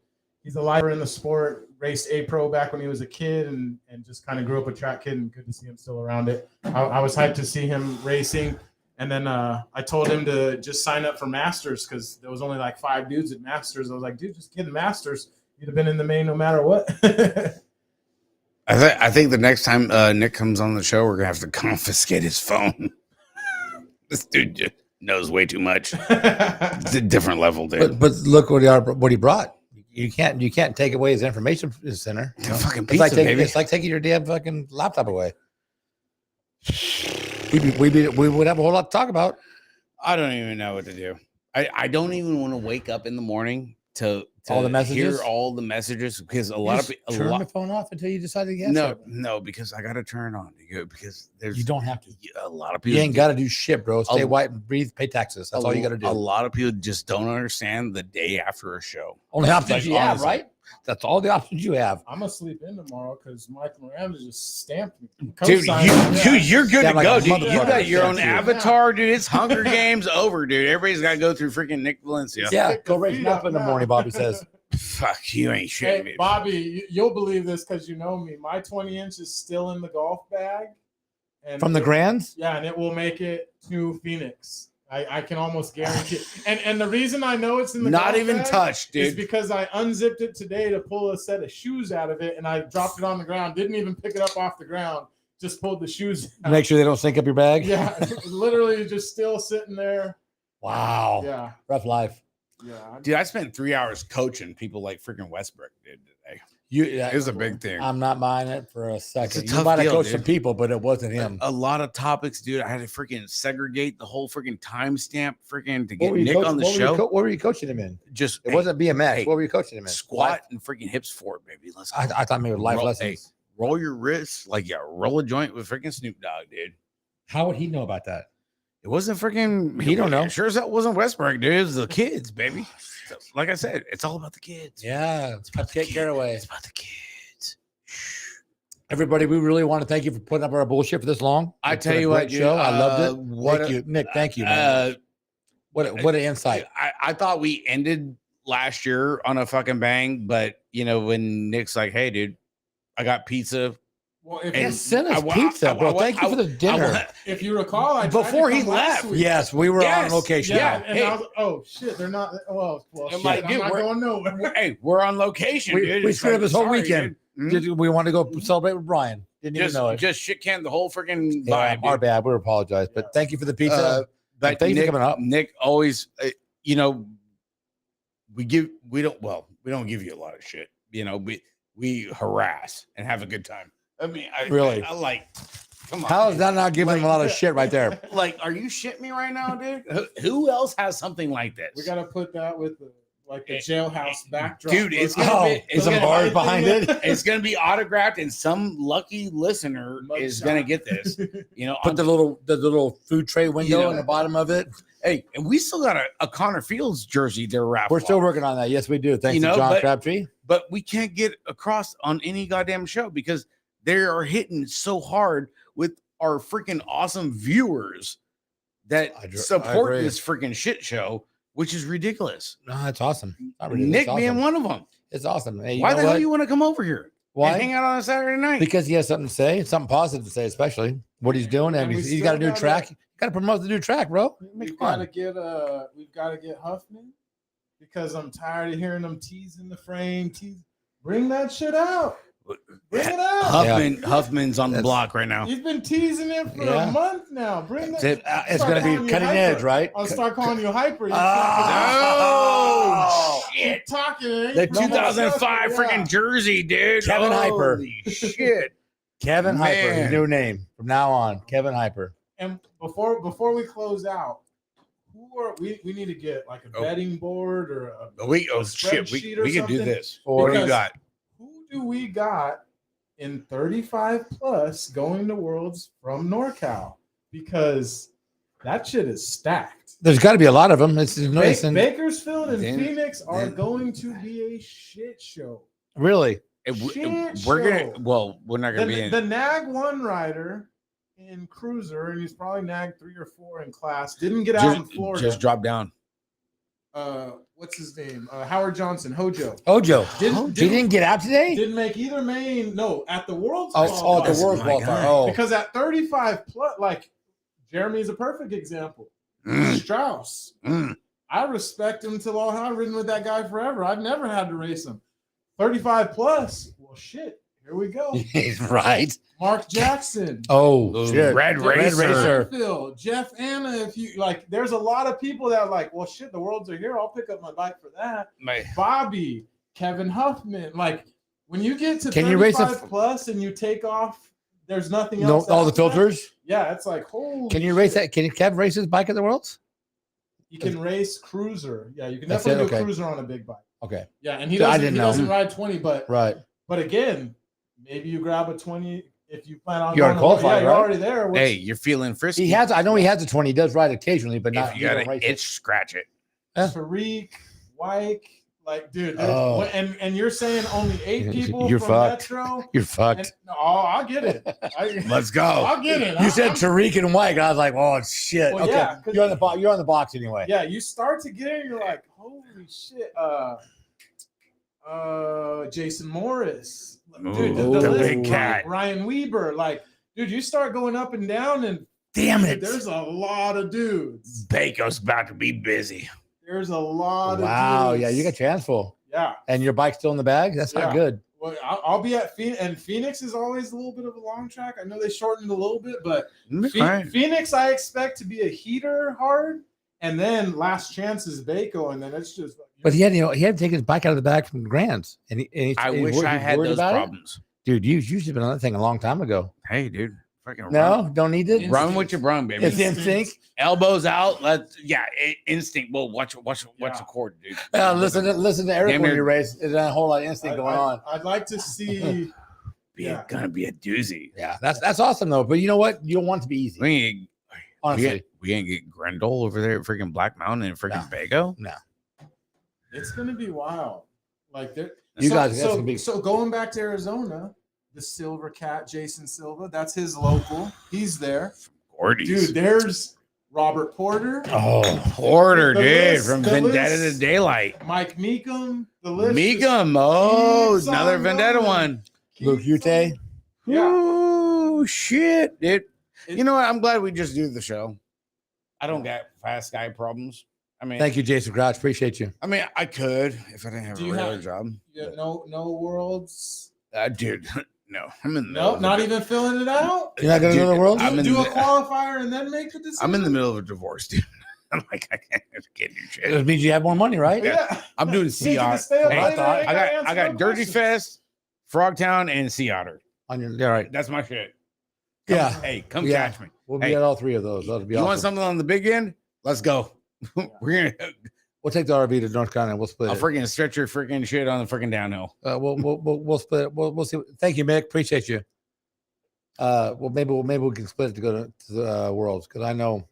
He's a lifer in the sport. Raced A Pro back when he was a kid, and just kind of grew up a track kid, and good to see him still around it. I was hyped to see him racing, and then I told him to just sign up for Masters because there was only like 5 dudes at Masters. I was like, dude, just get in Masters. You'd have been in the main no matter what. I think the next time Nick comes on the show, we're gonna have to confiscate his phone. This dude just knows way too much. It's a different level, dude. But look what he brought. You can't take away his information center. You know? Fucking It's pizza, like baby. it's like taking your damn fucking laptop away. We would have a whole lot to talk about. I don't even know what to do. I don't even want to wake up in the morning to All the messages? hear all the messages because a lot of a turn lot. the phone off until you decide to get No, because I got to turn it on because there's You don't have to. a lot of people. You ain't got to do shit, bro. Stay A- white and breathe. Pay taxes. That's all you got to do. A lot of people just don't understand the day after a show. Only options Like, you have, honestly. right? That's all the options you have. I'm gonna sleep in tomorrow because Mike Miranda just stamped me. Dude, Co-signed me, yeah. you're good Yeah, to like go, a dude. You motherfucker. got your own Yeah. avatar, dude. It's Hunger Games over, dude. Everybody's got to go through freaking Nick Valencia. Yeah, Stick go the raise feet up up in the now. morning, Bobby says. Fuck, you ain't shit, Hey, baby. Bobby, you'll believe this because you know me. My 20-inch is still in the golf bag. And From the Grands? Yeah, and it will make it to Phoenix. I can almost guarantee it. And the reason I know it's in the Not golf even bag touched, is dude. because I unzipped it today to pull a set of shoes out of it, and I dropped it on the ground. Didn't even pick it up off the ground. Just pulled the shoes out. Make sure they don't sink up your bag. Yeah, literally just still sitting there. Wow. Yeah. Rough life. Yeah. Dude, I spent 3 hours coaching people like freaking Westbrook did today. It was a big thing. I'm not buying it for a second. You tough might have deal, coached dude. some people, but it wasn't him. A lot of topics, dude. I had to freaking segregate the whole freaking timestamp freaking to What get were you Nick coaching- on the what were you show. what were you coaching him in? Just It wasn't BMX. hey, What were you coaching him in? squat and freaking hips forward, baby. Let's go. I thought maybe life Roll- lessons. Roll your wrists like roll a joint with freaking Snoop Dogg, dude. How would he know about that? It wasn't freaking. He don't know. Sure as that wasn't Westbrook, dude. It was the kids, baby. So, like I said, it's all about the kids. Yeah, it's about to get kids. away. It's about the kids. Everybody, we really want to thank you for putting up our bullshit for this long. I It's tell been a you great what, dude, show. I loved it. what Thank a- you, Nick. Thank you, man. What an insight. I thought we ended last year on a fucking bang, but when Nick's like, "Hey, dude, I got pizza." Well, if, And Send us I- pizza, I- bro. I- Thank you for the dinner. if you recall, I tried to Before he come last left. week. Yes, we were Yes, on location. Yeah, Yeah, and hey. I was, oh shit, they're not. Well, I'm shit, like, I'm dude, not we're- going nowhere. Hey, we're on location, We- dude. we It's screwed up his whole sorry, weekend. dude. We wanted to go celebrate with Brian. Didn't even know it. Just shit canned the whole freaking Yeah, vibe. our dude. bad. We apologize, but thank you for the pizza. But thank you for Nick, coming up. Nick always, we don't give you a lot of shit. We harass and have a good time. I mean, Really? I like. Come on. How is that not giving him a lot of Like- shit right there? Like, are you shitting me right now, dude? Who else has something like this? We gotta put that with the jailhouse backdrop. Dude, it's Look gonna at- be- With some look at bars everything behind in- it. It's gonna be autographed, and some lucky listener is gonna get this. Put the little food tray window in the bottom of it. Hey, and we still got a Connor Fields jersey to wrap. We're still working on that. Yes, we do. Thanks You know, to John but- Crabtree. but we can't get across on any goddamn show because they are hitting so hard with our freaking awesome viewers that I support agree. this freaking shit show, which is ridiculous. No, that's awesome. Not ridiculous. Nick It's awesome. being one of them. It's awesome. Hey, Why know the hell what? you want to come over here Why? and hang out on a Saturday night? Because he has something to say, something positive to say, especially what he's doing, and And we he's got a still new gotta- track. You got to promote the new track, bro. We've Come got to on. get Huffman because I'm tired of hearing them teasing the frame. Bring that shit out. Bring it out. Huffman's on the That's- block right now. He's been teasing it for Yeah. a month now. Bring that. It's Start going calling to be you cutting hyper. edge, right? I'll start calling you hyper. You Oh, keep talking. It ain't The no more 2005 stuff, freaking jersey, dude. Kevin Hyper. Holy shit. Kevin Hyper, Man. his new name from now on. Kevin Hyper. And before we close out, we need to get like a betting board or a We spreadsheet or we can do something? this. Or- What do you Because- got? who do we got in 35 plus going to Worlds from NorCal? Because that shit is stacked. There's got to be a lot of them. It's nice and Bakersfield and Then- Phoenix are then- going to be a shit show. really. We're gonna. Well, we're not gonna be in. The NAG one rider in Cruiser, and he's probably NAG 3 or 4 in class. Didn't get out in Florida. Just drop down. What's his name? Howard Johnson, Hojo. Ojo. Didn't- He didn't get out today? Didn't make either main. No, at the World's. Oh, qualifier. the World my qualifier. God. Oh, Because at 35 plus, like Jeremy is a perfect example. Strauss. I respect him till all hell. I've ridden with that guy forever. I've never had to race him. 35 plus. Well, shit. Here we go. he's right. Mark Jackson. Oh, shit. Red Red Racer. Racer. Phil, Jeff Anna. If you like, there's a lot of people that are like, well, shit, the Worlds are here. I'll pick up my bike for that. Bobby, Kevin Huffman. Like, when you get to Can you race a 35 plus and you take off, there's nothing No, else. all the after that. filters. Yeah, it's like, holy. Can you race that? Can Kev race his bike at the Worlds? You can race cruiser. Yeah, you can That's definitely it? do Okay. cruiser on a big bike. Okay. Yeah, and he So I doesn't, didn't he know. doesn't ride 20, but Right. again, maybe you grab a 20 if you plan on You already going to- qualified, yeah, you're right? already there. Hey, you're feeling frisky. He has. I know he has a 20. He does ride occasionally, but not. If he you got don't an race itch, it. scratch it. Tariq, Wyke, like, dude, there's- Oh. and you're saying only 8 people You're from fucked. Metro. You're fucked. I'll get it. Let's go. I'll get it. You said Tariq and White. And I was like, oh shit. Well, okay. yeah, 'cause- You're on the box. You're on the box anyway. Yeah, you start to get it, you're like, holy shit. Jason Morris. Dude, Ooh, the list, big cat. Ryan Weber. Like, dude, you start going up and down and Damn Dude, it. there's a lot of dudes. Baco's about to be busy. There's a lot Wow. of dudes. Yeah, you got your hands full. Yeah. And your bike's still in the bag? That's not Yeah. good. Well, I'll be at Phoenix, and Phoenix is always a little bit of a long track. I know they shortened a little bit, but Phoenix I expect to be a heater hard, and then last chance is Baco, and then it's just. But he had to take his bike out of the bag from the Grands. And I wish I had those problems. Dude, you should have been on that thing a long time ago. Hey, dude. Fucking No, don't need it. run with your brung, baby. It's instinct. Elbows out. Instinct. Well, watch the cord, dude. Listen to Eric Damn when near- you race. There's a whole lot of instinct going on. I'd like to see. Gonna be a doozy. Yeah, that's awesome though. But you know what? You don't want it to be easy. Honestly, we ain't get Grendel over there at freaking Black Mountain and freaking Bago. No. It's gonna be wild. Like there. So going back to Arizona, the Silver Cat, Jason Silva, that's his local. He's there. Gordy's. Dude, there's Robert Porter. Oh, Porter, The dude, list- from the Vendetta list. to Daylight. Mike Meekum. The list. Meekum, keeps another on Vendetta going. one. Luke Ute. Yeah. Oh shit, dude. You know what? I'm glad we just do the show. I don't got fast guy problems. I mean, Thank you, Jason Crouch. Appreciate you. I mean, I could if I didn't have Do a you regular have- job. Yeah, no worlds. Dude, no, I'm in the middle. No, of not a- even filling it out. You're not going to Dude, go to the world? I'm in Do a the- qualifier and then make the decision. I'm in the middle of a divorce, dude. I'm like, I can't do It shit. means you have more money, right? Yeah. I'm doing Thinking Sea to Otter. stay up Hey, later, I ain't I gotta got answer no Dirty questions. Fest, Frogtown, and Sea Otter. Yeah, right. That's my shit. Yeah. Hey, come Yeah. catch me. We'll be Hey, at all three of those. That'll be You want awesome. something on the big end? Let's go. We're gonna. We'll take the RV to North Carolina. We'll split I'll it. freaking stretch your freaking shit on the freaking downhill. We'll split it. We'll see. Thank you, Mick. Appreciate you. Maybe we can split it to go to the Worlds, because I know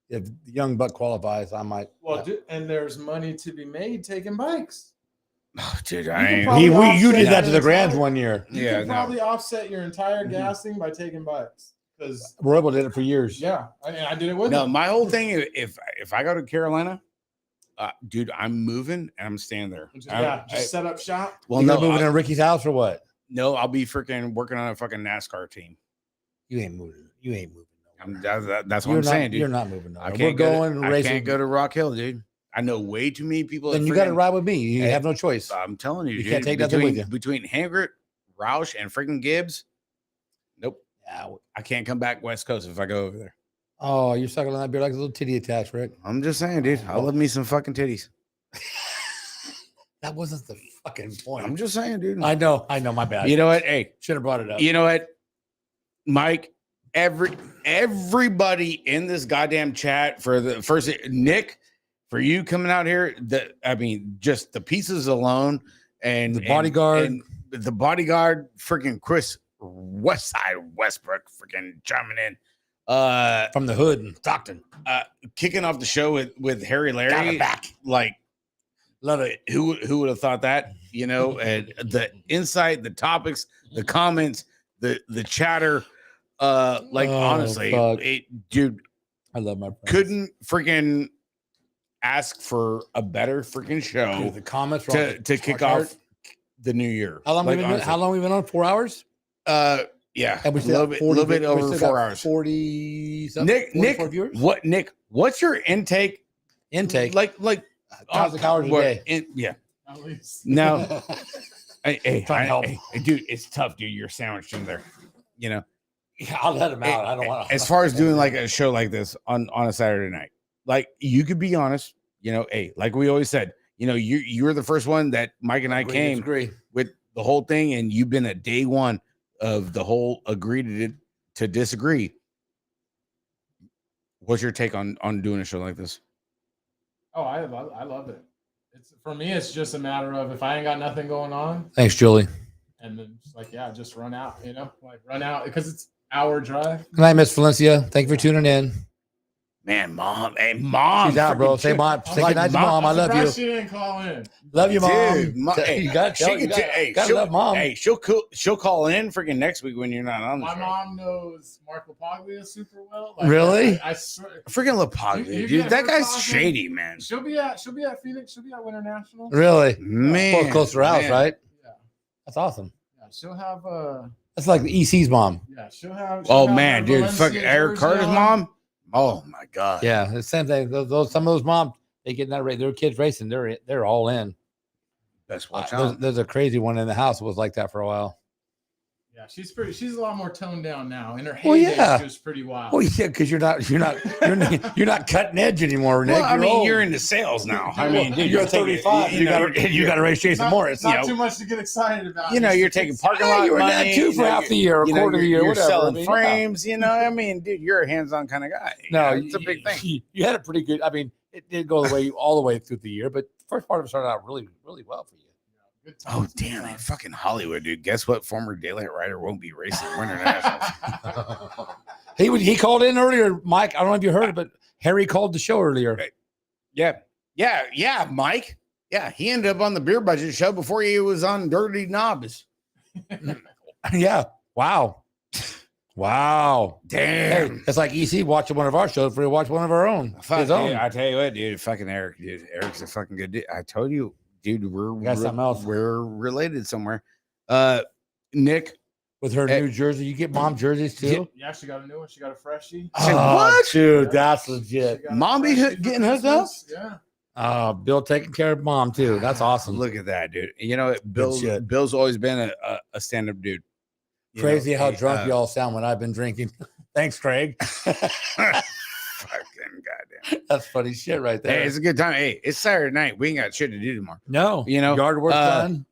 if the young buck qualifies, I might. Well, and there's money to be made taking bikes. Oh, dude, can I ain't. probably you offset did that that to the Grands entire- one year. You Yeah, can no. probably offset your entire Mhm. gassing by taking bikes. Because Royal did it for years. yeah, I did it with No, him. my whole thing. If I go to Carolina, dude, I'm moving and I'm staying there. Just set up shop. Well, You no, gonna move it in Ricky's house or what? no, I'll be freaking working on a fucking NASCAR team. You ain't moving. You ain't moving. That's what You're I'm not, saying, dude. You're not moving. I We're can't go. going I racing. can't go to Rock Hill, dude. I know way too many people. Then that you got to freaking- ride with me. You Hey, have no choice. I'm telling you, You dude, can't take nothing with you. Between Hangert, Roush, and freaking Gibbs, nope. Yeah. I can't come back West Coast if I go over there. Oh, you're sucking on that beer like a little titty attached, Rick. I'm just saying, dude. I love me some fucking titties. That wasn't the fucking point. I'm just saying, dude. I know. My bad. You know what? Hey, Should have brought it up. you know what, Mike? Everybody in this goddamn chat for the first Nick, for you coming out here. Just the pieces alone, and The bodyguard. and the bodyguard, freaking Chris Westside Westbrook, freaking chiming in. From the hood in Stockton. Kicking off the show with Harry Got Larry, it back. like, Love it. who would have thought that? You know, and the insight, the topics, the comments, the chatter. Honestly, fuck. dude, I love my friends. couldn't freaking ask for a better freaking show Dude, the comments were off to the kick charts. off the new year. How long Like, we been? honestly. How long we been on? 4 hours. Yeah, And we a still little got bit, little bit we over still 4 got hours. 40. Nick, viewers. Nick, what's your intake? Intake. Like 1,000 calories a what- day. yeah. At least. No, hey, Trying to help. dude, it's tough, dude. You're sandwiched in there. You know, Yeah, I'll let him out. I don't want. as far as doing like a show like this on a Saturday night, like you could be honest, you know, hey, like we always said, you know, you were the first one that Mike and I came Agree. with the whole thing, and you've been at day one of the whole agree to disagree. What's your take on doing a show like this? Oh, I love it. It's for me. It's just a matter of if I ain't got nothing going on, Thanks, Julie. and then just like just run out. You know, like run out because it's hour drive. Good night, Miss Valencia. Thank you for tuning in. Man, mom, hey, mom, She's out, bro. freaking Say shit. mom. Say Like, goodnight to Mom, mom. I love you. Surprised she didn't call in. Love you, mom. Dude, hey, You got she to. can hey, Gotta she'll, love mom. Hey, she'll call in freaking next week when you're not on the My show. mom knows Marco Paglia super well. Really? I swear. Freaking Lapaglia, You dude. get That her guy's talking. shady, man. She'll be at Phoenix. She'll be at Winter National. Really? Man, Close to her house, man. right? Yeah. That's awesome. Yeah. She'll have That's like the EC's mom. Yeah, she'll have. Oh have man, her dude, Valencia fucking Eric jersey Carter's on. mom. Oh my god. Yeah, the same thing. Some of those moms, they get in that race. Their kids racing. They're all in. Best watch out. There's a crazy one in the house that was like that for a while. Yeah, she's a lot more toned down now. In her Well, heyday, yeah. she was pretty wild. Well, yeah, because you're not cutting edge anymore, Nick. Well, I mean, old. you're into sales now. I mean, dude, you're taking- 35. You got to race Jason not, Morris. Not you know. too much to get excited about. You know, you're taking parking lot You were money. that too for half the year, or you know, quarter of the year, you're whatever. selling I mean, frames. You know, I mean, dude, you're a hands-on kind of guy. You No, know, it's a big thing. You had a pretty good. I mean, it did go all the way through the year, but the first part of it started out really, really well for you. Good Oh times, damn good it! times. Fucking Hollywood, dude. Guess what? Former daylight rider won't be racing Winter Nationals. He called in earlier, Mike. I don't know if you heard it, but Harry called the show earlier. Yeah, Mike. Yeah, he ended up on the Beer Budget show before he was on Dirty Knobs. Yeah. Wow. Wow. Damn. Hey, it's like EC watching one of our shows before he watched one of our own. Fuck, His own. dude, I tell you what, dude. Fucking Eric, dude. Eric's a fucking good dude. I told you, dude. We got something else. We're related somewhere. Nick. With her Hey. new jersey. You get mom jerseys too? Yeah, she got a new one. She got a freshie. Say, what? Dude, that's legit. She got a Mom be freshie for getting hooked up? Christmas. Yeah. Bill taking care of mom too. That's awesome. Look at that, dude. You know, shit. Bill's always been a stand-up dude. You Crazy know, how hey, drunk y'all sound when I've been drinking. Thanks, Craig. Fucking goddamn. That's funny shit right there. Hey, it's a good time. Hey, it's Saturday night. We ain't got shit to do tomorrow. No, You know, yard work done.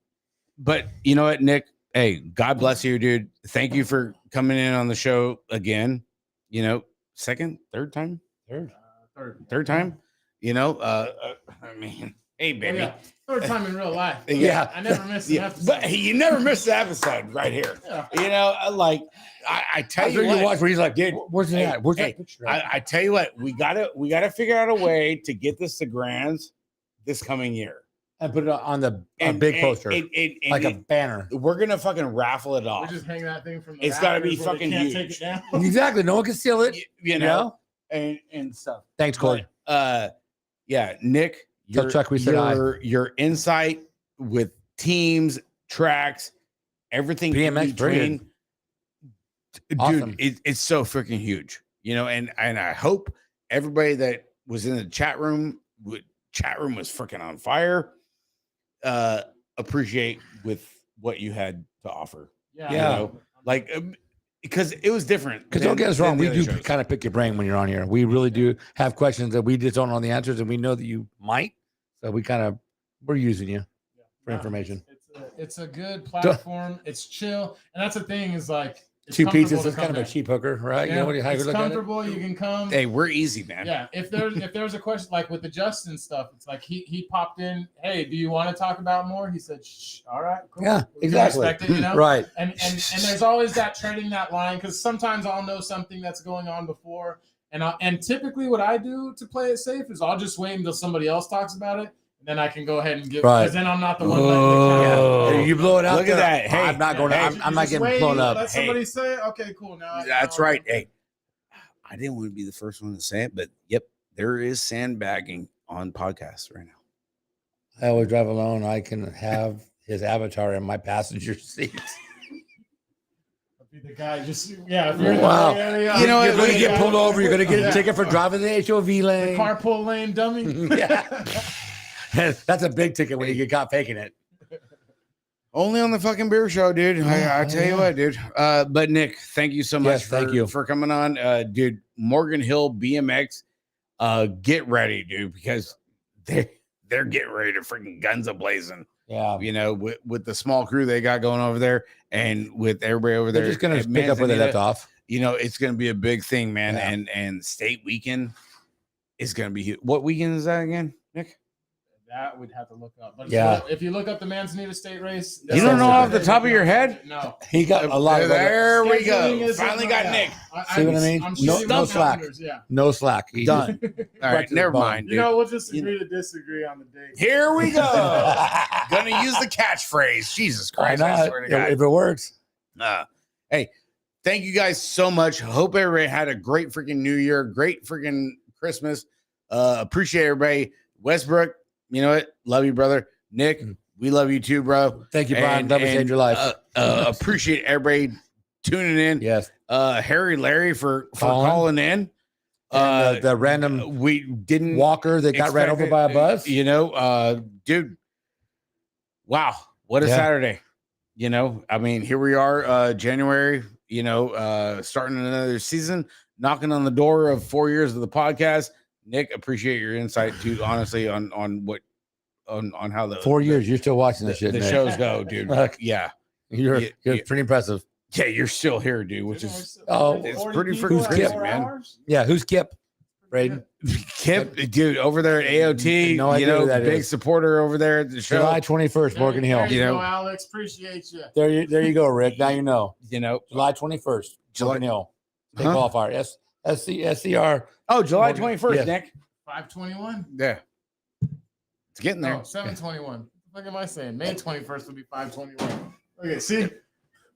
But you know what, Nick? Hey, God bless you, dude. Thank you for coming in on the show again. You know, third time. Third Time. You know, I mean, hey, Oh, baby. yeah. Third time in real life. Yeah. I never missed an Yeah, episode. but hey, you never miss the episode right here. Yeah. You know, like I tell That's you what you what, watch where he's like, dude, where's it hey, at? Where's hey, that picture? I tell you what, we gotta figure out a way to get this to Grands this coming year. And put it on the And big poster, and like a banner. we're gonna fucking raffle it We off. just hang that thing from the It's gotta be rafters where they fucking can't huge. Take it down. Exactly. No one can steal it. You know, and stuff. Thanks, Corey. Yeah, Nick, Tell Chuck we said hi. your insight with teams, tracks, everything in BMX between, dude, Awesome. it's so freaking huge, you know. And I hope everybody that was in the chat room was freaking on fire. Appreciate with what you had to offer, Yeah. you know, like because it was different. Because don't get us wrong, we than the do other shows. kind of pick your brain when you're on here. We really do have questions that we just don't know the answers, and we know that you might. So we're using you for information. It's a good platform. It's chill, and that's the thing is like it's Two comfortable pizzas to is kind come of a in. cheap hooker, right? Yeah, You know what how you it's look at it? comfortable. You can come. Hey, we're easy, man. Yeah, if there's a question like with the Justin stuff, it's like he popped in. Hey, do you want to talk about more? He said, "Shh, all right, cool." Yeah, We can exactly. respect it, you know? Right. And there's always that treading that line because sometimes I'll know something that's going on before, and typically what I do to play it safe is I'll just wait until somebody else talks about it, and then I can go ahead and give. Right. Because then I'm not the one. Oh. Yeah. You blow it out. Look at there. that. Hey, I'm not going. hey, I'm not just getting wait, blown up. Let somebody say it. Okay, cool. Now That's right. Hey, I didn't want to be the first one to say it, but yep, there is sandbagging on podcasts right now. I always drive alone. I can have his avatar in my passenger seat. Be the guy just if you're in Wow. the area, You know, You're going to Yeah. get pulled over. You're going to get Yeah. a ticket for driving the HOV the lane. carpool lane dummy. Yeah. That's a big ticket when you get caught faking it. Only on the fucking beer show, dude. I tell you what, dude. But Nick, thank you so much Yes, thank for, you. for coming on. Dude, Morgan Hill BMX. Get ready, dude, because they're getting ready to freaking guns a blazing. Yeah. You know, with the small crew they got going over there, and with everybody over there. They're just going to at pick up where they Manzanita, left off. You know, it's going to be a big thing, man. Yeah. And state weekend is going to be huge. What weekend is that again, Nick? That would have to look up. But Yeah. if you look up the Manzanita State Race, You don't know off the top of your head? No. He got a lot of There we Scheduling go. isn't- Finally got yeah. Nick. See what I mean? I'm No- shooting no with slack. calendars, Yeah. no slack. He Done. All Right right, to the never bone. mind, dude. You know, we'll just agree to disagree on the date. Here we go. Gonna use the catchphrase. Jesus Why Christ. I not? swear to God. If it works. Hey, thank you guys so much. Hope everybody had a great freaking New Year, great freaking Christmas. Appreciate everybody. Westbrook, you know what? Love you, brother. Nick, we love you too, bro. Thank you, Brian. Love has saved your life. Appreciate everybody tuning in. Yes. Harry Larry for Calling. calling in. And the random We didn't walker that got ran expect over by a it, bus. You know, dude. Wow, what a Yeah. Saturday. You know, I mean, here we are, January, you know, starting another season, knocking on the door of 4 years of the podcast. Nick, appreciate your insight too, honestly, on what on how the 4 years. You're still watching this shit. the Nick. shows go, dude. Look. Yeah. You're Yeah, pretty impressive. Yeah, you're still here, dude, which is Oh, it's 40 pretty people freaking at crazy, 4 man. hours? Yeah, who's Kip? Braden. Kip, dude, over there at AOT, No you idea know, who that big is. supporter over there at the show. July 21st, Morgan Hill. There you You know. go, Alex. Appreciate you. There you go, Rick. Now you know. You know, July 21st, Morgan Hill. Big Huh? qualifier. SCR. oh, July Morgan- 21st, yes. Nick. 521? Yeah, it's getting there. No, 721. What am I saying? May 21st will be 521. Okay, see?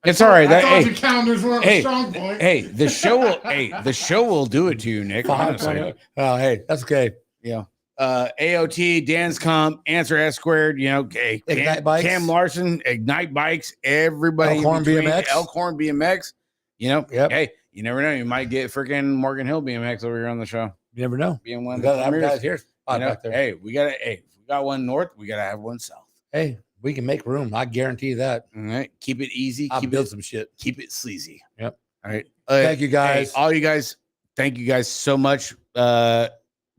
It's all right. I That, told hey, you calendars weren't hey, a strong point. hey, the show will. the show will do it to you, Nick. Honestly, 520. Oh, hey, that's okay. yeah. AOT, Dan's Comp, Answer S Squared. You know, hey, Ignite Bikes. Cam Larson, Ignite Bikes. Everybody, in Elkhorn between, BMX. Elkhorn BMX. You know, Yep. hey, you never know. You might get freaking Morgan Hill BMX over here on the show. You never know. Being one We of got the to have premieres. guys here. You know, Back there. hey, we got one north. We gotta have one south. Hey, we can make room. I guarantee that. All right, keep it easy. I'll Keep build it some shit. keep it sleazy. Yep. All right. Thank you, guys. Hey, all you guys. Thank you guys so much.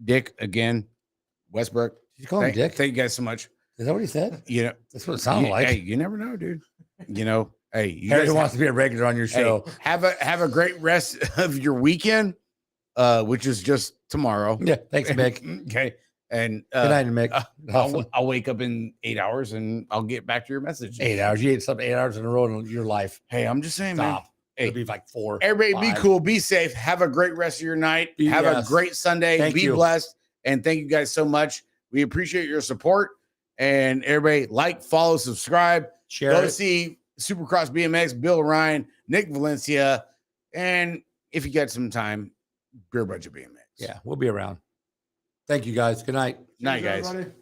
Dick again. Westbrook. Did you call him Dick? Thank you guys so much. Is that what he said? You know, That's what it sounded like. Hey, you never know, dude. You know, hey, you Harry guys wants to be a regular on your show. have a great rest of your weekend, which is just tomorrow. Yeah. Thanks, Mick. Okay. And Good night, Mick. I'll wake up in 8 hours and I'll get back to your message. 8 hours. You ate something 8 hours in a row in your life. Hey, I'm just saying, man. Stop. Hey, It'll be like 4. Everybody be 5. cool, be safe, have a great rest of your night, have a Yes. great Sunday, Thank be you. blessed, and thank you guys so much. We appreciate your support. And everybody like, follow, subscribe, Share go it. see Supercross BMX, Bill Ryan, Nick Valencia, and if you got some time, Beer Budget BMX. Yeah, we'll be around. Thank you, guys. Good night. Night, Cheers, guys. everybody.